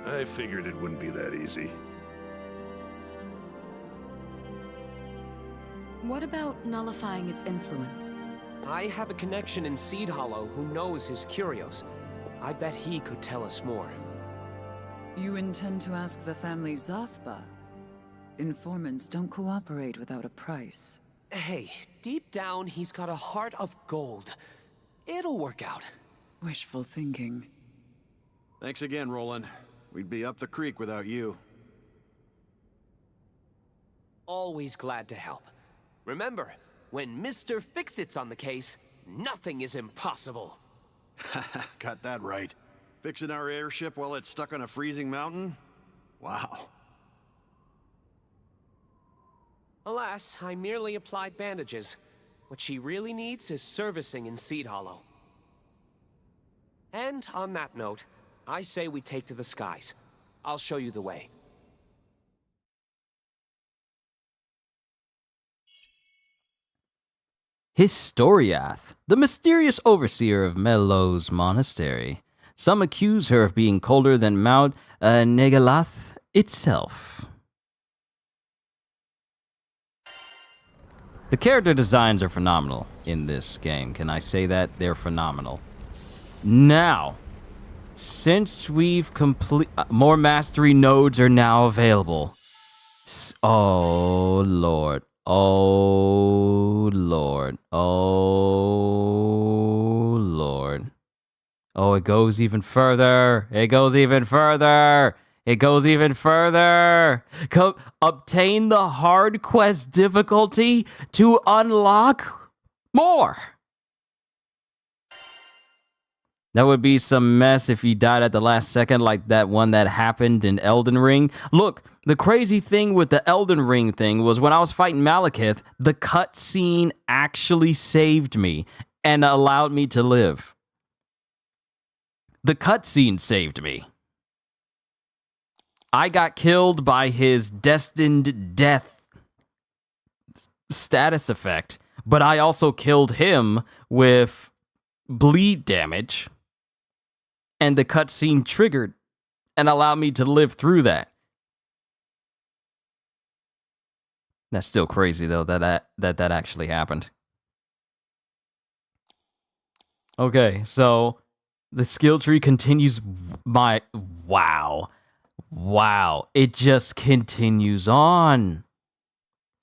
I figured it wouldn't be that easy. What about nullifying its influence? I have a connection in Seed Hollow who knows his curios. I bet he could tell us more. You intend to ask the family Zathba? Informants don't cooperate without a price. Hey, deep down he's got a heart of gold. It'll work out. Wishful thinking. Thanks again, Roland. We'd be up the creek without you. Always glad to help. Remember, when Mr. Fix-It's on the case, nothing is impossible. Got that right. Fixing our airship while it's stuck on a freezing mountain? Wow. Alas, I merely applied bandages. What she really needs is servicing in Seed Hollow. And on that note, I say we take to the skies. I'll show you the way. Historiath, the mysterious overseer of Melo's monastery. Some accuse her of being colder than Mount Negalath itself. The character designs are phenomenal in this game. Can I say that? They're phenomenal. Now, Since we've more mastery nodes are now available. Oh, Lord. Oh, Lord. Oh, Lord. Oh, it goes even further. It goes even further. It goes even further. Obtain the hard quest difficulty to unlock more. That would be some mess if you died at the last second like that one that happened in Elden Ring. Look, the crazy thing with the Elden Ring thing was when I was fighting Malekith, the cutscene actually saved me and allowed me to live. The cutscene saved me. I got killed by his destined death status effect, but I also killed him with bleed damage. And the cutscene triggered and allowed me to live through that. That's still crazy, though, that actually happened. Okay, so the skill tree continues. Wow. It just continues on.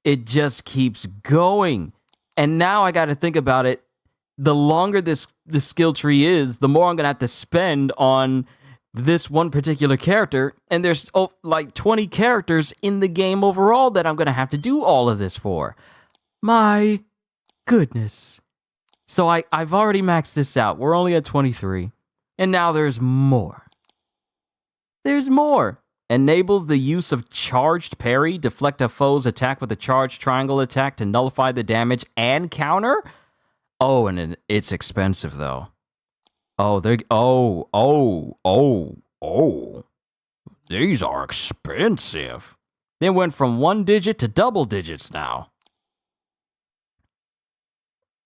It just keeps going. And now I got to think about it. The longer this skill tree is, the more I'm going to have to spend on this one particular character. And there's like 20 characters in the game overall that I'm going to have to do all of this for. My goodness. So I've already maxed this out. We're only at 23. And now there's more. There's more. Enables the use of charged parry. Deflect a foe's attack with a charged triangle attack to nullify the damage and counter. Oh, and it's expensive, though. Oh, these are expensive. They went from 1 digit to double digits now.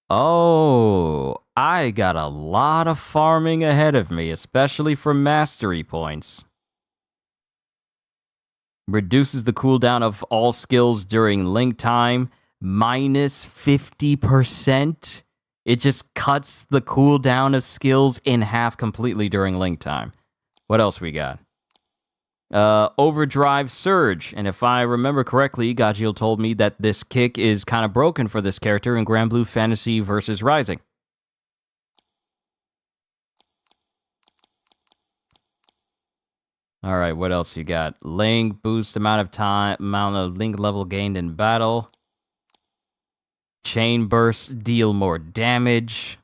Oh, I got a lot of farming ahead of me, especially for mastery points. Reduces the cooldown of all skills during link time, minus 50%. It just cuts the cooldown of skills in half completely during link time. What else we got? Overdrive Surge. And if I remember correctly, Gajil told me that this kick is kind of broken for this character in GRANBLUE Fantasy vs. Rising. All right, what else you got? Link boosts amount of link level gained in battle. Chain bursts deal more damage.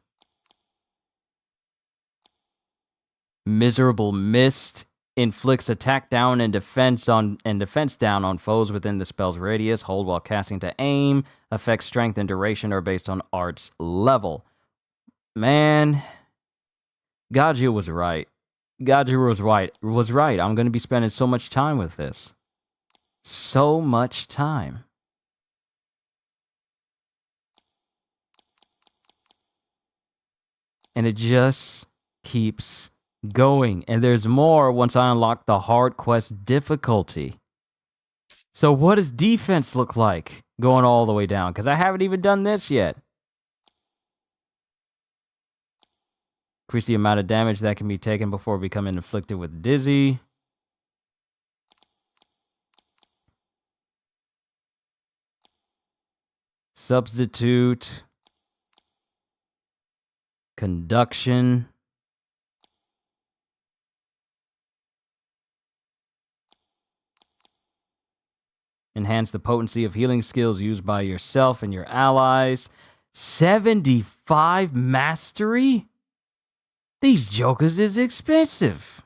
Miserable Mist inflicts attack down and defense down on foes within the spell's radius. Hold while casting to aim. Effect strength and duration are based on art's level. Man, Gajil was right. Was right. I'm going to be spending so much time with this. So much time. And it just keeps going. And there's more once I unlock the hard quest difficulty. So what does defense look like going all the way down? Because I haven't even done this yet. Increase the amount of damage that can be taken before becoming inflicted with dizzy. Substitute. Conduction. Enhance the potency of healing skills used by yourself and your allies. 75 mastery? These jokers is expensive.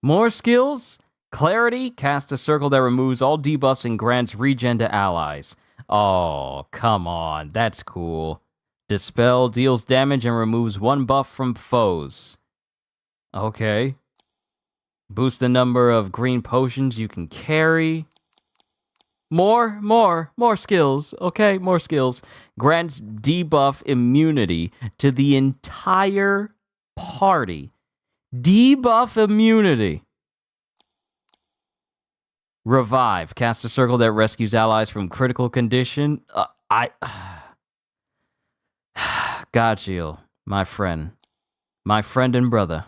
More skills? Clarity. Cast a circle that removes all debuffs and grants regen to allies. Oh, come on. That's cool. Dispel deals damage and removes 1 buff from foes. Okay. Boost the number of green potions you can carry. More skills. Okay, more skills. Grants debuff immunity to the entire party. Debuff immunity. Revive. Cast a circle that rescues allies from critical condition. Gajil. My friend. My friend and brother.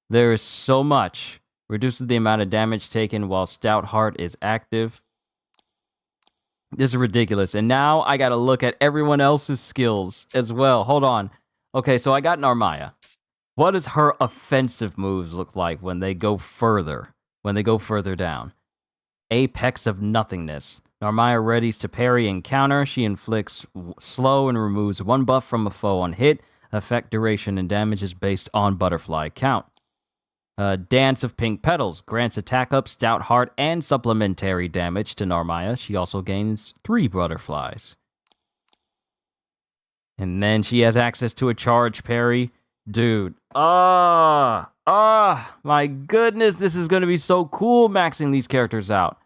There is so much. Reduces the amount of damage taken while Stout Heart is active. This is ridiculous. And now I gotta look at everyone else's skills as well. Hold on. Okay, so I got Narmaya. What does her offensive moves look like when they go further? When they go further down? Apex of Nothingness. Narmaya readies to parry and counter. She inflicts slow and removes one buff from a foe on hit. Effect duration and damage is based on butterfly count. Dance of Pink Petals. Grants attack up, Stout Heart, and supplementary damage to Narmaya. She also gains 3 butterflies. And then she has access to a charge parry. Dude. My goodness, this is going to be so cool maxing these characters out.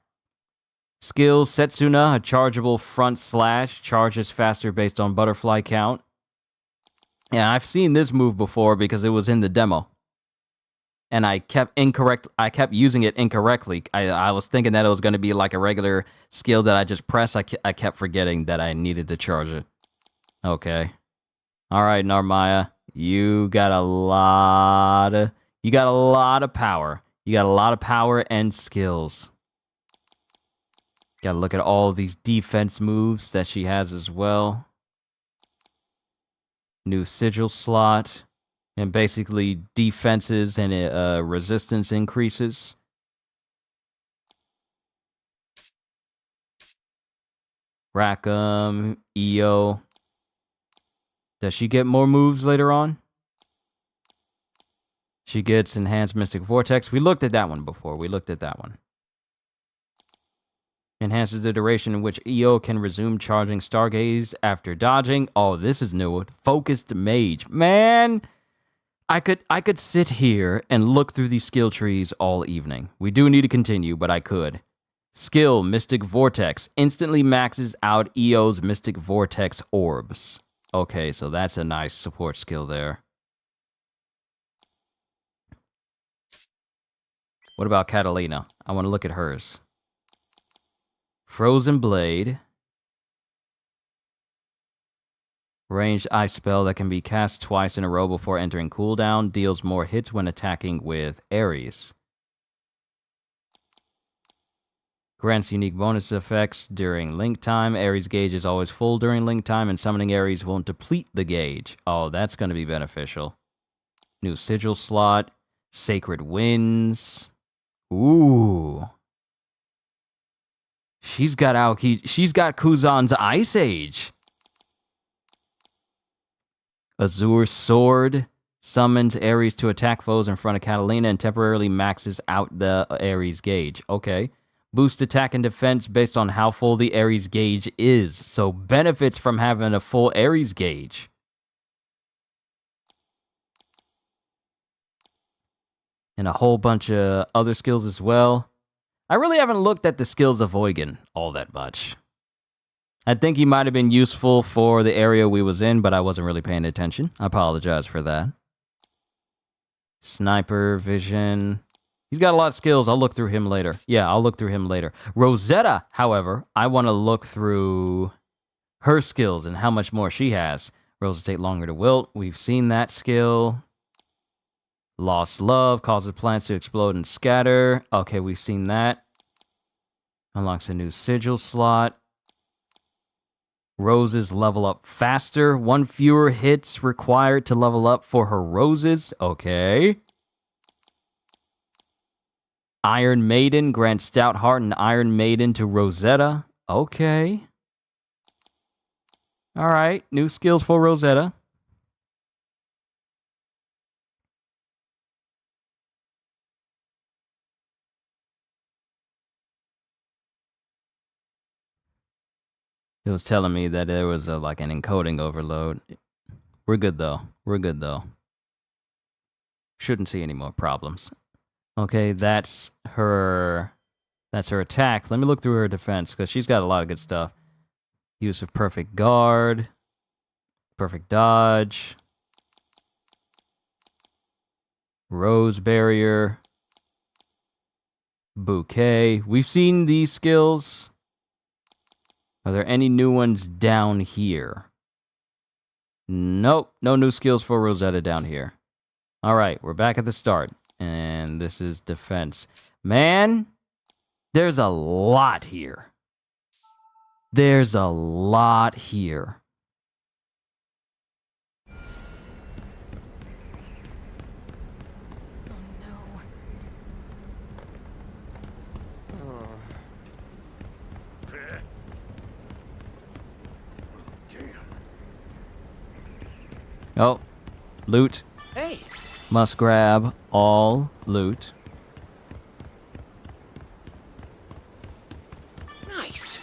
Skills, Setsuna, a chargeable front slash, charges faster based on butterfly count. Yeah, I've seen this move before because it was in the demo. And I kept using it incorrectly. I was thinking that it was going to be like a regular skill that I just press. I kept forgetting that I needed to charge it. Okay. All right, Narmaya. You got a lot of power. You got a lot of power and skills. Got to look at all of these defense moves that she has as well. New sigil slot. And basically defenses and resistance increases. Rackham, EO. Does she get more moves later on? She gets Enhanced Mystic Vortex. We looked at that one before. Enhances the duration in which EO can resume charging Stargaze after dodging. Oh, this is new. Focused Mage. Man! I could sit here and look through these skill trees all evening. We do need to continue, but I could. Skill, Mystic Vortex. Instantly maxes out EO's Mystic Vortex orbs. Okay, so that's a nice support skill there. What about Catalina? I want to look at hers. Frozen Blade. Ranged ice spell that can be cast twice in a row before entering cooldown. Deals more hits when attacking with Ares. Grants unique bonus effects during link time. Ares gauge is always full during link time, and summoning Ares won't deplete the gauge. Oh, that's going to be beneficial. New sigil slot. Sacred Winds. Ooh. She's got Kuzan's Ice Age. Azure Sword summons Ares to attack foes in front of Catalina and temporarily maxes out the Ares gauge. Okay. Boost attack and defense based on how full the Ares gauge is. So benefits from having a full Ares gauge. And a whole bunch of other skills as well. I really haven't looked at the skills of Eugen all that much. I think he might have been useful for the area we was in, but I wasn't really paying attention. I apologize for that. Sniper, vision. He's got a lot of skills. I'll look through him later. Yeah, I'll look through him later. Rosetta, however, I want to look through her skills and how much more she has. Roses take longer to wilt. We've seen that skill. Lost Love causes plants to explode and scatter. Okay, we've seen that. Unlocks a new sigil slot. Roses level up faster. 1 fewer hits required to level up for her roses. Okay. Iron Maiden grants Stout Heart and Iron Maiden to Rosetta. Okay. Alright, new skills for Rosetta. It was telling me that there was like an encoding overload. We're good though. Shouldn't see any more problems. Okay, that's her attack. Let me look through her defense, because she's got a lot of good stuff. Use of Perfect Guard. Perfect Dodge. Rose Barrier. Bouquet. We've seen these skills. Are there any new ones down here? Nope, no new skills for Rosetta down here. All right, we're back at the start. And this is defense. Man, there's a lot here. There's a lot here. Oh, loot. Hey! Must grab all loot. Nice!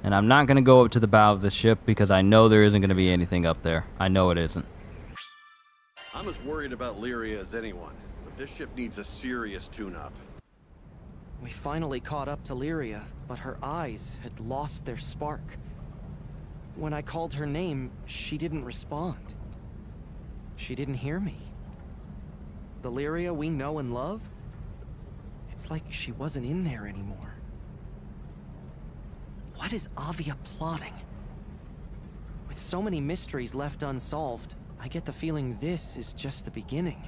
And I'm not going to go up to the bow of the ship because I know there isn't going to be anything up there. I know it isn't. I'm as worried about Lyria as anyone, but this ship needs a serious tune-up. We finally caught up to Lyria, but her eyes had lost their spark. When I called her name, she didn't respond. She didn't hear me. The Lyria we know and love? It's like she wasn't in there anymore. What is Avia plotting? With so many mysteries left unsolved, I get the feeling this is just the beginning.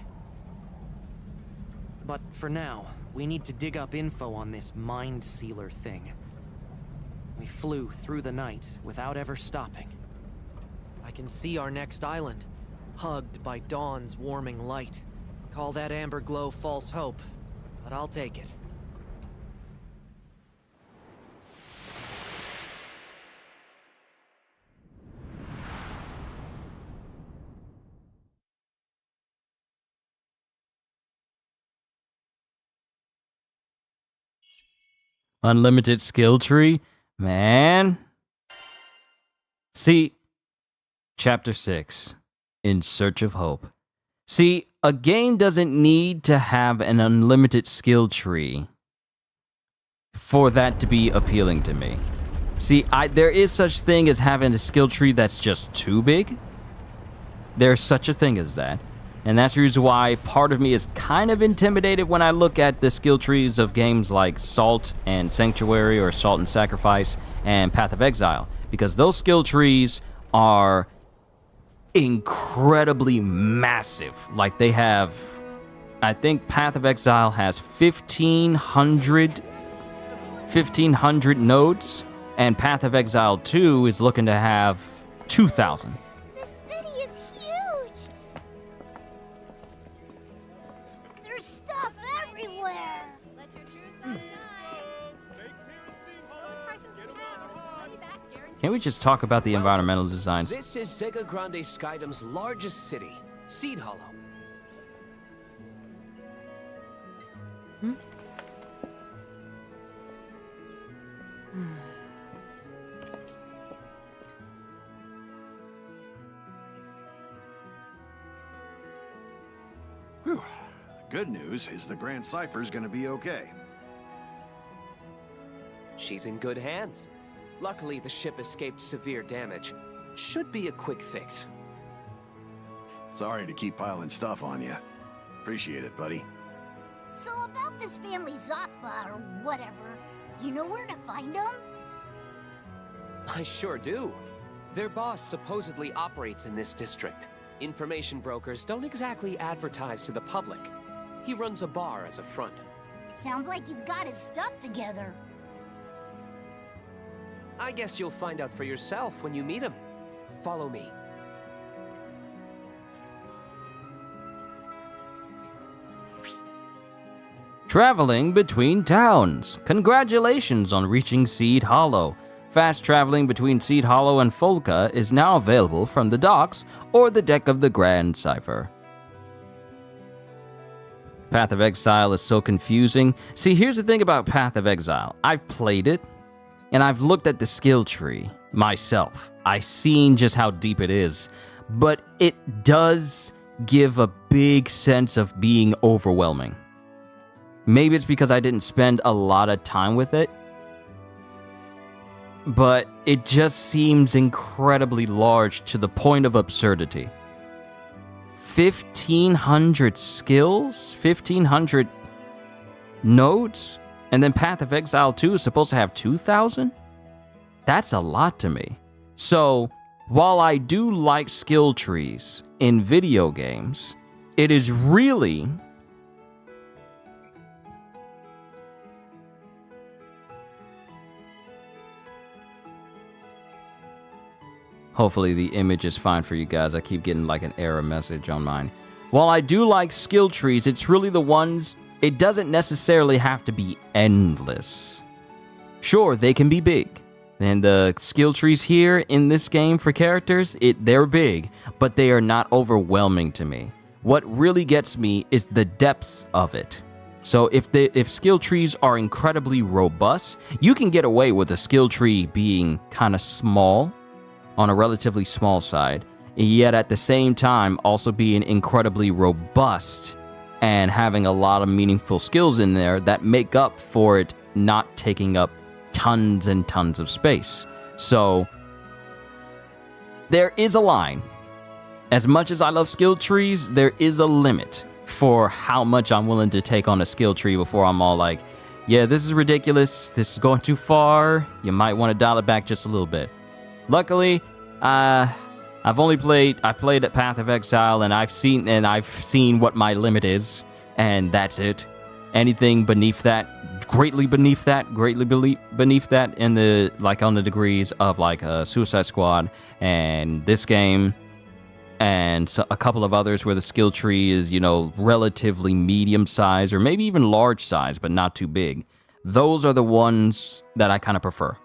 But for now, we need to dig up info on this Mind Sealer thing. We flew through the night without ever stopping. I can see our next island, hugged by dawn's warming light. Call that amber glow false hope, but I'll take it. Unlimited skill tree? Man. See, Chapter 6, In Search of Hope. See, a game doesn't need to have an unlimited skill tree for that to be appealing to me. See, there is such thing as having a skill tree that's just too big. There's such a thing as that. And that's the reason why part of me is kind of intimidated when I look at the skill trees of games like Salt and Sanctuary or Salt and Sacrifice and Path of Exile. Because those skill trees are incredibly massive. Like they have, I think Path of Exile has 1,500 nodes. And Path of Exile 2 is looking to have 2,000. This city is huge. There's stuff everywhere. Let your true sun shine. Can't we just talk about the environmental designs? This is Sega Grande Skydam's largest city, Seed Hollow. Whew. Good news is the Grand Cipher's gonna be okay. She's in good hands. Luckily, the ship escaped severe damage. Should be a quick fix. Sorry to keep piling stuff on you. Appreciate it, buddy. So about this family Zothba or whatever, you know where to find them? I sure do. Their boss supposedly operates in this district. Information brokers don't exactly advertise to the public. He runs a bar as a front. Sounds like he's got his stuff together. I guess you'll find out for yourself when you meet him. Follow me. Traveling between towns. Congratulations on reaching Seed Hollow. Fast traveling between Seed Hollow and Folka is now available from the docks or the deck of the Grand Cipher. Path of Exile is so confusing. See, here's the thing about Path of Exile. I've played it, and I've looked at the skill tree myself. I've seen just how deep it is, but it does give a big sense of being overwhelming. Maybe it's because I didn't spend a lot of time with it, but it just seems incredibly large to the point of absurdity. 1,500 skills? 1,500 nodes, and then Path of Exile 2 is supposed to have 2,000? That's a lot to me. So, while I do like skill trees in video games, it is really hopefully the image is fine for you guys. I keep getting like an error message on mine. While I do like skill trees, it's really the ones, it doesn't necessarily have to be endless. Sure, they can be big. And the skill trees here in this game for characters, they're big, but they are not overwhelming to me. What really gets me is the depths of it. So if skill trees are incredibly robust, you can get away with a skill tree being kind of small, on a relatively small side, yet at the same time also being incredibly robust and having a lot of meaningful skills in there that make up for it not taking up tons and tons of space. So there is a line. As much as I love skill trees, there is a limit for how much I'm willing to take on a skill tree before I'm all like, yeah, this is ridiculous, this is going too far, you might want to dial it back just a little bit. Luckily, I played at Path of Exile, and I've seen what my limit is, and that's it. Anything beneath that, greatly beneath that, in the on the degrees of Suicide Squad and this game, and a couple of others where the skill tree is relatively medium size or maybe even large size, but not too big. Those are the ones that I kind of prefer.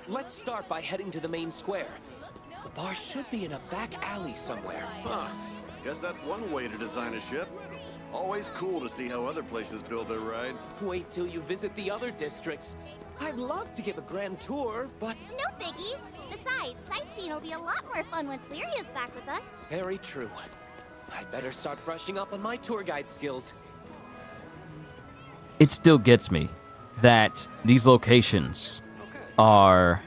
Let's start by heading to the main square. The bar should be in a back alley somewhere. Huh. Guess that's one way to design a ship. Always cool to see how other places build their rides. Wait till you visit the other districts. I'd love to give a grand tour, but... No biggie. Besides, sightseeing will be a lot more fun once Lyria's back with us. Very true. I'd better start brushing up on my tour guide skills. It still gets me that these locations are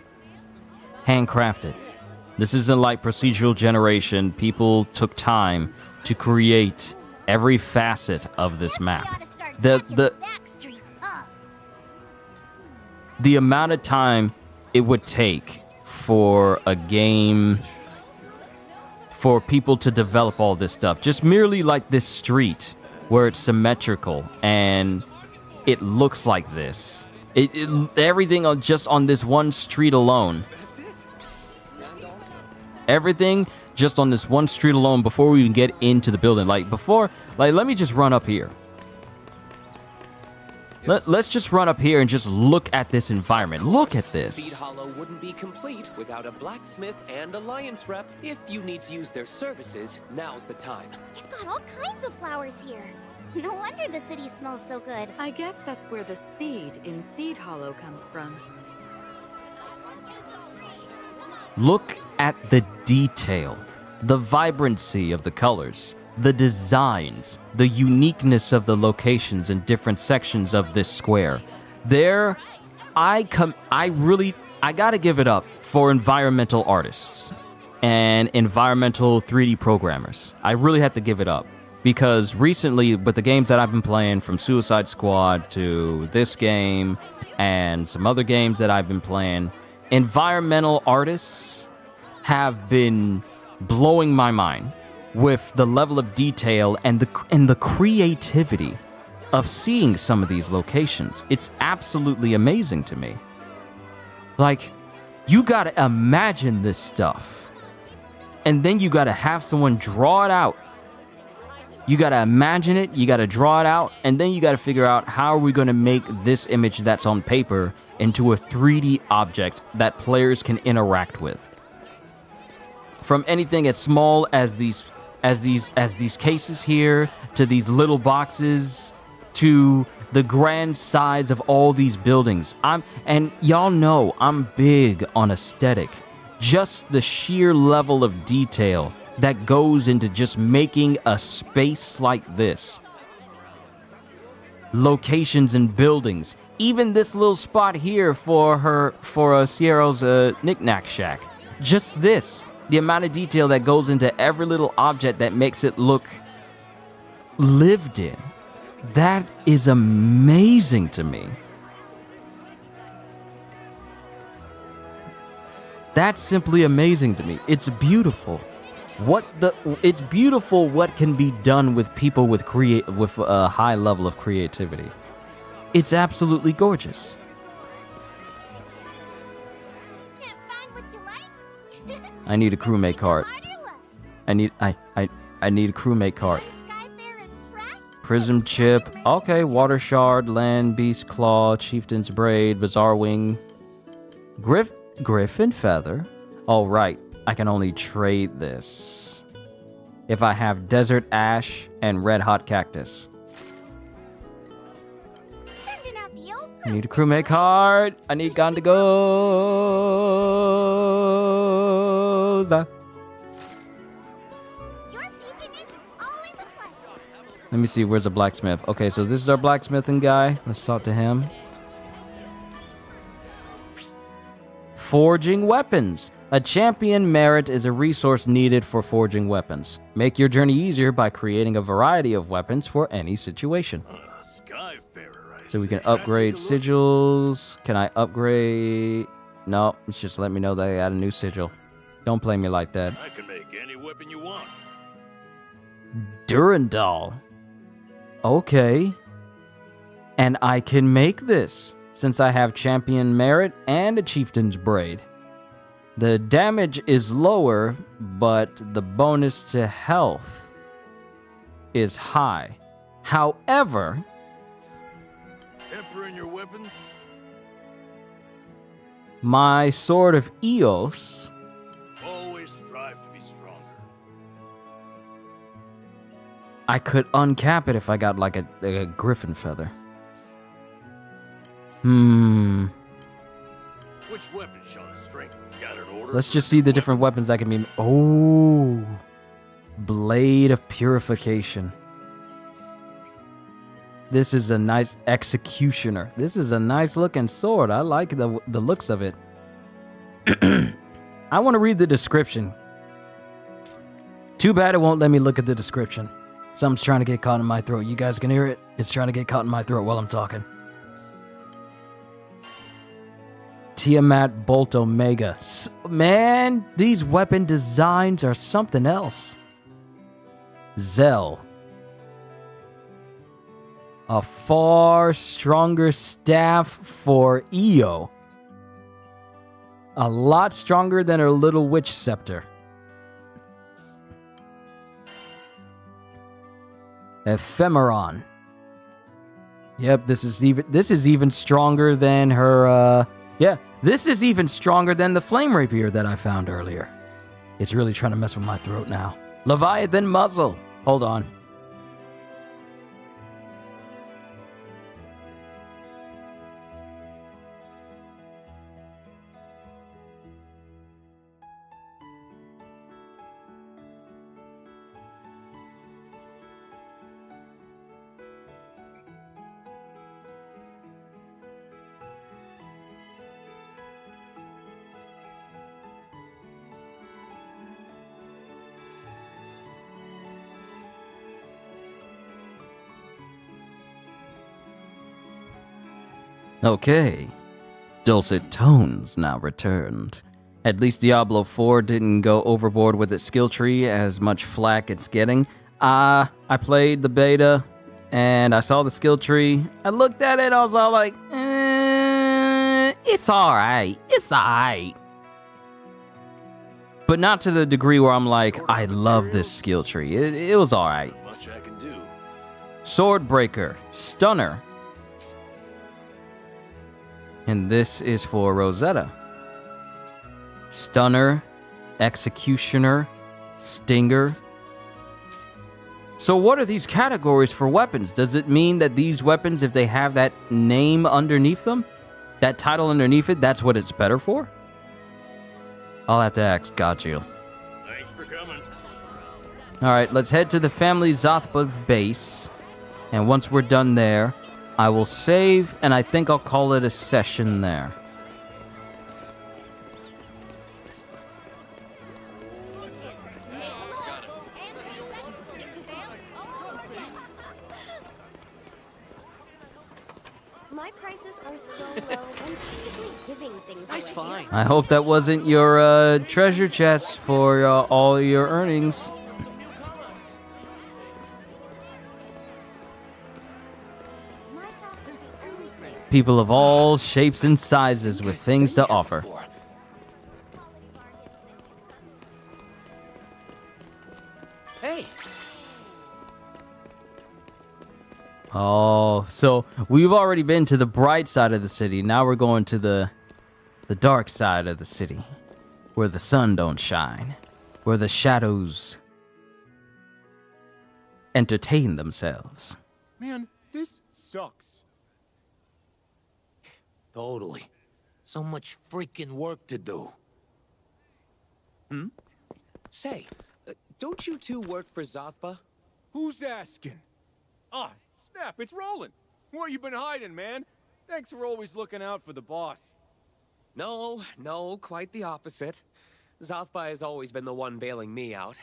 handcrafted. This isn't like procedural generation. People took time to create every facet of this map. The amount of time it would take for a game, for people to develop all this stuff, just merely like this street where it's symmetrical and it looks like this. Everything just on this one street alone. Everything just on this one street alone before we even get into the building. Let me just run up here. Let's just run up here and just look at this environment. Look at this. Seed Hollow wouldn't be complete without a blacksmith and alliance rep. If you need to use their services, now's the time. You've got all kinds of flowers here. No wonder the city smells so good. I guess that's where the seed in Seed Hollow comes from. Look at the detail, the vibrancy of the colors, the designs, the uniqueness of the locations in different sections of this square. I gotta give it up for environmental artists and environmental 3D programmers. I really have to give it up. Because recently, with the games that I've been playing, from Suicide Squad to this game and some other games that I've been playing, environmental artists have been blowing my mind with the level of detail and the creativity of seeing some of these locations. It's absolutely amazing to me. You gotta imagine this stuff, and then you gotta have someone draw it out. You gotta imagine it, you gotta draw it out, and then you gotta figure out how are we gonna make this image that's on paper into a 3D object that players can interact with. From anything as small as these cases here, to these little boxes, to the grand size of all these buildings. And y'all know I'm big on aesthetic. Just the sheer level of detail that goes into just making a space like this. Locations and buildings. Even this little spot here for Sierra's knick-knack shack. Just this. The amount of detail that goes into every little object that makes it look lived in. That is amazing to me. That's simply amazing to me. It's beautiful. It's beautiful what can be done with people with a high level of creativity. It's absolutely gorgeous. I need a crewmate cart. I need a crewmate cart. Prism chip. Okay, water shard, land beast claw, chieftain's braid, bizarre wing, griffin feather. All right, I can only trade this if I have desert ash and red hot cactus. I need a crewmate card. I need Gandagoza. Let me see, where's a blacksmith? Okay, so this is our blacksmithing guy. Let's talk to him. Forging weapons. A champion merit is a resource needed for forging weapons. Make your journey easier by creating a variety of weapons for any situation. So we can upgrade sigils. Can I upgrade? No, it's just let me know that I got a new sigil. Don't play me like that. I can make any weapon you want. Durandal. Okay. And I can make this, since I have champion merit and a chieftain's braid. The damage is lower, but the bonus to health is high. However, Emperor in your weapons? my sword of Eos Always strive to be stronger. I could uncap it if I got like a griffin feather. Which weapon shall I strengthen? Got an order? Let's just see the different weapons that can be. Oh, Blade of Purification. This is a nice executioner. This is a nice looking sword. I like the looks of it. I want to read the description. Too bad it won't let me look at the description. Something's trying to get caught in my throat. You guys can hear it? It's trying to get caught in my throat while I'm talking. Tiamat Bolt Omega. Man, these weapon designs are something else. Zell. A far stronger staff for Io. A lot stronger than her little witch scepter. Ephemeron. Yep, this is even stronger than her this is even stronger than the flame rapier that I found earlier. It's really trying to mess with my throat now. Leviathan muzzle. Hold on. Okay. Dulcet tones now returned. At least Diablo 4 didn't go overboard with its skill tree as much flack it's getting. I played the beta, and I saw the skill tree. I looked at it, I was all like, it's alright. It's alright. But not to the degree where I'm like, I love this skill tree. It was alright. Much I can do. Swordbreaker, Stunner. And this is for Rosetta. Stunner, Executioner, Stinger. So what are these categories for weapons? Does it mean that these weapons, if they have that name underneath them, that title underneath it, that's what it's better for? I'll have to ask Gajil. Thanks for coming. Alright, let's head to the family Zothbug base. And once we're done there, I will save, and I think I'll call it a session there. prices are so low, I'm basically giving things Nice away. find. I hope that wasn't your treasure chest for all your earnings. People of all shapes and sizes with things to offer. Hey, Oh, so we've already been to the bright side of the city. Now we're going to the dark side of the city, where the sun don't shine, where the shadows entertain themselves. Man, this sucks. Totally. So much freaking work to do. say, don't you two work for Zothba? Who's asking? Ah, snap, it's Roland. Where you been hiding, man? Thanks for always looking out for the boss. No, quite the opposite. Zothba has always been the one bailing me out.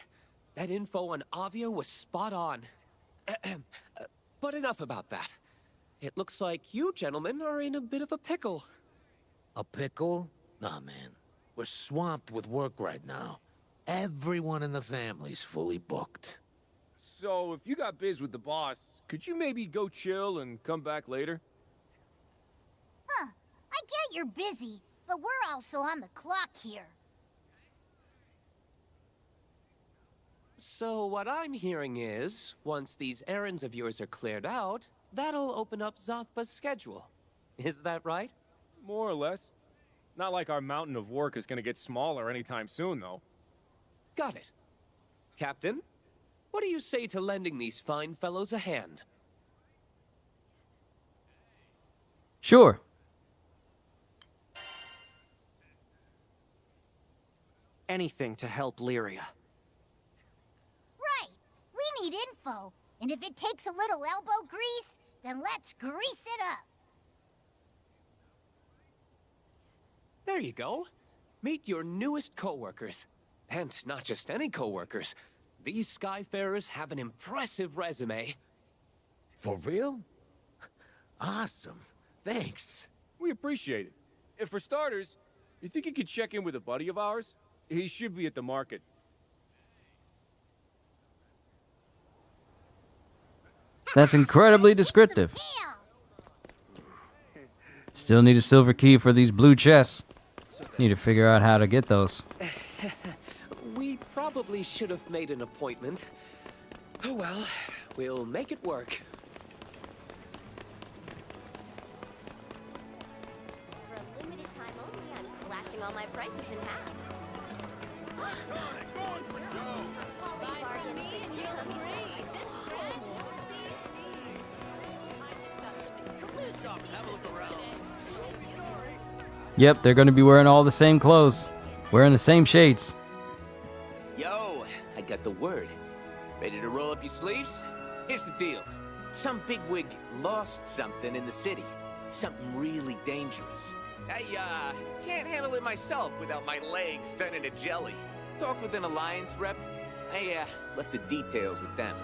That info on Avia was spot on. But enough about that. It looks like you gentlemen are in a bit of a pickle. A pickle? Nah, man. We're swamped with work right now. Everyone in the family's fully booked. So, if you got biz with the boss, could you maybe go chill and come back later? Huh. I get you're busy, but we're also on the clock here. So what I'm hearing is, once these errands of yours are cleared out, that'll open up Zothba's schedule. Is that right? More or less. Not like our mountain of work is gonna get smaller anytime soon, though. Got it. Captain, what do you say to lending these fine fellows a hand? Sure. Anything to help Lyria. Right. We need info. And if it takes a little elbow grease, then let's grease it up. There you go. Meet your newest co-workers. And not just any co-workers. These Skyfarers have an impressive resume. For real? Awesome. Thanks. We appreciate it. And for starters, you think you could check in with a buddy of ours? He should be at the market. That's incredibly descriptive. Still need a silver key for these blue chests. Need to figure out how to get those. We probably should have made an appointment. Oh well, we'll make it work. For a limited time only, I'm slashing all my prices in half. Yep, they're going to be wearing all the same clothes. Wearing the same shades. Yo, I got the word. Ready to roll up your sleeves? Here's the deal. Some bigwig lost something in the city. Something really dangerous. I, can't handle it myself without my legs turning to jelly. Talk with an Alliance rep. I, left the details with them.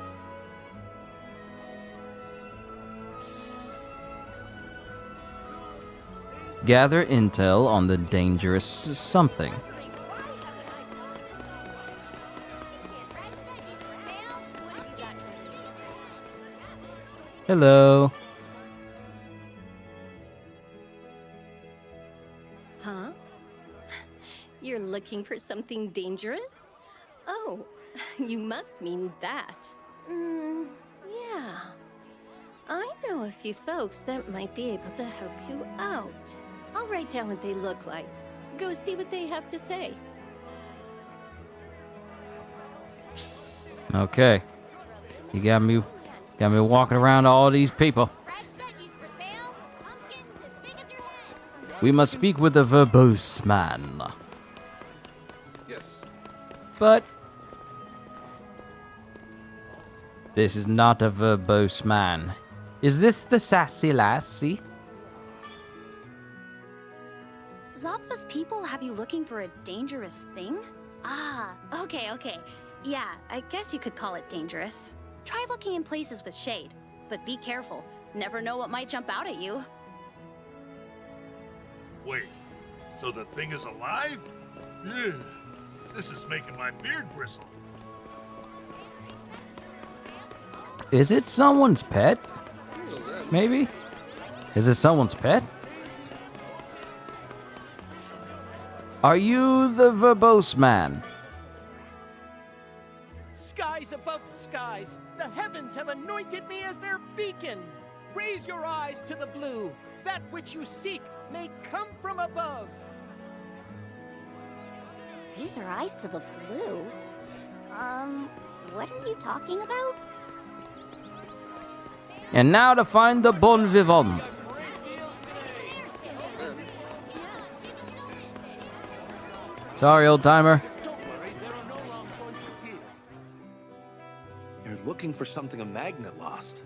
Gather intel on the dangerous something. Hello. Huh? You're looking for something dangerous? Oh, you must mean that. Yeah. I know a few folks that might be able to help you out. I'll write down what they look like. Go see what they have to say. Okay. You got me walking around to all these people. We must speak with the verbose man. Yes. But this is not a verbose man. Is this the sassy lassie? Zothba's people have you looking for a dangerous thing? Ah, okay. Yeah, I guess you could call it dangerous. Try looking in places with shade, but be careful. Never know what might jump out at you. Wait, so the thing is alive? Ugh, this is making my beard bristle. Is it someone's pet? Maybe? Is it someone's pet? Are you the verbose man? Skies above skies, the heavens have anointed me as their beacon. Raise your eyes to the blue. That which you seek may come from above. Raise our eyes to the blue? What are you talking about? And now to find the bon vivant. Sorry, old timer. You're looking for something a magnet lost.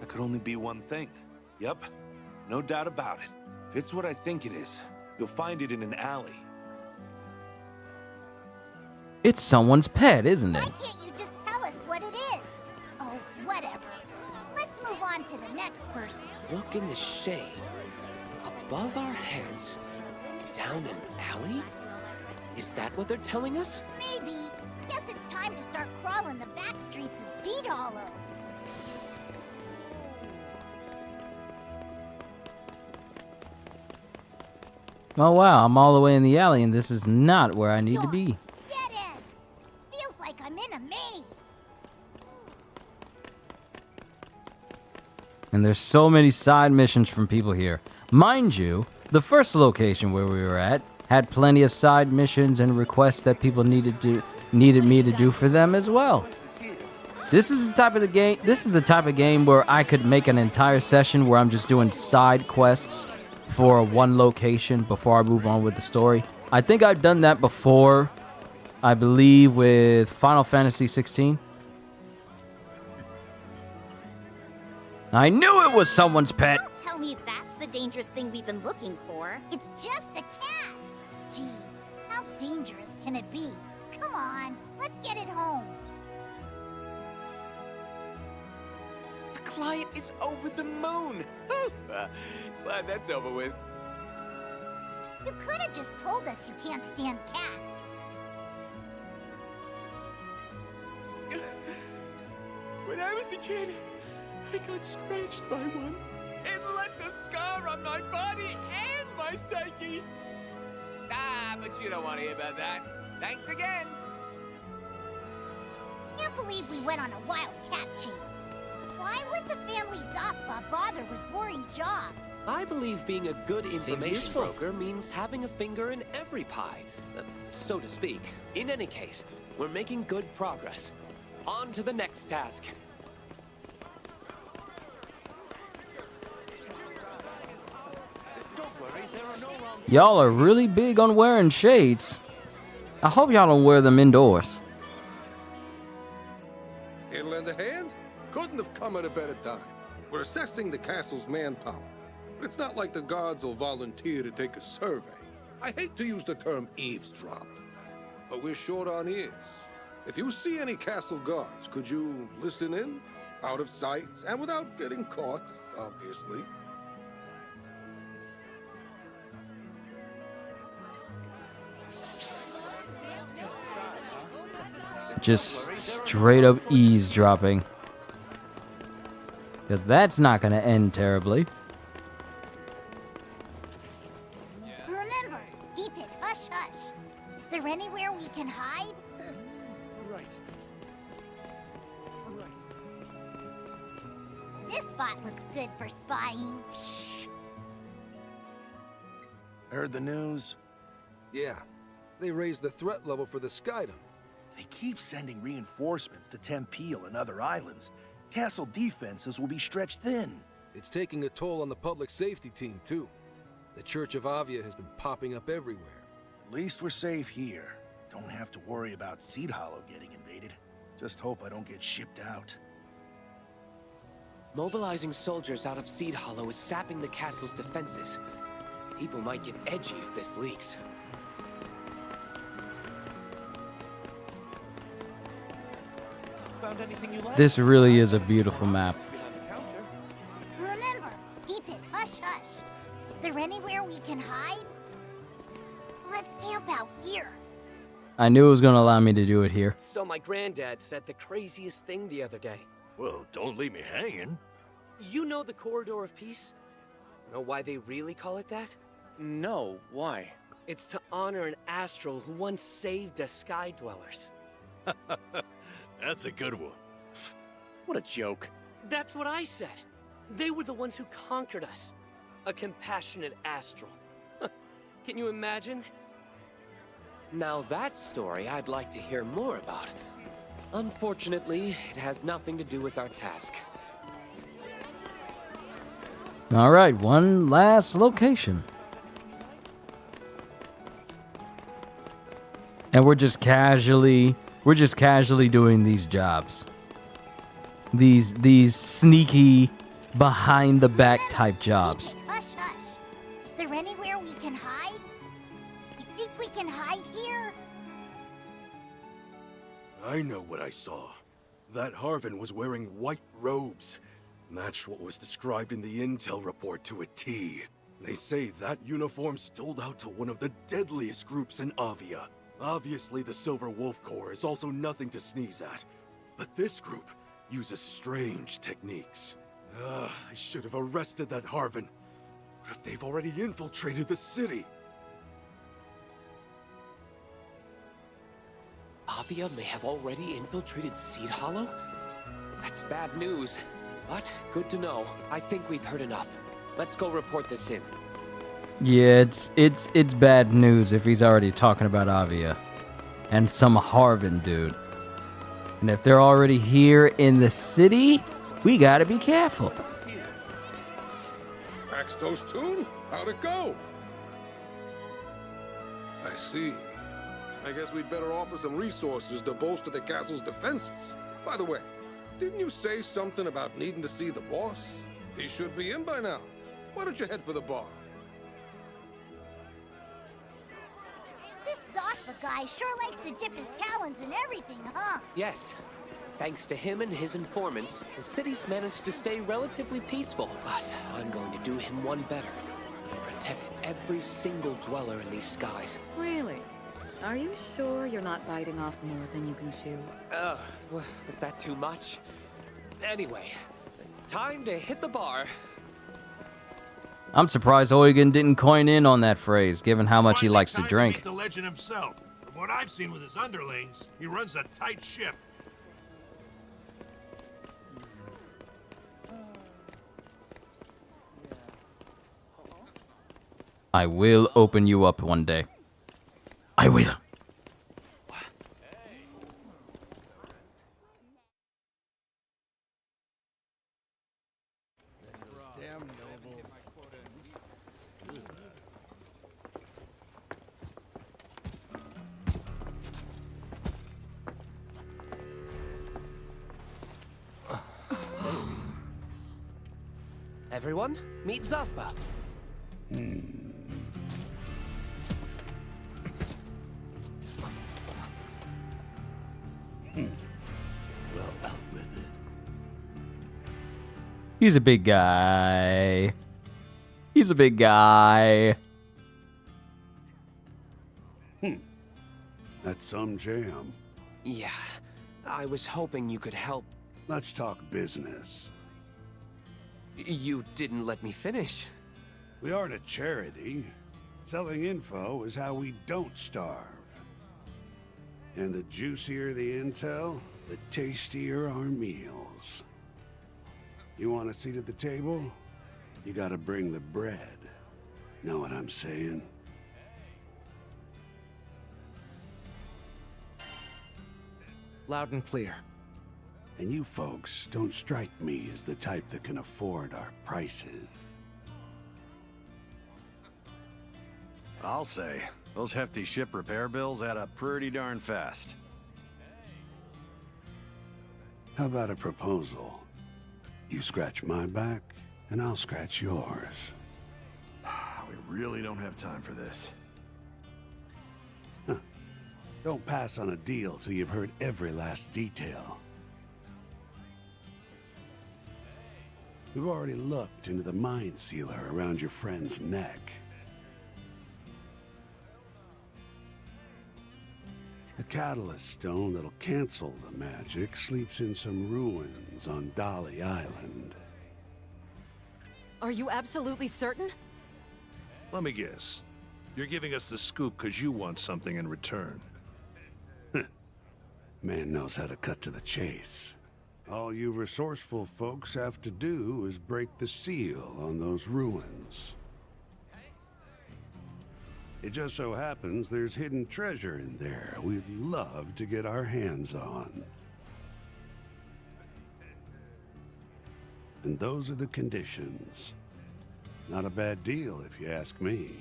That could only be one thing. Yep, no doubt about it. If it's what I think it is, you'll find it in an alley. It's someone's pet, isn't it? Why can't you just tell us what it is? Oh, whatever. Let's move on to the next person. Look in the shade. Above our heads. Down an alley? Is that what they're telling us? Maybe. Guess it's time to start crawling the back streets of Seed Hollow. Oh wow, I'm all the way in the alley and this is not where I need to be. Dead end. Feels like I'm in a maze. And there's so many side missions from people here. Mind you, the first location where we were at had plenty of side missions and requests that people needed me to do for them as well. This is the type of game where I could make an entire session where I'm just doing side quests for one location before I move on with the story. I think I've done that before, I believe with Final Fantasy 16. I knew it was someone's pet. Don't tell me that's the dangerous thing we've been looking for. It's just a cat. Gee, how dangerous can it be? Come on, let's get it home. The client is over the moon. Glad that's over with. You could have just told us you can't stand cats. When I was a kid, I got scratched by one. It left a scar on my body and my psyche. Ah, but you don't want to hear about that. Thanks again. Can't believe we went on a wild cat chase. Why would the family Zafba bother with boring jobs? I believe being a good information broker means having a finger in every pie, so to speak. In any case, we're making good progress. On to the next task. Y'all are really big on wearing shades. I hope y'all don't wear them indoors. Here to lend a hand? Couldn't have come at a better time. We're assessing the castle's manpower, but it's not like the guards will volunteer to take a survey. I hate to use the term eavesdrop, but we're short on ears. If you see any castle guards, could you listen in? Out of sight and without getting caught, obviously. Just straight up eavesdropping. Because that's not going to end terribly. Remember, keep it hush hush. Is there anywhere we can hide? Right. This spot looks good for spying. Shh. Heard the news? Yeah, they raised the threat level for the Skydom. They keep sending reinforcements to Tempest and other islands. Castle defenses will be stretched thin. It's taking a toll on the public safety team, too. The Church of Avia has been popping up everywhere. At least we're safe here. Don't have to worry about Seed Hollow getting invaded. Just hope I don't get shipped out. Mobilizing soldiers out of Seed Hollow is sapping the castle's defenses. People might get edgy if this leaks. Found anything you like? This really is a beautiful map. Remember, keep it hush hush. Is there anywhere we can hide? Let's camp out here. I knew it was gonna allow me to do it here. So my granddad said the craziest thing the other day. Well, don't leave me hanging. You know the Corridor of Peace? Know why they really call it that? No, why? It's to honor an astral who once saved us Sky Dwellers. That's a good one. What a joke. That's what I said. They were the ones who conquered us. A compassionate astral. Can you imagine? Now that story I'd like to hear more about. Unfortunately, it has nothing to do with our task. All right, one last location. And we're just casually doing these jobs. These sneaky behind the back type jobs. Hush, hush. Is there anywhere we can hide? You think we can hide here? I know what I saw. That Harvin was wearing white robes. Matched what was described in the intel report to a T. They say that uniform stood out to one of the deadliest groups in Avia. Obviously, the Silver Wolf Corps is also nothing to sneeze at. But this group uses strange techniques. I should have arrested that Harvin. What if they've already infiltrated the city? Avia may have already infiltrated Seed Hollow? That's bad news, but good to know. I think we've heard enough. Let's go report this in. Yeah, it's bad news if he's already talking about Avia and some Harvin dude. And if they're already here in the city, we gotta be careful. Axtos tune? How'd it go? I see. I guess we'd better offer some resources to bolster the castle's defenses. By the way, didn't you say something about needing to see the boss? He should be in by now. Why don't you head for the bar? This Zospa guy sure likes to dip his talons in everything, huh? Yes. Thanks to him and his informants, the city's managed to stay relatively peaceful. But I'm going to do him one better. Protect every single dweller in these skies. Really? Are you sure you're not biting off more than you can chew? Was that too much? Anyway, time to hit the bar. I'm surprised Huygen didn't coin in on that phrase, given how much he likes to drink. The legend himself. From what I've seen with his underlings, he runs a tight ship. I will open you up one day. I will. Everyone, meet Zafba. Well, out with it. He's a big guy. He's a big guy. That's some jam. Yeah, I was hoping you could help. Let's talk business. You didn't let me finish. We aren't a charity. Selling info is how we don't starve. And the juicier the intel, the tastier our meals. You want a seat at the table? You gotta bring the bread. Know what I'm saying? Loud and clear. And you folks don't strike me as the type that can afford our prices. I'll say, those hefty ship repair bills add up pretty darn fast. How about a proposal? You scratch my back, and I'll scratch yours. We really don't have time for this. Don't pass on a deal till you've heard every last detail. We've already looked into the mind sealer around your friend's neck. The catalyst stone that'll cancel the magic sleeps in some ruins on Dolly Island. Are you absolutely certain? Let me guess. You're giving us the scoop because you want something in return. Man knows how to cut to the chase. All you resourceful folks have to do is break the seal on those ruins. It just so happens there's hidden treasure in there we'd love to get our hands on. And those are the conditions. Not a bad deal if you ask me.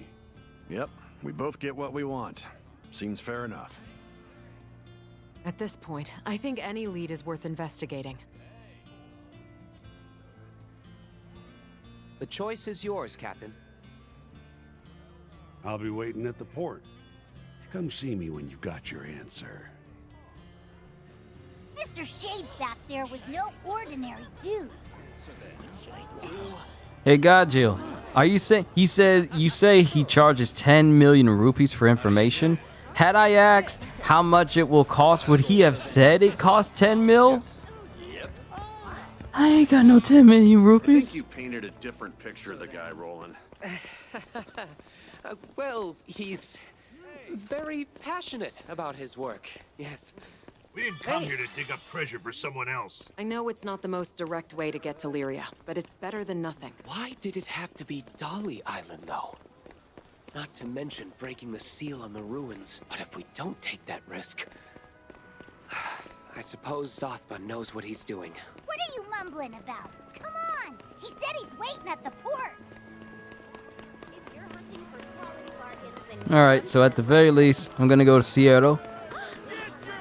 Yep, we both get what we want. Seems fair enough. At this point, I think any lead is worth investigating. The choice is yours, Captain. I'll be waiting at the port. Come see me when you've got your answer. Mr. Shade back there was no ordinary dude. Hey, Godjill, are you saying you say he charges 10 million rupees for information? Had I asked how much it will cost, would he have said it costs 10 mil? I ain't got no 10 million I rupees. think you painted a different picture of the guy, Roland. Well, he's very passionate about his work, yes. We didn't come here to dig up treasure for someone else. I know it's not the most direct way to get to Lyria, but it's better than nothing. Why did it have to be Dolly Island, though? Not to mention breaking the seal on the ruins. But if we don't take that risk... I suppose Zothba knows what he's doing. What are you mumbling about? Come on! He said he's waiting at the port. If you're hunting for quality bargains, then Alright, so at the very least, I'm gonna go to Seattle.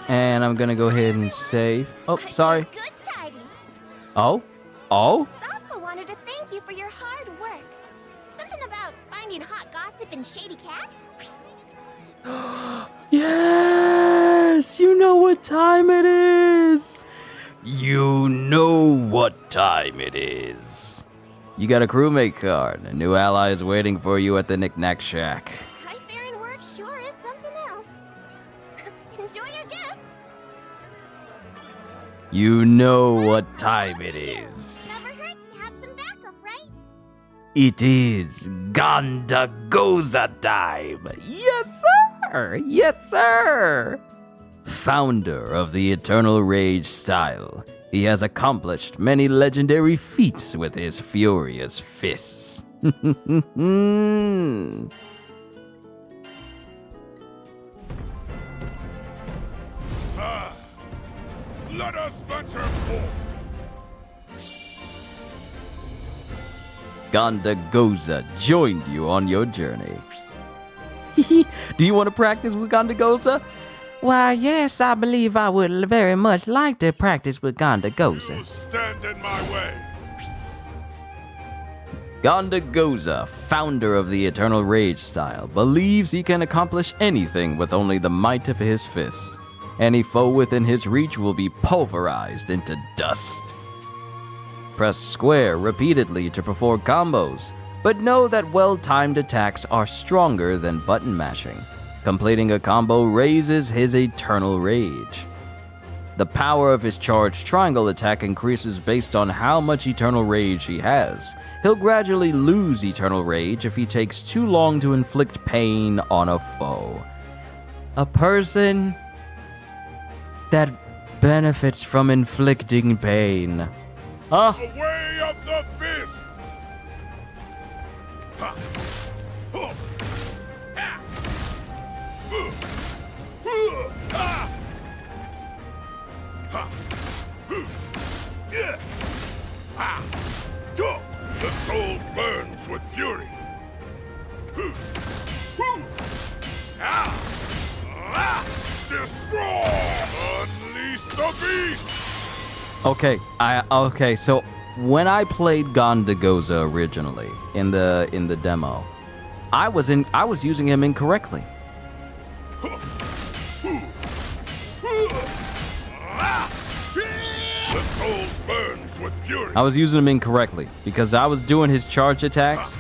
And I'm gonna go ahead and save. Oh, sorry. Good tidings. Oh? Oh? Zothba wanted to thank you for your hard work. Something about finding hot gossip and shady cats? Yes! You know what time it is! You know what time it is. You got a crewmate card. A new ally is waiting for you at the Knick-Knack Shack. High-faring work sure is something else. Enjoy your gift. You know what time it is. Never hurts to have some backup, right? It is Gandagoza time. Yes, sir! Yes, sir! Founder of the Eternal Rage style, he has accomplished many legendary feats with his furious fists. Let us venture forth. Gandagoza joined you on your journey. Do you want to practice with Gandagoza? Why, yes, I believe I would very much like to practice with Gandagoza. Stand in my way. Gandagoza, founder of the Eternal Rage style, believes he can accomplish anything with only the might of his fists. Any foe within his reach will be pulverized into dust. Press square repeatedly to perform combos, but know that well-timed attacks are stronger than button mashing. Completing a combo raises his Eternal Rage. The power of his charged triangle attack increases based on how much Eternal Rage he has. He'll gradually lose Eternal Rage if he takes too long to inflict pain on a foe. A person that benefits from inflicting pain. Huh? The way of the fist. Ha. Huh. Ha. Ha. Ha. Yeah. Ha. Duh. The soul burns with fury. Ah. Ah. Destroy! Unleash the beast! Okay, so when I played Gandagoza originally in the demo, I was using him incorrectly. The soul burns with fury. I was using them incorrectly because I was doing his charge attacks.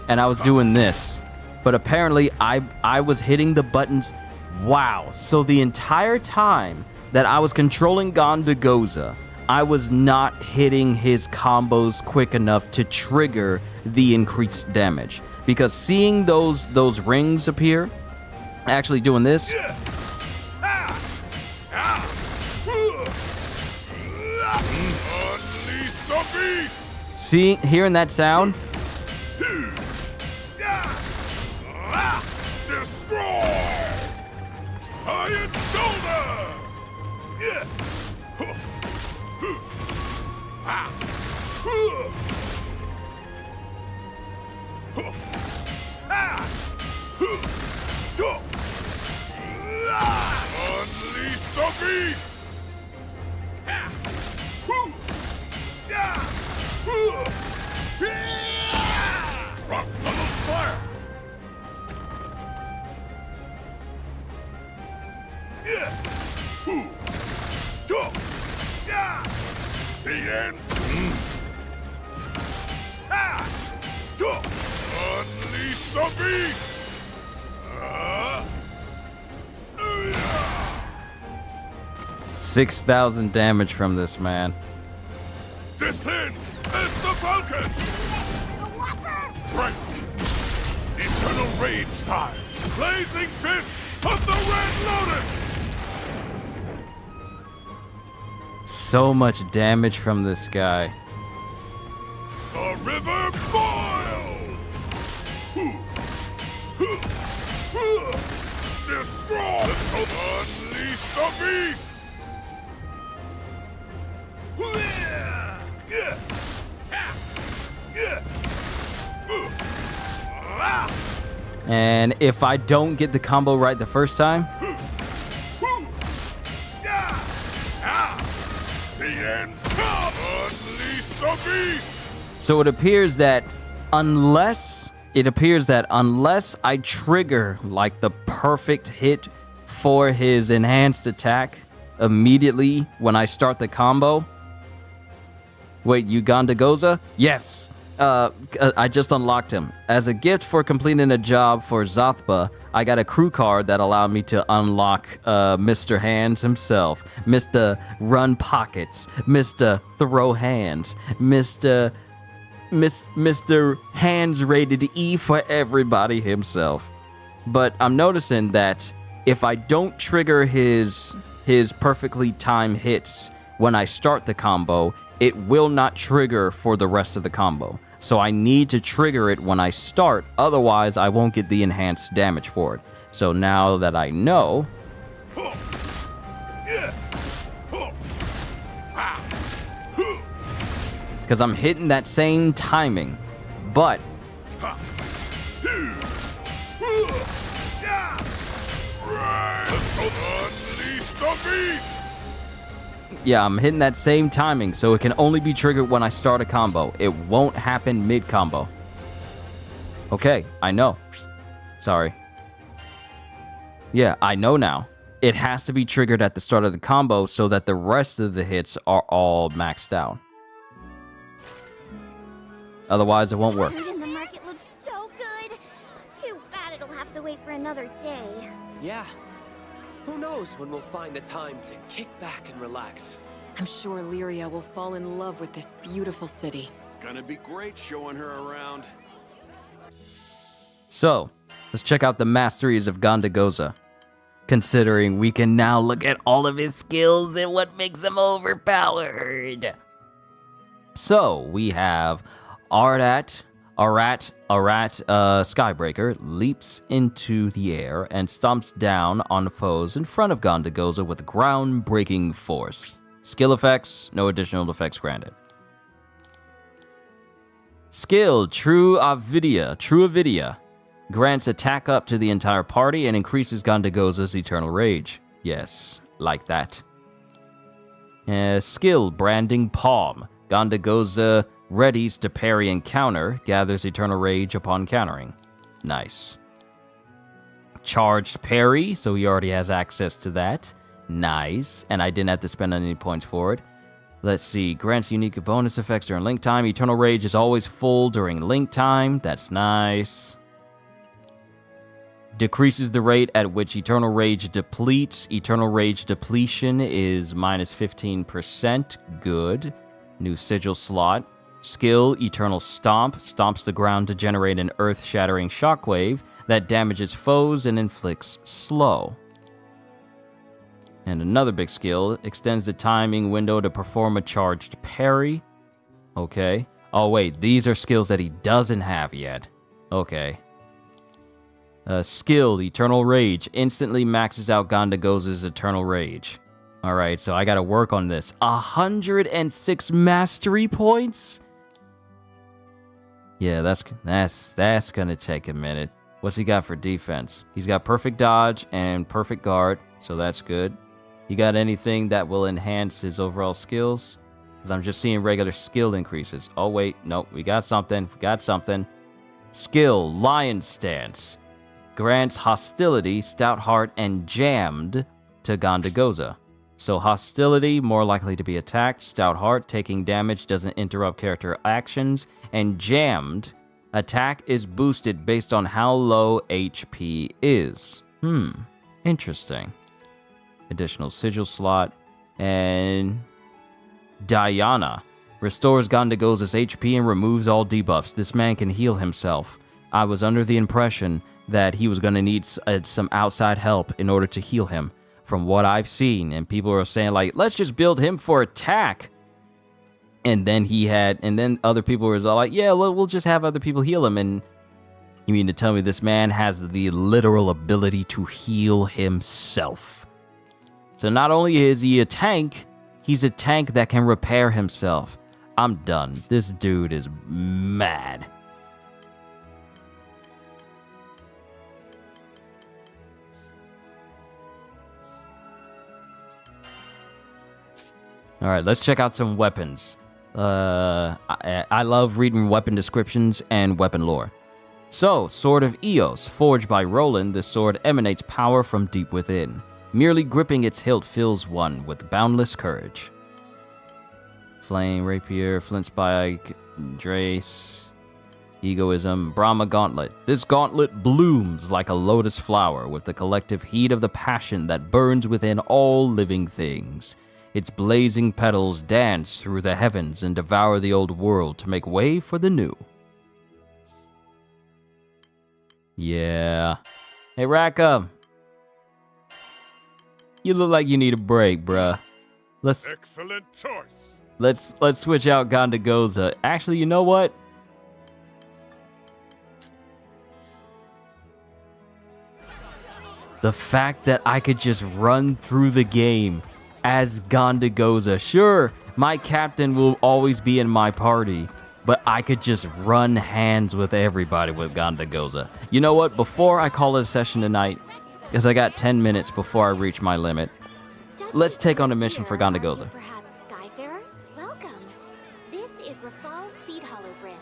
And I was doing this. But apparently I was hitting the buttons. Wow. So the entire time that I was controlling Gondagoza, I was not hitting his combos quick enough to trigger the increased damage. Because seeing those rings appear, actually doing this, hearing that sound, Destroy! Iron shoulder! Unleash the beast! Rock tunnel fire! The end. Unleash the beast. 6,000 damage from this man. Descend as the Falcon. Break. Eternal rage time. Blazing fist of the Red Lotus. So much damage from this guy. The river boils! Destroy! Unleash the beast! And if I don't get the combo right the first time, so it appears that unless I trigger like the perfect hit for his enhanced attack immediately when I start the combo. Wait, Gondagoza? Yes. I just unlocked him. As a gift for completing a job for Zothba, I got a crew card that allowed me to unlock Mr. Hands himself, Mr. Run Pockets, Mr. Throw Hands, Mr. Hands rated E for everybody himself. But I'm noticing that if I don't trigger his perfectly timed hits when I start the combo, it will not trigger for the rest of the combo. So I need to trigger it when I start, otherwise I won't get the enhanced damage for it. So now that I know, because I'm hitting that same timing, but yeah, I'm hitting that same timing, so it can only be triggered when I start a combo. It won't happen mid-combo. Okay, I know. Sorry. Yeah, I know now. It has to be triggered at the start of the combo so that the rest of the hits are all maxed out. Otherwise, it won't work. Food in the market looks so good. Too bad it'll have to wait for another day. Yeah. Who knows when we'll find the time to kick back and relax. I'm sure Lyria will fall in love with this beautiful city. It's gonna be great showing her around. So, let's check out the masteries of Gondagoza. Considering we can now look at all of his skills and what makes him overpowered. So, we have Arat, Skybreaker, leaps into the air and stomps down on foes in front of Gondagoza with groundbreaking force. Skill effects, no additional effects granted. Skill, True Avidia, grants attack up to the entire party and increases Gondagoza's eternal rage. Yes, like that. Skill, Branding Palm, Gondagoza readies to parry and counter, gathers eternal rage upon countering. Nice. charged parry, so he already has access to that. Nice. And I didn't have to spend any points for it. Let's see. Grants unique bonus effects during link time. Eternal Rage is always full during link time. That's nice. Decreases the rate at which Eternal Rage depletes. Eternal Rage depletion is minus 15%. Good. New sigil slot. Skill, Eternal Stomp. Stomps the ground to generate an earth-shattering shockwave that damages foes and inflicts slow. And another big skill, extends the timing window to perform a charged parry. Okay. Oh, wait, these are skills that he doesn't have yet. Okay. Skill, Eternal Rage, instantly maxes out Gondagoza's Eternal Rage. Alright, so I gotta work on this. 106 mastery points? Yeah, that's gonna take a minute. What's he got for defense? He's got perfect dodge and perfect guard, so that's good. You got anything that will enhance his overall skills? Because I'm just seeing regular skill increases. Oh, wait. Nope. We got something. Skill. Lion Stance. Grants hostility, stout heart, and jammed to Gondagoza. So hostility, more likely to be attacked. Stout heart, taking damage, doesn't interrupt character actions. And jammed, attack is boosted based on how low HP is. Interesting. Additional sigil slot. And Diana restores Gondagoza's HP and removes all debuffs. This man can heal himself. I was under the impression that he was going to need some outside help in order to heal him from what I've seen. And people are saying, like, let's just build him for attack. And then other people were like, yeah, we'll just have other people heal him. And you mean to tell me this man has the literal ability to heal himself? So not only is he a tank, he's a tank that can repair himself. I'm done. This dude is mad. Alright, let's check out some weapons. I love reading weapon descriptions and weapon lore. So, Sword of Eos. Forged by Roland, this sword emanates power from deep within. Merely gripping its hilt fills one with boundless courage. Flame, Rapier, Flint Spike, Drace, Egoism, Brahma Gauntlet. This gauntlet blooms like a lotus flower with the collective heat of the passion that burns within all living things. Its blazing petals dance through the heavens and devour the old world to make way for the new. Yeah. Hey, Rackham. You look like you need a break, bruh. Excellent choice. Let's switch out Gondagoza. Actually, you know what? The fact that I could just run through the game as Gondagoza. Sure, my captain will always be in my party, but I could just run hands with everybody with Gondagoza. You know what? Before I call it a session tonight, because I got 10 minutes before I reach my limit, let's take on a mission for Gondagoza. Perhaps Skyfarers? Welcome. This is Rafal's Seed Hollow branch.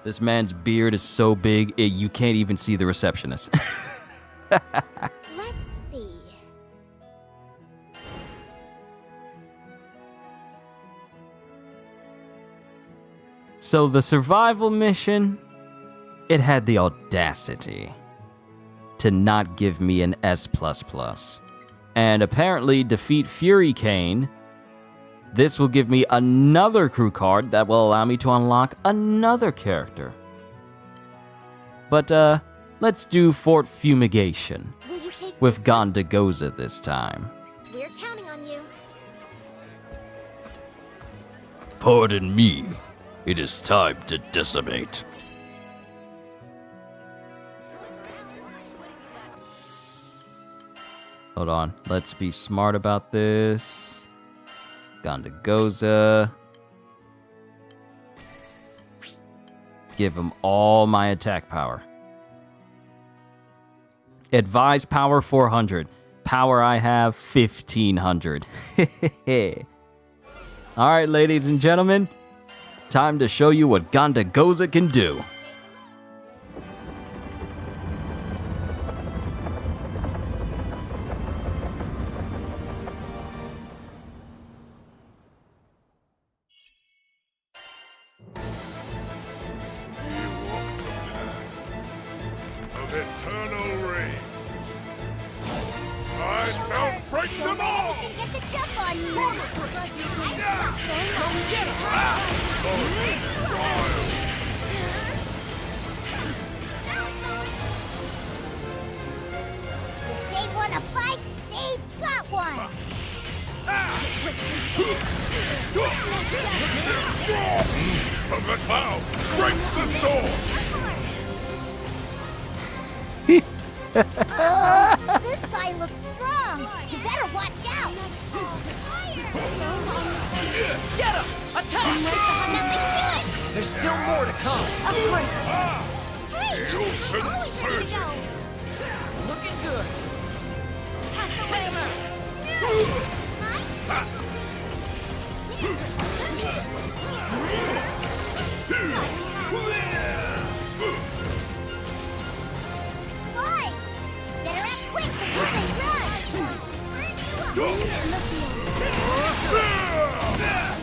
This man's beard is so big, you can't even see the receptionist. Let's see. So the survival mission, it had the audacity to not give me an S++. And apparently defeat Fury Kane. This will give me another crew card that will allow me to unlock another character. But let's do Fort Fumigation with Gondagoza this time. We're counting on you. Pardon me. It is time to decimate. Hold on. Let's be smart about this. Gondagoza. Give him all my attack power. Advise power 400. Power I have 1500. Alright, ladies and gentlemen. Time to show you what Gondagoza can do. eternal ring. I shall break them all! You can get the jump on you! If they want to fight, they've got one! From the cloud, breaks the storm! This guy looks strong! You better watch out! Get him! Attack! There's still more to come. Of course! Hey! You shouldn't search it! Looking good. Spy! Better act quick before they run!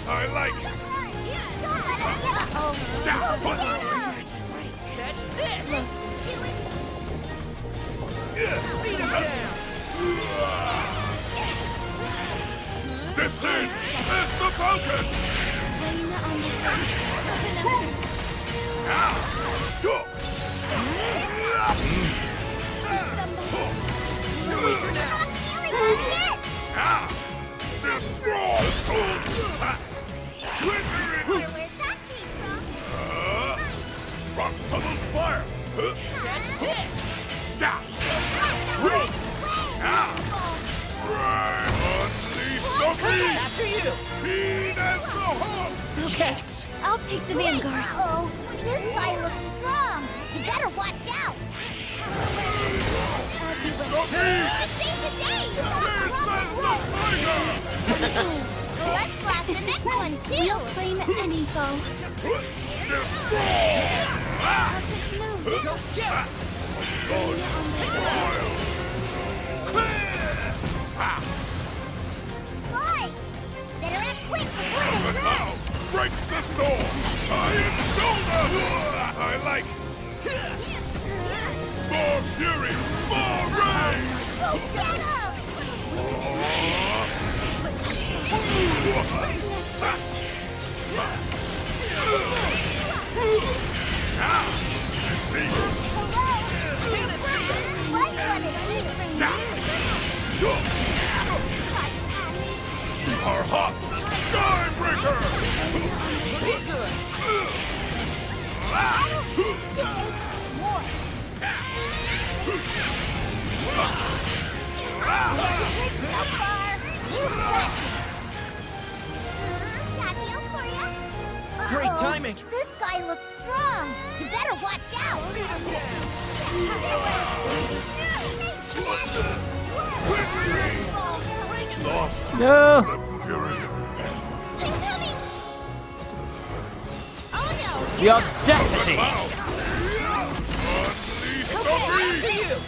I like it! Uh-oh! Go get him! Catch this! Beat him down! This is the Falcon! Destroy souls! Rock pummels fire! Catch this! Unleash the beast! After you! Speed as the hawk! Yes! I'll take the vanguard. Uh-oh! This guy looks strong! You better watch out! Save the day! Let's blast the next one, too! We'll claim any foe. Go get him! Spy! Better act quick before they run! Breaks the storm! Iron shoulder! I like more fury! More rage! Go get him! Our hot Skybreaker! Looking good! Great timing! This guy looks strong! You better watch out! Lost. No! I'm coming! Oh no! The audacity! Unleash the beast!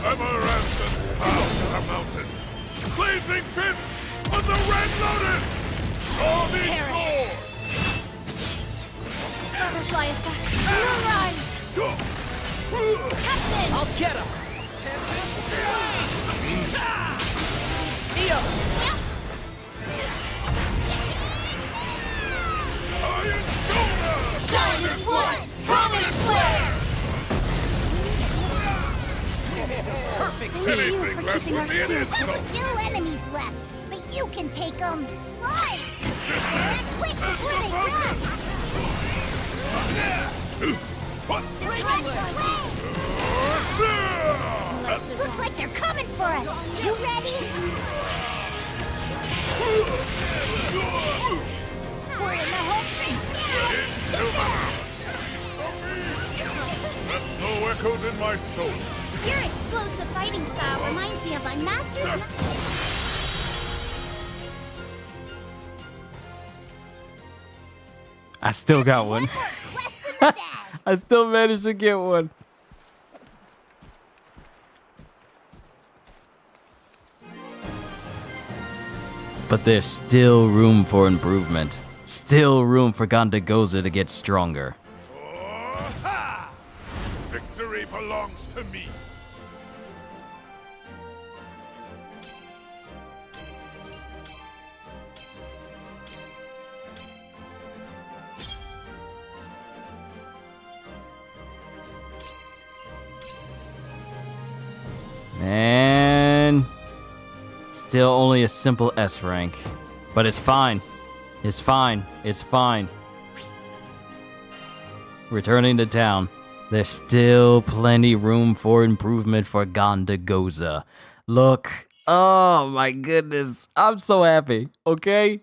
Amaranthus out of the mountain! Blazing fist of the Red Lotus! Storming sword! Butterfly effect! Run! Captain! I'll get him! Eo! Iron shoulder! Shine as one! Prominent flare! Perfect team! Anything left would be an insult! Still enemies left, but you can take them! Spy! Act quick before they run! Looks like they're coming for us! You ready? We're in the home front now! Left no echoes in my soul. Your explosive fighting style reminds me of my master's... I still got one. I still managed to get one. But there's still room for improvement. Still room for Gandagoza to get stronger. Victory belongs next to me. Man, still only a simple S rank, but it's fine. It's fine. It's fine. Returning to town. There's still plenty room for improvement for Gondagoza. Look, oh my goodness, I'm so happy. Okay?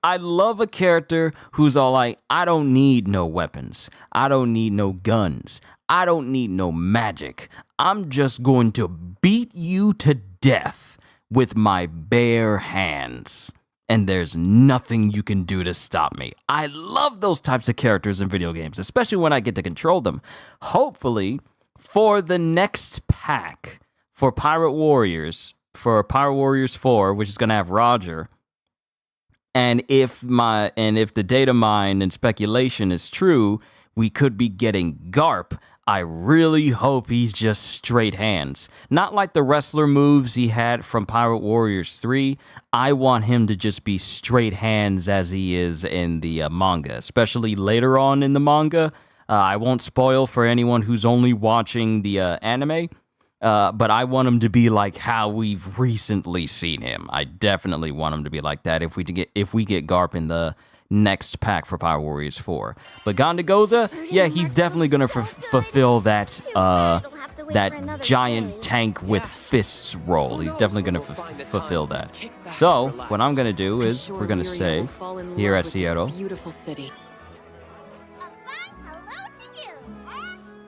I love a character who's all like, I don't need no weapons. I don't need no guns. I don't need no magic. I'm just going to beat you to death with my bare hands. And there's nothing you can do to stop me. I love those types of characters in video games, especially when I get to control them. Hopefully, for the next pack for Pirate Warriors 4, which is going to have Roger, and if the data mine and speculation is true, we could be getting Garp. I really hope he's just straight hands. Not like the wrestler moves he had from Pirate Warriors 3. I want him to just be straight hands as he is in the manga, especially later on in the manga. I won't spoil for anyone who's only watching the anime, but I want him to be like how we've recently seen him. I definitely want him to be like that if we get Garp in the next pack for Pirate Warriors 4. But Gondagoza, yeah, he's definitely gonna fulfill that that giant tank with fists role. He's definitely gonna fulfill that. So what I'm gonna do is we're gonna save here at Seattle. Beautiful city.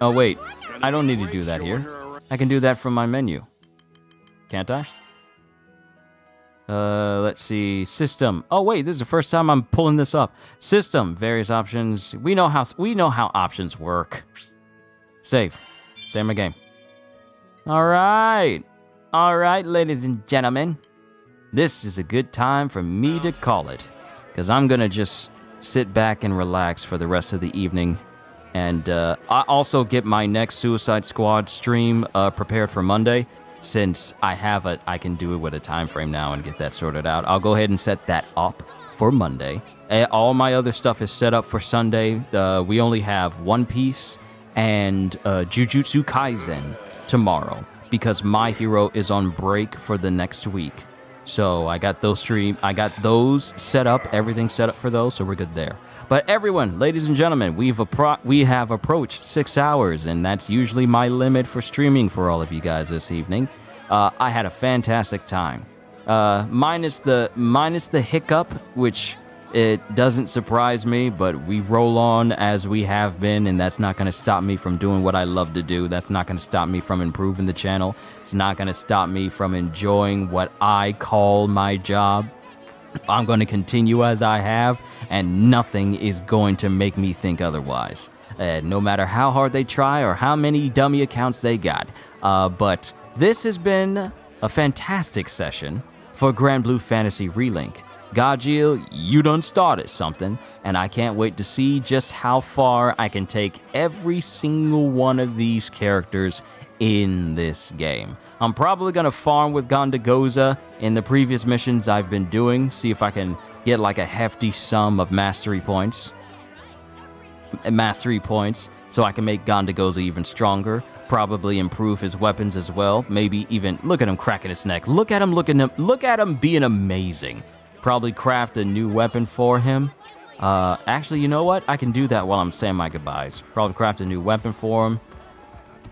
Oh wait, I don't need to do that here. I can do that from my menu, can't I? Let's see. System. Oh wait, this is the first time I'm pulling this up. System. Various options. We know how options work. Save my game. All right, ladies and gentlemen. This is a good time for me to call it, because I'm gonna just sit back and relax for the rest of the evening, and I also get my next Suicide Squad stream prepared for Monday. Since I can do it with a time frame now and get that sorted out. I'll go ahead and set that up for Monday. All my other stuff is set up for Sunday. We only have One Piece and Jujutsu Kaisen tomorrow because My Hero is on break for the next week. So I got those set up, everything set up for those, so we're good there. But everyone, ladies and gentlemen, we have approached 6 hours, and that's usually my limit for streaming for all of you guys this evening. I had a fantastic time, minus the hiccup, which it doesn't surprise me, but we roll on as we have been, and that's not going to stop me from doing what I love to do. That's not going to stop me from improving the channel. It's not going to stop me from enjoying what I call my job. I'm going to continue as I have, and nothing is going to make me think otherwise. No matter how hard they try or how many dummy accounts they got. But this has been a fantastic session for GRANBLUE Fantasy Relink. Gajil, you done started something, and I can't wait to see just how far I can take every single one of these characters in this game. I'm probably going to farm with Gondagoza in the previous missions I've been doing, see if I can get like a hefty sum of mastery points, so I can make Gondagoza even stronger. Probably improve his weapons as well. Maybe even look at him cracking his neck. Look at him being amazing. Probably craft a new weapon for him. Actually, you know what? I can do that while I'm saying my goodbyes. Probably craft a new weapon for him.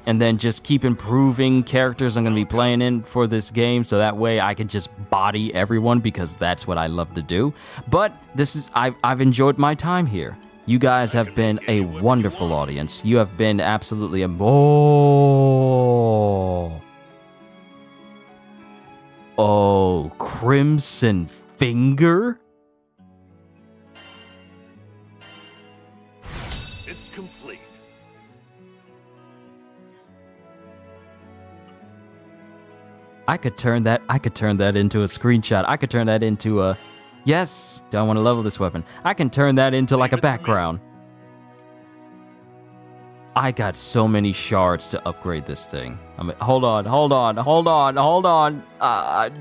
And then just keep improving characters I'm going to be playing in for this game, so that way I can just body everyone, because that's what I love to do. But I've enjoyed my time here. You guys have been a wonderful audience. You have been absolutely Oh, Crimson Finger? It's complete. I could turn that into a screenshot. I could turn that into a yes, do I want to level this weapon? I can turn that into like a background. I got so many shards to upgrade this thing. I mean, hold on.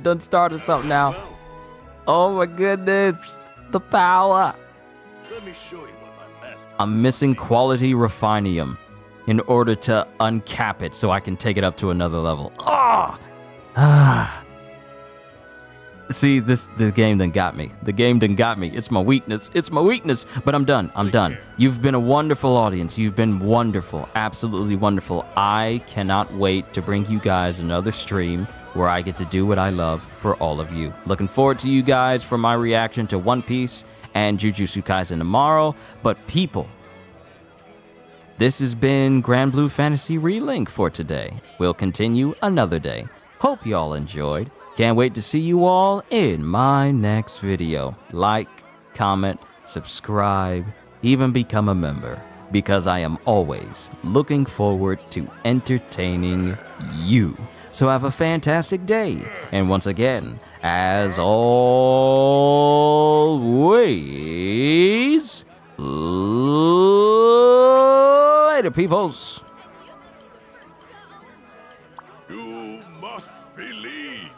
Done started something now. Oh my goodness. The power. Let me show you what my master. I'm missing quality refinium in order to uncap it so I can take it up to another level. See, the game done got me. The game done got me. It's my weakness. But I'm done. You've been a wonderful audience. You've been wonderful. Absolutely wonderful. I cannot wait to bring you guys another stream where I get to do what I love for all of you. Looking forward to you guys for my reaction to One Piece and Jujutsu Kaisen tomorrow. But people, this has been GRANBLUE Fantasy Relink for today. We'll continue another day. Hope y'all enjoyed. Can't wait to see you all in my next video. Like, comment, subscribe, even become a member, because I am always looking forward to entertaining you. So have a fantastic day. And once again, as always, later, peoples. You must believe.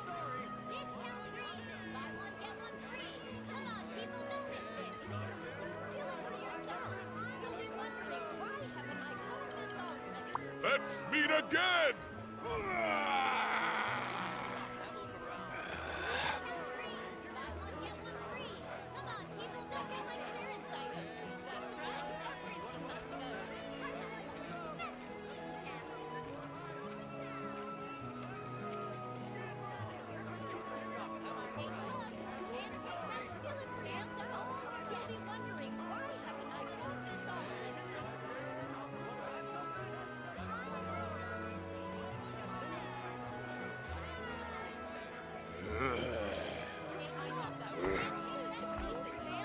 Let's meet again!